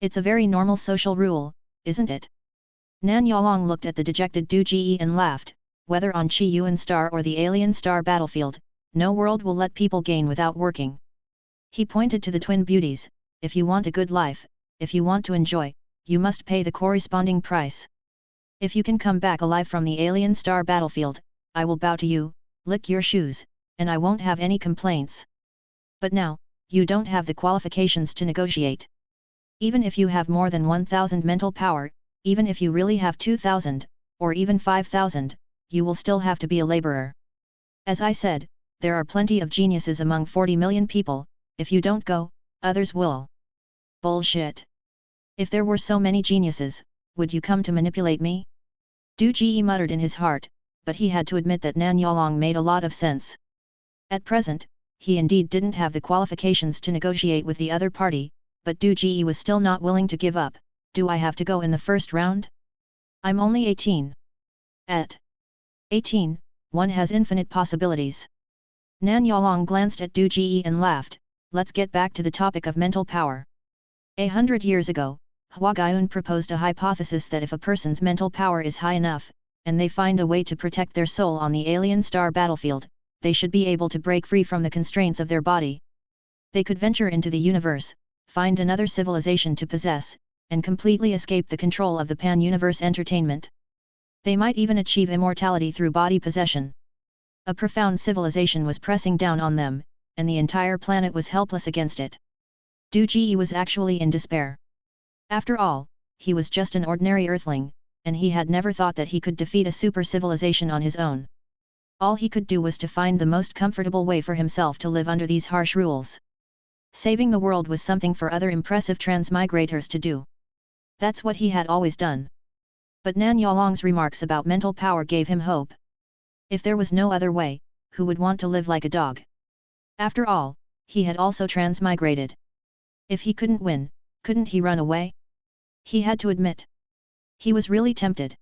It's a very normal social rule, isn't it? Nan Yalong looked at the dejected Du Ji and laughed, whether on Chi Yuan Star or the alien star battlefield, no world will let people gain without working. He pointed to the twin beauties, if you want a good life, if you want to enjoy, you must pay the corresponding price. If you can come back alive from the alien star battlefield, I will bow to you, lick your shoes, and I won't have any complaints. But now, you don't have the qualifications to negotiate. Even if you have more than 1000 mental power, even if you really have 2000, or even 5000, you will still have to be a laborer. As I said, there are plenty of geniuses among 40 million people, if you don't go, others will. Bullshit. If there were so many geniuses, would you come to manipulate me? Du Ji muttered in his heart, but he had to admit that Nan Yalong made a lot of sense. At present, he indeed didn't have the qualifications to negotiate with the other party, but Du Ji was still not willing to give up. Do I have to go in the first round? I'm only 18. At 18, one has infinite possibilities. Nan Yalong glanced at Du Ji and laughed. Let's get back to the topic of mental power. 100 years ago, Hua Gaiyun proposed a hypothesis that if a person's mental power is high enough, and they find a way to protect their soul on the alien star battlefield, they should be able to break free from the constraints of their body. They could venture into the universe, find another civilization to possess, and completely escape the control of the Pan-Universe Entertainment. They might even achieve immortality through body possession. A profound civilization was pressing down on them, and the entire planet was helpless against it. Du Ji was actually in despair. After all, he was just an ordinary earthling, and he had never thought that he could defeat a super civilization on his own. All he could do was to find the most comfortable way for himself to live under these harsh rules. Saving the world was something for other impressive transmigrators to do. That's what he had always done. But Nan Yalong's remarks about mental power gave him hope. If there was no other way, who would want to live like a dog? After all, he had also transmigrated. If he couldn't win, couldn't he run away? He had to admit. He was really tempted.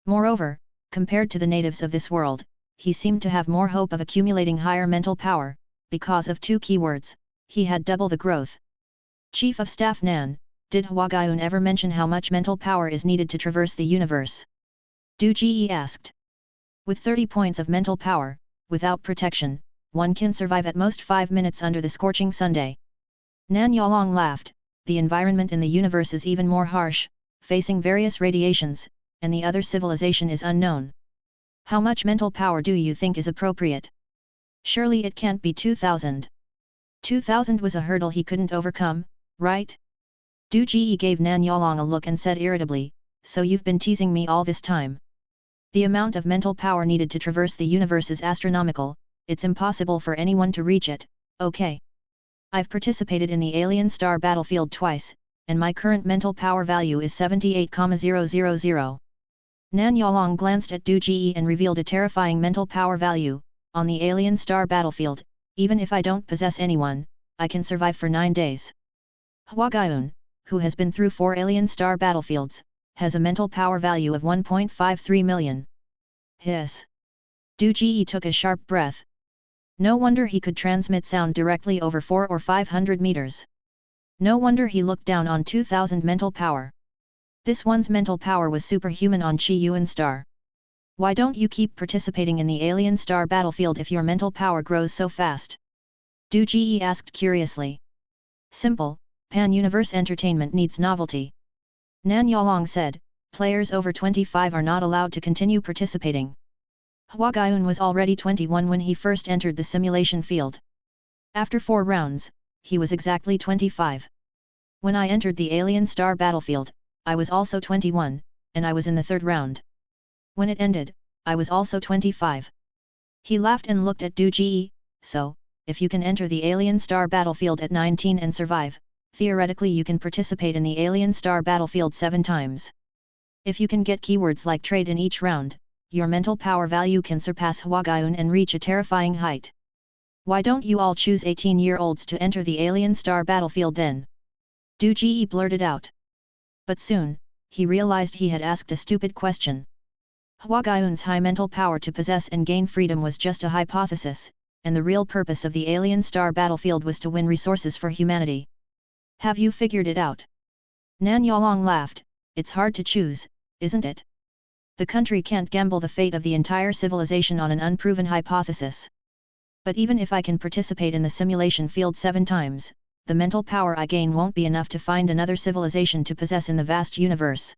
Moreover, compared to the natives of this world, he seemed to have more hope of accumulating higher mental power, because of two keywords, he had double the growth. Chief of Staff Nan, did Hua Gaiyun ever mention how much mental power is needed to traverse the universe? Du Ji asked. With 30 points of mental power, without protection, one can survive at most 5 minutes under the scorching sun. Nan Yalong laughed. The environment in the universe is even more harsh, facing various radiations, and the other civilization is unknown. How much mental power do you think is appropriate? Surely it can't be 2000. 2000 was a hurdle he couldn't overcome, right? Du Ji gave Nan Yalong a look and said irritably, so you've been teasing me all this time. The amount of mental power needed to traverse the universe is astronomical, it's impossible for anyone to reach it, okay? I've participated in the alien star battlefield twice, and my current mental power value is 78,000. Nan Yalong glanced at Du Ji and revealed a terrifying mental power value. On the alien star battlefield, even if I don't possess anyone, I can survive for 9 days. Hwagayun, who has been through 4 alien star battlefields, has a mental power value of 1.53 million. Hiss. Du Ji took a sharp breath. No wonder he could transmit sound directly over 400 or 500 meters. No wonder he looked down on 2000 mental power. This one's mental power was superhuman on Chi Yuan star. Why don't you keep participating in the alien star battlefield if your mental power grows so fast? Du Ji asked curiously. Simple, pan-universe entertainment needs novelty. Nan Yalong said, players over 25 are not allowed to continue participating. Hwagayun was already 21 when he first entered the simulation field. After 4 rounds, he was exactly 25. When I entered the alien star battlefield, I was also 21, and I was in the 3rd round. When it ended, I was also 25. He laughed and looked at Du Ji. So, if you can enter the alien star battlefield at 19 and survive, theoretically you can participate in the alien star battlefield 7 times. If you can get keywords like trade in each round, your mental power value can surpass Hwagayun and reach a terrifying height. Why don't you all choose 18-year-olds to enter the alien star battlefield then? Du Ji blurted out. But soon, he realized he had asked a stupid question. Hwagayun's high mental power to possess and gain freedom was just a hypothesis, and the real purpose of the alien star battlefield was to win resources for humanity. Have you figured it out? Nan Yalong laughed. It's hard to choose, isn't it? The country can't gamble the fate of the entire civilization on an unproven hypothesis. But even if I can participate in the simulation field 7 times, the mental power I gain won't be enough to find another civilization to possess in the vast universe.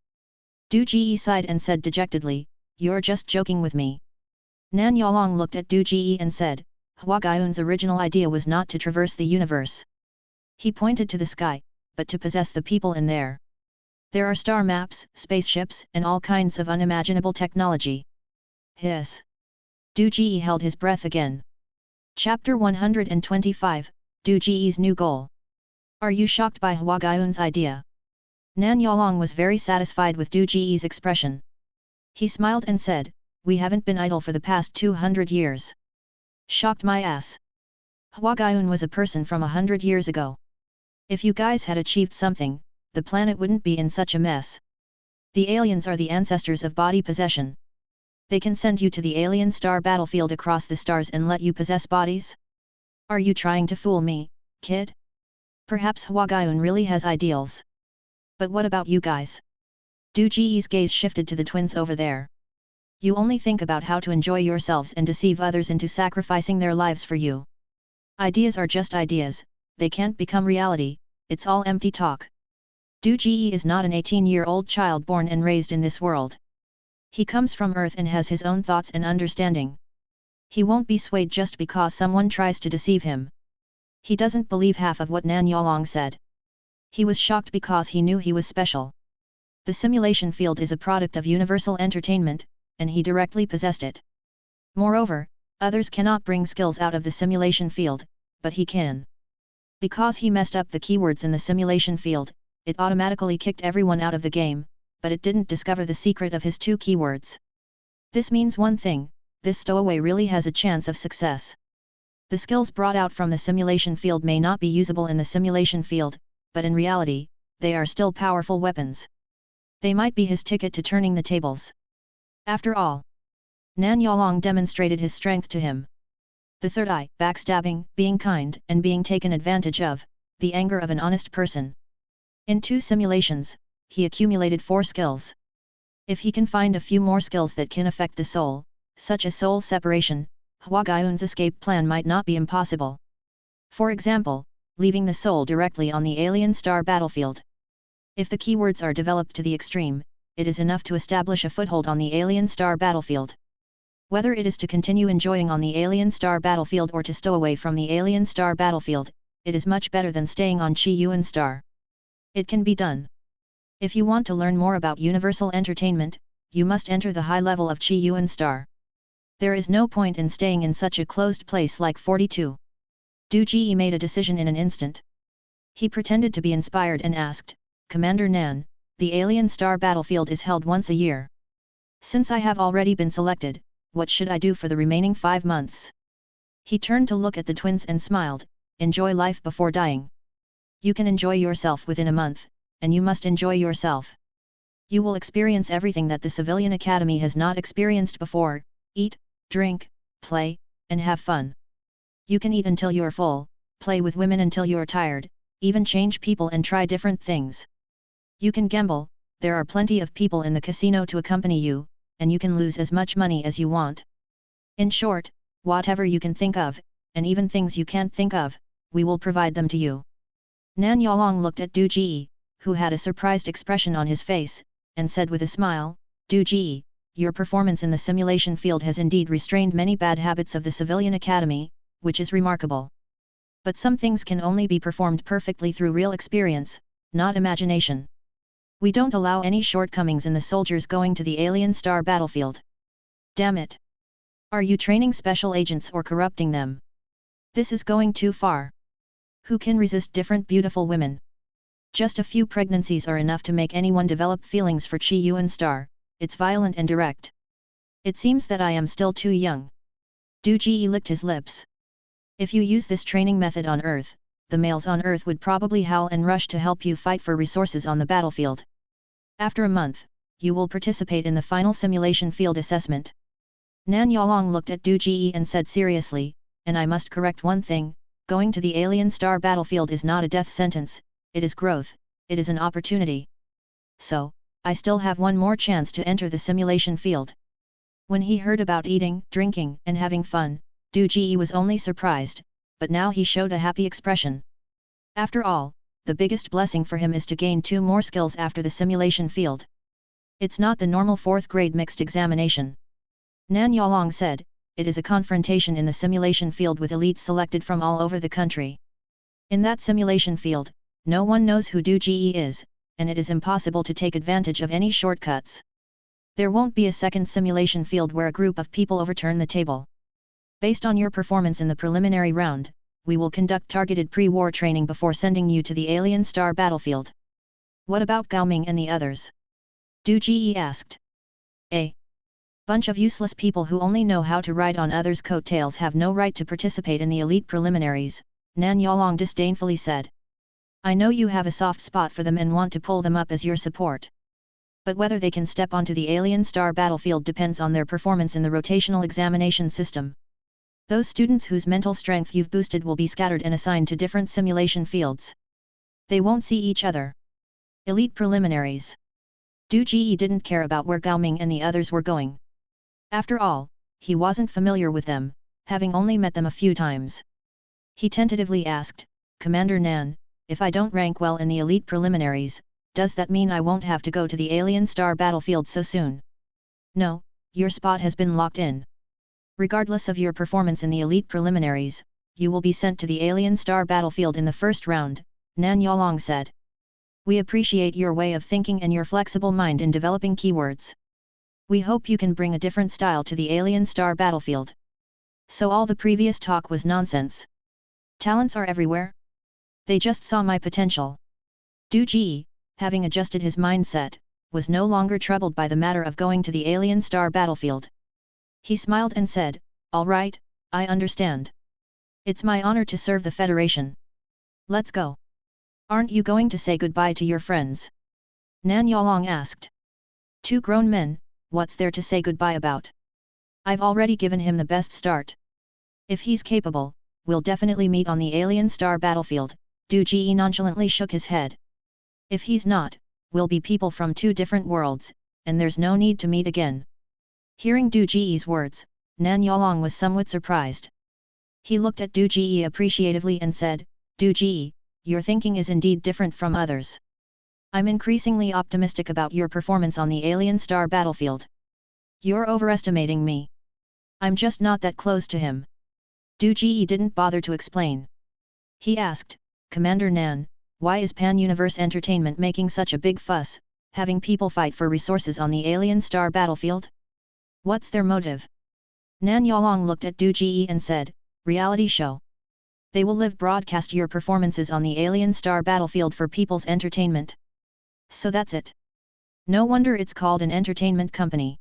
Du Ji sighed and said dejectedly, you're just joking with me. Nan Yalong looked at Du Ji and said, Hwagayun's original idea was not to traverse the universe. He pointed to the sky, but to possess the people in there. There are star maps, spaceships, and all kinds of unimaginable technology. Hiss. Du Ji held his breath again. Chapter 125, Du Ji's new goal. Are you shocked by Hwagayun's idea? Nan Yalong was very satisfied with Du Ji's expression. He smiled and said, we haven't been idle for the past 200 years. Shocked my ass. Hwagayun was a person from 100 years ago. If you guys had achieved something, the planet wouldn't be in such a mess. The aliens are the ancestors of body possession. They can send you to the alien star battlefield across the stars and let you possess bodies? Are you trying to fool me, kid? Perhaps Hwagayun really has ideals. But what about you guys? Du Ji's gaze shifted to the twins over there. You only think about how to enjoy yourselves and deceive others into sacrificing their lives for you. Ideas are just ideas, they can't become reality, it's all empty talk. Du Ji is not an 18-year-old child born and raised in this world. He comes from Earth and has his own thoughts and understanding. He won't be swayed just because someone tries to deceive him. He doesn't believe half of what Nan Yalong said. He was shocked because he knew he was special. The simulation field is a product of universal entertainment, and he directly possessed it. Moreover, others cannot bring skills out of the simulation field, but he can. Because he messed up the keywords in the simulation field, it automatically kicked everyone out of the game, but it didn't discover the secret of his 2 keywords. This means one thing, this stowaway really has a chance of success. The skills brought out from the simulation field may not be usable in the simulation field, but in reality, they are still powerful weapons. They might be his ticket to turning the tables. After all, Nan Yalong demonstrated his strength to him. The third eye, backstabbing, being kind, and being taken advantage of, the anger of an honest person. In 2 simulations, he accumulated 4 skills. If he can find a few more skills that can affect the soul, such as soul separation, Hwagayun's escape plan might not be impossible. For example, leaving the soul directly on the alien star battlefield. If the keywords are developed to the extreme, it is enough to establish a foothold on the alien star battlefield. Whether it is to continue enjoying on the alien star battlefield or to stow away from the alien star battlefield, it is much better than staying on Chi Yuan star. It can be done. If you want to learn more about universal entertainment, you must enter the high level of Chi Yuan star. There is no point in staying in such a closed place like 42. Du Ji made a decision in an instant. He pretended to be inspired and asked, Commander Nan, the alien star battlefield is held once a year. Since I have already been selected, what should I do for the remaining 5 months? He turned to look at the twins and smiled, enjoy life before dying. You can enjoy yourself within a month, and you must enjoy yourself. You will experience everything that the Civilian Academy has not experienced before: eat, drink, play, and have fun. You can eat until you're full, play with women until you're tired, even change people and try different things. You can gamble, there are plenty of people in the casino to accompany you, and you can lose as much money as you want. In short, whatever you can think of, and even things you can't think of, we will provide them to you. Nan Yalong looked at Du Ji, who had a surprised expression on his face, and said with a smile, Du Ji, your performance in the simulation field has indeed restrained many bad habits of the Civilian Academy, which is remarkable. But some things can only be performed perfectly through real experience, not imagination. We don't allow any shortcomings in the soldiers going to the alien star battlefield. Damn it! Are you training special agents or corrupting them? This is going too far. Who can resist different beautiful women? Just a few pregnancies are enough to make anyone develop feelings for Chi Yuan Star. It's violent and direct. It seems that I am still too young. Du Ji licked his lips. If you use this training method on Earth, the males on Earth would probably howl and rush to help you fight for resources on the battlefield. After a month, you will participate in the final simulation field assessment. Nan Yalong looked at Du Ji and said seriously, and I must correct one thing, going to the alien star battlefield is not a death sentence, it is growth, it is an opportunity. So, I still have one more chance to enter the simulation field. When he heard about eating, drinking, and having fun, Du Ji was only surprised, but now he showed a happy expression. After all, the biggest blessing for him is to gain 2 more skills after the simulation field. It's not the normal 4th grade mixed examination. Nan Yalong said, it is a confrontation in the simulation field with elites selected from all over the country. In that simulation field, no one knows who Du Ji is, and it is impossible to take advantage of any shortcuts. There won't be a second simulation field where a group of people overturn the table. Based on your performance in the preliminary round, we will conduct targeted pre-war training before sending you to the alien star battlefield. What about Gao Ming and the others? Du Ji asked. A bunch of useless people who only know how to ride on others' coattails have no right to participate in the elite preliminaries, Nan Yalong disdainfully said. I know you have a soft spot for them and want to pull them up as your support. But whether they can step onto the alien star battlefield depends on their performance in the rotational examination system. Those students whose mental strength you've boosted will be scattered and assigned to different simulation fields. They won't see each other. Elite preliminaries. Du Ji didn't care about where Gao Ming and the others were going. After all, he wasn't familiar with them, having only met them a few times. He tentatively asked, Commander Nan, if I don't rank well in the elite preliminaries, does that mean I won't have to go to the alien star battlefield so soon? No, your spot has been locked in. Regardless of your performance in the elite preliminaries, you will be sent to the alien star battlefield in the first round, Nan Yalong said. We appreciate your way of thinking and your flexible mind in developing keywords. We hope you can bring a different style to the alien star battlefield. So all the previous talk was nonsense. Talents are everywhere. They just saw my potential. Du Ji, having adjusted his mindset, was no longer troubled by the matter of going to the alien star battlefield. He smiled and said, all right, I understand. It's my honor to serve the Federation. Let's go. Aren't you going to say goodbye to your friends? Nan Yalong asked. 2 grown men, what's there to say goodbye about? I've already given him the best start. If he's capable, we'll definitely meet on the alien star battlefield, Du Ji nonchalantly shook his head. If he's not, we'll be people from 2 different worlds, and there's no need to meet again. Hearing Du Ji's words, Nan Yalong was somewhat surprised. He looked at Du Ji appreciatively and said, Du Ji, your thinking is indeed different from others. I'm increasingly optimistic about your performance on the alien star battlefield. You're overestimating me. I'm just not that close to him. Du Ji didn't bother to explain. He asked, Commander Nan, why is Pan-Universe Entertainment making such a big fuss, having people fight for resources on the alien star battlefield? What's their motive? Nan Yalong looked at Du Ji and said, reality show. They will live broadcast your performances on the alien star battlefield for people's entertainment. So that's it. No wonder it's called an entertainment company.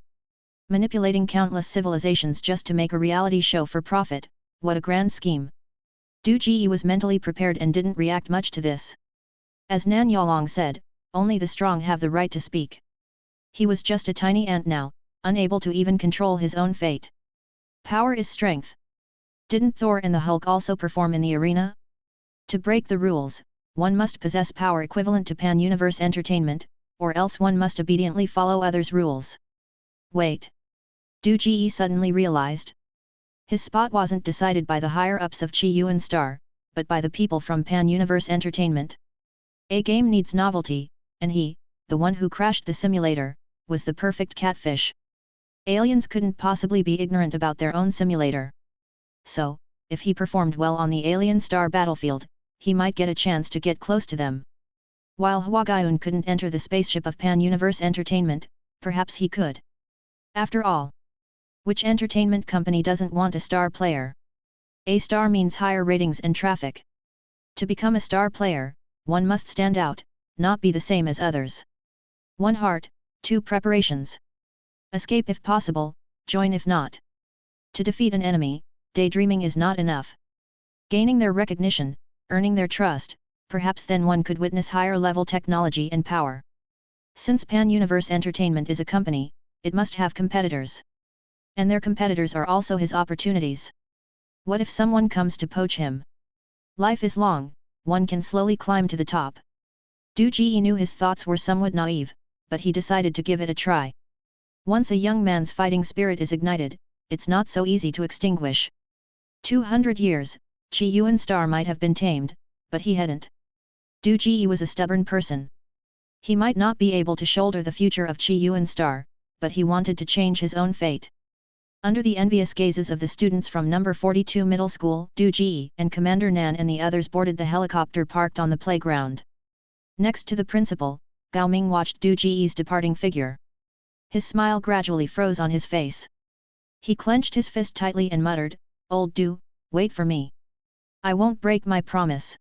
Manipulating countless civilizations just to make a reality show for profit, what a grand scheme. Du Ji was mentally prepared and didn't react much to this. As Nan Yalong said, only the strong have the right to speak. He was just a tiny ant now, unable to even control his own fate. Power is strength. Didn't Thor and the Hulk also perform in the arena? To break the rules, one must possess power equivalent to pan-universe entertainment, or else one must obediently follow others' rules. Wait. Du Ji suddenly realized. His spot wasn't decided by the higher-ups of Chi Yuan Star, but by the people from pan-universe entertainment. A game needs novelty, and he, the one who crashed the simulator, was the perfect catfish. Aliens couldn't possibly be ignorant about their own simulator. So, if he performed well on the alien star battlefield, he might get a chance to get close to them. While Huagayun couldn't enter the spaceship of Pan-Universe Entertainment, perhaps he could. After all, which entertainment company doesn't want a star player? A star means higher ratings and traffic. To become a star player, one must stand out, not be the same as others. 1 heart, 2 preparations. Escape if possible, join if not. To defeat an enemy, daydreaming is not enough. Gaining their recognition, earning their trust, perhaps then one could witness higher-level technology and power. Since Pan-Universe Entertainment is a company, it must have competitors. And their competitors are also his opportunities. What if someone comes to poach him? Life is long, one can slowly climb to the top. Du Ji knew his thoughts were somewhat naive, but he decided to give it a try. Once a young man's fighting spirit is ignited, it's not so easy to extinguish. 200 years, Chi Yuan Star might have been tamed, but he hadn't. Du Ji was a stubborn person. He might not be able to shoulder the future of Chi Yuan Star, but he wanted to change his own fate. Under the envious gazes of the students from number 42 middle school, Du Ji and Commander Nan and the others boarded the helicopter parked on the playground. Next to the principal, Gao Ming watched Du Ji's departing figure. His smile gradually froze on his face. He clenched his fist tightly and muttered, "Old Du, wait for me. I won't break my promise."